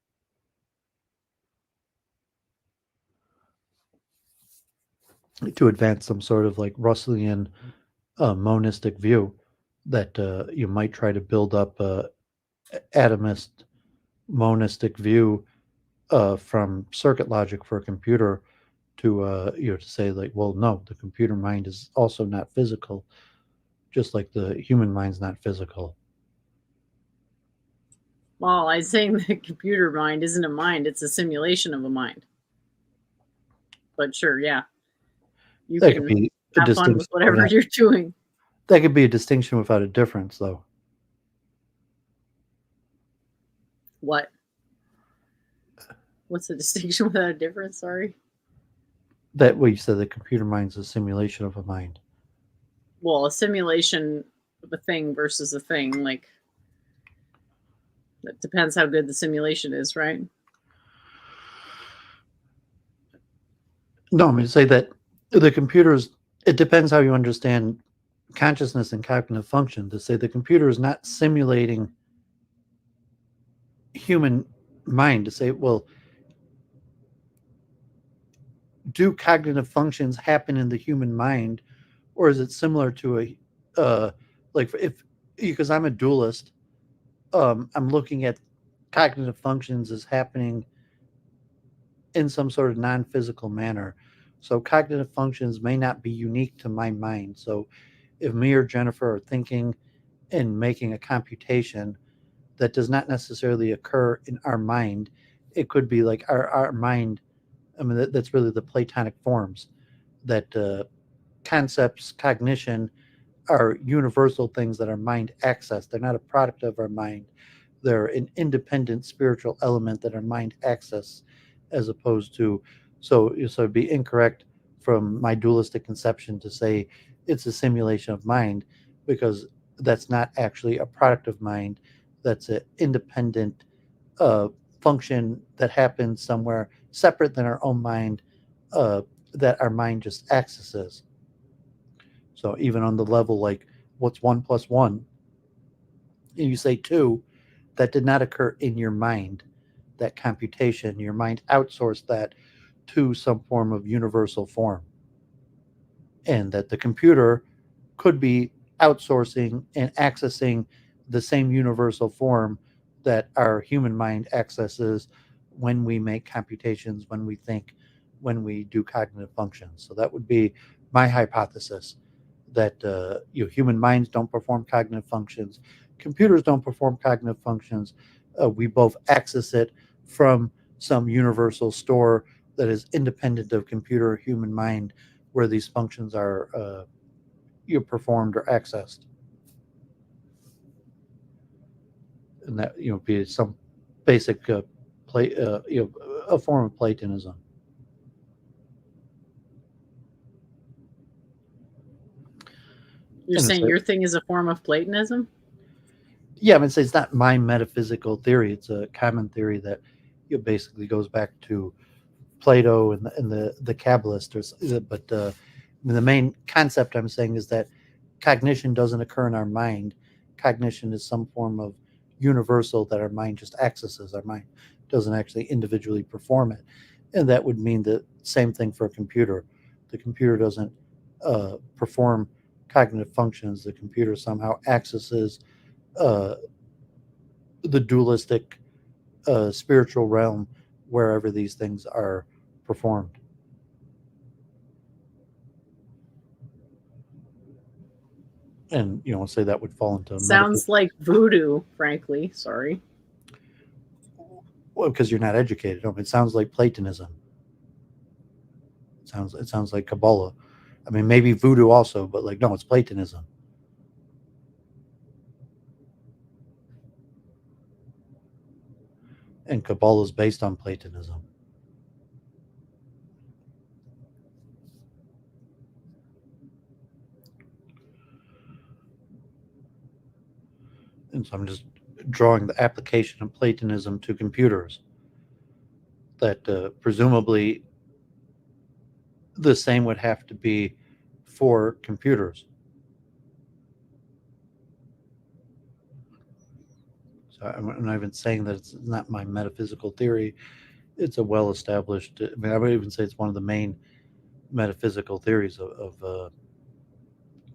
To advance some sort of like Russellian monistic view, that you might try to build up a atomist monistic view from circuit logic for a computer, to to say like, well, no, the computer mind is also not physical, just like the human mind's not physical. Well, I'm saying the computer mind isn't a mind; it's a simulation of a mind. But sure, yeah, you That can could be a have fun with distinction. whatever you're doing. That could be a distinction without a difference, though. What? What's the distinction without a difference? Sorry. That way, you said the computer mind's a simulation of a mind. Well, a simulation of a thing versus a thing, like, it depends how good the simulation is, right? No, I'm going to say that the computers, it depends how you understand consciousness and cognitive function. To say the computer is not simulating human mind, to say, well, do cognitive functions happen in the human mind, or is it similar to a, like if, because I'm a dualist, I'm looking at cognitive functions as happening in some sort of non-physical manner. So cognitive functions may not be unique to my mind. So if me or Jennifer are thinking and making a computation that does not necessarily occur in our mind, it could be like our mind. I mean, that's really the Platonic forms that concepts, cognition are universal things that our mind access. They're not a product of our mind. They're an independent spiritual element that our mind access, as opposed to, so it'd be incorrect from my dualistic conception to say it's a simulation of mind, because that's not actually a product of mind. That's an independent uh, function that happens somewhere separate than our own mind, uh, that our mind just accesses. So even on the level like what's one plus one, and you say two, that did not occur in your mind. That computation, your mind outsourced that to some form of universal form, and that the computer could be outsourcing and accessing the same universal form that our human mind accesses when we make computations, when we think, when we do cognitive functions. So that would be my hypothesis, that human minds don't perform cognitive functions, computers don't perform cognitive functions. We both access it from some universal store that is independent of computer or human mind, where these functions are performed or accessed, and that be some basic play a form of Platonism. You're And saying your thing is a form of Platonism? yeah, I mean, it's not my metaphysical theory. It's a common theory that basically goes back to Plato and the Kabbalists. But I mean, the main concept I'm saying is that cognition doesn't occur in our mind. Cognition is some form of universal that our mind just accesses. Our mind doesn't actually individually perform it, and that would mean the same thing for a computer. The computer doesn't perform cognitive functions. The computer somehow accesses uh, the dualistic spiritual realm wherever these things are performed. And say that would fall into metaphysics. Sounds like voodoo, frankly. Sorry. Well, because you're not educated. It sounds like Platonism. It sounds like Kabbalah. I mean, maybe voodoo also, but like no, it's Platonism. And Kabbalah is based on Platonism. And so I'm just drawing the application of Platonism to computers. That presumably the same would have to be for computers. So I'm not even saying that it's not my metaphysical theory. It's a well-established. I mean, I would even say it's one of the main metaphysical theories of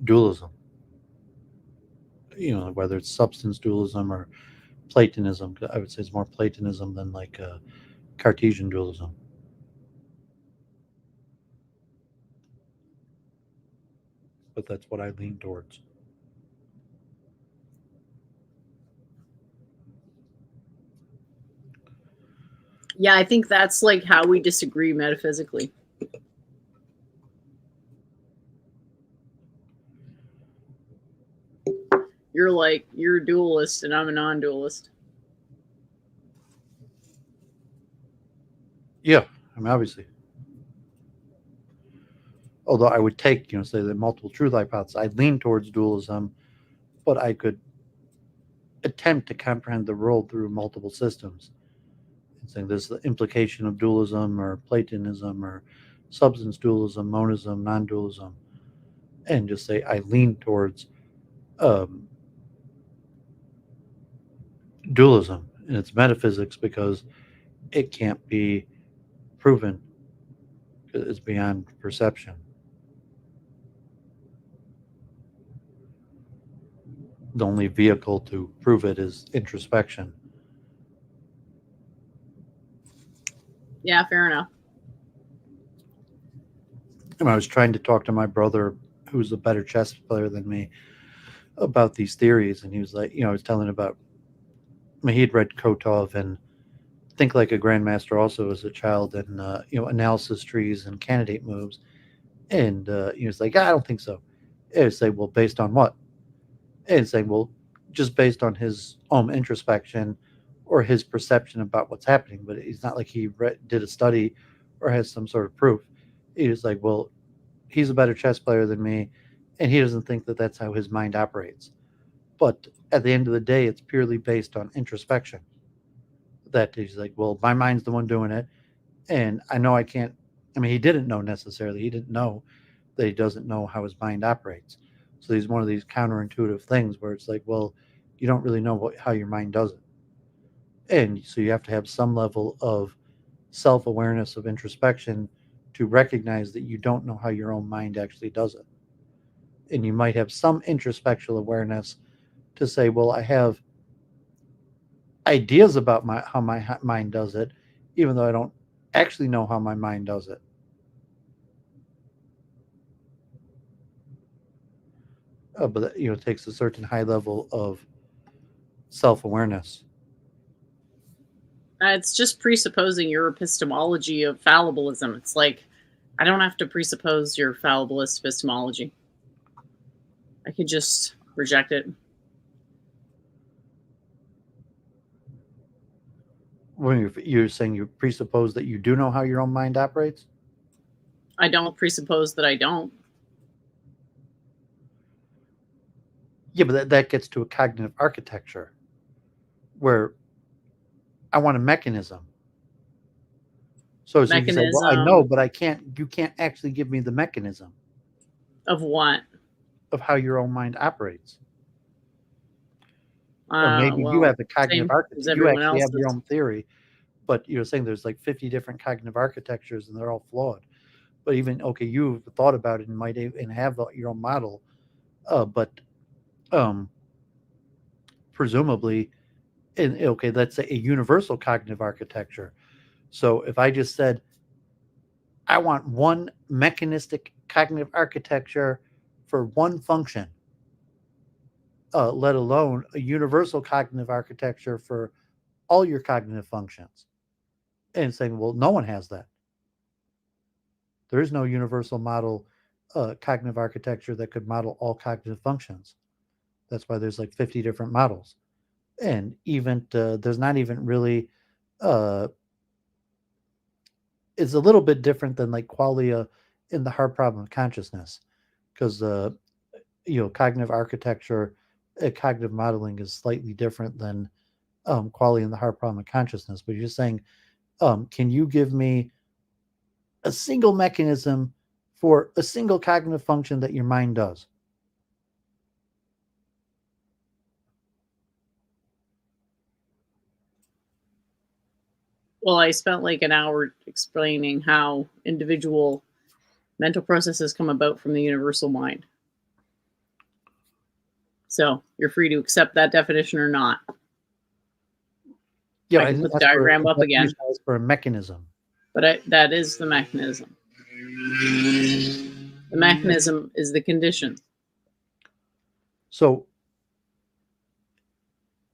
dualism. Whether it's substance dualism or Platonism. I would say it's more Platonism than like Cartesian dualism. But that's what I lean towards. Yeah, I think that's like how we disagree metaphysically. You're a dualist and I'm a non-dualist. Yeah, I mean, obviously. Although I would take, say the multiple truth hypothesis, I lean towards dualism, but I could attempt to comprehend the world through multiple systems. And saying there's the implication of dualism or Platonism or substance dualism, monism, non-dualism, and just say I lean towards dualism and its metaphysics because it can't be proven. It's beyond perception. The only vehicle to prove it is introspection. Yeah, fair enough. And I was trying to talk to my brother, who's a better chess player than me, about these theories, and he was like, I was telling about, he'd read Kotov and Think Like a Grandmaster also as a child, and analysis trees and candidate moves, and he was like, I don't think so. And I'd say, well, based on what? And I'd say, well, just based on his own introspection or his perception about what's happening. But it's not like he did a study or has some sort of proof. He was like, well, he's a better chess player than me, and he doesn't think that that's how his mind operates. But at the end of the day, it's purely based on introspection. That he's like, well, my mind's the one doing it, and I know I can't. He didn't know necessarily. He didn't know that he doesn't know how his mind operates. So he's one of these counterintuitive things where it's like, well, you don't really know how your mind does it. And so you have to have some level of self-awareness of introspection to recognize that you don't know how your own mind actually does it. And you might have some introspectual awareness to say, well, I have ideas about how my mind does it, even though I don't actually know how my mind does it. But it takes a certain high level of self-awareness. It's just presupposing your epistemology of fallibilism. It's like, I don't have to presuppose your fallibilist epistemology. I could just reject it. When you're saying you presuppose that you do know how your own mind operates? I don't presuppose that I don't. Yeah, but that gets to a cognitive architecture where I want a mechanism. So you can say, well, I know, but you can't actually give me the mechanism. Of what? Of how your own mind operates. Or maybe you have a cognitive architecture. You actually have your own theory, but you're saying there's like 50 different cognitive architectures and they're all flawed. But even, okay, you've thought about it and might even have your own model, but presumably, let's say a universal cognitive architecture. So if I just said, I want one mechanistic cognitive architecture for one function, let alone a universal cognitive architecture for all your cognitive functions. And saying, well, no one has that. There is no universal model cognitive architecture that could model all cognitive functions. That's why there's like 50 different models. And even there's not even really it's a little bit different than like qualia in the hard problem of consciousness, because cognitive architecture, cognitive modeling is slightly different than qualia in the hard problem of consciousness. But you're saying, can you give me a single mechanism for a single cognitive function that your mind does? Well, I spent like an hour explaining how individual mental processes come about from the universal mind. So you're free to accept that definition or not. Yeah, I can put the diagram up again. For a mechanism. But that is the mechanism. The mechanism is the condition. So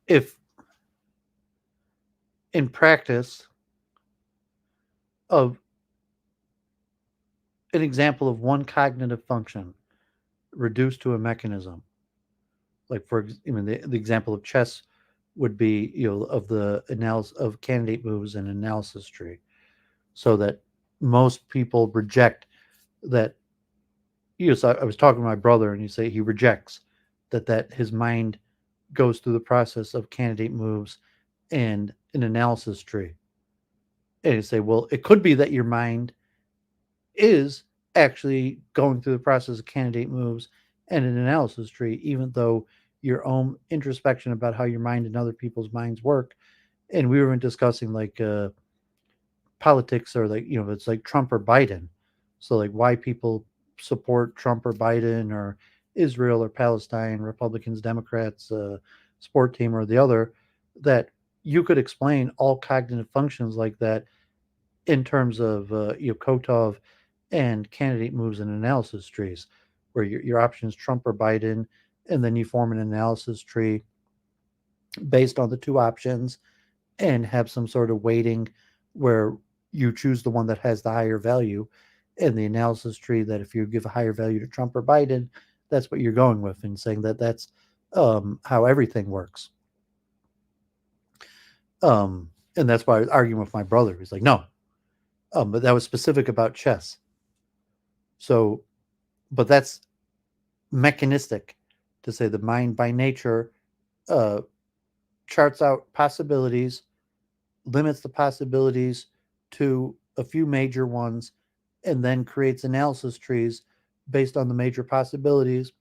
if in practice of an example of one cognitive function reduced to a mechanism, like the example of chess would be, of the analysis of candidate moves and analysis tree, so that most people reject that. So I was talking to my brother, and you say he rejects that his mind goes through the process of candidate moves and an analysis tree. And you say, well, it could be that your mind is actually going through the process of candidate moves and an analysis tree, even though your own introspection about how your mind and other people's minds work. And we were discussing like politics, or like, it's like Trump or Biden. So like why people support Trump or Biden, or Israel or Palestine, Republicans, Democrats, sport team or the other, that you could explain all cognitive functions like that in terms of Kotov and candidate moves and analysis trees, where your options Trump or Biden, and then you form an analysis tree based on the two options and have some sort of weighting where you choose the one that has the higher value, and the analysis tree that if you give a higher value to Trump or Biden, that's what you're going with, and saying that that's how everything works. And that's why I was arguing with my brother. He's like, no, but that was specific about chess. So, but that's mechanistic to say the mind by nature charts out possibilities, limits the possibilities to a few major ones, and then creates analysis trees based on the major possibilities.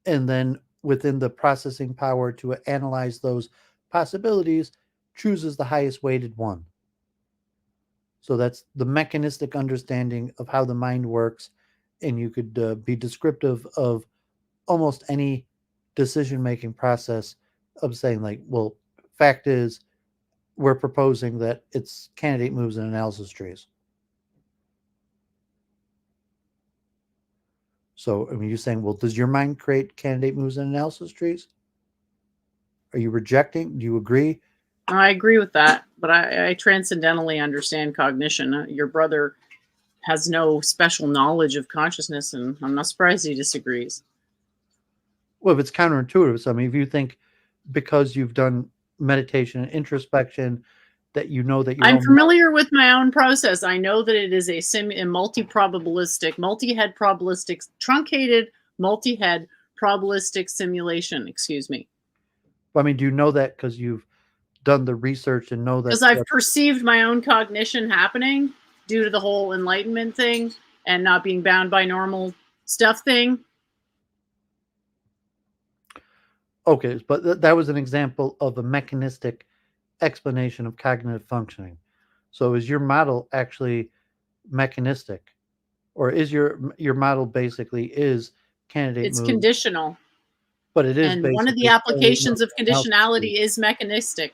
And then within the processing power to analyze those possibilities, chooses the highest weighted one. So that's the mechanistic understanding of how the mind works. And you could be descriptive of almost any decision making process of saying, like, well, fact is, we're proposing that it's candidate moves and analysis trees. So, I mean, you're saying, well, does your mind create candidate moves and analysis trees? Are you rejecting? Do you agree? I agree with that, but I transcendentally understand cognition. Your brother has no special knowledge of consciousness, and I'm not surprised he disagrees. Well, if it's counterintuitive, so I mean, if you think because you've done meditation and introspection that you know that I'm familiar with my own process. I know that it is a multi-probabilistic, multi-head probabilistic, truncated multi-head probabilistic simulation. Excuse me. I mean, do you know that because you've done the research and know that? Because I've perceived my own cognition happening due to the whole enlightenment thing and not being bound by normal stuff thing. Okay, but that was an example of a mechanistic explanation of cognitive functioning. So is your model actually mechanistic, or is your model basically is candidate It's move, conditional, but it is and basically one of the applications of conditionality is mechanistic.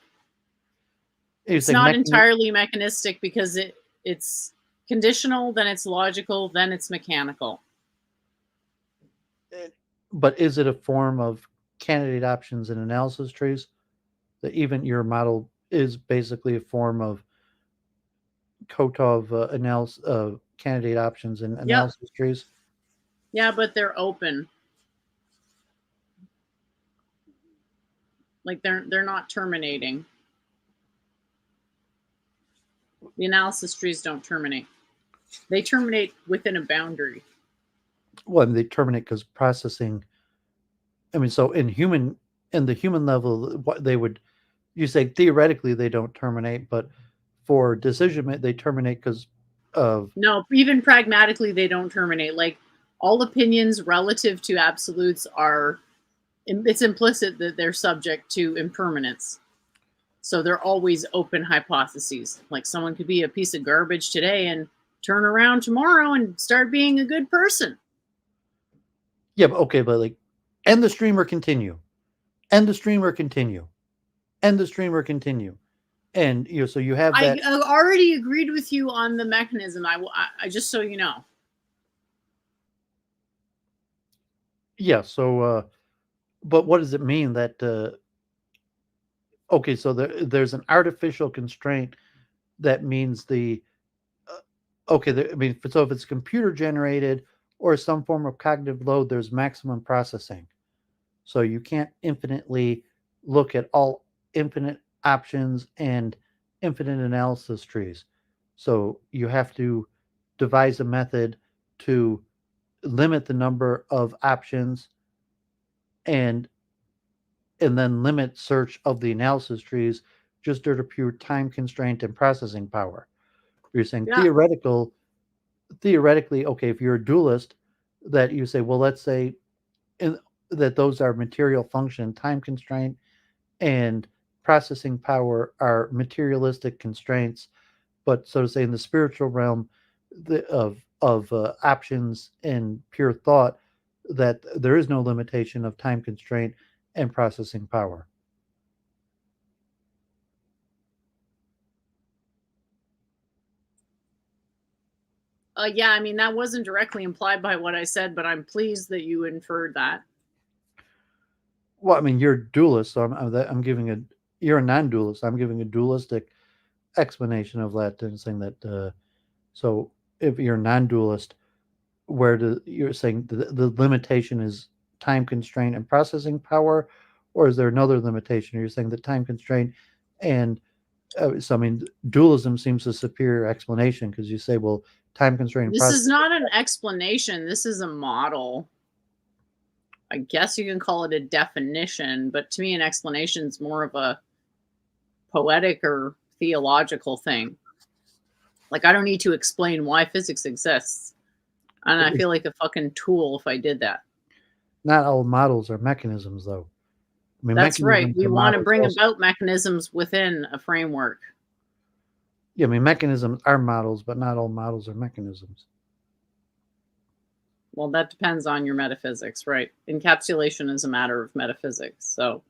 It's not entirely mechanistic because it's conditional, then it's logical, then it's mechanical. But is it a form of candidate options and analysis trees? That even your model is basically a form of Kotov candidate options and analysis trees? Yeah, but they're open. Like they're not terminating. The analysis trees don't terminate. They terminate within a boundary. Well, they terminate because processing. I mean, so in the human level, what they would, you say theoretically they don't terminate, but for decision they terminate because of. No, even pragmatically they don't terminate. Like all opinions relative to absolutes are, it's implicit that they're subject to impermanence. So they're always open hypotheses. Like someone could be a piece of garbage today and turn around tomorrow and start being a good person. Yeah, but okay, but like, end the stream or continue, end the stream or continue, end the stream or continue, and so you have that. I already agreed with you on the mechanism. I just so you know. Yeah. So, but what does it mean that? Okay, so there's an artificial constraint that means the. Okay, I mean, so if it's computer generated or some form of cognitive load, there's maximum processing. So you can't infinitely look at all infinite options and infinite analysis trees. So you have to devise a method to limit the number of options and then limit search of the analysis trees just due to pure time constraint and processing power. You're saying theoretical theoretically, okay, if you're a dualist, that you say, well, let's say that those are material function, time constraint, and processing power are materialistic constraints. But so to say, in the spiritual realm of options and pure thought, that there is no limitation of time constraint and processing power. Yeah, I mean, that wasn't directly implied by what I said, but I'm pleased that you inferred that. Well, I mean, you're a dualist, so I'm giving a, you're a non-dualist. I'm giving a dualistic explanation of that and saying that, so if you're a non-dualist, you're saying the limitation is time constraint and processing power, or is there another limitation? Or you're saying the time constraint and so I mean, dualism seems a superior explanation because you say, well, time constraint. This is not an explanation. This is a model. I guess you can call it a definition, but to me, an explanation is more of a poetic or theological thing. Like, I don't need to explain why physics exists. And I feel like a fucking tool if I did that. Not all models are mechanisms, though. I mean, that's right. We want to bring also about mechanisms within a framework. Yeah, I mean, mechanisms are models, but not all models are mechanisms. Well, that depends on your metaphysics, right? Encapsulation is a matter of metaphysics. So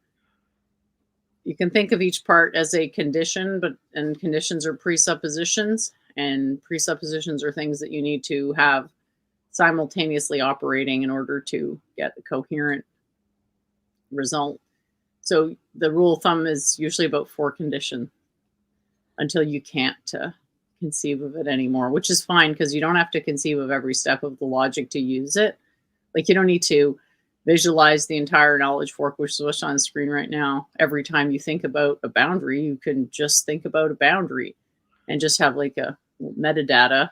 you can think of each part as a condition, and conditions are presuppositions, and presuppositions are things that you need to have simultaneously operating in order to get a coherent result. So the rule of thumb is usually about 4 conditions until you can't conceive of it anymore, which is fine because you don't have to conceive of every step of the logic to use it. Like, you don't need to visualize the entire knowledge fork, which is what's on the screen right now. Every time you think about a boundary, you can just think about a boundary and just have like a metadata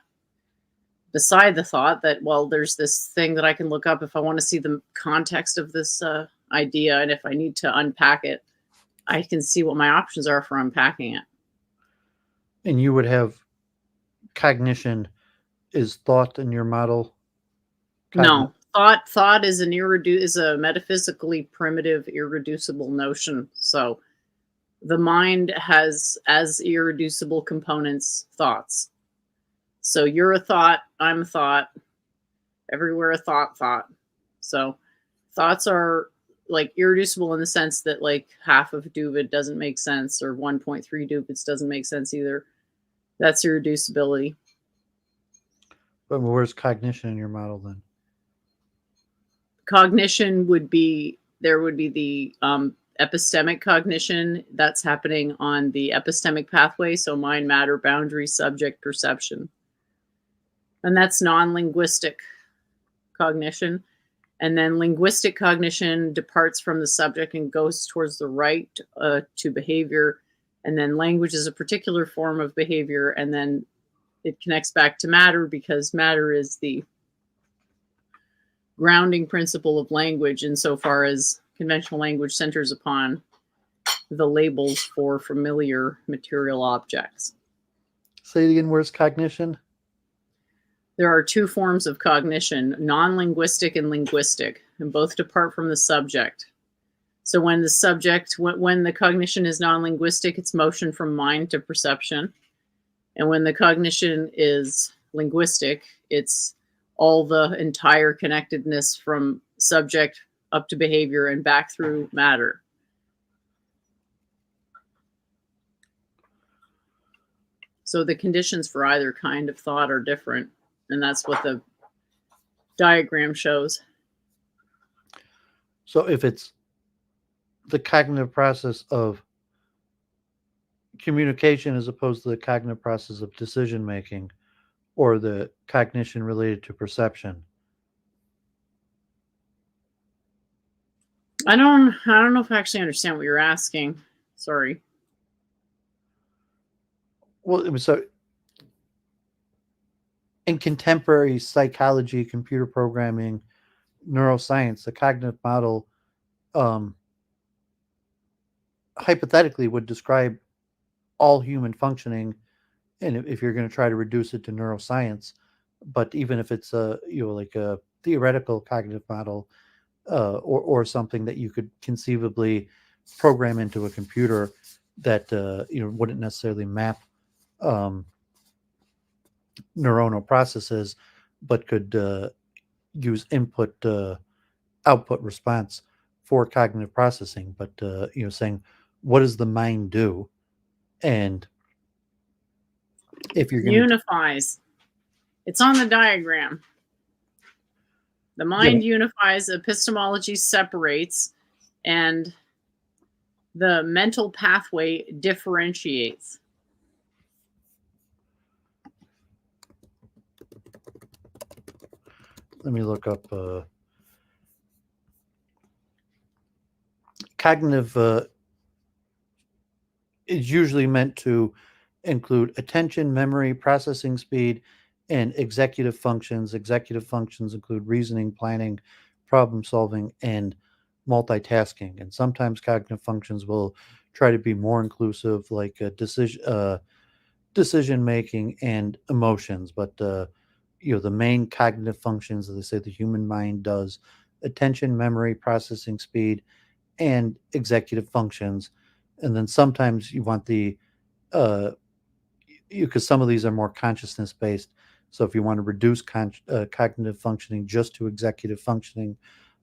beside the thought that, well, there's this thing that I can look up if I want to see the context of this idea. And if I need to unpack it, I can see what my options are for unpacking it. And you would have cognition is thought in your model? No, thought is is a metaphysically primitive, irreducible notion. So the mind has as irreducible components thoughts. So you're a thought, I'm a thought, everywhere a thought. So thoughts are like irreducible in the sense that like half of Doooovid doesn't make sense, or 1.3 Doovids doesn't make sense either. That's irreducibility. But where's cognition in your model then? Cognition would be, there would be the epistemic cognition that's happening on the epistemic pathway. So mind, matter, boundary, subject, perception. And that's non-linguistic cognition. And then linguistic cognition departs from the subject and goes towards the right to behavior. And then language is a particular form of behavior. And then it connects back to matter because matter is the grounding principle of language insofar as conventional language centers upon the labels for familiar material objects. Say it again, where's cognition? There are 2 forms of cognition, non-linguistic and linguistic, and both depart from the subject. So when the subject, when the cognition is non-linguistic, it's motion from mind to perception. And when the cognition is linguistic, it's all the entire connectedness from subject up to behavior and back through matter. So the conditions for either kind of thought are different. And that's what the diagram shows. So if it's the cognitive process of communication as opposed to the cognitive process of decision making, or the cognition related to perception? I don't know if I actually understand what you're asking. Sorry. Well, so in contemporary psychology, computer programming, neuroscience, the cognitive model hypothetically would describe all human functioning. And if you're going to try to reduce it to neuroscience, But even if it's a like a theoretical cognitive model, or something that you could conceivably program into a computer that wouldn't necessarily map um, neuronal processes, but could use input output response for cognitive processing. But saying, what does the mind do? And if you're going to Unifies. It's on the diagram. The mind unifies, epistemology separates, and the mental pathway differentiates. let me look up cognitive is usually meant to include attention, memory, processing speed, and executive functions. Executive functions include reasoning, planning, problem solving, and multitasking. And sometimes cognitive functions will try to be more inclusive, like decision making and emotions. But the main cognitive functions, as they say, the human mind does attention, memory, processing speed, and executive functions. And then sometimes you want the because some of these are more consciousness based. So if you want to reduce cognitive functioning just to executive functioning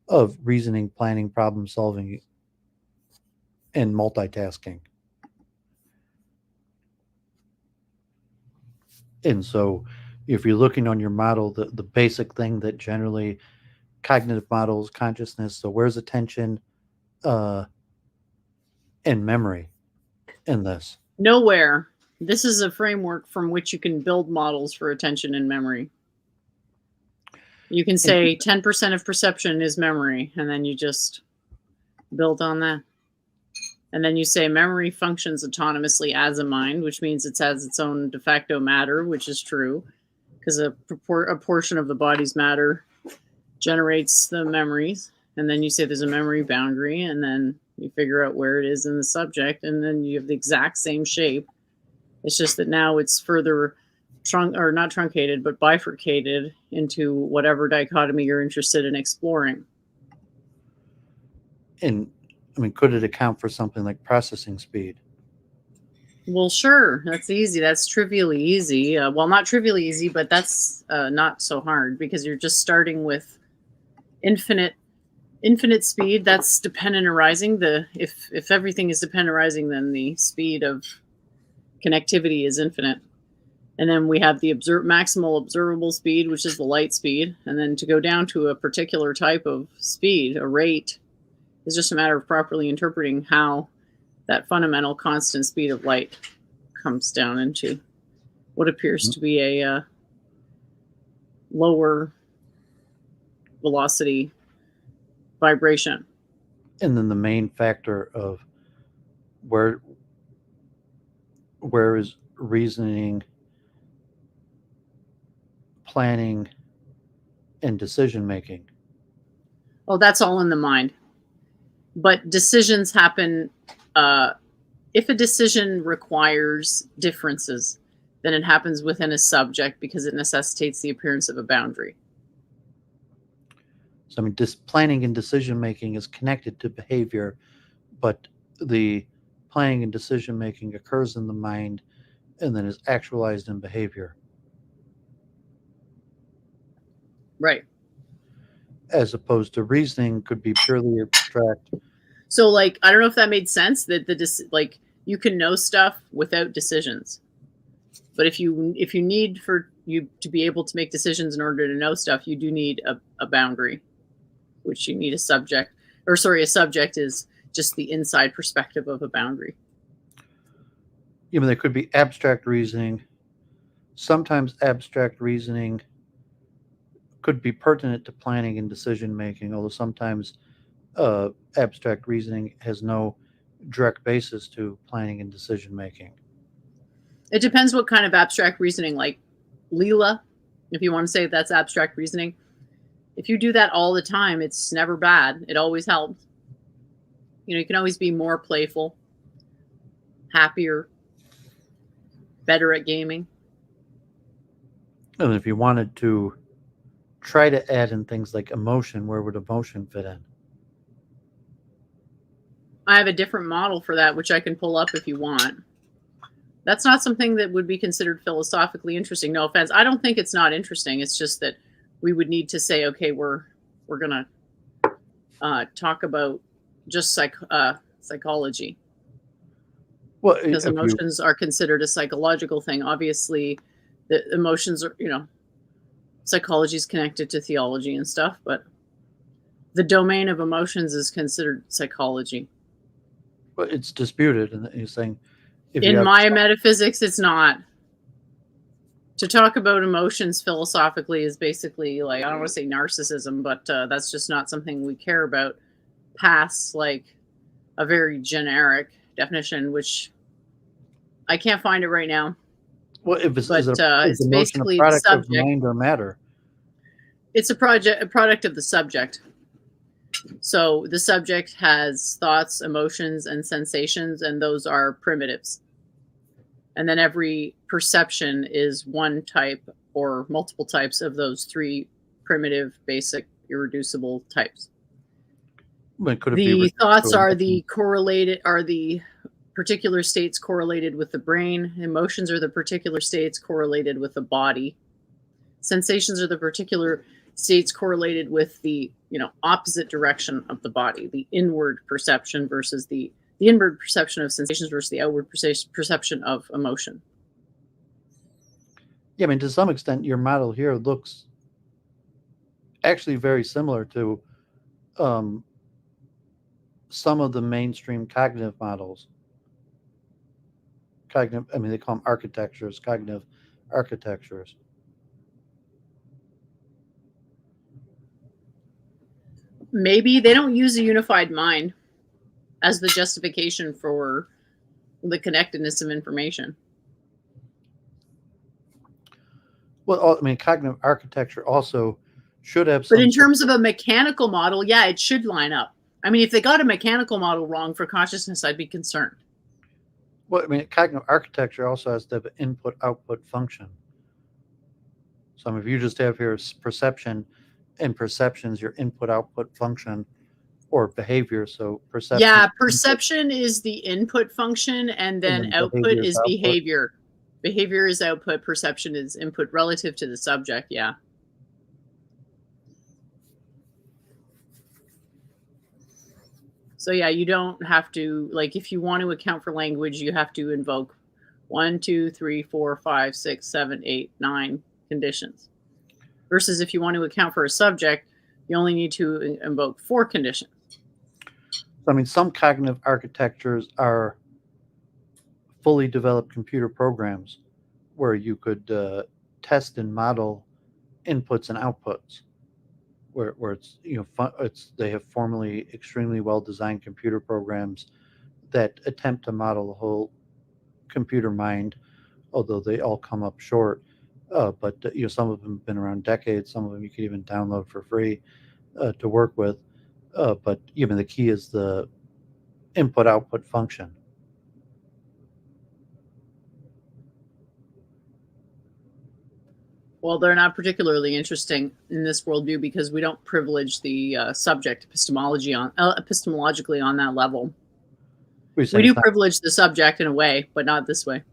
of reasoning, planning, problem solving, and multitasking. And so if you're looking on your model, the basic thing that generally cognitive models, consciousness, so where's attention uh, and memory in this? Nowhere. This is a framework from which you can build models for attention and memory. You can say 10% of perception is memory, and then you just build on that. And then you say memory functions autonomously as a mind, which means it has its own de facto matter, which is true, because a portion of the body's matter generates the memories. And then you say there's a memory boundary, and then you figure out where it is in the subject, and then you have the exact same shape. It's just that now it's further not truncated, but bifurcated into whatever dichotomy you're interested in exploring. And I mean, could it account for something like processing speed? Well, sure. That's easy. That's trivially easy. Well, not trivially easy, but that's not so hard because you're just starting with infinite speed. That's dependent arising. If everything is dependent arising, then the speed of connectivity is infinite. And then we have the maximal observable speed, which is the light speed. And then to go down to a particular type of speed, a rate, is just a matter of properly interpreting how that fundamental constant speed of light comes down into what appears to be a lower velocity vibration. And then the main factor of where is reasoning, planning, and decision making? Oh, that's all in the mind. But decisions happen. If a decision requires differences, then it happens within a subject because it necessitates the appearance of a boundary. So, I mean, planning and decision making is connected to behavior, but the planning and decision making occurs in the mind and then is actualized in behavior. Right. As opposed to reasoning could be purely abstract. So, like, I don't know if that made sense, that you can know stuff without decisions. But if you need for you to be able to make decisions in order to know stuff, you do need a boundary, which you need a subject. A subject is just the inside perspective of a boundary. Even there could be abstract reasoning. Sometimes abstract reasoning could be pertinent to planning and decision making, although sometimes abstract reasoning has no direct basis to planning and decision making. It depends what kind of abstract reasoning, like Leela, if you want to say that's abstract reasoning. If you do that all the time, it's never bad. It always helps. You can always be more playful, happier, better at gaming. And if you wanted to try to add in things like emotion, where would emotion fit in? I have a different model for that, which I can pull up if you want. That's not something that would be considered philosophically interesting. No offense. I don't think it's not interesting. It's just that we would need to say, okay, we're gonna talk about just psychology, Well, because emotions are considered a psychological thing. Obviously, the emotions are, psychology is connected to theology and stuff, but the domain of emotions is considered psychology. But it's disputed, and you're saying In my metaphysics, it's not. To talk about emotions philosophically is basically like, I don't want to say narcissism, but that's just not something we care about past like a very generic definition, which I can't find it right now. Well, if it's, But is it's emotion basically a the product of subject. mind or matter? It's a product of the subject. So the subject has thoughts, emotions, and sensations, and those are primitives. And then every perception is one type or multiple types of those three primitive, basic, irreducible types. But could it The be thoughts are the particular states correlated with the brain. Emotions are the particular states correlated with the body. Sensations are the particular states correlated with the opposite direction of the body, the inward perception versus the inward perception of sensations versus the outward perception of emotion. Yeah, I mean, to some extent, your model here looks actually very similar to some of the mainstream cognitive models. I mean, they call them architectures, cognitive architectures. Maybe they don't use a unified mind as the justification for the connectedness of information. Well, I mean, cognitive architecture also should have some. But in terms of a mechanical model, yeah, it should line up. I mean, if they got a mechanical model wrong for consciousness, I'd be concerned. Well, I mean, cognitive architecture also has to have an input-output function. So if you just have here perception, and perception's your input-output function or behavior. So perception. Yeah, perception is the input function, and then output is behavior. Behavior is output, perception is input relative to the subject, yeah. So yeah, you don't have to, like, if you want to account for language, you have to invoke 1, 2, 3, 4, 5, 6, 7, 8, 9 conditions. Versus if you want to account for a subject, you only need to invoke 4 conditions. So, I mean, some cognitive architectures are fully developed computer programs where you could test and model inputs and outputs, where it's they have formally extremely well designed computer programs that attempt to model the whole computer mind, although they all come up short. But some of them have been around decades. Some of them you can even download for free to work with. But even the key is the input-output function. Well, they're not particularly interesting in this worldview because we don't privilege the subject epistemologically on that level. We do privilege the subject in a way, but not this way.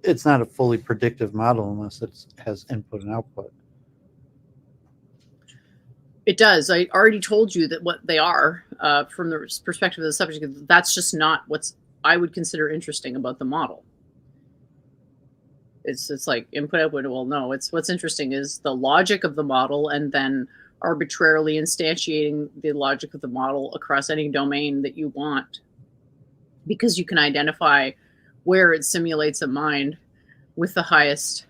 It's not a fully predictive model unless it has input and output. It does. I already told you that what they are from the perspective of the subject. That's just not what I would consider interesting about the model. It's like input output. Well, no. What's interesting is the logic of the model, and then arbitrarily instantiating the logic of the model across any domain that you want, because you can identify where it simulates a mind with the highest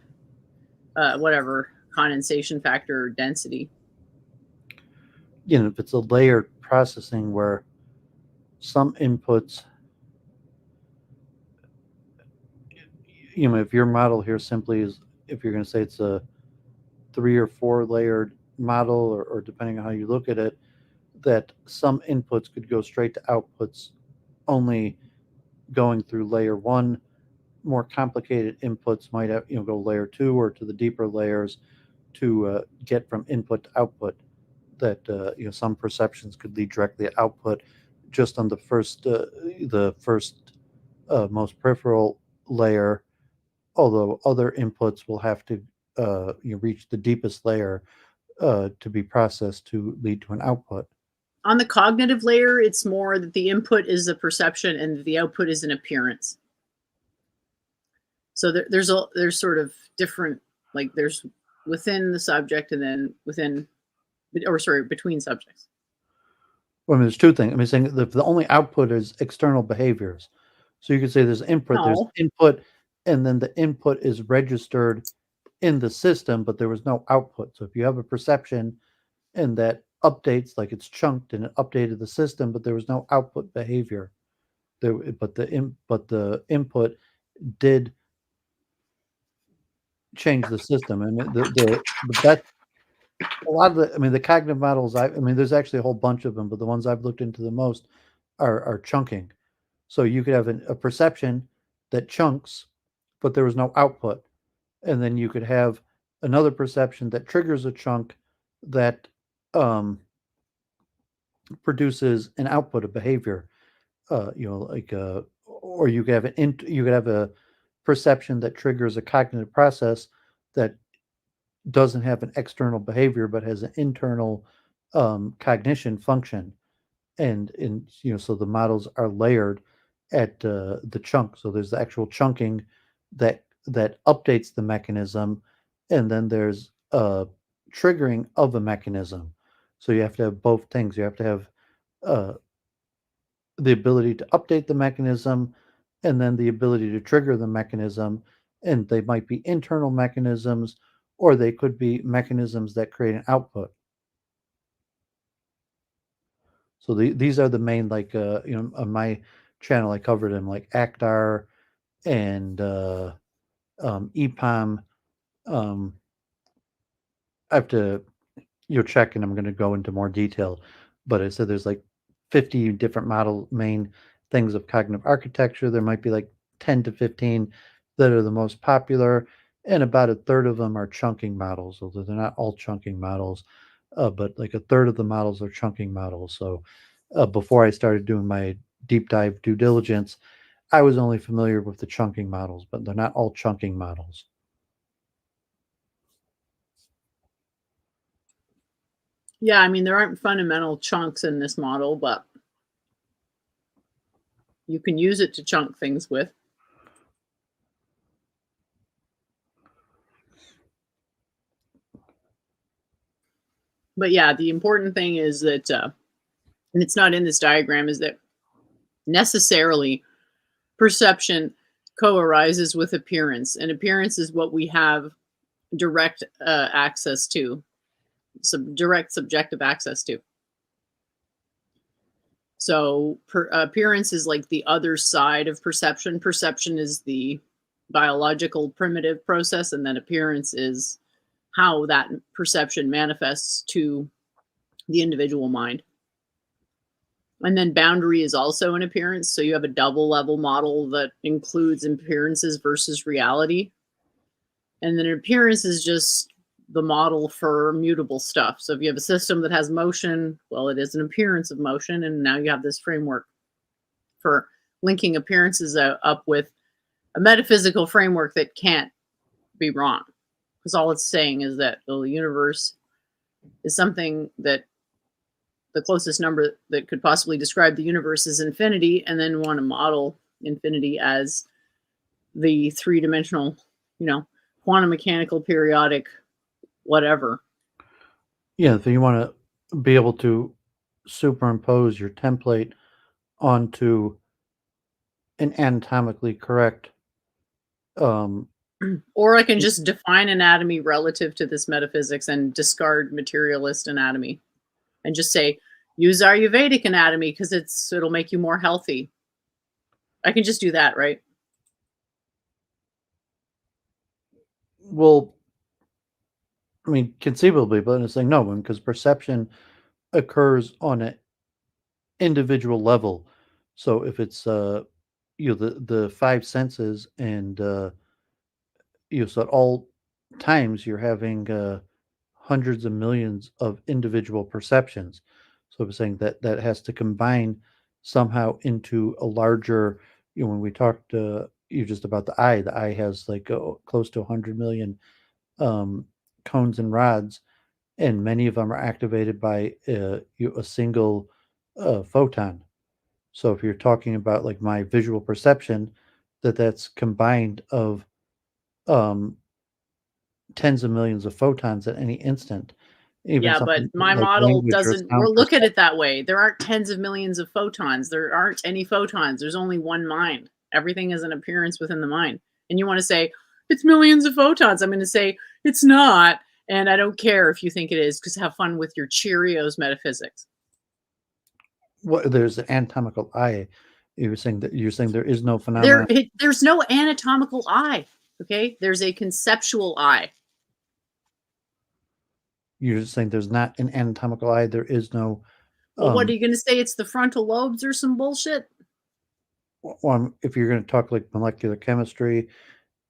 condensation factor or density. If it's a layered processing where some inputs, if your model here simply is, if you're going to say it's a 3 or 4 layered model, or depending on how you look at it, that some inputs could go straight to outputs only going through layer 1. More complicated inputs might have, go layer 2 or to the deeper layers to get from input to output. That some perceptions could lead directly to output just on the first most peripheral layer, although other inputs will have to reach the deepest layer to be processed to lead to an output. On the cognitive layer, it's more that the input is a perception and the output is an appearance. So there's sort of different, like there's within the subject and then between subjects. Well, I mean, there's two things. I mean, saying the only output is external behaviors. So you could say there's input, there's input, and then the input is registered in the system, but there was no output. So if you have a perception and that updates, like it's chunked and it updated the system, but there was no output behavior. But the input did change the system. I mean, that a lot of the cognitive models. There's actually a whole bunch of them, but the ones I've looked into the most are chunking. So you could have a perception that chunks, but there was no output, and then you could have another perception that triggers a chunk that produces an output of behavior. Or you could have a perception that triggers a cognitive process that doesn't have an external behavior but has an internal cognition function, and so the models are layered at the chunk. So there's the actual chunking that updates the mechanism, and then there's triggering of a mechanism. So you have to have both things. You have to have the ability to update the mechanism and then the ability to trigger the mechanism, and they might be internal mechanisms or they could be mechanisms that create an output. So these are the main, like on my channel I covered them, like ACTAR and EPOM. I have to check, and I'm going to go into more detail, but I said there's like 50 different main things of cognitive architecture. There might be like 10 to 15 that are the most popular, and about a third of them are chunking models, although they're not all chunking models, but like a third of the models are chunking models. So before I started doing my deep dive due diligence, I was only familiar with the chunking models, but they're not all chunking models. Yeah, I mean, there aren't fundamental chunks in this model, but you can use it to chunk things with. But yeah, the important thing is that, and it's not in this diagram, is that necessarily perception co-arises with appearance, and appearance is what we have direct access to, direct subjective access to. So appearance is like the other side of perception. Perception is the biological primitive process, and then appearance is how that perception manifests to the individual mind. And then boundary is also an appearance. So you have a double level model that includes appearances versus reality. And then appearance is just the model for mutable stuff. So if you have a system that has motion, well, it is an appearance of motion. And now you have this framework for linking appearances up with a metaphysical framework that can't be wrong. Because all it's saying is that the universe is something that the closest number that could possibly describe the universe is infinity, and then want to model infinity as the three-dimensional, quantum mechanical periodic whatever. Yeah, so you want to be able to superimpose your template onto an anatomically correct or I can just define anatomy relative to this metaphysics and discard materialist anatomy and just say, use Ayurvedic anatomy because it'll make you more healthy. I can just do that, right? Well, I mean, conceivably, but it's like, no, because perception occurs on an individual level. So if it's the five senses, and so at all times you're having hundreds of millions of individual perceptions. So we're saying that that has to combine somehow into a larger, when we talked you just about the eye has like close to 100 million cones and rods, and many of them are activated by a single photon. So if you're talking about like my visual perception, that's combined of um, tens of millions of photons at any instant. Even Yeah, but something my like model language or doesn't. sound We'll look at perception. it that way. There aren't tens of millions of photons. There aren't any photons. There's only one mind. Everything is an appearance within the mind. And you want to say it's millions of photons. I'm going to say it's not, and I don't care if you think it is, because have fun with your Cheerios metaphysics. What, there's an anatomical eye. You're saying there is no phenomenon. There's no anatomical eye. Okay, there's a conceptual eye. You're just saying there's not an anatomical eye. There is no. Well, what are you going to say? It's the frontal lobes or some bullshit? Well, if you're going to talk like molecular chemistry,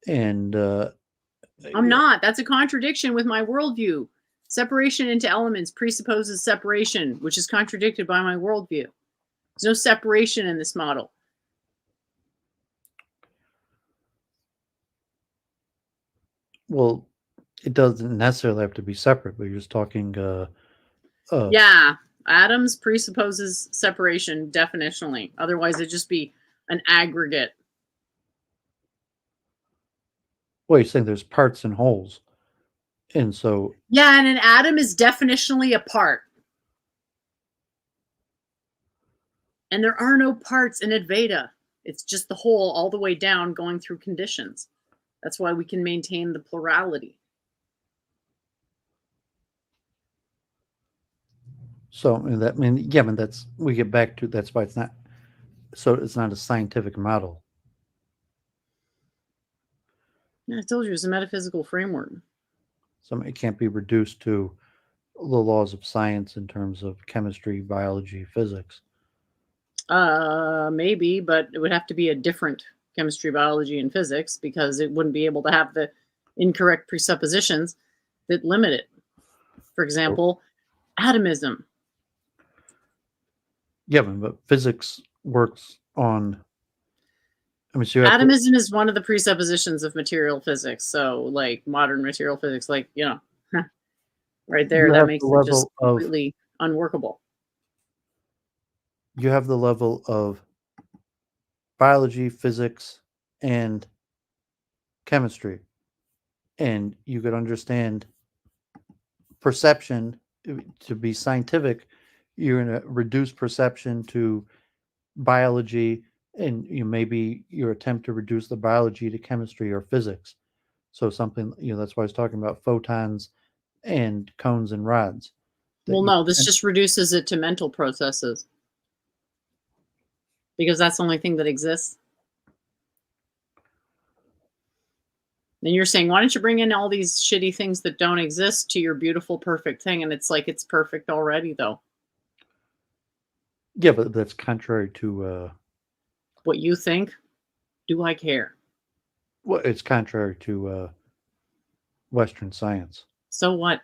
and I'm not. That's a contradiction with my worldview. Separation into elements presupposes separation, which is contradicted by my worldview. There's no separation in this model. well, it doesn't necessarily have to be separate, but you're just talking. Yeah, atoms presupposes separation definitionally. Otherwise, it'd just be an aggregate. Well, you're saying there's parts and wholes, and so Yeah, and an atom is definitionally a part. And there are no parts in Advaita. It's just the whole all the way down going through conditions. That's why we can maintain the plurality. so that's we get back to that's why it's not. So it's not a scientific model. Yeah, I told you it's a metaphysical framework. So it can't be reduced to the laws of science in terms of chemistry, biology, physics. Maybe, but it would have to be a different chemistry, biology, and physics, because it wouldn't be able to have the incorrect presuppositions that limit it. For example, atomism. Yeah, but physics works on. I mean, so you have to, Atomism is one of the presuppositions of material physics. So, like modern material physics, like, right there, You that have makes the it just level of- completely unworkable. you have the level of biology, physics, and chemistry, and you could understand perception to be scientific. You're going to reduce perception to biology, and maybe your attempt to reduce the biology to chemistry or physics. So something, that's why I was talking about photons and cones and rods. Well, no, this just reduces it to mental processes, because that's the only thing that exists. Then you're saying, why don't you bring in all these shitty things that don't exist to your beautiful, perfect thing? And it's like, it's perfect already, though. Yeah, but that's contrary to what you think. Do I care? well, it's contrary to Western science. So what?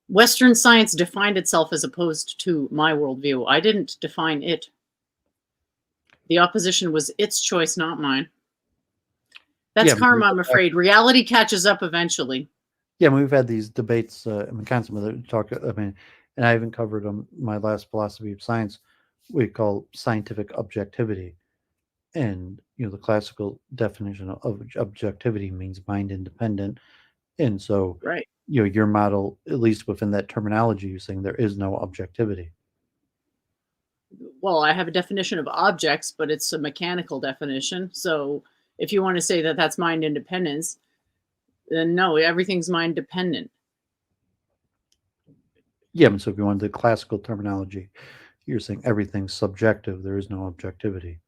Western science defined itself as opposed to my worldview. I didn't define it. The opposition was its choice, not mine. That's karma, I'm afraid. Reality catches up eventually. Yeah, we've had these debates. Constantly talk. And I even covered my last philosophy of science. We call scientific objectivity, and the classical definition of objectivity means mind independent, and so right. Your model, at least within that terminology, you're saying there is no objectivity. Well, I have a definition of objects, but it's a mechanical definition. So if you want to say that that's mind independence, then no, everything's mind dependent. Yeah, and so if you want the classical terminology, you're saying everything's subjective. There is no objectivity.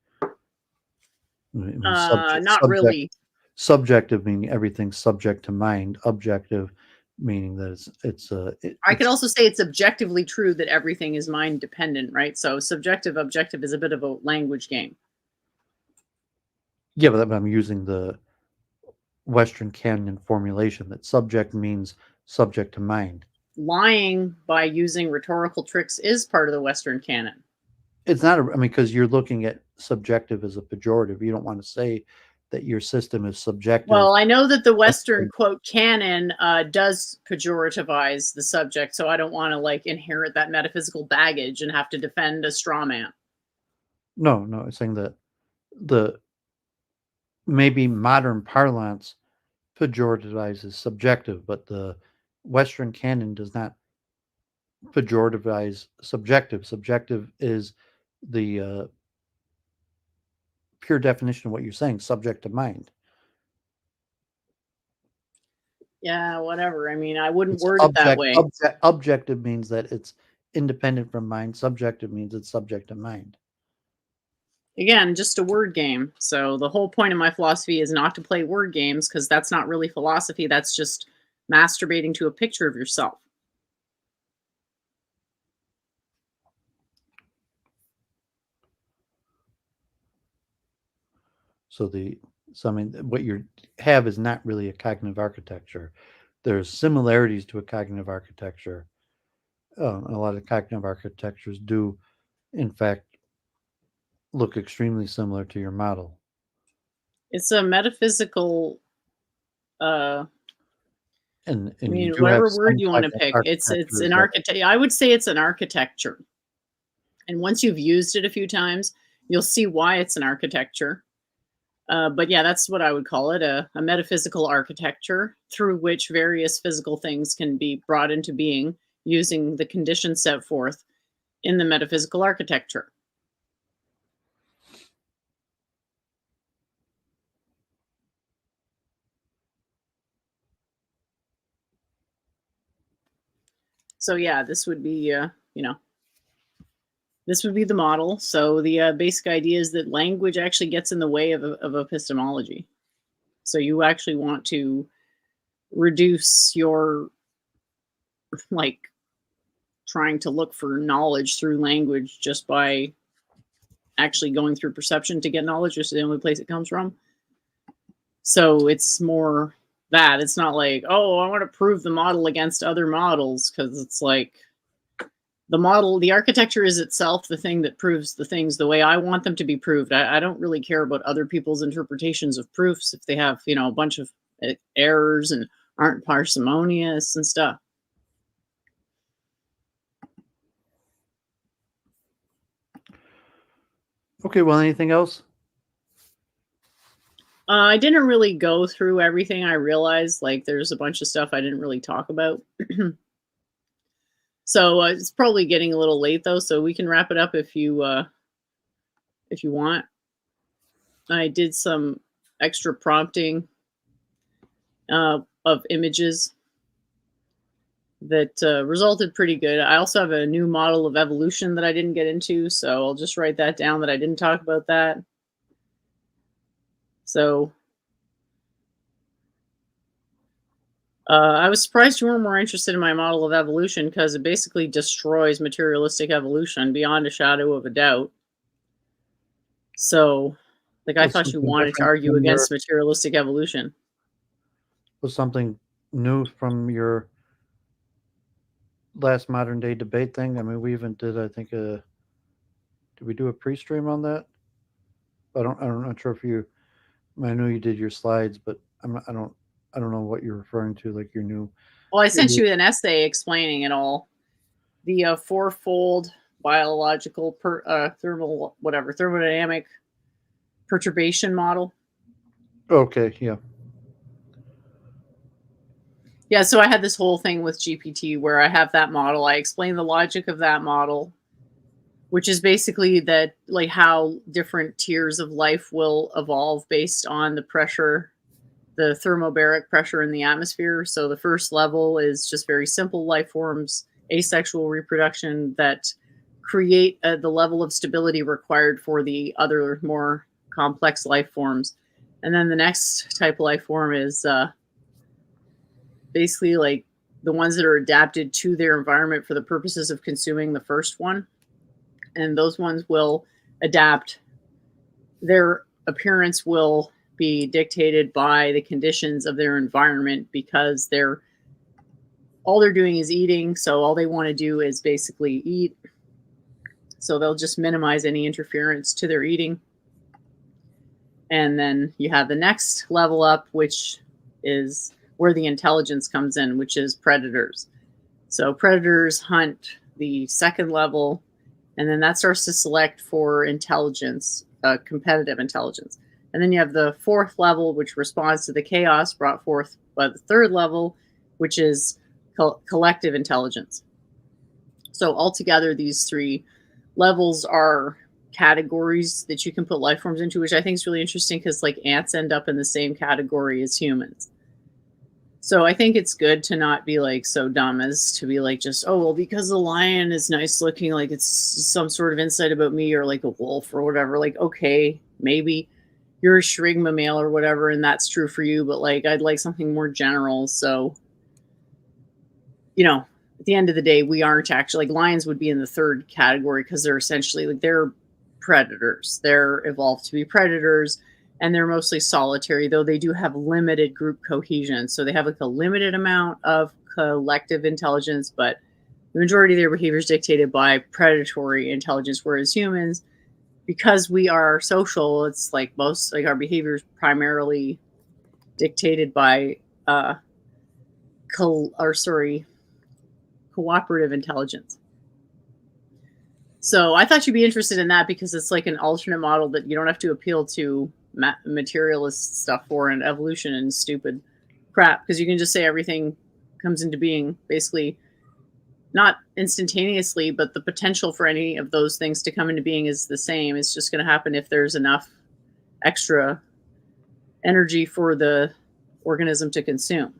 Not really. Subjective meaning everything's subject to mind. Objective meaning that I could also say it's objectively true that everything is mind dependent, right? So subjective, objective is a bit of a language game. Yeah, but I'm using the Western canon formulation that subject means subject to mind. Lying by using rhetorical tricks is part of the Western canon. It's not, I mean, because you're looking at subjective as a pejorative. You don't want to say that your system is subjective. Well, I know that the Western quote canon does pejorativize the subject, so I don't want to like inherit that metaphysical baggage and have to defend a straw man. No, it's saying that the maybe modern parlance pejorativizes subjective, but the Western canon does not pejorativize subjective. Subjective is the pure definition of what you're saying, subject to mind. Yeah, whatever. I mean, I wouldn't word it that way. Objective means that it's independent from mind. Subjective means it's subject to mind. Again, just a word game. So the whole point of my philosophy is not to play word games, because that's not really philosophy. That's just masturbating to a picture of yourself. So I mean, what you have is not really a cognitive architecture. There's similarities to a cognitive architecture. A lot of cognitive architectures do, in fact, look extremely similar to your model. It's a metaphysical. And I mean, you whatever word you want to pick, it's an architecture. I would say it's an architecture. And once you've used it a few times, you'll see why it's an architecture. But yeah, that's what I would call it, a metaphysical architecture through which various physical things can be brought into being using the conditions set forth in the metaphysical architecture. So yeah, this would be, this would be the model. So the basic idea is that language actually gets in the way of epistemology. So you actually want to reduce your, like, trying to look for knowledge through language just by actually going through perception to get knowledge, which is the only place it comes from. So it's more that. It's not like, oh, I want to prove the model against other models, because it's like the model, the architecture is itself the thing that proves the things the way I want them to be proved. I don't really care about other people's interpretations of proofs if they have, a bunch of errors and aren't parsimonious and stuff. Okay, well, anything else? I didn't really go through everything. I realized like there's a bunch of stuff I didn't really talk about. So it's probably getting a little late though, so we can wrap it up if you want. I did some extra prompting of images that resulted pretty good. I also have a new model of evolution that I didn't get into, so I'll just write that down that I didn't talk about that. So I was surprised you weren't more interested in my model of evolution, because it basically destroys materialistic evolution beyond a shadow of a doubt. So, like, I thought you wanted to argue against materialistic evolution. Was something new from your last modern day debate thing? I mean, we even did, I think, did we do a pre-stream on that? I'm not sure if you. I know you did your slides, but I don't know what you're referring to, like your new. Well, I sent you an essay explaining it all. The fourfold biological thermodynamic perturbation model. Okay, yeah. Yeah, so I had this whole thing with GPT where I have that model. I explain the logic of that model, which is basically that, like, how different tiers of life will evolve based on the pressure, the thermobaric pressure in the atmosphere. So the first level is just very simple life forms, asexual reproduction that create the level of stability required for the other more complex life forms. And then the next type of life form is basically like the ones that are adapted to their environment for the purposes of consuming the first one. And those ones will adapt. Their appearance will be dictated by the conditions of their environment, because they're all they're doing is eating. So all they want to do is basically eat. So they'll just minimize any interference to their eating. And then you have the next level up, which is where the intelligence comes in, which is predators. So predators hunt the second level, and then that starts to select for intelligence, competitive intelligence. And then you have the fourth level, which responds to the chaos brought forth by the third level, which is collective intelligence. So altogether, these three levels are categories that you can put life forms into, which I think is really interesting because like ants end up in the same category as humans. So I think it's good to not be like so dumb as to be like just, oh, well, because the lion is nice looking, like it's some sort of insight about me, or like a wolf or whatever. Like, okay, maybe you're a shrigma male or whatever, and that's true for you, but like I'd like something more general. So, you know, at the end of the day, we aren't actually, like lions would be in the third category because they're essentially like they're predators. They're evolved to be predators, and they're mostly solitary, though they do have limited group cohesion. So they have like a limited amount of collective intelligence, but the majority of their behavior is dictated by predatory intelligence, whereas humans, because we are social, it's like most, like our behavior is primarily dictated by cooperative intelligence. So I thought you'd be interested in that because it's like an alternate model that you don't have to appeal to materialist stuff for and evolution and stupid crap, because you can just say everything comes into being basically not instantaneously, but the potential for any of those things to come into being is the same. It's just going to happen if there's enough extra energy for the organism to consume.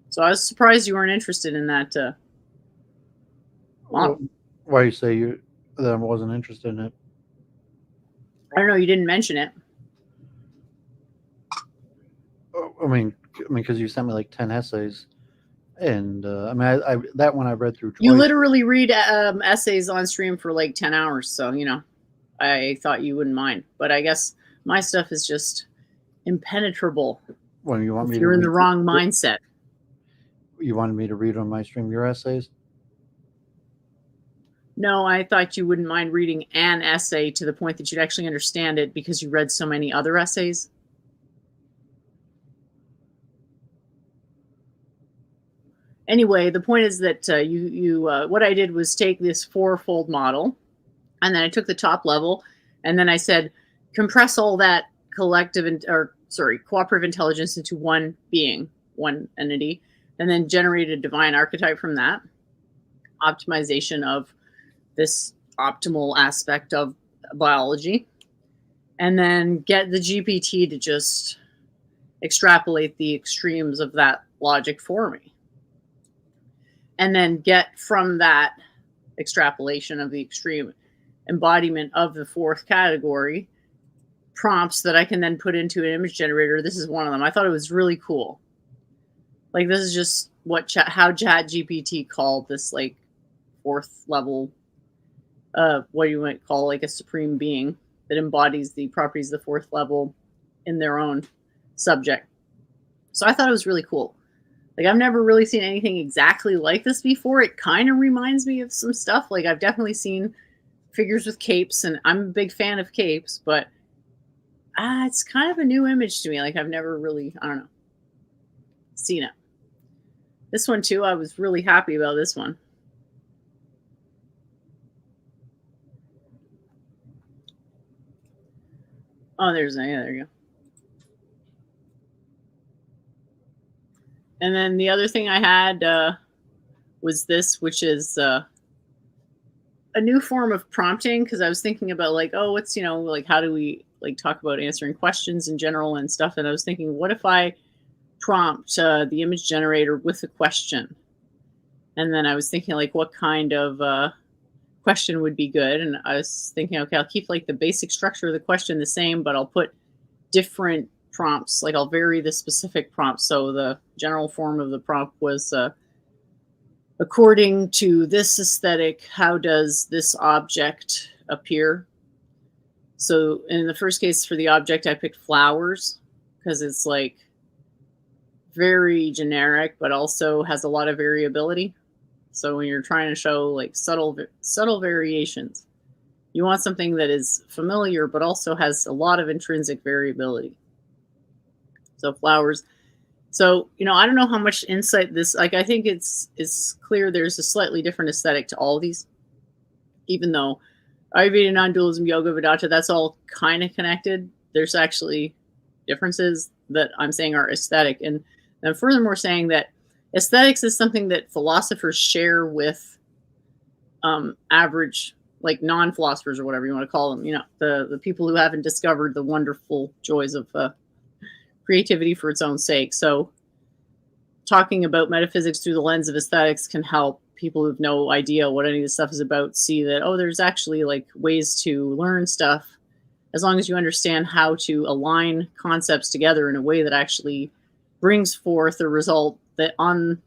So I was surprised you weren't interested in that model. Why you say that I wasn't interested in it? I don't know. You didn't mention it. I mean, because you sent me like 10 essays, and I mean, I that one I read through twice. You literally read essays on stream for like 10 hours, so you know, I thought you wouldn't mind. But I guess my stuff is just impenetrable. Well, you want me? If you're in the wrong mindset. You wanted me to read on my stream your essays? No, I thought you wouldn't mind reading an essay to the point that you'd actually understand it because you read so many other essays. Anyway, the point is that what I did was take this fourfold model, and then I took the top level, and then I said, compress all that cooperative intelligence into one being, one entity, and then generate a divine archetype from that. Optimization of this optimal aspect of biology, and then get the GPT to just extrapolate the extremes of that logic for me. And then get from that extrapolation of the extreme embodiment of the fourth category prompts that I can then put into an image generator. This is one of them. I thought it was really cool. Like, this is just how ChatGPT called this like fourth level, what you might call like a supreme being that embodies the properties of the fourth level in their own subject. So I thought it was really cool. Like, I've never really seen anything exactly like this before. It kind of reminds me of some stuff. Like, I've definitely seen figures with capes, and I'm a big fan of capes, but it's kind of a new image to me. Like, I've never really, I don't know, seen it. This one, too, I was really happy about this one. Oh, there you go. And then the other thing I had was this, which is a new form of prompting, because I was thinking about like, oh, what's, you know, like how do we like talk about answering questions in general and stuff. And I was thinking, what if I prompt the image generator with a question? And then I was thinking like, what kind of question would be good? And I was thinking, okay, I'll keep like the basic structure of the question the same, but I'll put different prompts. Like, I'll vary the specific prompts. So the general form of the prompt was, according to this aesthetic, how does this object appear? So in the first case for the object, I picked flowers because it's like very generic, but also has a lot of variability. So when you're trying to show like subtle variations, you want something that is familiar, but also has a lot of intrinsic variability. So flowers. So, I don't know how much insight this, like, I think it's clear there's a slightly different aesthetic to all of these, even though Ayurveda, non-dualism, yoga, Vedanta, that's all kind of connected. There's actually differences that I'm saying are aesthetic. And I'm furthermore saying that aesthetics is something that philosophers share with average, like non-philosophers or whatever you want to call them, the people who haven't discovered the wonderful joys of creativity for its own sake. So talking about metaphysics through the lens of aesthetics can help people who have no idea what any of this stuff is about see that, there's actually like ways to learn stuff as long as you understand how to align concepts together in a way that actually brings forth a result that on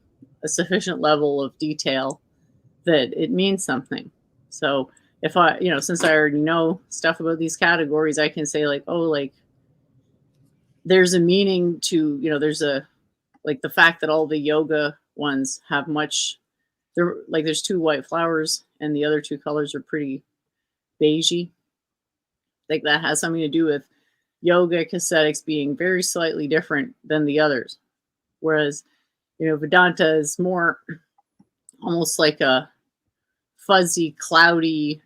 a sufficient level of detail that it means something. So if I, since I already know stuff about these categories, I can say like, there's a meaning to, there's a, like the fact that all the yoga ones have much, there's 2 white flowers and the other 2 colors are pretty beigey. Like that has something to do with yogic aesthetics being very slightly different than the others. Whereas, Vedanta is more almost like a fuzzy, cloudy,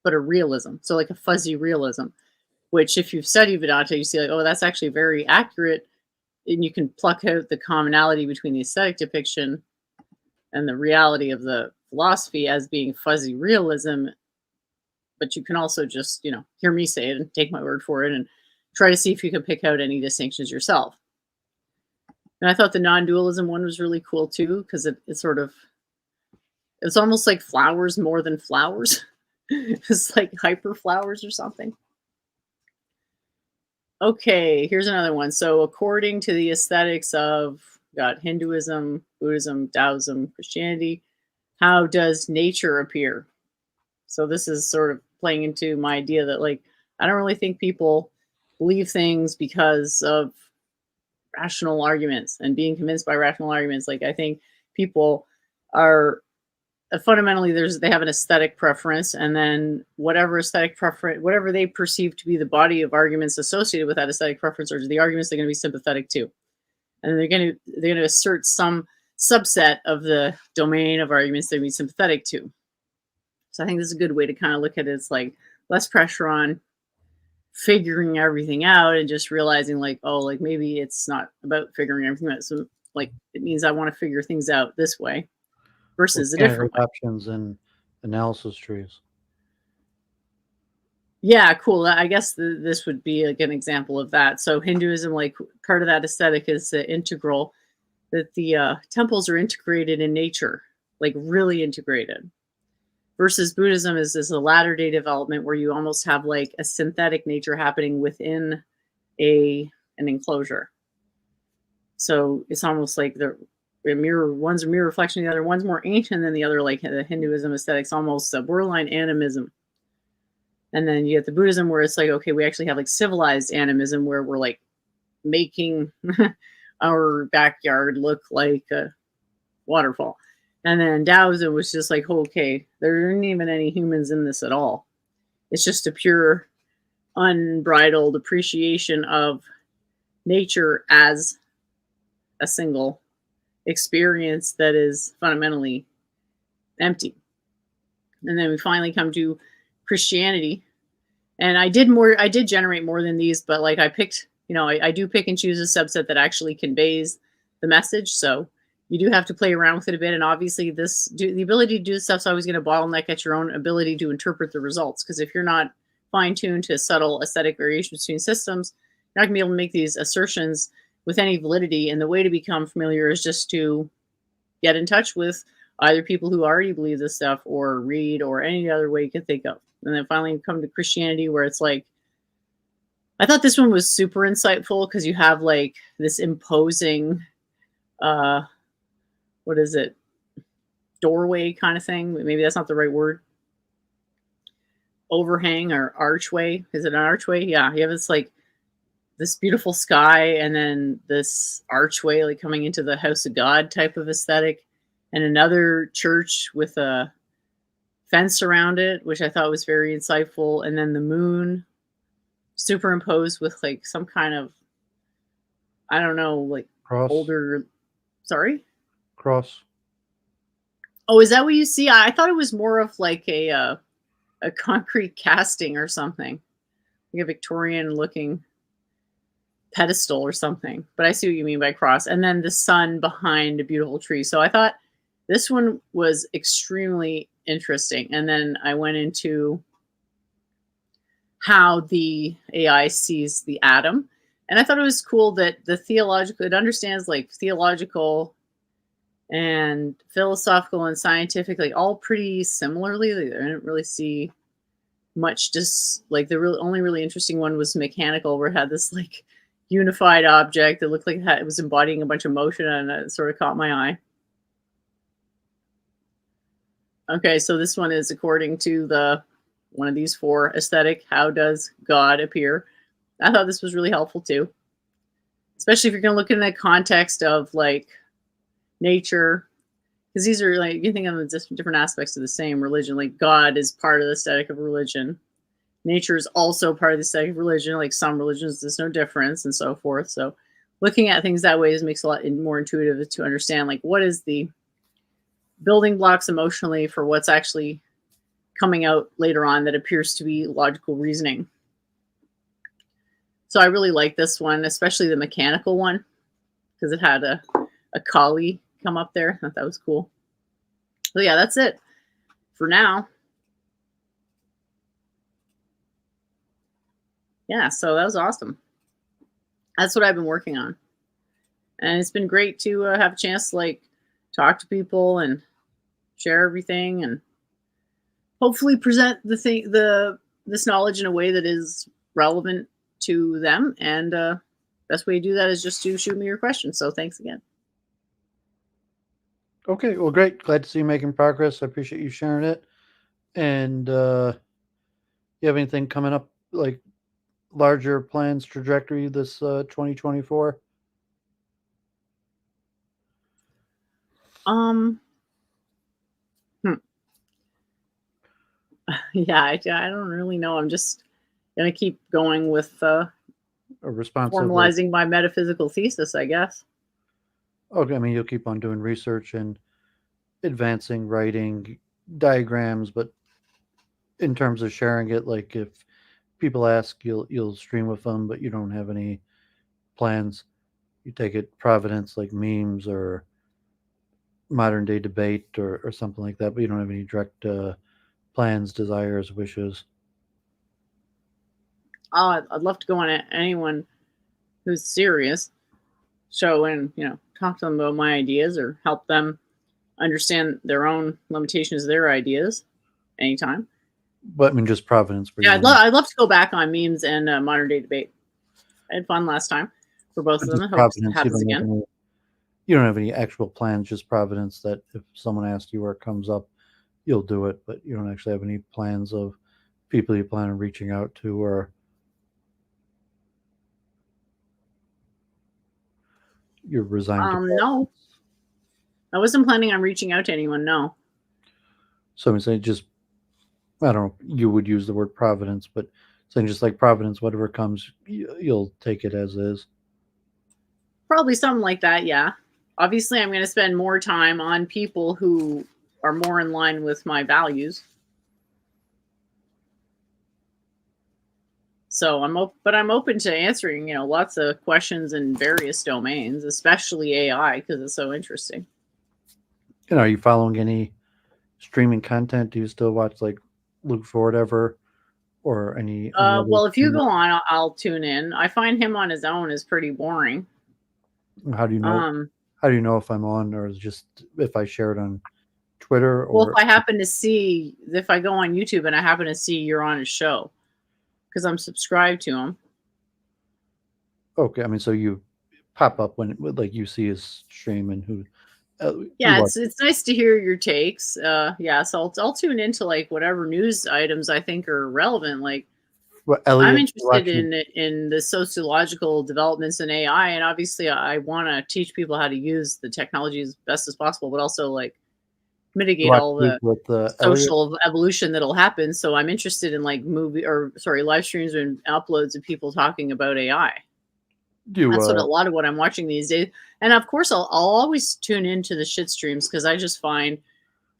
but a realism. So like a fuzzy realism, which if you've studied Vedanta, you see like, that's actually very accurate. And you can pluck out the commonality between the aesthetic depiction and the reality of the philosophy as being fuzzy realism. But you can also just, hear me say it and take my word for it and try to see if you can pick out any distinctions yourself. And I thought the non-dualism one was really cool too, because it's almost like flowers more than flowers. It's like hyper flowers or something. Okay, here's another one. So according to the aesthetics of Hinduism, Buddhism, Taoism, Christianity, how does nature appear? So this is sort of playing into my idea that like, I don't really think people believe things because of rational arguments and being convinced by rational arguments. Like I think people are fundamentally they have an aesthetic preference, and then whatever they perceive to be the body of arguments associated with that aesthetic preference are the arguments they're going to be sympathetic to, and they're going to assert some subset of the domain of arguments they're going to be sympathetic to. So I think this is a good way to kind of look at it. It's like less pressure on figuring everything out and just realizing like, maybe it's not about figuring everything out. So like it means I want to figure things out this way versus a different way. Options and analysis trees. Yeah, cool. I guess this would be like an example of that. So Hinduism, like part of that aesthetic is integral, that the temples are integrated in nature, like really integrated. Versus Buddhism is a latter day development where you almost have like a synthetic nature happening within an enclosure. So it's almost like one's a mirror reflection of the other. One's more ancient than the other, like the Hinduism aesthetics, almost a borderline animism. And then you get the Buddhism where it's like, okay, we actually have like civilized animism where we're like making our backyard look like a waterfall. And then Taoism was just like, okay, there aren't even any humans in this at all. It's just a pure, unbridled appreciation of nature as a single experience that is fundamentally empty. And then we finally come to Christianity. And I did generate more than these, but like I picked, I do pick and choose a subset that actually conveys the message. So you do have to play around with it a bit. And obviously the ability to do this stuff is always going to bottleneck at your own ability to interpret the results. Because if you're not fine-tuned to subtle aesthetic variations between systems, you're not going to be able to make these assertions with any validity. And the way to become familiar is just to get in touch with either people who already believe this stuff or read or any other way you can think of. And then finally you come to Christianity where it's like, I thought this one was super insightful because you have like this imposing, what is it? Doorway kind of thing. Maybe that's not the right word. Overhang or archway. Is it an archway? Yeah. You have this like this beautiful sky, and then this archway like coming into the house of God type of aesthetic, and another church with a fence around it, which I thought was very insightful, and then the moon superimposed with like some kind of, I don't know, like Cross. older. Sorry. Cross. Oh, is that what you see? I thought it was more of like a concrete casting or something, like a Victorian looking pedestal or something. But I see what you mean by cross. And then the sun behind a beautiful tree. So I thought this one was extremely interesting. And then I went into how the AI sees the atom. And I thought it was cool that it understands like theological and philosophical and scientific, like all pretty similarly. I didn't really see much, just like the only really interesting one was mechanical, where it had this like unified object that looked like it was embodying a bunch of motion, and it sort of caught my eye. Okay, so this one is according to one of these 4 aesthetic. How does God appear? I thought this was really helpful too, especially if you're going to look in the context of like nature, because these are like, you can think of them as different aspects of the same religion. Like God is part of the aesthetic of religion. Nature is also part of the aesthetic of religion. Like some religions, there's no difference, and so forth. So looking at things that way makes a lot more intuitive to understand like what is the building blocks emotionally for what's actually coming out later on that appears to be logical reasoning. So I really like this one, especially the mechanical one, because it had a collie come up there. I thought that was cool. So yeah, that's it for now. Yeah, so that was awesome. That's what I've been working on. And it's been great to have a chance to like talk to people and share everything, and hopefully present this knowledge in a way that is relevant to them. And best way to do that is just to shoot me your questions. So thanks again. Okay, well, great. Glad to see you making progress. I appreciate you sharing it. And you have anything coming up, like larger plans, trajectory this 2024? Yeah, I don't really know. I'm just gonna keep going with A responsive, formalizing my metaphysical thesis, I guess. Okay, I mean, you'll keep on doing research and advancing, writing diagrams, but in terms of sharing it, like if people ask, you'll stream with them, but you don't have any plans. You take it providence, like memes or modern day debate or something like that, but you don't have any direct plans, desires, wishes. Oh, I'd love to go on anyone who's serious show and talk to them about my ideas or help them understand their own limitations of their ideas anytime. But I mean, just providence. Yeah, I'd love to go back on memes and modern day debate. I had fun last time for both of them. I hope it happens again. You don't have any actual plans, just providence that if someone asks you where it comes up, you'll do it, but you don't actually have any plans of people you plan on reaching out to, or you're resigned to. No. I wasn't planning on reaching out to anyone, no. So I'm saying just, I don't know, you would use the word providence, but saying just like providence, whatever comes, you'll take it as is. Probably something like that, yeah. Obviously, I'm going to spend more time on people who are more in line with my values. So I'm open to answering, lots of questions in various domains, especially AI, because it's so interesting. Are you following any streaming content? Do you still watch like Luke Ford ever, or any well, if you go on, I'll tune in. I find him on his own is pretty boring. How do you know? How do you know if I'm on, or is just if I share it on Twitter? Or well, if I go on YouTube and I happen to see you're on his show, because I'm subscribed to him. Okay, I mean, so you pop up when like you see his stream and who. Yeah, it's nice to hear your takes. Yeah, so I'll tune into like whatever news items I think are relevant. Like What, Elliot, I'm you interested watching- in the sociological developments in AI, and obviously I want to teach people how to use the technology as best as possible, but also like mitigate watch all Luke the with Elliot? social evolution that'll happen. So I'm interested in like live streams and uploads of people talking about AI. Do you, That's a lot of what I'm watching these days. And of course, I'll always tune into the shit streams because I just find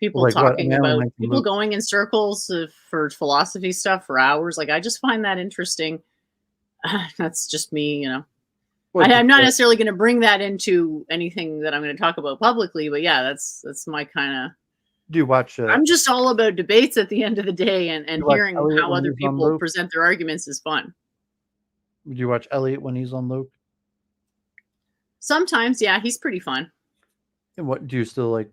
people Like what? I talking mean, I don't about like the people Luke. going in circles for philosophy stuff for hours. Like I just find that interesting. That's just me, you know. What I'm not the- necessarily going to bring that into anything that I'm going to talk about publicly, but yeah, that's my kind of. Do you watch? I'm just all about debates at the end of the day, and You watch hearing Elliot how when other he's on people Luke? present their arguments is fun. Do you watch Elliot when he's on Luke? Sometimes, yeah, he's pretty fun. And what do you still like?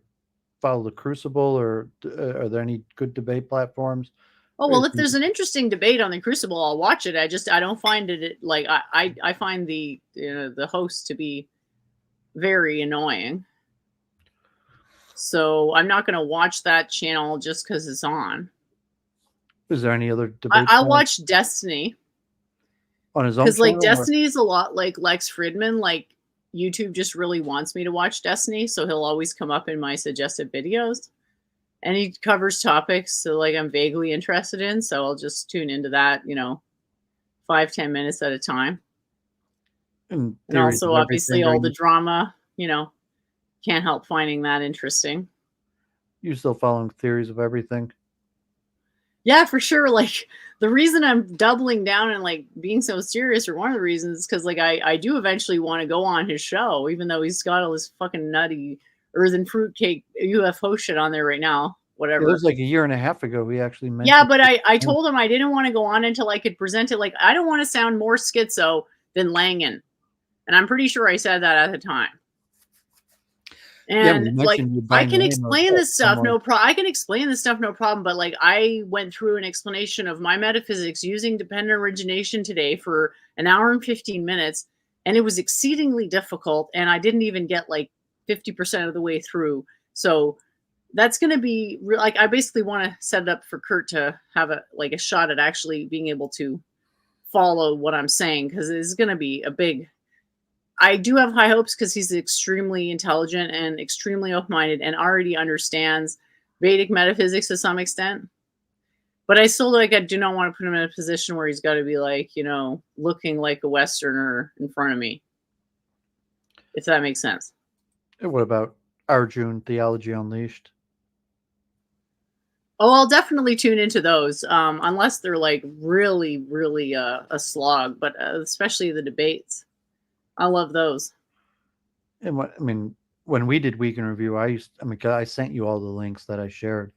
Follow the Crucible, or are there any good debate platforms? Oh well, if there's an interesting debate on the Crucible, I'll watch it. I don't find it like I find the the host to be very annoying. So I'm not going to watch that channel just because it's on. Is there any other debate? I'll watch Destiny on his own because like channel, or- Destiny is a lot like Lex Fridman. Like YouTube just really wants me to watch Destiny, so he'll always come up in my suggested videos. And he covers topics that like I'm vaguely interested in, so I'll just tune into that, 5-10 minutes at a time. and And theories also of obviously everything. all the drama, can't help finding that interesting. You still following theories of everything? Yeah, for sure. Like the reason I'm doubling down and like being so serious, or one of the reasons, is because like I do eventually want to go on his show, even though he's got all this fucking nutty earthen fruitcake UFO shit on there right now. Whatever. It was like a year and a half ago. We actually mentioned. Yeah, but I told him I didn't want to go on until I could present it. Like I don't want to sound more schizo than Langan, and I'm pretty sure I said that at the time. And like I can explain this stuff no problem. I can explain this stuff no problem. But like I went through an explanation of my metaphysics using dependent origination today for an hour and 15 minutes, and it was exceedingly difficult. And I didn't even get like 50% of the way through. So that's going to be like I basically want to set it up for Kurt to have a shot at actually being able to follow what I'm saying, because it's going to be a big. I do have high hopes because he's extremely intelligent and extremely open-minded and already understands Vedic metaphysics to some extent. But I still I do not want to put him in a position where he's got to be like, looking like a Westerner in front of me. If that makes sense. And what about Arjun, Theology Unleashed? Oh, I'll definitely tune into those, unless they're like really, really a slog, but especially the debates. I love those. And when we did Week in Review, I sent you all the links that I shared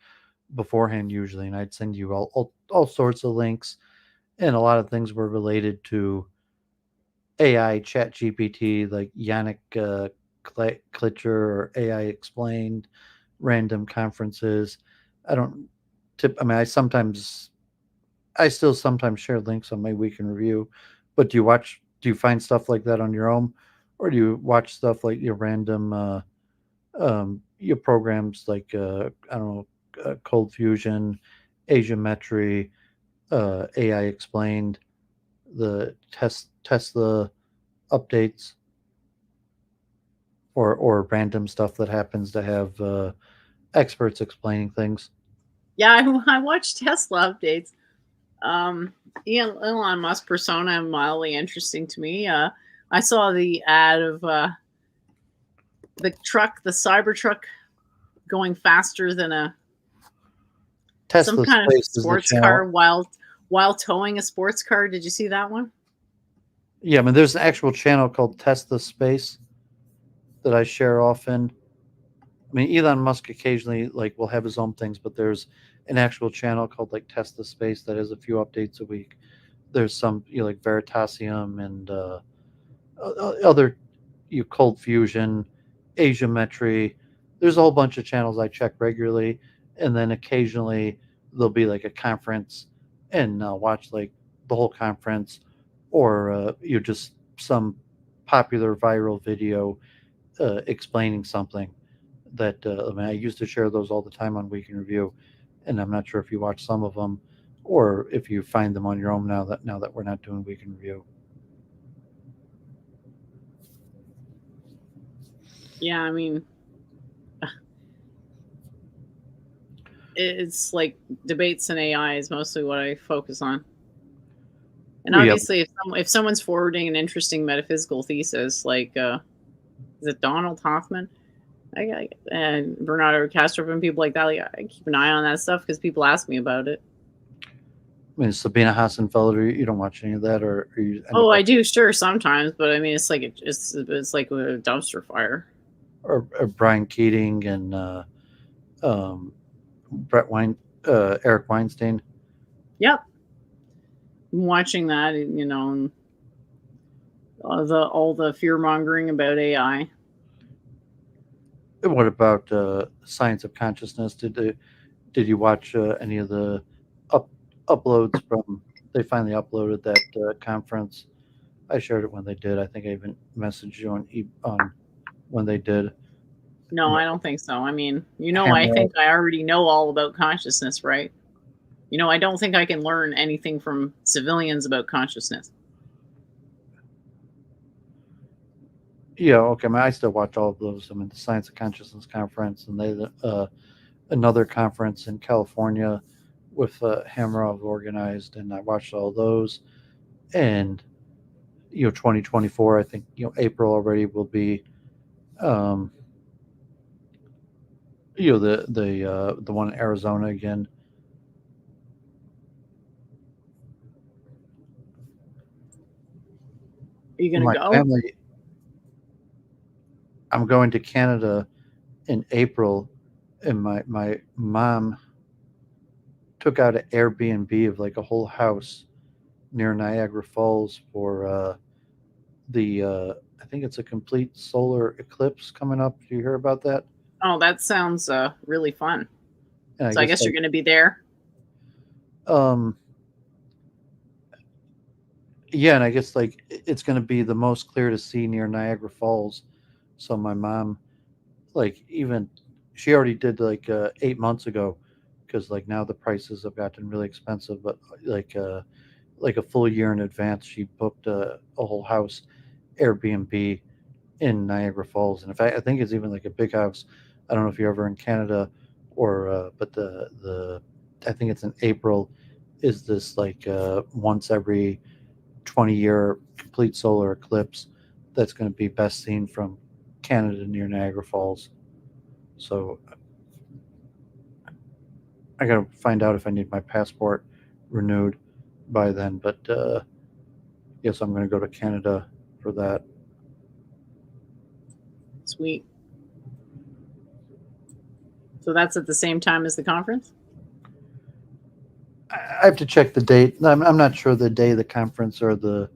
beforehand usually, and I'd send you all sorts of links, and a lot of things were related to AI, ChatGPT, like Yannick Klitcher, or AI Explained, random conferences. I still sometimes share links on my Week in Review, but do you find stuff like that on your own, or do you watch stuff like your random your programs like Cold Fusion, Asiametry, AI Explained, the Tesla updates, or random stuff that happens to have experts explaining things? Yeah, I watch Tesla updates. Elon Musk persona mildly interesting to me. I saw the ad of the Cybertruck, going faster than some kind of sports car while towing a sports car. Did you see that one? Yeah, there's an actual channel called Tesla Space that I share often. Elon Musk occasionally will have his own things, but there's an actual channel called Tesla Space that has a few updates a week. There's some like Veritasium and other Cold Fusion, Asiametry. There's a whole bunch of channels I check regularly, and then occasionally there'll be a conference, and I'll watch the whole conference, or just some popular viral video explaining something that I used to share those all the time on Week in Review, and I'm not sure if you watch some of them, or if you find them on your own now that we're not doing week in review. Yeah, I mean, it's like debates and AI is mostly what I focus on. And We have obviously, if someone's forwarding an interesting metaphysical thesis, like is it Donald Hoffman, and Bernardo Castro and people like that, like, I keep an eye on that stuff because people ask me about it. I mean, Sabina Hassenfelder, you don't watch any of that, or you? Oh, I do, sure, sometimes, but I mean, it's like it's like a dumpster fire. Or Brian Keating and Eric Weinstein. Yep, I'm watching that, you know, and all the fear mongering about AI. What about Science of Consciousness? Did you watch any of the uploads from? They finally uploaded that conference. I shared it when they did. I think I even messaged you on when they did. No, I don't think so. I mean, you know, I think I already know all about consciousness, right? You know, I don't think I can learn anything from civilians about consciousness. Yeah, okay. I mean, I still watch all of those. I mean, the Science of Consciousness conference, and they another conference in California with Hamerov organized, and I watched all those. And 2024, I think April already will be the one in Arizona again. Are you gonna My go? family, I'm going to Canada in April, and my mom took out an Airbnb of like a whole house near Niagara Falls for I think it's a complete solar eclipse coming up. Do you hear about that? Oh, that sounds really fun. And So I guess you're going to be there. Yeah, and I guess like it's going to be the most clear to see near Niagara Falls. So my mom, like even she already did like 8 months ago, because like now the prices have gotten really expensive. But like a full year in advance, she booked a whole house Airbnb in Niagara Falls. And in fact, I think it's even like a big house. I don't know if you're ever in Canada, or but the I think it's in April. Is this like once every 20-year complete solar eclipse that's going to be best seen from Canada near Niagara Falls? So I got to find out if I need my passport renewed by then. But yes, I'm going to go to Canada for that. Sweet. So that's at the same time as the conference? I have to check the date. I'm not sure the day of the conference or the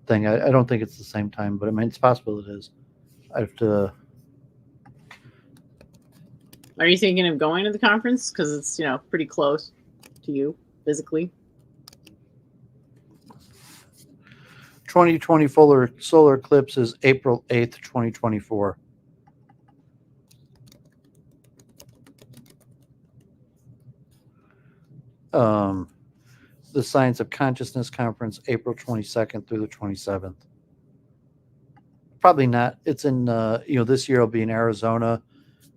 thing. I don't think it's the same time, but I mean, it's possible it is. I have to. Are you thinking of going to the conference? Because it's, pretty close to you physically. 2020 solar eclipse is April 8th, 2024. The Science of Consciousness Conference, April 22nd through the 27th. Probably not. It's in, this year it'll be in Arizona,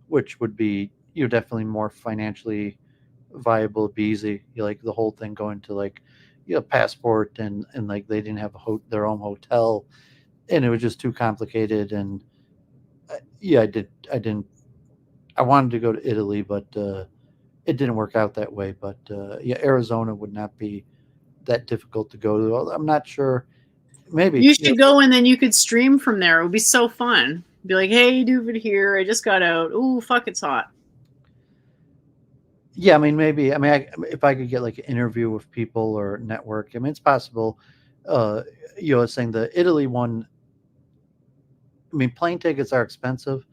which would be, definitely more financially viable, be easy. Like the whole thing going to like, passport and like they didn't have their own hotel, and it was just too complicated. And I wanted to go to Italy, but it didn't work out that way. But Arizona would not be that difficult to go to. I'm not sure. Maybe you should go, and then you could stream from there. It would be so fun. Be like, hey, Doooovid here. I just got out. Ooh, fuck, it's hot. Yeah, I mean, maybe. I mean, if I could get like an interview with people or network, I mean, it's possible. Saying the Italy one. I mean, plane tickets are expensive,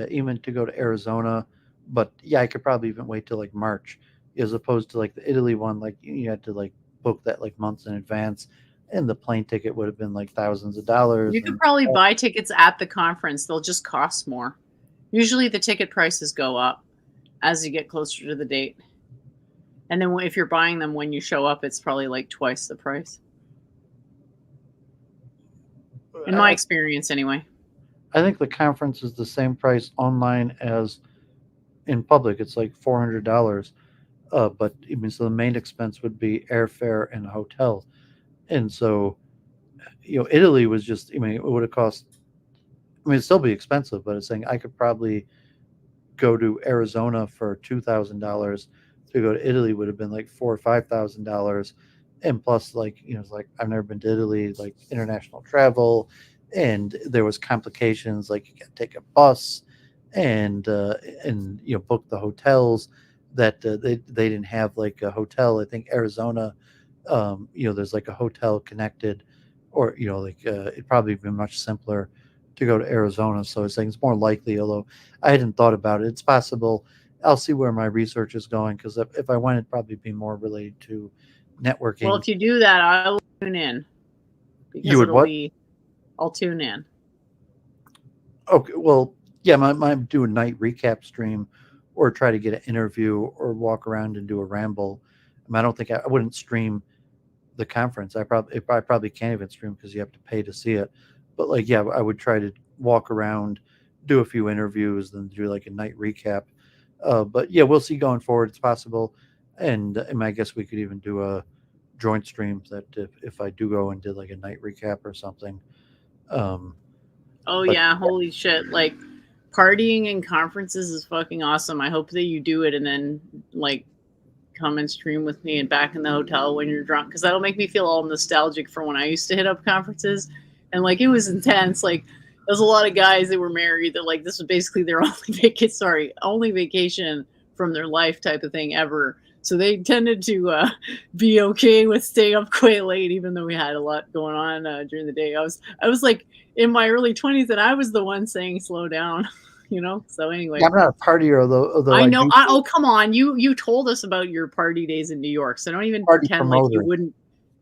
even to go to Arizona. But yeah, I could probably even wait till like March, as opposed to like the Italy one. Like you had to like book that like months in advance, and the plane ticket would have been like thousands of dollars. You could probably buy tickets at the conference. They'll just cost more. Usually the ticket prices go up as you get closer to the date. And then if you're buying them when you show up, it's probably like twice the price. In my experience, anyway. I think the conference is the same price online as in public. It's like $400. But I mean, so the main expense would be airfare and hotel. And so, Italy was just, I mean, it would have cost, I mean, it'd still be expensive, but it's saying I could probably go to Arizona for $2,000. To go to Italy would have been like $4,000 or $5,000. And plus, like, it's like I've never been to Italy, like international travel, and there was complications, like you got to take a bus and book the hotels that they didn't have like a hotel. I think Arizona, there's like a hotel connected, or it'd probably be much simpler to go to Arizona. So I was saying it's more likely, although I hadn't thought about it. It's possible. I'll see where my research is going, because if I went, it'd probably be more related to networking. Well, if you do that, I'll tune in. Because you would what? I'll tune in. Okay, well, yeah, might do a night recap stream, or try to get an interview, or walk around and do a ramble. I mean, I don't think I wouldn't stream the conference. I probably can't even stream because you have to pay to see it. But like, yeah, I would try to walk around, do a few interviews, then do like a night recap. But yeah, we'll see going forward. It's possible, and I guess we could even do a joint stream that if I do go and did like a night recap or something. Yeah, holy shit! Like, partying in conferences is fucking awesome. I hope that you do it and then like come and stream with me and back in the hotel when you're drunk, because that'll make me feel all nostalgic for when I used to hit up conferences, and like it was intense. Like, there's a lot of guys that were married that like this was basically their only vacation from their life type of thing ever. So they tended to be okay with staying up quite late, even though we had a lot going on during the day. I was like in my early 20s, and I was the one saying slow down. So anyway, I'm not a partier, although I know. Oh, come on, you told us about your party days in New York, so don't even pretend like you wouldn't.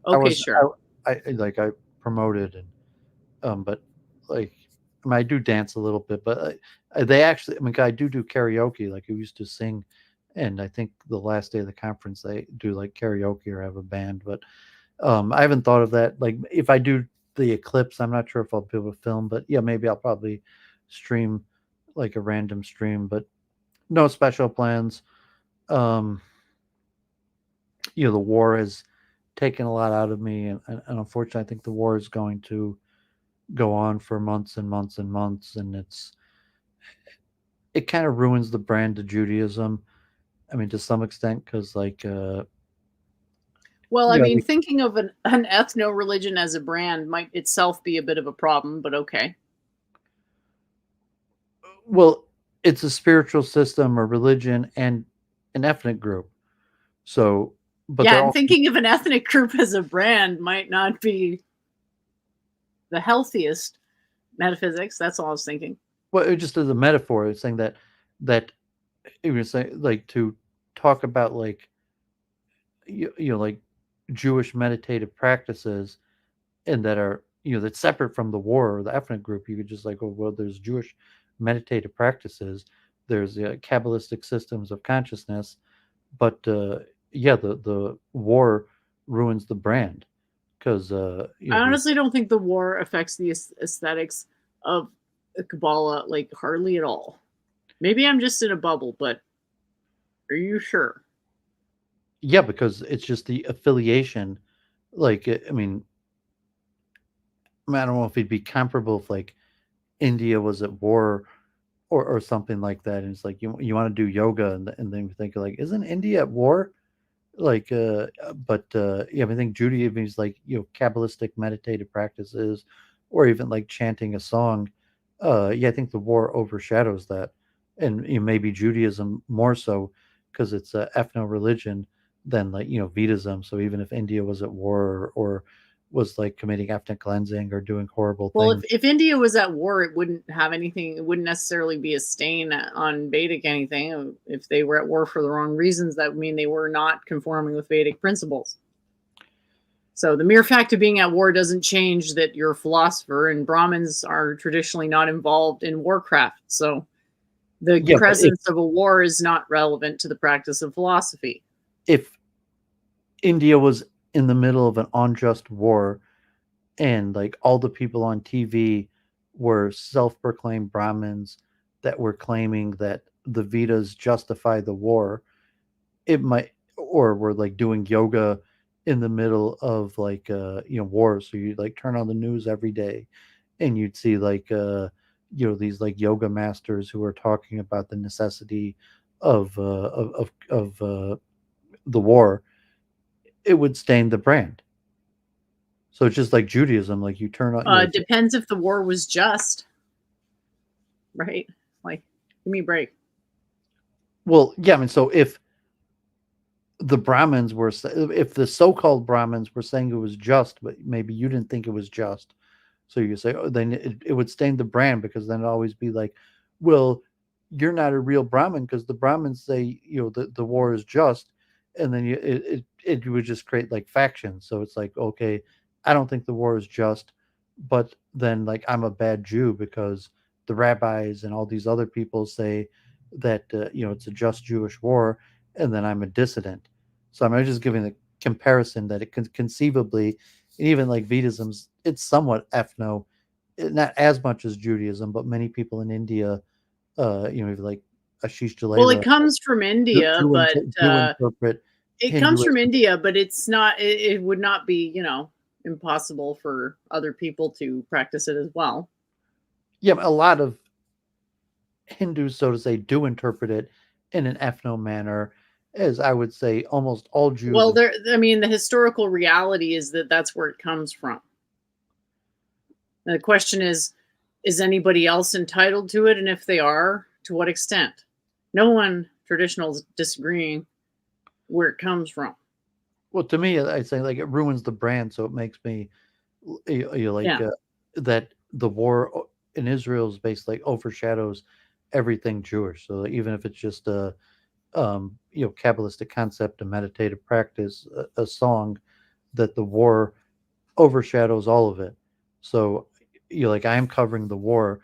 Okay, sure. I promoted, and but like, I mean, I do dance a little bit, but they actually, I mean, I do karaoke. Like, we used to sing, and I think the last day of the conference they do like karaoke or have a band. But I haven't thought of that. Like, if I do the eclipse, I'm not sure if I'll be able to film, but yeah, maybe I'll probably stream like a random stream, but no special plans. The war has taken a lot out of me, and unfortunately I think the war is going to go on for months and months and months, and it kind of ruins the brand of Judaism. I mean, to some extent, because like well, I mean, thinking of an ethno religion as a brand might itself be a bit of a problem, but okay. Well, it's a spiritual system, a religion, and an ethnic group. So, but yeah, and thinking of an ethnic group as a brand might not be the healthiest metaphysics. That's all I was thinking. Well, it just as a metaphor, it's saying that you were saying, like, to talk about like like Jewish meditative practices, and that are that's separate from the war or the ethnic group. You could just like, oh, well, there's Jewish meditative practices, there's Kabbalistic systems of consciousness, but the war ruins the brand, because I honestly don't think the war affects the aesthetics of Kabbalah like hardly at all. Maybe I'm just in a bubble, but are you sure? Yeah, because it's just the affiliation. Like, I mean, I don't know if it'd be comparable if like India was at war or something like that, and it's like you want to do yoga, and then you think like, isn't India at war? Like, but yeah, I think Judaism is like Kabbalistic meditative practices, or even like chanting a song. Yeah, I think the war overshadows that, and maybe Judaism more so because it's a ethno religion than like Vedism. So even if India was at war, or was like committing ethnic cleansing or doing horrible things. Well, if India was at war, it wouldn't have anything. It wouldn't necessarily be a stain on Vedic anything. If they were at war for the wrong reasons, that would mean they were not conforming with Vedic principles. So the mere fact of being at war doesn't change that you're a philosopher, and Brahmins are traditionally not involved in warcraft. So the presence of a war is not relevant to the practice of philosophy. If India was in the middle of an unjust war, and like all the people on TV were self-proclaimed Brahmins that were claiming that the Vedas justify the war, it might, or were like doing yoga in the middle of like war. So you like turn on the news every day and you'd see like these like yoga masters who are talking about the necessity of the war. It would stain the brand. So it's just like Judaism, like you turn on Depends if the war was just, right? Like, give me a break. well, yeah, I mean, so if the Brahmins were, if the so-called Brahmins were saying it was just, but maybe you didn't think it was just, so you say, oh, then it would stain the brand, because then it'd always be like, well, you're not a real Brahmin because the Brahmins say the war is just, and then it would just create like factions. So it's like, okay, I don't think the war is just, but then like I'm a bad Jew because the rabbis and all these other people say that it's a just Jewish war, and then I'm a dissident. So I'm just giving the comparison that it can conceivably, and even like Vedism's, it's somewhat ethno, not as much as Judaism, but many people in India, like Ashish Well, it Jalala, comes from India, but do interpret it comes from Hinduism. India, but it's not. It would not be, impossible for other people to practice it as well. Yeah, a lot of Hindus, so to say, do interpret it in an ethno manner, as I would say almost all Jews. Well, the historical reality is that that's where it comes from. And the question is anybody else entitled to it? And if they are, to what extent? No one traditional is disagreeing where it comes from. Well, to me, I say like it ruins the brand, so it makes me that the war in Israel is basically overshadows everything Jewish. So even if it's just a Kabbalistic concept, a meditative practice, a song, that the war overshadows all of it. So like I am covering the war,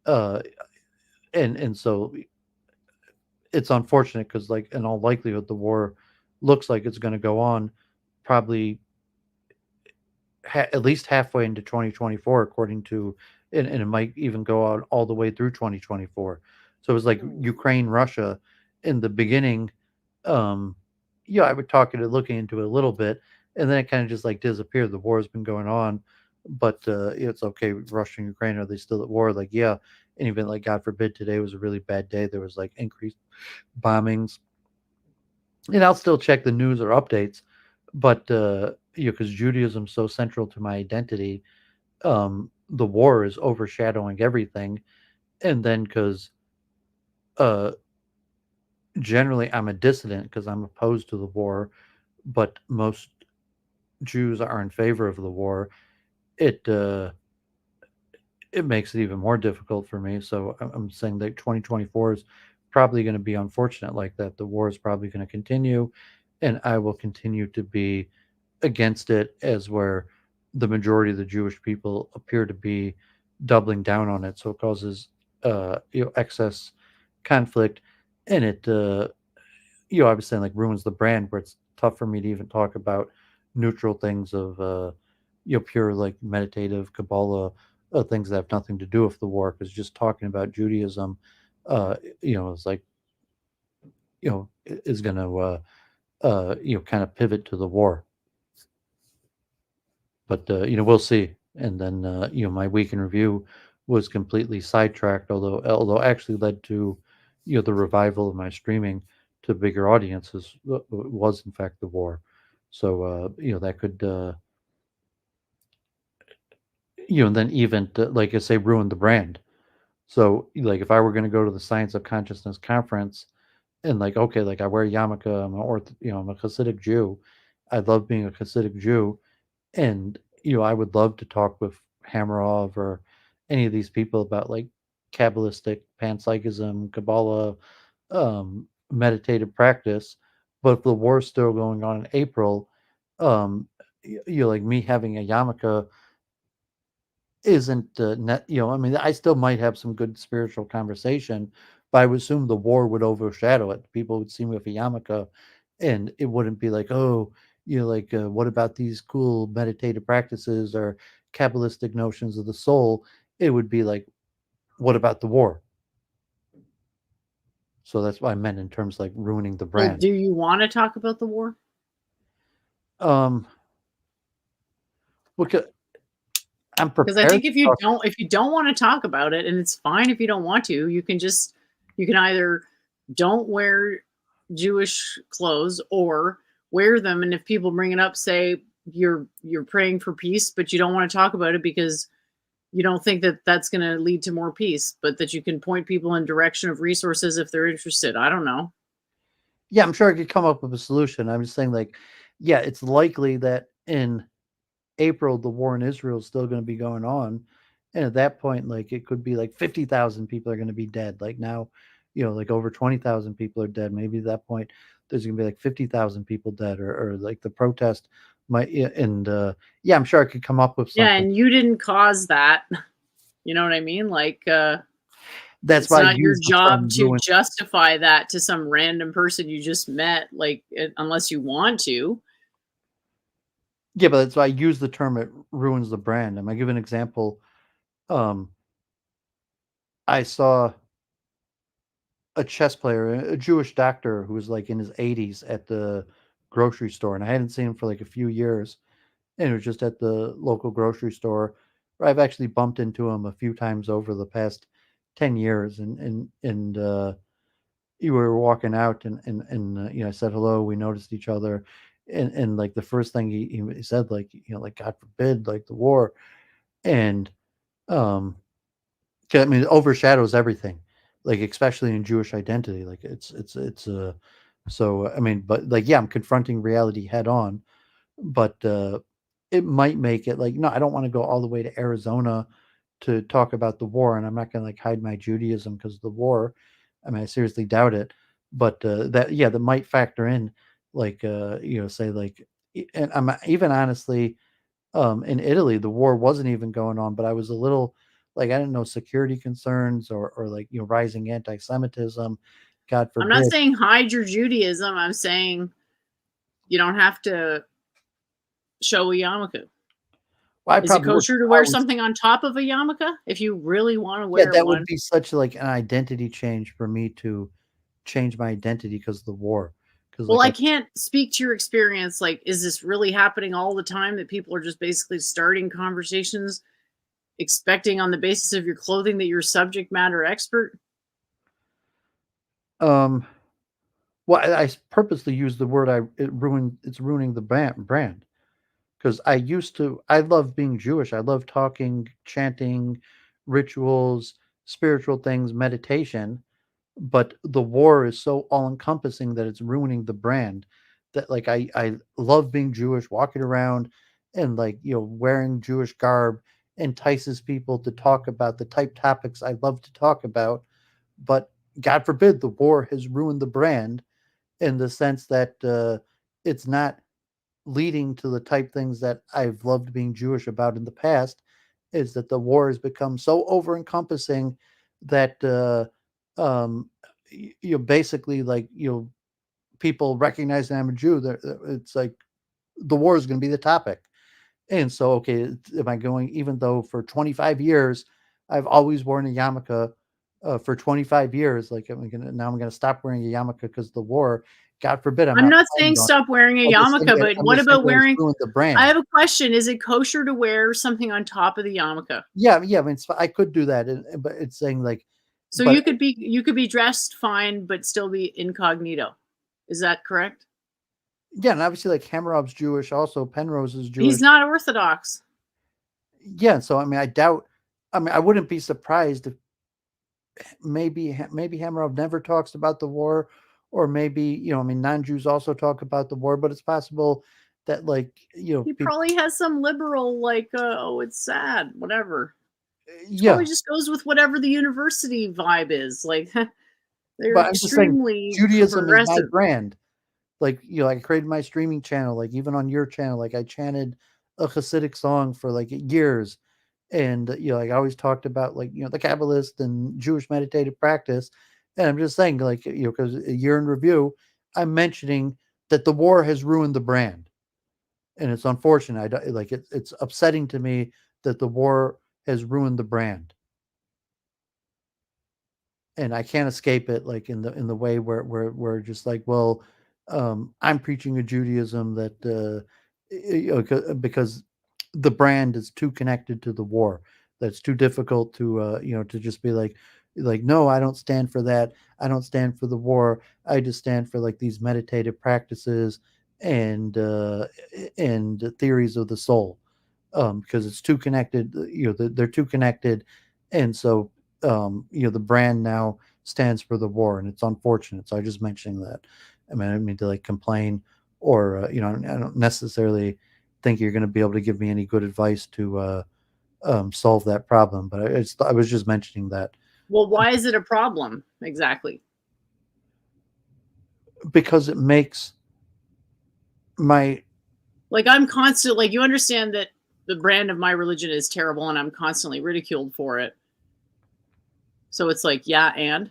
uh, and so it's unfortunate because like in all likelihood the war looks like it's going to go on probably at least halfway into 2024, according to, and it might even go out all the way through 2024. So it was like Ukraine, Russia in the beginning. I would talk into looking into it a little bit, and then it kind of just like disappeared. The war has been going on, but it's okay. Russia and Ukraine, are they still at war? Like, yeah. And even like, God forbid, today was a really bad day. There was like increased bombings, and I'll still check the news or updates, but because Judaism's so central to my identity, the war is overshadowing everything. And then because uh, generally I'm a dissident because I'm opposed to the war, but most Jews are in favor of the war. It it makes it even more difficult for me. So I'm saying that 2024 is probably going to be unfortunate like that. The war is probably going to continue, and I will continue to be against it, as where the majority of the Jewish people appear to be doubling down on it. So it causes excess conflict, and it obviously like ruins the brand, where it's tough for me to even talk about neutral things of pure like meditative Kabbalah things that have nothing to do with the war, because just talking about Judaism is like is going to kind of pivot to the war. But we'll see. And then my week in review was completely sidetracked, although actually led to the revival of my streaming to bigger audiences, was in fact the war. So that could and then even like I say, ruin the brand. So like if I were going to go to the Science of Consciousness conference, and like, okay, like I wear yarmulke, I'm a Hasidic Jew, I love being a Hasidic Jew, and I would love to talk with Hamarov or any of these people about like Kabbalistic panpsychism, Kabbalah, meditative practice. But if the war's still going on in April, like me having a yarmulke isn't net. I mean, I still might have some good spiritual conversation, but I would assume the war would overshadow it. People would see me with a yarmulke, and it wouldn't be like, oh, like what about these cool meditative practices or Kabbalistic notions of the soul, it would be like, what about the war? So that's what I meant in terms of like ruining the Well, brand. do you want to talk about the war? Look, I'm Because I prepared think to if you talk. don't want to talk about it, and it's fine if you don't want to, you can either don't wear Jewish clothes or wear them, and if people bring it up, say you're praying for peace, but you don't want to talk about it because you don't think that that's going to lead to more peace, but that you can point people in direction of resources if they're interested. I don't know. Yeah, I'm sure I could come up with a solution. I'm just saying, like, yeah, it's likely that in April the war in Israel is still going to be going on, and at that point, like, it could be like 50,000 people are going to be dead. Like now, like over 20,000 people are dead. Maybe at that point there's going to be like 50,000 people dead, or like the protest might. Yeah, and yeah, I'm sure I could come up with Yeah, something. and you didn't cause that. You know what I mean? Like, That's it's why I not your use the job term to ruin. justify that to some random person you just met, like, unless you want to. Yeah, but that's why I use the term it ruins the brand. I give an example. Um, I saw a chess player, a Jewish doctor who was like in his 80s at the grocery store, and I hadn't seen him for like a few years, and it was just at the local grocery store. Where I've actually bumped into him a few times over the past 10 years, and we were walking out, and I said hello. We noticed each other, and like the first thing he said, like like God forbid, like the war, and um 'cause, I mean, it overshadows everything, like, especially in Jewish identity, like, so, I mean, but, like, yeah, I'm confronting reality head on, but, it might make it like, no, I don't wanna go all the way to Arizona to talk about the war, and I'm not gonna, like, hide my Judaism because of the war. I mean, I seriously doubt it, but, that might factor in, like, say, like, and I'm even honestly in Italy, the war wasn't even going on, but I was a little like I didn't know security concerns or like rising anti-Semitism, God I'm not forbid. saying hide your Judaism. I'm saying you don't have to show a yarmulke. Well, I Is it probably would kosher to wear always, something on top of a yarmulke if you really want to yeah, wear that would one? be such like an identity change for me to change my identity because of the war. Because Well, like I can't speak to your experience. Like, is this really happening all the time that people are just basically starting conversations expecting on the basis of your clothing that you're a subject matter expert? um, well, I purposely use the word it's ruining the brand. Because I love being Jewish. I love talking, chanting, rituals, spiritual things, meditation. But the war is so all encompassing that it's ruining the brand. That like I love being Jewish, walking around and like wearing Jewish garb entices people to talk about the type topics I love to talk about. But God forbid the war has ruined the brand in the sense that it's not leading to the type things that I've loved being Jewish about in the past, is that the war has become so over encompassing that um, basically like people recognize that I'm a Jew. It's like the war is going to be the topic, and so okay, am I going? Even though for 25 years I've always worn a yarmulke. For 25 years, like I'm gonna stop wearing a yarmulke because the war. God forbid, I'm I'm not not saying planning on it. stop wearing a yarmulke, but I'm what just saying about that it's wearing? ruined the I brand. have a question. Is it kosher to wear something on top of the yarmulke? Yeah, yeah. I mean, I could do that, but it's saying like, So but you could be dressed fine but still be incognito. Is that correct? yeah, and obviously like Hammerov's Jewish, also Penrose is He's Jewish. not Orthodox. Yeah, so I mean, I doubt. I mean, I wouldn't be surprised if maybe Hammerov never talks about the war, or maybe I mean, non-Jews also talk about the war, but it's possible that like He people. probably has some liberal like, oh, it's sad, whatever. Yeah, Totally just goes with whatever the university vibe is. Like, they're but I'm just saying extremely Judaism is my progressive. brand. Like I created my streaming channel, like even on your channel, like I chanted a Hasidic song for like years, and like I always talked about like the Kabbalist and Jewish meditative practice, and I'm just saying like because a year in review, I'm mentioning that the war has ruined the brand. and it's unfortunate. It's upsetting to me that the war has ruined the brand, and I can't escape it. Like in the way where we're just like, well, I'm preaching a Judaism that because the brand is too connected to the war. That's too difficult to to just be like no, I don't stand for that. I don't stand for the war. I just stand for like these meditative practices and theories of the soul, because it's too connected. They're too connected, and so the brand now stands for the war, and it's unfortunate. So I just mentioning that. I mean, I didn't mean to like complain, or I don't necessarily think you're going to be able to give me any good advice to solve that problem. But I was just mentioning that Well, why is it a problem exactly? because it makes my Like I'm constant. Like you understand that the brand of my religion is terrible, and I'm constantly ridiculed for it. So it's like, yeah, and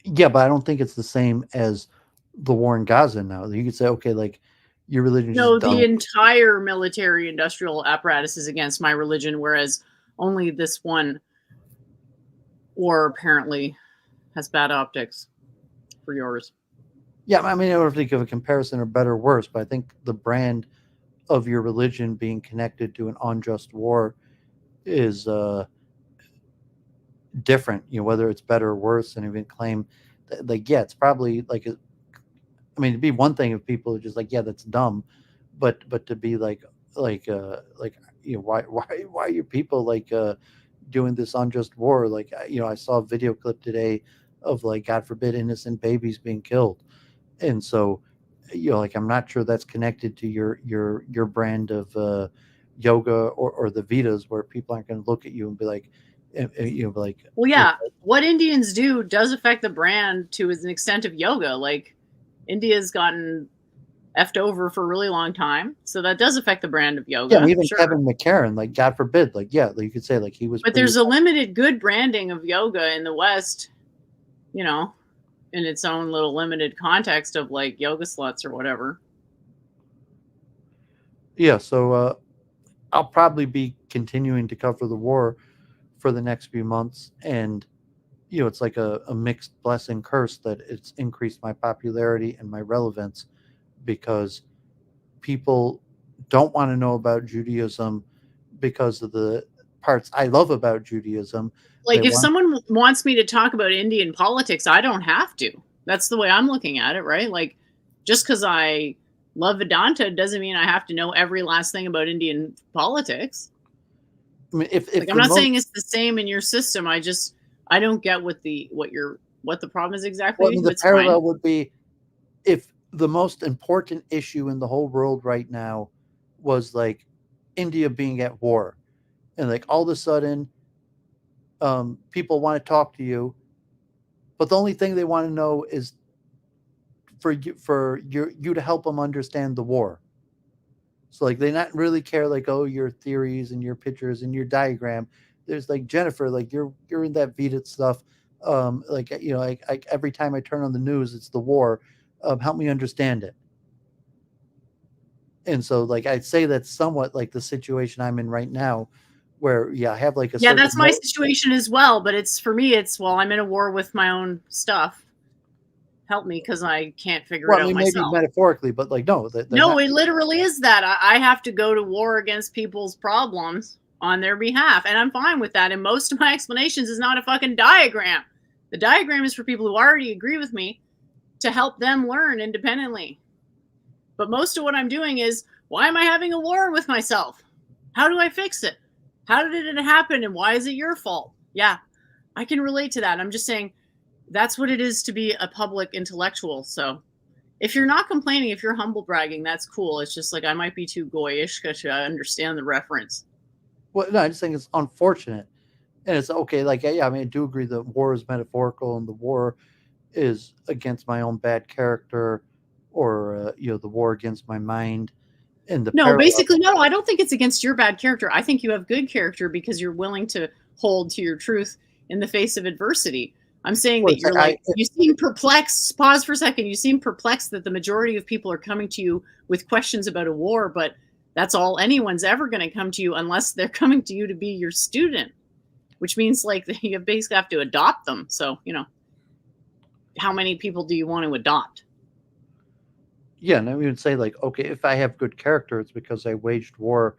yeah, but I don't think it's the same as the war in Gaza. Now you could say, okay, like your religion is no, just dumb. the entire military industrial apparatus is against my religion, whereas only this one war apparently has bad optics for yours. Yeah, I mean, I don't think of a comparison or better or worse, but I think the brand of your religion being connected to an unjust war is different. Whether it's better or worse, and even claim that, like, yeah, it's probably like I mean, it'd be one thing if people are just like, yeah, that's dumb, but to be like why are you people like doing this unjust war? Like I saw a video clip today of like God forbid innocent babies being killed, and so like I'm not sure that's connected to your brand of yoga or the Vedas, where people aren't going to look at you and be like like, Well, yeah, what Indians do does affect the brand to an extent of yoga. Like India's gotten effed over for a really long time, so that does affect the brand of yoga. yeah, even sure. Kevin McCarran, like God forbid, like yeah, like you could say like he was. But there's a limited good branding of yoga in the West, in its own little limited context of like yoga sluts or whatever. Yeah, so I'll probably be continuing to cover the war for the next few months, and it's like a mixed blessing curse that it's increased my popularity and my relevance, because people don't want to know about Judaism because of the parts I love about Judaism. Like if someone wants me to talk about Indian politics, I don't have to. That's the way I'm looking at it, right? Like just because I love Vedanta doesn't mean I have to know every last thing about Indian politics. I mean, if I'm not saying it's the same in your system. I don't get what the problem is exactly. Well, I mean, the parallel would be if the most important issue in the whole world right now was like India being at war, and like all of a sudden people want to talk to you, but the only thing they want to know is for you to help them understand the war. So like they not really care like, oh, your theories and your pictures and your diagram. There's like, Jennifer, like you're in that Vedic stuff. Like like every time I turn on the news, it's the war. Help me understand it. And so like I'd say that's somewhat like the situation I'm in right now, where I have like a that's my situation as well. But it's for me, I'm in a war with my own stuff. Help me, because I can't figure it out myself. Maybe metaphorically, but like no, it literally is that I have to go to war against people's problems on their behalf, and I'm fine with that. And most of my explanations is not a fucking diagram. The diagram is for people who already agree with me to help them learn independently. But most of what I'm doing is, why am I having a war with myself? How do I fix it? How did it happen? And why is it your fault? Yeah, I can relate to that. I'm just saying that's what it is to be a public intellectual. So if you're not complaining, if you're humble bragging, that's cool. It's just like I might be too goyish to understand the reference. Well, no, I just think it's unfortunate. And it's okay. Like, yeah, I mean, I do agree that war is metaphorical and the war is against my own bad character, or, the war against my mind. And basically, no, I don't think it's against your bad character. I think you have good character because you're willing to hold to your truth in the face of adversity. I'm saying Well, that you're you seem perplexed. Pause for a second. You seem perplexed that the majority of people are coming to you with questions about a war, but that's all anyone's ever going to come to you unless they're coming to you to be your student, which means like you basically have to adopt them. So, how many people do you want to adopt? Yeah, and I would say like, okay, if I have good character, it's because I waged war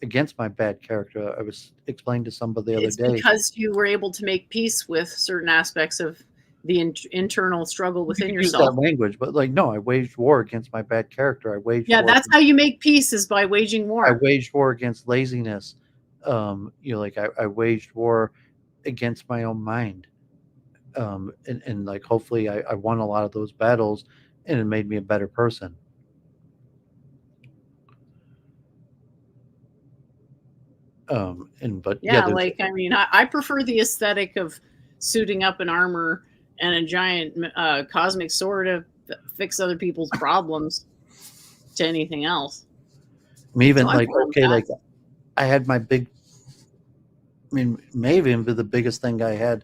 against my bad character. I was explaining to somebody the other day. Because you were able to make peace with certain aspects of the internal struggle within yourself. Use that language, but like, no, I waged war against my bad character. I waged war that's how you make peace, is by waging war. I waged war against laziness. Like I waged war against my own mind. And like hopefully I won a lot of those battles, and it made me a better person. But I prefer the aesthetic of suiting up in armor and a giant cosmic sword to fix other people's problems to anything else. Even like, okay, like I had my big, I mean, maybe even the biggest thing I had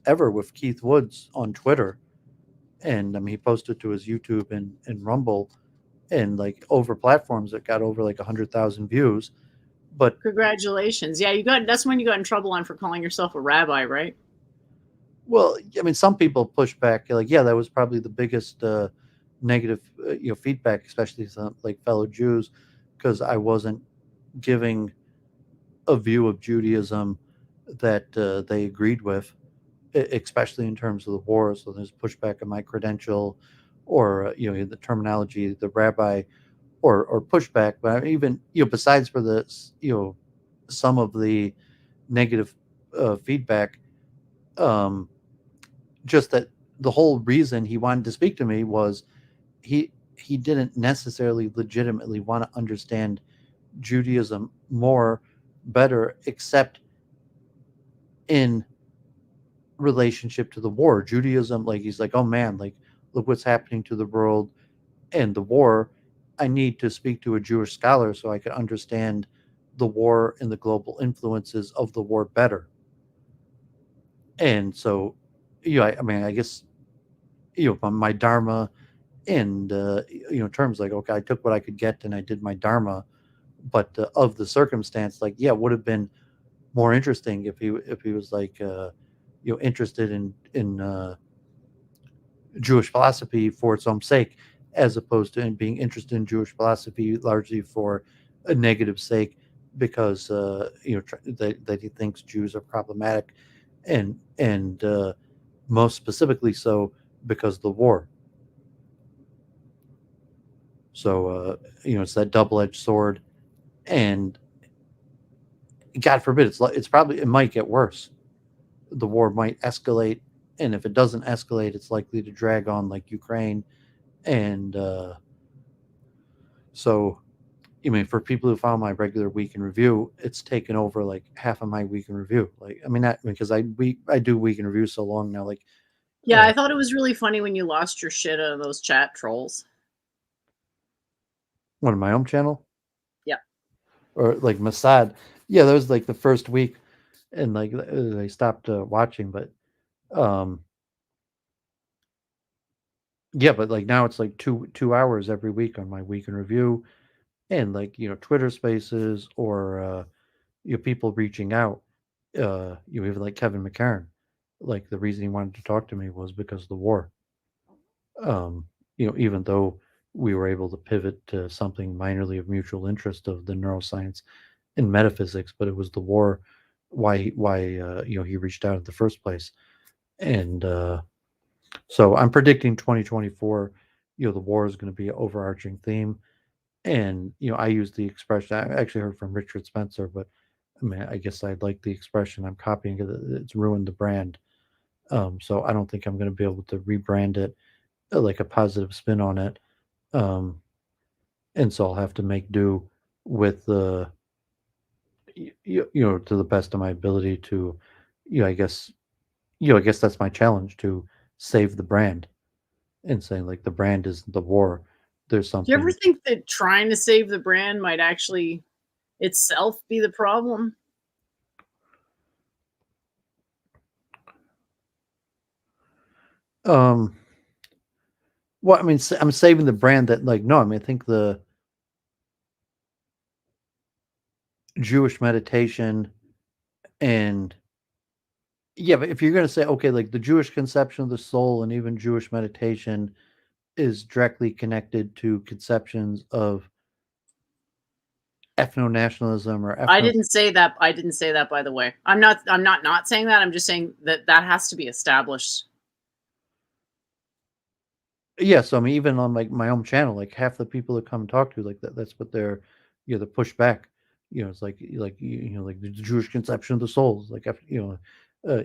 ever with Keith Woods on Twitter. And I mean, he posted to his YouTube and Rumble, and like over platforms that got over like 100,000 views. But congratulations. Yeah, that's when you got in trouble for calling yourself a rabbi, right? Well, I mean, some people push back, like, yeah, that was probably the biggest negative, feedback, especially some like fellow Jews, because I wasn't giving a view of Judaism that they agreed with, especially in terms of the war. So there's pushback on my credential, or the terminology, the rabbi, or pushback. But even besides for the some of the negative feedback, just that the whole reason he wanted to speak to me was he didn't necessarily legitimately want to understand Judaism better, except in relationship to the war. Judaism, like, he's like, oh man, like, look what's happening to the world and the war. I need to speak to a Jewish scholar so I can understand the war and the global influences of the war better. And so, I mean, I guess, my dharma and, terms like, okay, I took what I could get and I did my dharma, but of the circumstance, like, yeah, it would have been more interesting if he was like, interested in Jewish philosophy for its own sake, as opposed to being interested in Jewish philosophy largely for a negative sake, because that he thinks Jews are problematic, and most specifically so because of the war. So it's that double-edged sword, and God forbid, it might get worse. The war might escalate, and if it doesn't escalate, it's likely to drag on like Ukraine. And so, I mean, for people who follow my regular week in review, it's taken over like half of my week in review. Like, I mean, not because I do week in review so long now. Like, yeah, I thought it was really funny when you lost your shit out of those chat trolls. One of my own channel? Yeah. Or like Mossad. Yeah, that was like the first week, and like I stopped watching, but yeah, but like now it's like 2 hours every week on my week in review, and like Twitter Spaces, or people reaching out. Even like Kevin McCarran, like the reason he wanted to talk to me was because of the war. Even though we were able to pivot to something minorly of mutual interest of the neuroscience and metaphysics, but it was the war why he reached out in the first place. And so I'm predicting 2024, the war is going to be an overarching theme. And I use the expression, I actually heard from Richard Spencer, but I mean, I guess I'd like the expression, I'm copying it, it's ruined the brand. So I don't think I'm going to be able to rebrand it like a positive spin on it. And so I'll have to make do with the, to the best of my ability to, I guess that's my challenge, to save the brand, and saying like the brand is the war. There's something. Do you ever think that trying to save the brand might actually itself be the problem? Well, I mean, I'm saving the brand that, like, no, I mean, I think the Jewish meditation and yeah, but if you're going to say, okay, like the Jewish conception of the soul and even Jewish meditation is directly connected to conceptions of ethno-nationalism or I ethno. didn't say that. I didn't say that, by the way. I'm not saying that. I'm just saying that that has to be established. Yeah, so I mean, even on like my own channel, like half the people that come talk to, like that's what they're, the pushback. It's like like the Jewish conception of the soul is like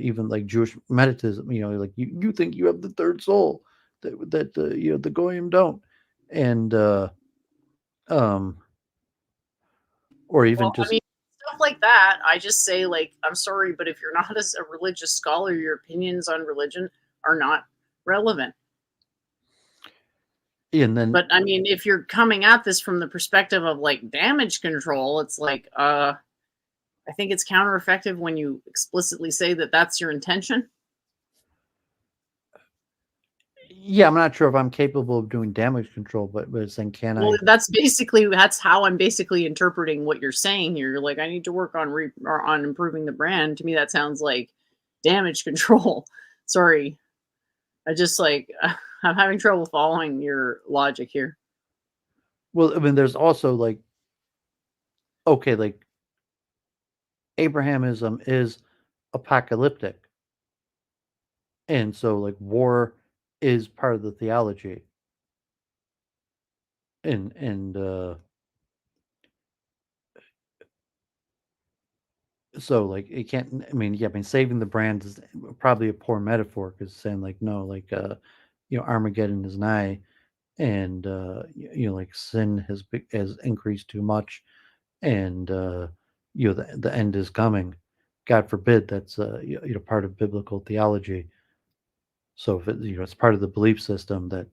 even like Jewish meditism. Like you think you have the third soul that the goyim don't, and um or even Well, I just mean, stuff like that. I just say, like, I'm sorry, but if you're not a religious scholar, your opinions on religion are not relevant. and then But I mean, if you're coming at this from the perspective of like damage control, it's like, I think it's counter effective when you explicitly say that that's your intention. yeah, I'm not sure if I'm capable of doing damage control, but it's saying can Well, I? that's how I'm basically interpreting what you're saying here. You're like, I need to work on or on improving the brand. To me, that sounds like damage control. Sorry, I just like I'm having trouble following your logic here. Well, I mean, there's also like okay, like Abrahamism is apocalyptic. And so like war is part of the theology. And so like it can't, I mean, yeah, I mean saving the brand is probably a poor metaphor because saying like no, like Armageddon is nigh and like sin has increased too much and the end is coming. God forbid that's part of biblical theology. So if it, it's part of the belief system that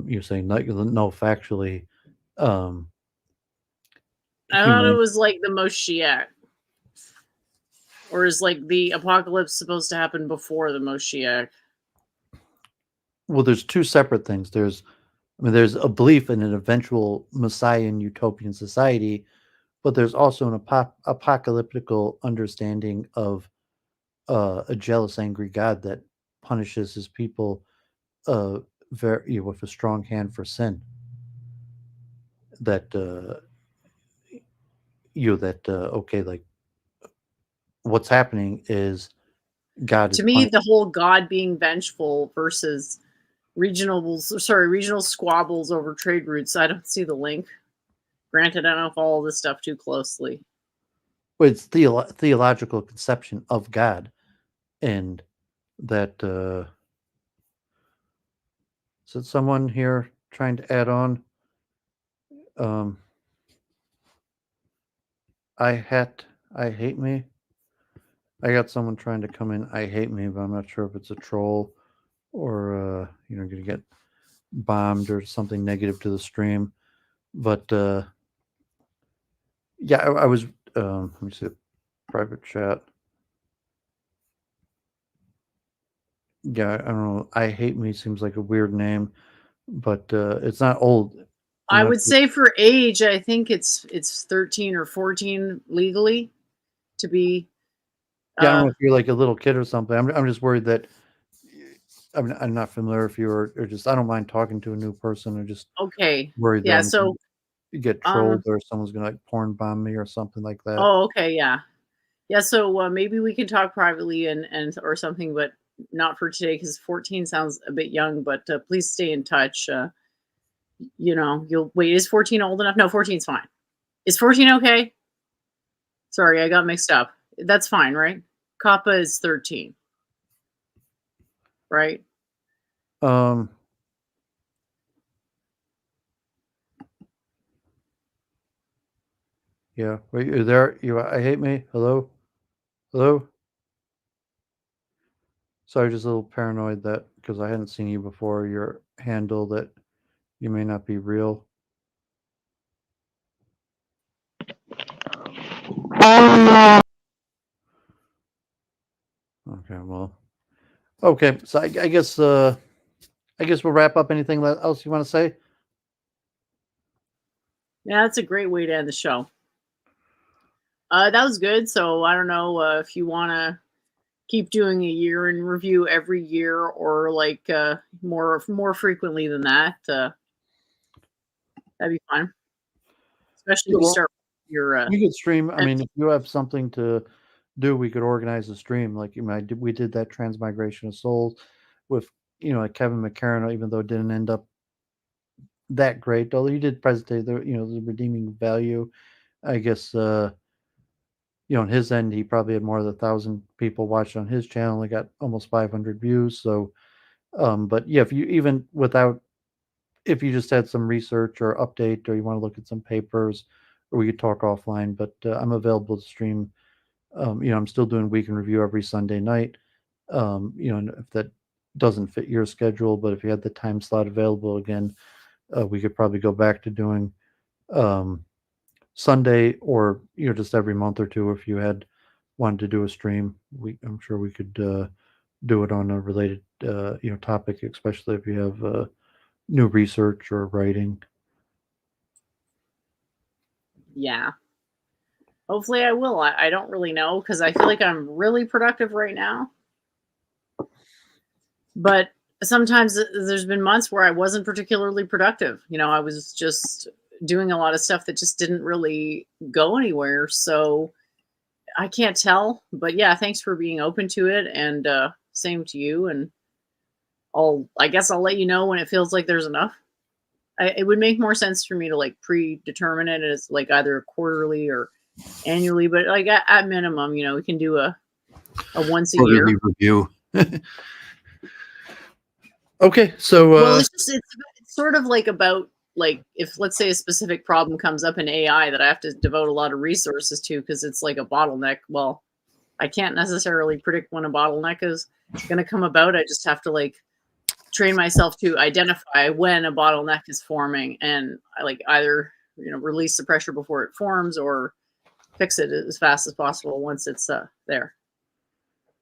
you're saying no factually, um, I thought it human. was like the Moshiach, or is like the apocalypse supposed to happen before the Moshiach? Well, there's two separate things. There's a belief in an eventual Messiah utopian society, but there's also an apocalyptical understanding of a jealous, angry God that punishes his people with a strong hand for sin. That okay, like what's happening is God is To me, punishing. the whole God being vengeful versus regional squabbles over trade routes. I don't see the link. Granted, I don't follow this stuff too closely. But it's theological conception of God, and that is it someone here trying to add on? Um, I hate me. I got someone trying to come in. I hate me, but I'm not sure if it's a troll or going to get bombed or something negative to the stream. But yeah, I was. Let me see, private chat. Yeah, I don't know. I hate me seems like a weird name, but it's not old. I'm I not would say for age, I think it's 13 or 14 legally to be. Yeah, I don't know if you're like a little kid or something. I'm just worried that I'm not familiar if you're or just I don't mind talking to a new person. I'm just Okay. worried that Yeah. I'm So, gonna get trolled or someone's gonna like porn bomb me or something like that. oh, okay. Yeah. Yeah. So maybe we can talk privately and or something, but not for today because 14 sounds a bit young. But please stay in touch. You'll wait. Is 14 old enough? No, 14 is fine. Is 14 okay? Sorry, I got mixed up. That's fine, right? Kappa is 13, right? Um, yeah. Wait, you there? You? I hate me. Hello, hello. Sorry, just a little paranoid that because I hadn't seen you before. Your handle that you may not be real. Okay, well, Okay, so I guess we'll wrap up. Anything else you want to say? Yeah, that's a great way to end the show. That was good. So I don't know if you want to keep doing a year in review every year, or like more frequently than that. That'd be fun, especially if you Well, start your. we could stream. I mean, if you have something to do, we could organize a stream. Like we did that Transmigration of Souls with like Kevin McCarran, even though it didn't end up that great. Although he did presentate the redeeming value. I guess on his end, he probably had more than 1,000 people watched on his channel. He got almost 500 views. So, but yeah, if you just had some research or update, or you want to look at some papers, or we could talk offline. But I'm available to stream. I'm still doing week in review every Sunday night. And if that doesn't fit your schedule, but if you had the time slot available again, we could probably go back to doing Sunday, or just every month or two. If you wanted to do a stream, I'm sure we could do it on a related topic, especially if you have new research or writing. Yeah. Hopefully I will. I don't really know, because I feel like I'm really productive right now. But sometimes there's been months where I wasn't particularly productive. I was just doing a lot of stuff that just didn't really go anywhere. So I can't tell. But yeah, thanks for being open to it, and same to you. And I guess I'll let you know when it feels like there's enough. It would make more sense for me to like predetermine it as like either quarterly or annually, but like at minimum, we can do a once a year review. Okay, so well, it's sort of like about like if, let's say, a specific problem comes up in AI that I have to devote a lot of resources to because it's like a bottleneck. Well, I can't necessarily predict when a bottleneck is going to come about. I just have to like train myself to identify when a bottleneck is forming, and I like either release the pressure before it forms, or fix it as fast as possible once it's there.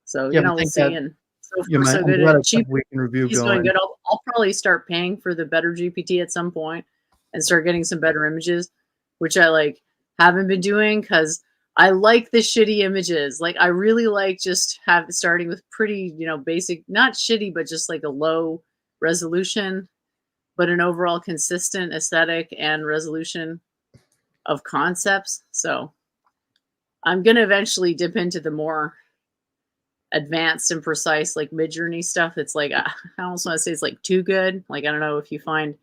So we'll see. And so far, so good. And cheap. We can review He's doing good. I'll probably start paying for the better GPT at some point and start getting some better images, which I haven't been doing because I like the shitty images. Like I really like just starting with pretty, basic, not shitty, but just like a low resolution, but an overall consistent aesthetic and resolution of concepts. So I'm going to eventually dip into the more advanced and precise like Midjourney stuff. It's like I almost want to say it's like too good. Like I don't know if you find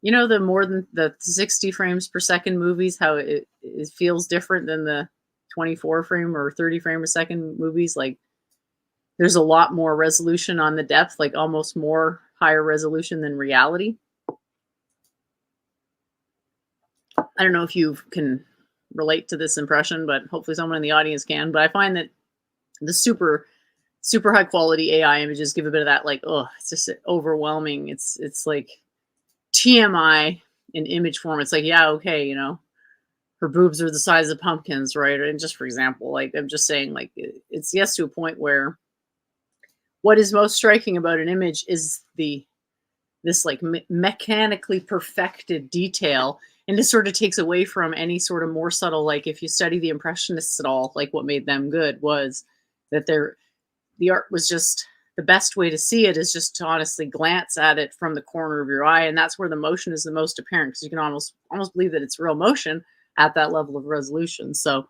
the more than the 60 frames per second movies, how it feels different than the 24 frame or 30 frame a second movies. Like there's a lot more resolution on the depth, like almost more higher resolution than reality. I don't know if you can relate to this impression, but hopefully someone in the audience can. But I find that the super high quality AI images give a bit of that, like, oh, it's just overwhelming. It's like TMI in image form. It's like, yeah, okay, her boobs are the size of pumpkins, right? And just for example, like I'm just saying, like it's yes to a point where what is most striking about an image is this like mechanically perfected detail, and it sort of takes away from any sort of more subtle, like if you study the Impressionists at all, like what made them good was that the art was just, the best way to see it is just to honestly glance at it from the corner of your eye, and that's where the motion is the most apparent, because you can almost believe that it's real motion at that level of resolution. So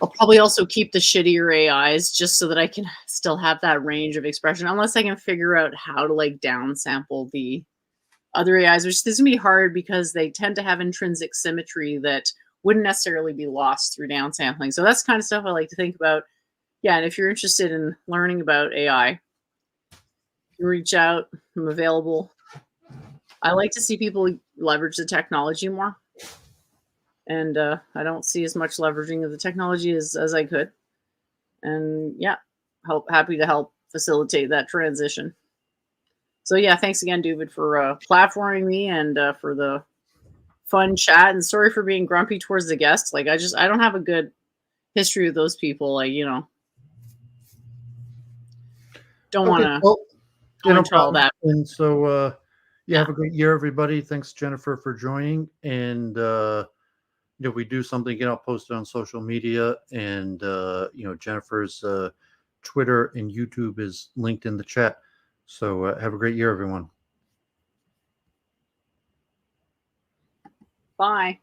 I'll probably also keep the shittier AIs just so that I can still have that range of expression, unless I can figure out how to like downsample the other AIs, which is going to be hard because they tend to have intrinsic symmetry that wouldn't necessarily be lost through downsampling. So that's kind of stuff I like to think about. Yeah, and if you're interested in learning about AI, you reach out. I'm available. I like to see people leverage the technology more. And I don't see as much leveraging of the technology as I could. And yeah, happy to help facilitate that transition. So yeah, thanks again, Doovid, for platforming me and for the fun chat. And sorry for being grumpy towards the guests. Like I don't have a good history with those people. Like, don't don't want to Well, go no into all problem. that. And so, yeah, have a great year, everybody. Thanks, Jennifer, for joining. And if we do something again, I'll post it on social media. And Jennifer's Twitter and YouTube is linked in the chat. So have a great year, everyone. Bye.